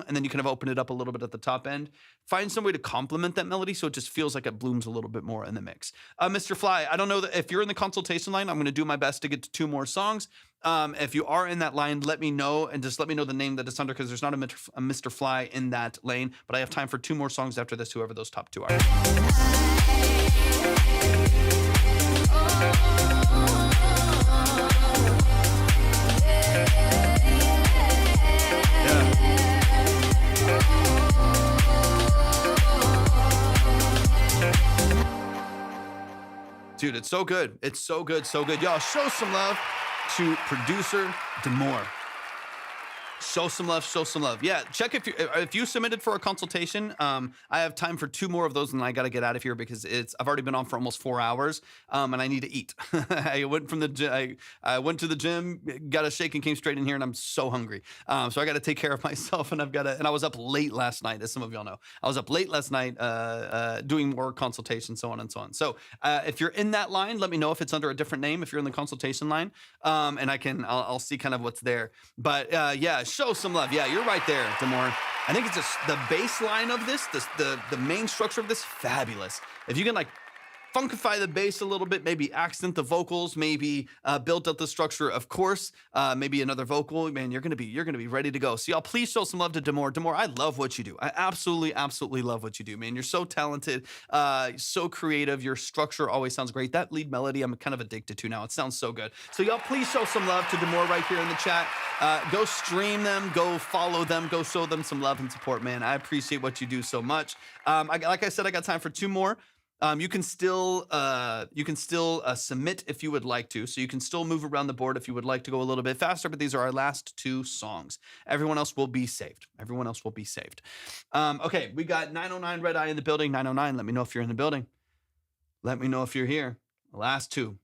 and then you kind of open it up a little bit at the top end, find some way to complement that melody so it just feels like it blooms a little bit more in the mix. Mr. Fly, I don't know if you're in the consultation line, I'm going to do my best to get to 2 more songs. If you are in that line, let me know, and just let me know the name that it's under, because there's not a Mr. Fly in that lane. But I have time for 2 more songs after this, whoever those top 2 are. Dude, it's so good. It's so good, so good. Y'all, show some love to producer Demore. Show some love, show some love. Yeah, check if you submitted for a consultation. I have time for 2 more of those, and I got to get out of here because I've already been on for almost 4 hours, and I need to eat. I went from the gym. I went to the gym, got a shake, and came straight in here, and I'm so hungry. So I got to take care of myself, and I was up late last night, as some of y'all know. I was up late last night doing more consultations, so on and so on. So if you're in that line, let me know if it's under a different name. If you're in the consultation line, and I'll see kind of what's there. But yeah. Show some love. Yeah, you're right there, Demore. I think it's just the baseline of this, the main structure of this, fabulous. If you can like funkify the bass a little bit, maybe accent the vocals, maybe build up the structure, of course, maybe another vocal, man, you're gonna be ready to go. So y'all, please show some love to Demore. Demore, I love what you do. I absolutely love what you do, man. You're so talented, so creative. Your structure always sounds great. That lead melody, I'm kind of addicted to now. It sounds so good. So y'all, please show some love to Demore right here in the chat. Go stream them, go follow them, go show them some love and support, man. I appreciate what you do so much. Like I said, I got time for 2 more. You can still submit if you would like to. So you can still move around the board if you would like to go a little bit faster, but these are our last 2 songs. Everyone else will be saved. Everyone else will be saved. Okay, we got 909 Red Eye in the building. 909, let me know if you're in the building. Let me know if you're here. Last two.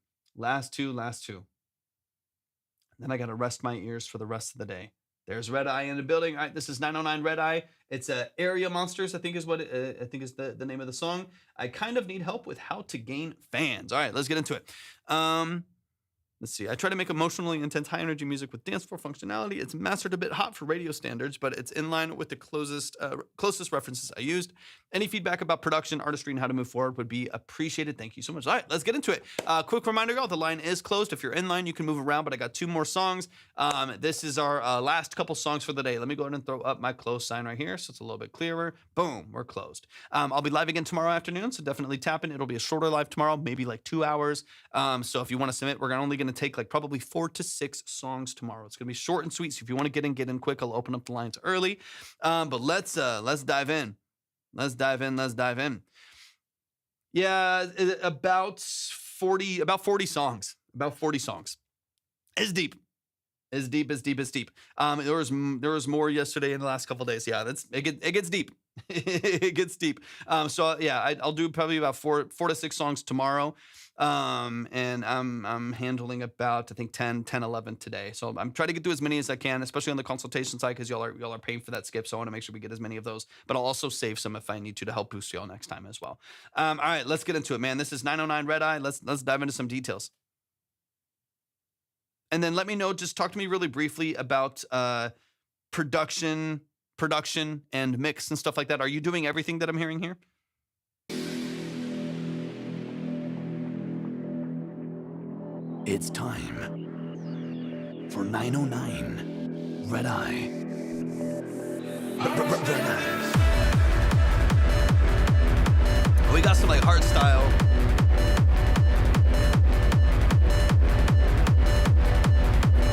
Then I got to rest my ears for the rest of the day. There's Red Eye in the building. All right, this is 909 Red Eye. It's Area Monsters, I think is what I think is the name of the song. I kind of need help with how to gain fans. All right, let's get into it. Let's see. I try to make emotionally intense, high-energy music with dance floor functionality. It's mastered a bit hot for radio standards, but it's in line with the closest references I used. Any feedback about production, artistry, and how to move forward would be appreciated. Thank you so much. All right, let's get into it. Quick reminder, y'all, the line is closed. If you're in line, you can move around, but I got 2 more songs. This is our last couple songs for the day. Let me go ahead and throw up my close sign right here so it's a little bit clearer. Boom, we're closed. I'll be live again tomorrow afternoon, so definitely tap in. It'll be a shorter live tomorrow, maybe like 2 hours. So if you want to submit, we're only going to take like probably 4 to 6 songs tomorrow. It's going to be short and sweet, so if you want to get in quick. I'll open up the lines early. But let's dive in. Let's dive in. Yeah, about 40 songs. About 40 songs. It's deep. There was more yesterday in the last couple of days. Yeah, it gets deep. It gets deep. So yeah, I'll do probably about 4 to 6 songs tomorrow. And I'm handling about, I think 10, 11 today. So I'm trying to get through as many as I can, especially on the consultation side, because y'all are paying for that skip. So I want to make sure we get as many of those, but I'll also save some if I need to help boost y'all next time as well. All right, let's get into it, man. This is 909 Red Eye. Let's dive into some details. And then let me know, just talk to me really briefly about production and mix and stuff like that. Are you doing everything that I'm hearing here? It's time for 909 Red Eye. Red Eye. We got some like hard style.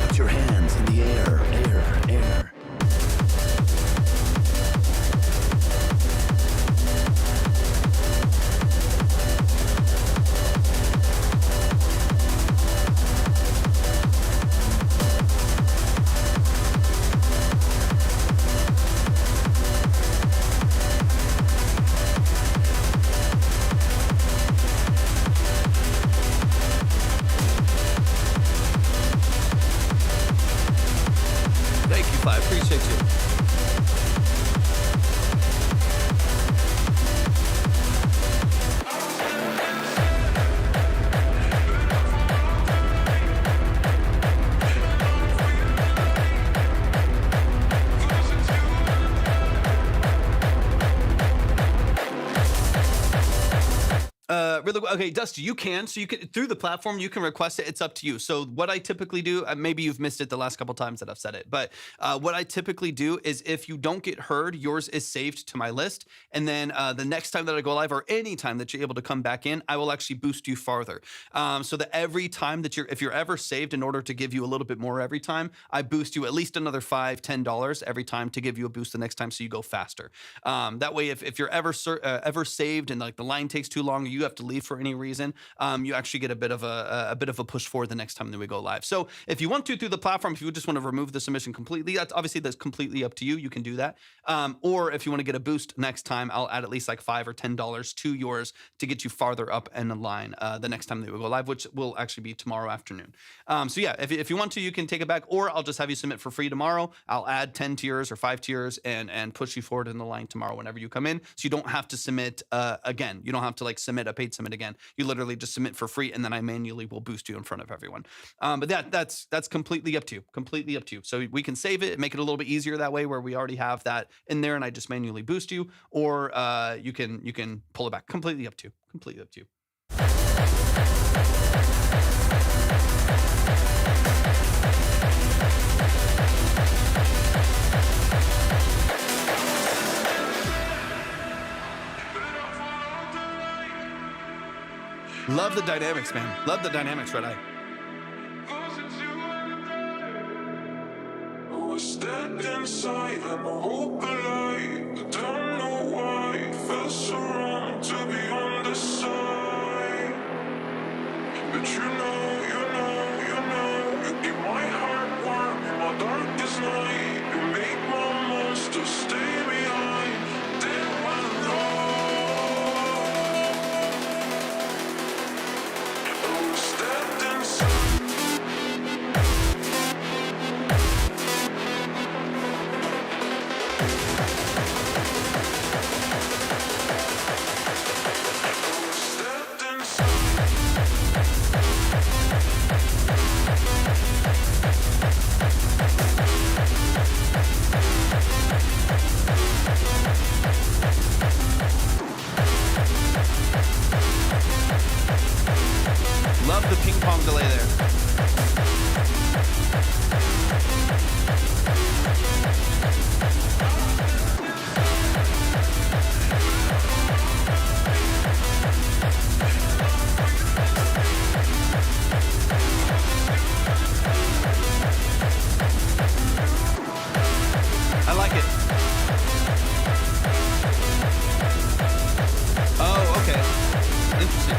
Put your hands in the air. I appreciate you. Really, okay, Dusty, you can. So you can through the platform, you can request it. It's up to you. So what I typically do, maybe you've missed it the last couple times that I've said it, but what I typically do is if you don't get heard, yours is saved to my list, and then the next time that I go live or any time that you're able to come back in, I will actually boost you farther. So that every time that if you're ever saved, in order to give you a little bit more every time, I boost you at least another $5-10 every time to give you a boost the next time, so you go faster. That way, if you're ever saved and like the line takes too long, or you have to leave for any reason, you actually get a bit of a push forward the next time that we go live. So if you want to through the platform, if you just want to remove the submission completely, that's completely up to you. You can do that. Or if you want to get a boost next time, I'll add at least like $5 or $10 to yours to get you farther up in the line the next time that we go live, which will actually be tomorrow afternoon. So yeah, if you want to, you can take it back, or I'll just have you submit for free tomorrow. I'll add 10 to yours or 5 to yours and push you forward in the line tomorrow whenever you come in. So you don't have to submit again. You don't have to like submit a paid submit again. You literally just submit for free, and then I manually will boost you in front of everyone. But that's completely up to you. Completely up to you. So we can save it, make it a little bit easier that way, where we already have that in there, and I just manually boost you, or you can pull it back. Completely up to you. Completely up to you. Love the dynamics, man. Love the dynamics, Red Eye. Stepped inside and I hope alive. I don't know why it felt so wrong to be on the side. But you know, you keep my heart warm in my darkest night. You make my monster stay behind. Then one I stepped inside. Love the ping pong delay there. I like it. Oh, okay. Interesting.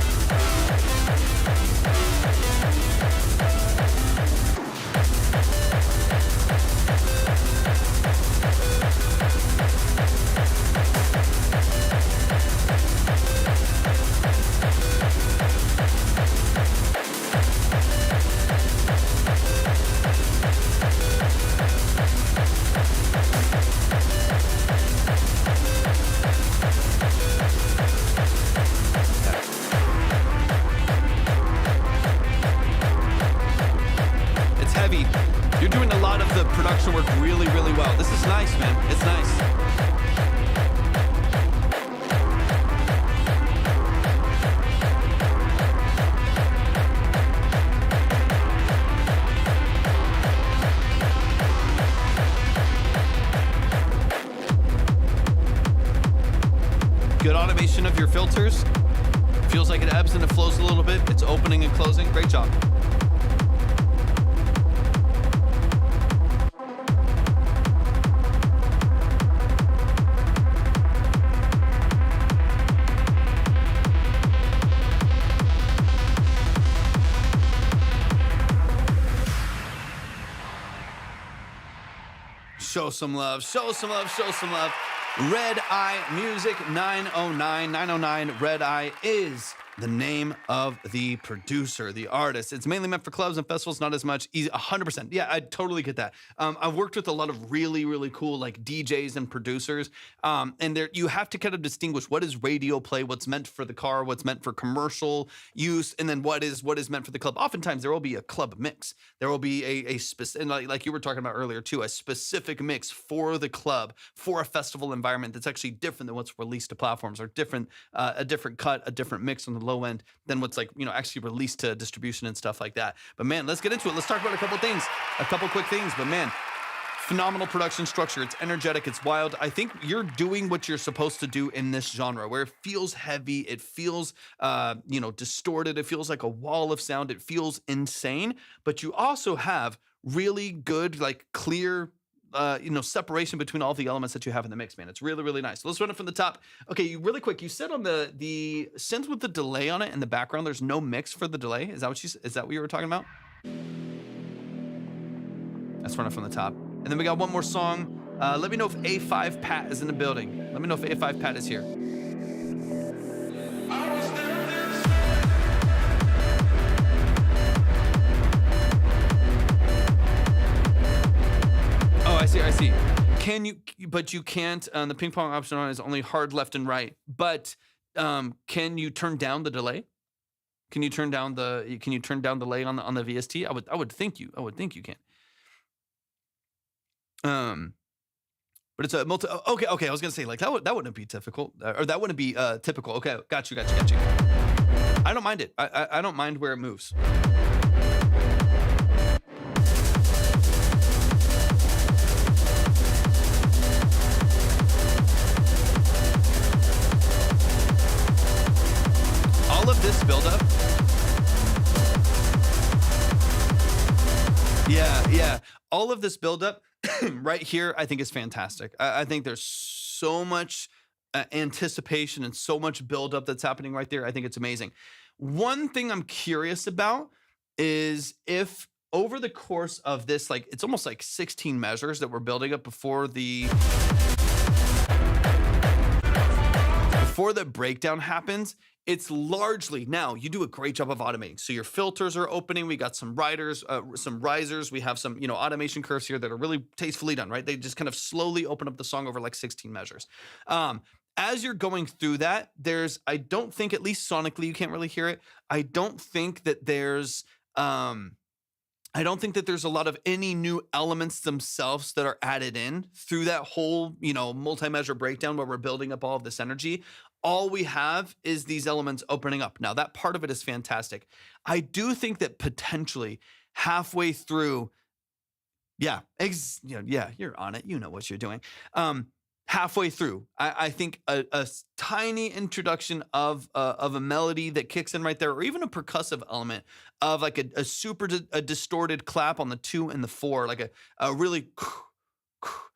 You're doing a lot of the production work really, really well. This is nice, man. It's nice. Good automation of your filters. Feels like it ebbs and it flows a little bit. It's opening and closing. Great job. Show some love, show some love, show some love. Red Eye Music 909. Red Eye is the name of the producer, the artist. It's mainly meant for clubs and festivals, not as much. 100%. Yeah, I totally get that. I've worked with a lot of really, really cool like DJs and producers. And there you have to kind of distinguish what is radio play, what's meant for the car, what's meant for commercial use, and then what is meant for the club. Oftentimes there will be a club mix. There will be a specific, like you were talking about earlier too, a specific mix for the club, for a festival environment that's actually different than what's released to platforms, or different, a different cut, a different mix on the the low end than what's like, actually released to distribution and stuff like that. But man, let's get into it. Let's talk about a couple quick things. But man, phenomenal production structure. It's energetic. It's wild. I think you're doing what you're supposed to do in this genre, where it feels heavy. It feels, distorted. It feels like a wall of sound. It feels insane. But you also have really good, like clear, separation between all the elements that you have in the mix, man. It's really, really nice. So let's run it from the top. Okay, really quick. You said on the synth with the delay on it in the background, there's no mix for the delay. Is that what you were talking about? Let's run it from the top. And then we got one more song. Let me know if A5 Pat is in the building. Let me know if A5 Pat is here. Oh, I see. But you can't, the ping pong option on is only hard left and right. But can you turn down the delay? Can you turn down the delay on the VST? I would think you can. But it's a multi. Okay. I was gonna say like that wouldn't be difficult, or that wouldn't be typical. Okay, got you. I don't mind it. I don't mind where it moves. All of this buildup. Yeah. All of this buildup right here, I think is fantastic. I think there's so much anticipation and so much buildup that's happening right there. I think it's amazing. One thing I'm curious about is if over the course of this, like it's almost like 16 measures that we're building up before the breakdown happens. It's largely, now you do a great job of automating. So your filters are opening. We got some risers. We have some, automation curves here that are really tastefully done, right? They just kind of slowly open up the song over like 16 measures. As you're going through that, I don't think, at least sonically, you can't really hear it. I don't think that there's a lot of any new elements themselves that are added in through that whole, multi-measure breakdown where we're building up all of this energy. All we have is these elements opening up. Now, that part of it is fantastic. I do think that potentially halfway through, you're on it. You know what you're doing. Halfway through, I think a tiny introduction of a melody that kicks in right there, or even a percussive element of like a super distorted clap on the 2 and the 4, like a really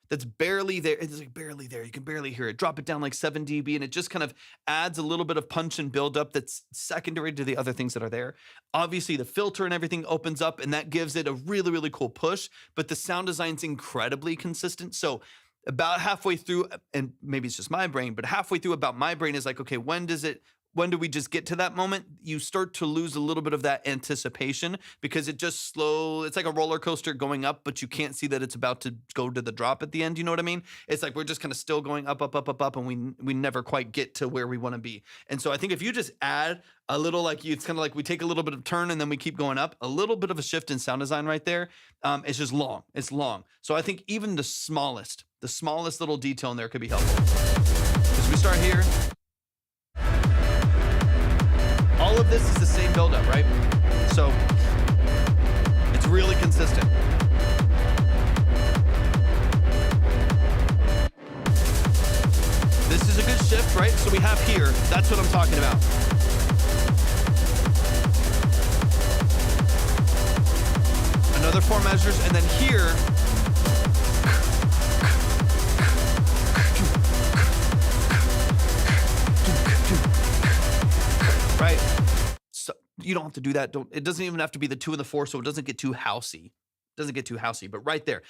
that's barely there. It's like barely there. You can barely hear it. Drop it down like 7 dB, and it just kind of adds a little bit of punch and buildup that's secondary to the other things that are there. Obviously, the filter and everything opens up, and that gives it a really, really cool push, but the sound design's incredibly consistent. So about halfway through, and maybe it's just my brain, but halfway through about my brain is like, okay, when do we just get to that moment? You start to lose a little bit of that anticipation because it's like a roller coaster going up, but you can't see that it's about to go to the drop at the end. You know what I mean? It's like we're just kind of still going up, and we never quite get to where we want to be. And so I think if you just add a little, it's kind of like we take a little bit of turn and then we keep going up, a little bit of a shift in sound design right there. It's just long. It's long. So I think even the smallest little detail in there could be helpful. As we start here, all of this is the same buildup, right? So it's really consistent. This is a good shift, right? So we have here, that's what I'm talking about. Another 4 measures, and then here, right? So you don't have to do that. It doesn't even have to be the 2 and the 4, so it doesn't get too housey. But right there,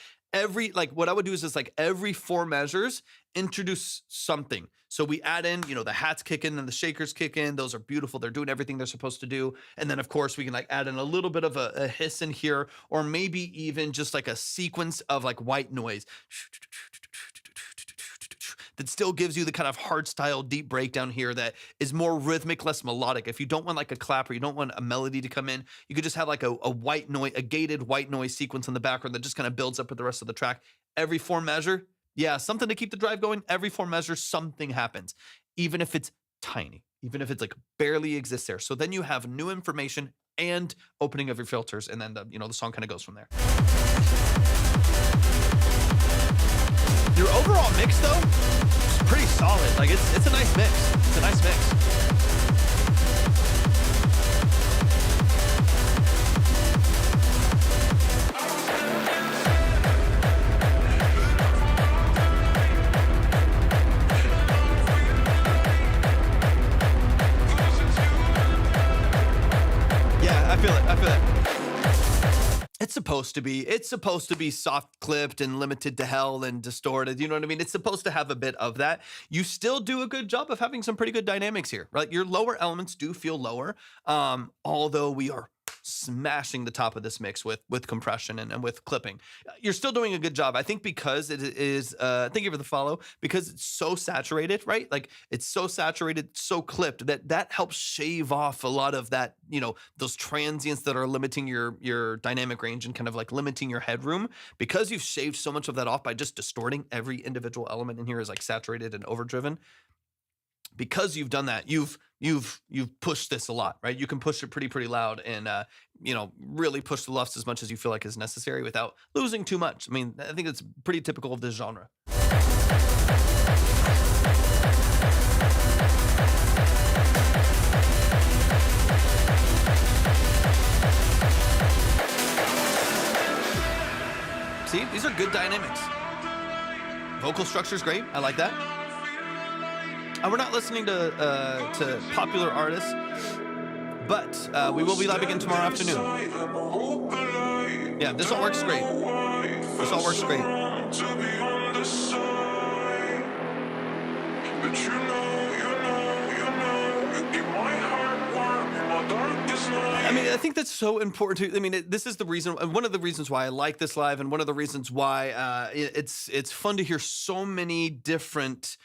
what I would do is just like every 4 measures, introduce something. So we add in, the hats kick in and the shakers kick in. Those are beautiful. They're doing everything they're supposed to do. And then of course we can add in a little bit of a hiss in here, or maybe even just like a sequence of white noise that still gives you the kind of hard style deep breakdown here that is more rhythmic, less melodic. If you don't want a clap, or you don't want a melody to come in, you could just have a white noise, a gated white noise sequence in the background that just kind of builds up with the rest of the track. Every 4 measure, something to keep the drive going. Every 4 measures, something happens, even if it's tiny. even if it's like barely exists there. So then you have new information and opening of your filters, and then the song kind of goes from there. Your overall mix though, is pretty solid. Like it's a nice mix. It's a nice mix. I feel it. It's supposed to be soft clipped and limited to hell and distorted. You know what I mean? It's supposed to have a bit of that. You still do a good job of having some pretty good dynamics here, right? Your lower elements do feel lower, although we are smashing the top of this mix with compression and with clipping. You're still doing a good job. I think because it is, thank you for the follow, because it's so saturated, right? Like it's so saturated, so clipped that helps shave off a lot of that, those transients that are limiting your dynamic range and kind of like limiting your headroom. Because you've shaved so much of that off by just distorting every individual element in here is like saturated and overdriven. Because you've done that, you've pushed this a lot, right? You can push it pretty loud and really push the lufts as much as you feel like is necessary without losing too much. I mean, I think it's pretty typical of this genre. See, these are good dynamics. Vocal structure's great. I like that. We're not listening to popular artists, but we will be live again tomorrow afternoon. Yeah, this all works great. This all works great. I mean, I think that's so important to, this is the reason, one of the reasons why I like this live, and one of the reasons why it's fun to hear so many different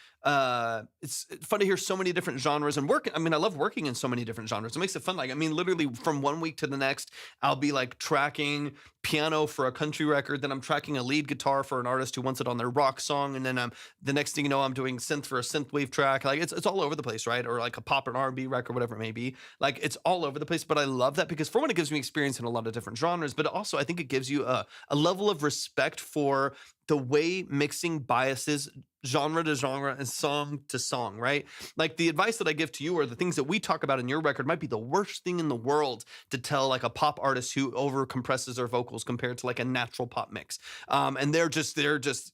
it's fun to hear so many different genres and work. I love working in so many different genres. It makes it fun. Like, literally from one week to the next, I'll be like tracking piano for a country record. Then I'm tracking a lead guitar for an artist who wants it on their rock song. And then the next thing you know, I'm doing synth for a synthwave track. Like it's all over the place, right? Or like a pop and R&B record, whatever it may be. Like it's all over the place. But I love that because for one, it gives me experience in a lot of different genres, but also I think it gives you a level of respect for the way mixing biases genre to genre and song to song, right? Like the advice that I give to you or the things that we talk about in your record might be the worst thing in the world to tell like a pop artist who over compresses their vocals compared to like a natural pop mix. And they're just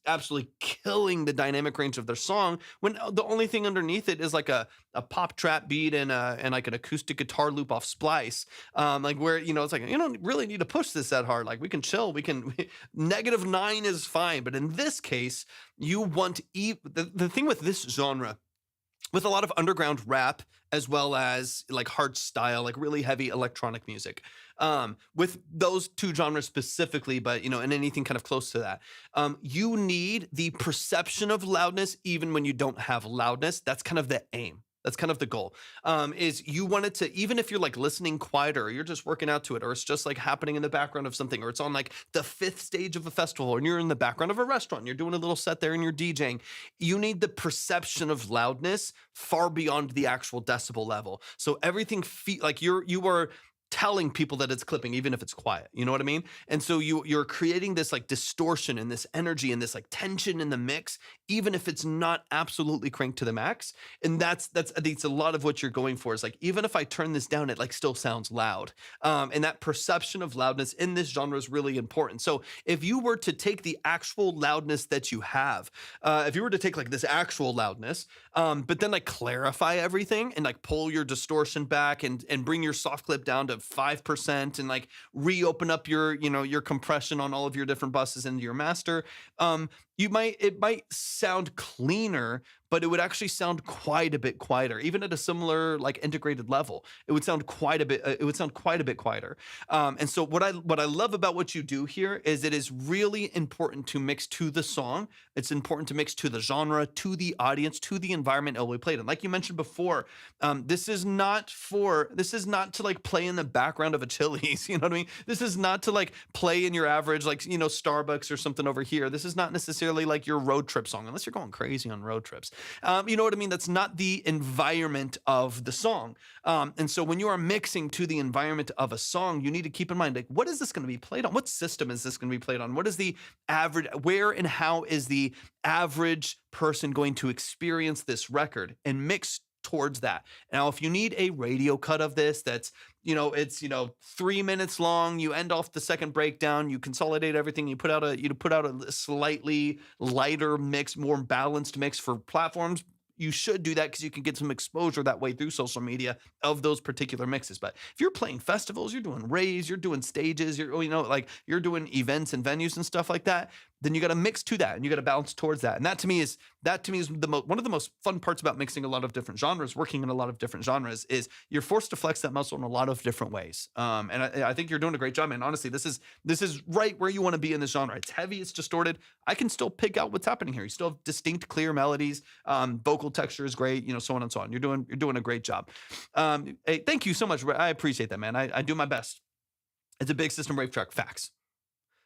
absolutely killing the dynamic range of their song when the only thing underneath it is like a pop trap beat and like an acoustic guitar loop off splice. Like where, it's like, you don't really need to push this that hard. Like we can chill, -9 is fine. But in this case, you want the thing with this genre, with a lot of underground rap as well as like hard style, like really heavy electronic music, with those two genres specifically, but and anything kind of close to that, you need the perception of loudness even when you don't have loudness. That's kind of the aim. That's kind of the goal, is you want it to, even if you're like listening quieter, or you're just working out to it, or it's just like happening in the background of something, or it's on like the 5th stage of a festival, and you're in the background of a restaurant, and you're doing a little set there and you're DJing, you need the perception of loudness far beyond the actual decibel level. So everything like you are telling people that it's clipping, even if it's quiet. You know what I mean? And so you're creating this like distortion and this energy and this like tension in the mix, even if it's not absolutely cranked to the max. And that's I think it's a lot of what you're going for, is like, even if I turn this down, it like still sounds loud. And that perception of loudness in this genre is really important. So if you were to take the actual loudness that you have, if you were to take like this actual loudness, but then like clarify everything and like pull your distortion back and bring your soft clip down to 5% and like reopen up your compression on all of your different buses into your master, it might sound cleaner, but it would actually sound quite a bit quieter. Even at a similar like integrated level, it would sound quite a bit quieter. And so what I love about what you do here is it is really important to mix to the song. It's important to mix to the genre, to the audience, to the environment it will be played in. Like you mentioned before, this is not to like play in the background of a Chili's. You know what I mean? This is not to like play in your average like Starbucks or something over here. This is not necessarily like your road trip song, unless you're going crazy on road trips. You know what I mean? That's not the environment of the song. And so when you are mixing to the environment of a song, you need to keep in mind, like, what is this going to be played on? What system is this going to be played on? What is the average, where and how is the average person going to experience this record, and mix towards that. Now, if you need a radio cut of this that's, it's 3 minutes long, you end off the second breakdown, you consolidate everything, you put out a slightly lighter mix, more balanced mix for platforms. You should do that because you can get some exposure that way through social media of those particular mixes. But if you're playing festivals, you're doing raves, you're doing stages, you're doing events and venues and stuff like that, then you got to mix to that and you got to balance towards that. And that to me is one of the most fun parts about mixing a lot of different genres, working in a lot of different genres, is you're forced to flex that muscle in a lot of different ways. And I think you're doing a great job, man. Honestly, this is right where you want to be in this genre. It's heavy, it's distorted. I can still pick out what's happening here. You still have distinct, clear melodies. Vocal texture is great, so on and so on. You're doing a great job. Hey, thank you so much. I appreciate that, man. I do my best. It's a big system rave track. Facts.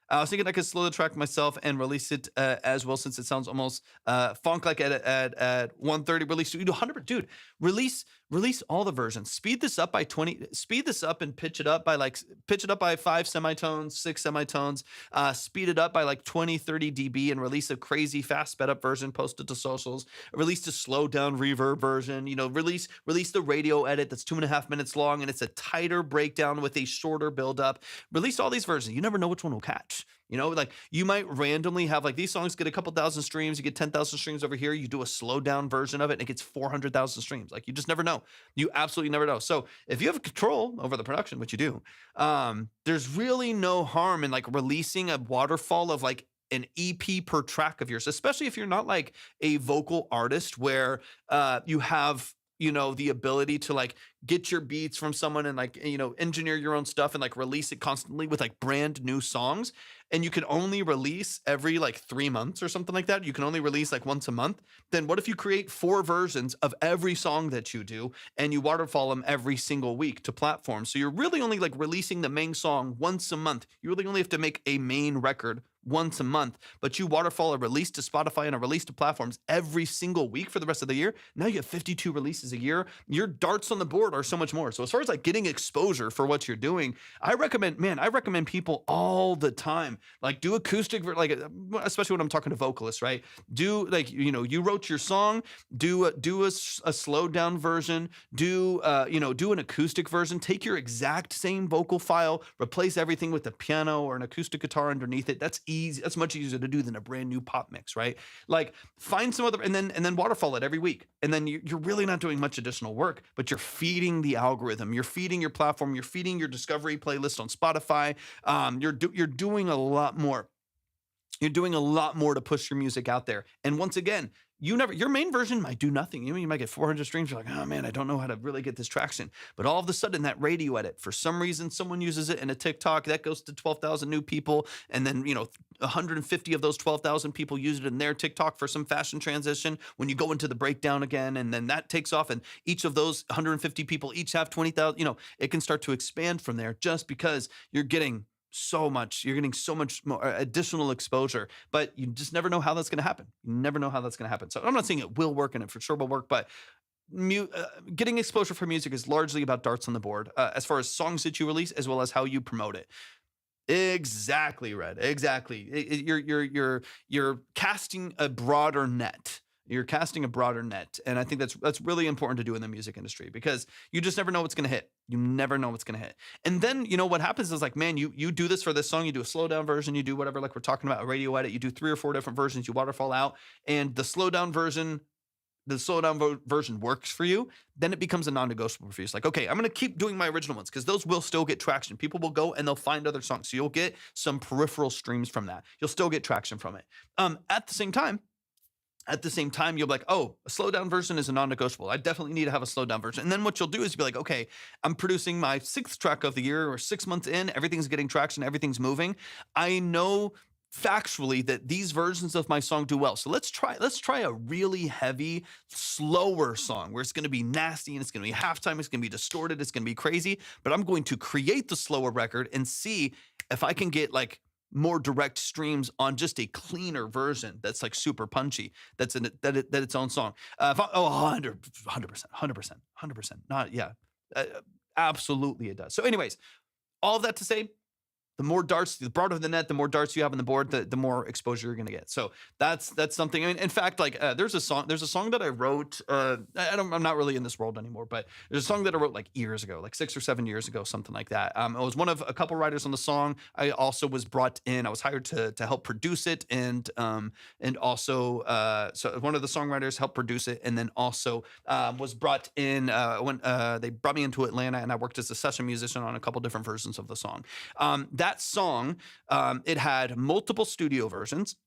I was thinking I could slow the track myself and release it as well, since it sounds almost funk-like at 130. Release 100, dude. Release all the versions. Speed this up by 20. Speed this up and pitch it up by 5 semitones, 6 semitones. Speed it up by like 20, 30 dB and release a crazy fast sped up version. Post it to socials. Release the slow down reverb version. Release the radio edit that's 2.5 minutes long and it's a tighter breakdown with a shorter build up. Release all these versions. You never know which one will catch. Like you might randomly have like these songs get a couple thousand streams, you get 10,000 streams over here, you do a slowed down version of it and it gets 400,000 streams. Like you just never know. You absolutely never know. So if you have control over the production, which you do, there's really no harm in like releasing a waterfall of like an EP per track of yours, especially if you're not like a vocal artist where you have the ability to like get your beats from someone and like, engineer your own stuff and like release it constantly with like brand new songs. And you can only release every like 3 months or something like that. You can only release like once a month. Then what if you create 4 versions of every song that you do and you waterfall them every single week to platforms? So you're really only like releasing the main song once a month. You really only have to make a main record once a month, but you waterfall a release to Spotify and a release to platforms every single week for the rest of the year. Now you have 52 releases a year. Your darts on the board are so much more. So as far as like getting exposure for what you're doing, I recommend people all the time, like do acoustic, like especially when I'm talking to vocalists, right? Do like, you wrote your song, do a slowed down version, do an acoustic version, take your exact same vocal file, replace everything with a piano or an acoustic guitar underneath it. That's easy. That's much easier to do than a brand new pop mix, right? Like find some other, and then waterfall it every week. And then you're really not doing much additional work, but you're feeding the algorithm. You're feeding your platform. You're feeding your discovery playlist on Spotify. You're doing a lot more. You're doing a lot more to push your music out there. And once again, your main version might do nothing. You might get 400 streams. You're like, oh man, I don't know how to really get this traction. But all of a sudden that radio edit, for some reason, someone uses it in a TikTok that goes to 12,000 new people. And then, 150 of those 12,000 people use it in their TikTok for some fashion transition. When you go into the breakdown again, and then that takes off and each of those 150 people each have 20,000, it can start to expand from there just because you're getting so much more additional exposure, but you just never know how that's going to happen. You never know how that's going to happen. So I'm not saying it will work, and it for sure will work, but getting exposure for music is largely about darts on the board, as far as songs that you release, as well as how you promote it. Exactly, Red. Exactly. You're casting a broader net. You're casting a broader net. And I think that's really important to do in the music industry, because you just never know what's going to hit. You never know what's going to hit. And then, what happens is like, man, you do this for this song, you do a slow down version, you do whatever, like we're talking about a radio edit, you do 3 or 4 different versions, you waterfall out, and the slow down version works for you, then it becomes a non-negotiable for you. It's like, okay, I'm going to keep doing my original ones because those will still get traction. People will go and they'll find other songs. So you'll get some peripheral streams from that. You'll still get traction from it. At the same time, you'll be like, oh, a slow down version is a non-negotiable. I definitely need to have a slow down version. And then what you'll do is be like, okay, I'm producing my 6th track of the year, or 6 months in, everything's getting traction, everything's moving. I know factually that these versions of my song do well. So let's try a really heavy, slower song where it's going to be nasty and it's going to be halftime, it's going to be distorted, it's going to be crazy, but I'm going to create the slower record and see if I can get like more direct streams on just a cleaner version that's like super punchy, that's its own song. 100%. Not, yeah. Uh, Absolutely it does. So anyways, all of that to say, the more darts, the broader the net, the more darts you have on the board, the more exposure you're gonna get. So that's something. I mean, in fact, like there's a song that I wrote. I'm not really in this world anymore, but there's a song that I wrote like years ago, like 6 or 7 years ago, something like that. I was one of a couple writers on the song. I also was brought in. I was hired to help produce it, and also so one of the songwriters helped produce it, and then also was brought in when they brought me into Atlanta, and I worked as a session musician on a couple different versions of the song. That song, it had multiple studio versions,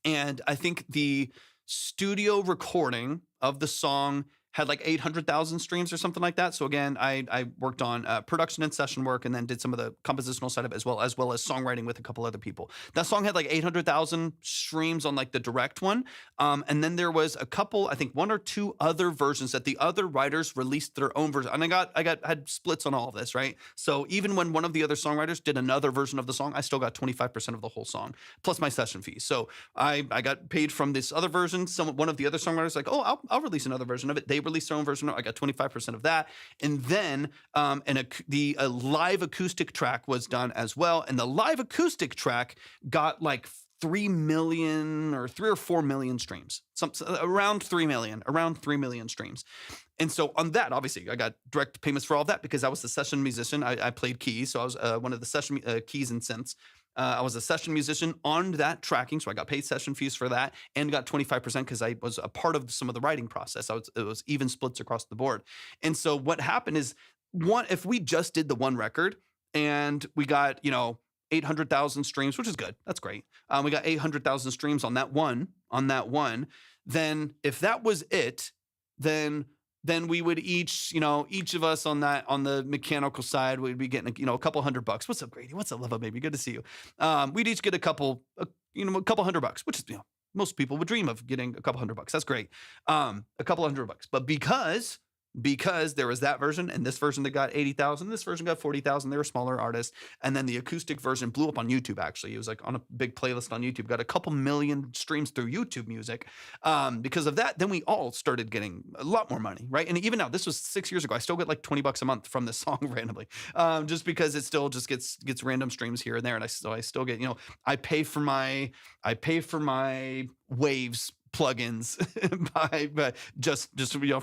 and I think the studio recording of the song had like 800,000 streams or something like that. So again, I worked on production and session work, and then did some of the compositional side of it as well as songwriting with a couple other people. That song had like 800,000 streams on like the direct one. And then there was a couple, I think 1 or 2 other versions that the other writers released their own version. And I had splits on all of this, right? So even when one of the other songwriters did another version of the song, I still got 25% of the whole song plus my session fees. So I got paid from this other version. One of the other songwriters like, oh, I'll release another version of it. They released their own version. I got 25% of that. And then the live acoustic track was done as well. And the live acoustic track got like 3 million or 3 or 4 million streams, around 3 million streams. And so on that, obviously, I got direct payments for all of that because I was the session musician. I played keys, so I was one of the session keys and synths. I was a session musician on that tracking, so I got paid session fees for that and got 25% because I was a part of some of the writing process. It was even splits across the board. And so what happened is, if we just did the one record and we got, 800,000 streams, which is good. That's great. We got 800,000 streams on that one. Then if that was it, then we would each of us on the mechanical side, we'd be getting, a couple $100. What's up, Grady? What's up, Leva, baby? Good to see you. We'd each get a couple $100, which is, most people would dream of getting a couple $100. That's great. A couple $100. But because there was that version and this version that got 80,000, this version got 40,000. They were smaller artists. And then the acoustic version blew up on YouTube, actually. It was like on a big playlist on YouTube, got a couple million streams through YouTube Music. Because of that, then we all started getting a lot more money, right? And even now, this was 6 years ago, I still get like $20 a month from this song randomly, just because it still just gets random streams here and there. And I still get, I pay for my Waves plugins by just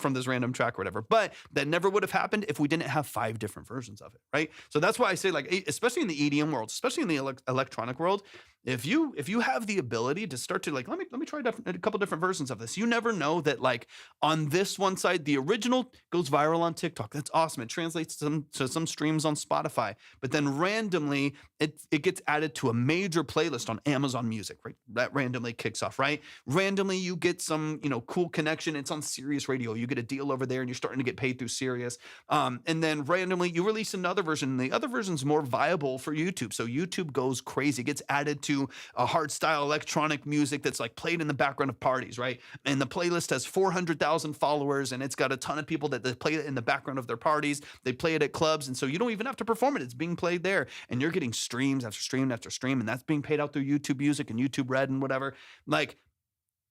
from this random track or whatever. But that never would have happened if we didn't have 5 different versions of it, right? So that's why I say, like, especially in the EDM world, especially in the electronic world, if you have the ability to start to like, let me try a couple different versions of this. You never know that, like, on this one side, the original goes viral on TikTok. That's awesome. It translates to some streams on Spotify, but then randomly it gets added to a major playlist on Amazon Music, right? That randomly kicks off, right? Randomly you get some, cool connection. It's on Sirius Radio. You get a deal over there and you're starting to get paid through Sirius. And then randomly you release another version, and the other version's more viable for YouTube. So YouTube goes crazy, gets added to a hard style electronic music that's like played in the background of parties, right? And the playlist has 400,000 followers, and it's got a ton of people that they play it in the background of their parties. They play it at clubs, and so you don't even have to perform it. It's being played there, and you're getting streams after stream after stream, and that's being paid out through YouTube Music and YouTube Red and whatever. Like,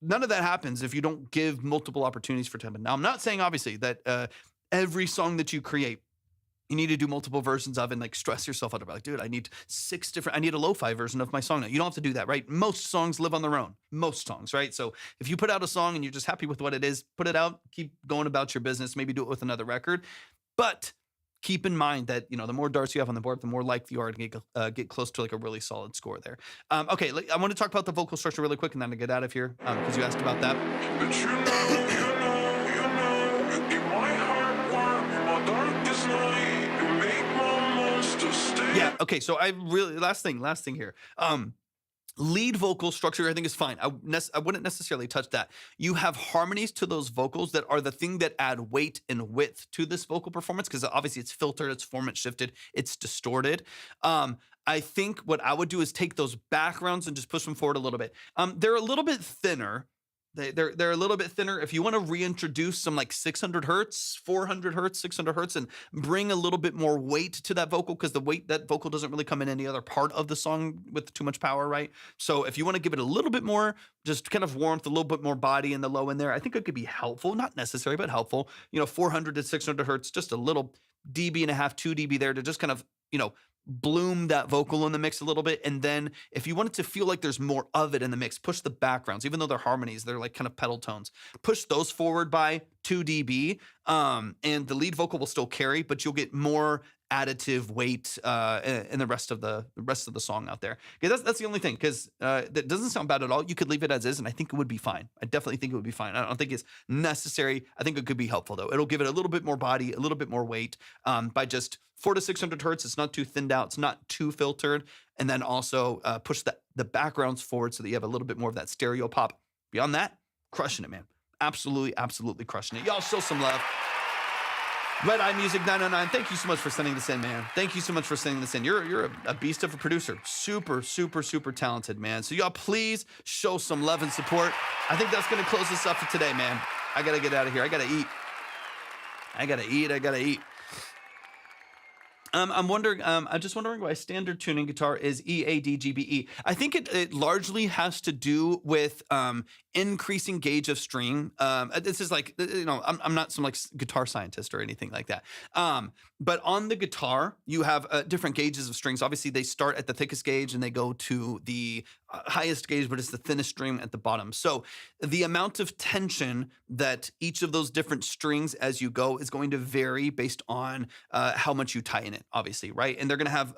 none of that happens if you don't give multiple opportunities for time. Now, I'm not saying obviously that every song that you create, you need to do multiple versions of and like stress yourself out about, like, dude, I need I need a lo-fi version of my song now. You don't have to do that, right? Most songs live on their own. Most songs, right? So if you put out a song and you're just happy with what it is, put it out, keep going about your business, maybe do it with another record. But keep in mind that, the more darts you have on the board, the more likely you are to get close to like a really solid score there. Okay, I want to talk about the vocal structure really quick and then to get out of here because you asked about that. But you know, in my heart, my darkest night, you make my monster stay. Yeah, okay, so last thing here. Lead vocal structure, I think, is fine. I wouldn't necessarily touch that. You have harmonies to those vocals that are the thing that add weight and width to this vocal performance, because obviously it's filtered, it's format shifted, it's distorted. I think what I would do is take those backgrounds and just push them forward a little bit. They're a little bit thinner They're a little bit thinner. If you want to reintroduce some like 600 hertz, 400 hertz, 600 hertz, and bring a little bit more weight to that vocal, because the weight, that vocal doesn't really come in any other part of the song with too much power, right? So if you want to give it a little bit more, just kind of warmth, a little bit more body in the low end there, I think it could be helpful. Not necessary, but helpful. 400 to 600 hertz, just a little dB and a half, 2 dB there to just kind of, bloom that vocal in the mix a little bit. And then if you want it to feel like there's more of it in the mix, push the backgrounds, even though they're harmonies, they're like kind of pedal tones, push those forward by 2 dB. And the lead vocal will still carry, but you'll get more additive weight in the rest of the song out there. Okay, that's the only thing, because that doesn't sound bad at all. You could leave it as is, and I think it would be fine. I definitely think it would be fine. I don't think it's necessary. I think it could be helpful though. It'll give it a little bit more body, a little bit more weight by just 400 to 600 hertz. It's not too thinned out. It's not too filtered. And then also push the backgrounds forward so that you have a little bit more of that stereo pop. Beyond that, crushing it, man. Absolutely, absolutely crushing it. Y'all show some love. Red Eye Music 909, thank you so much for sending this in, man. Thank you so much for sending this in. You're a beast of a producer. Super, super, super talented, man. So y'all please show some love and support. I think that's going to close this up for today, man. I got to get out of here. I got to eat. I got to eat. I'm just wondering why standard tuning guitar is EADGBE. I think it largely has to do with increasing gauge of string. This is like, I'm not some like guitar scientist or anything like that. But on the guitar, you have different gauges of strings. Obviously, they start at the thickest gauge and they go to the highest gauge, but it's the thinnest string at the bottom. So the amount of tension that each of those different strings as you go is going to vary based on how much you tighten it, obviously, right? And they're going to have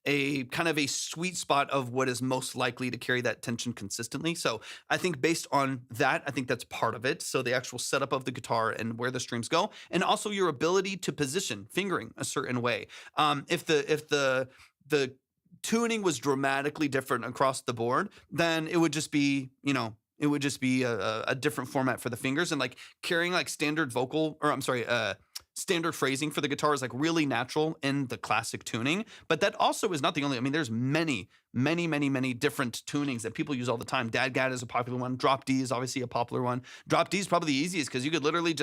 a kind of a sweet spot of what is most likely to carry that tension consistently. So I think based on that, I think that's part of it. So the actual setup of the guitar and where the strings go, and also your ability to position fingering a certain way. If the tuning was dramatically different across the board, then it would just be, a different format for the fingers, and like carrying like standard standard phrasing for the guitar is like really natural in the classic tuning. But that also is not the only, there's many different tunings that people use all the time. Dadgad is a popular one. Drop D is obviously a popular one. Drop D is probably the easiest because you could literally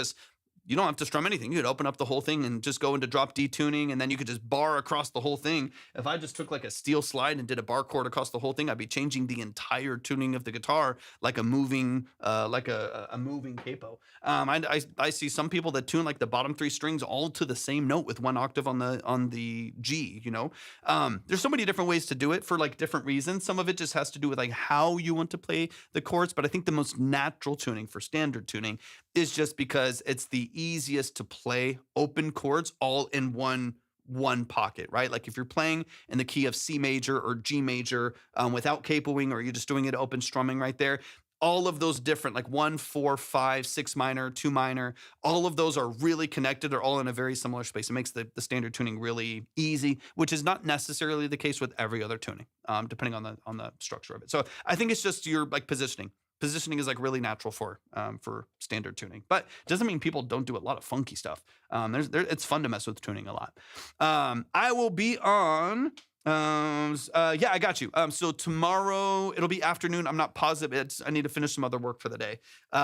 you don't have to strum anything. You could open up the whole thing and just go into drop D tuning, and then you could just bar across the whole thing. If I just took like a steel slide and did a bar chord across the whole thing, I'd be changing the entire tuning of the guitar like a moving, moving capo. I see some people that tune like the bottom 3 strings all to the same note with 1 octave on the G. There's so many different ways to do it for like different reasons. Some of it just has to do with like how you want to play the chords, but I think the most natural tuning for standard tuning is just because it's the easiest to play open chords all in one pocket, right? Like if you're playing in the key of C major or G major without capoing, or you're just doing it open strumming right there, all of those different, like 1, 4, 5, 6 minor, 2 minor, all of those are really connected. They're all in a very similar space. It makes the standard tuning really easy, which is not necessarily the case with every other tuning, depending on the structure of it. So I think it's just your like positioning. Positioning is like really natural for standard tuning, but it doesn't mean people don't do a lot of funky stuff. It's fun to mess with tuning a lot. I will be on. Yeah, I got you. So tomorrow it'll be afternoon. I'm not positive. I need to finish some other work for the day.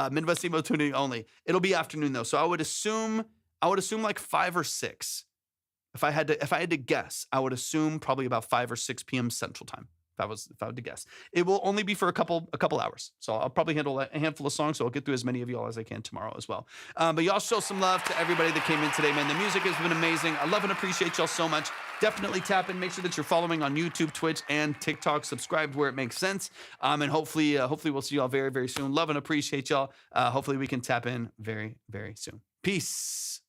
Midwest Emo tuning only. It'll be afternoon though. So I would assume like 5 or 6. If I had to guess, I would assume probably about 5 or 6 p.m. Central Time. If I had to guess, it will only be for a couple hours. So I'll probably handle a handful of songs. So I'll get through as many of y'all as I can tomorrow as well. But y'all show some love to everybody that came in today, man. The music has been amazing. I love and appreciate y'all so much. Definitely tap in. Make sure that you're following on YouTube, Twitch, and TikTok. Subscribe where it makes sense. And hopefully we'll see y'all very, very soon. Love and appreciate y'all. Hopefully we can tap in very, very soon. Peace.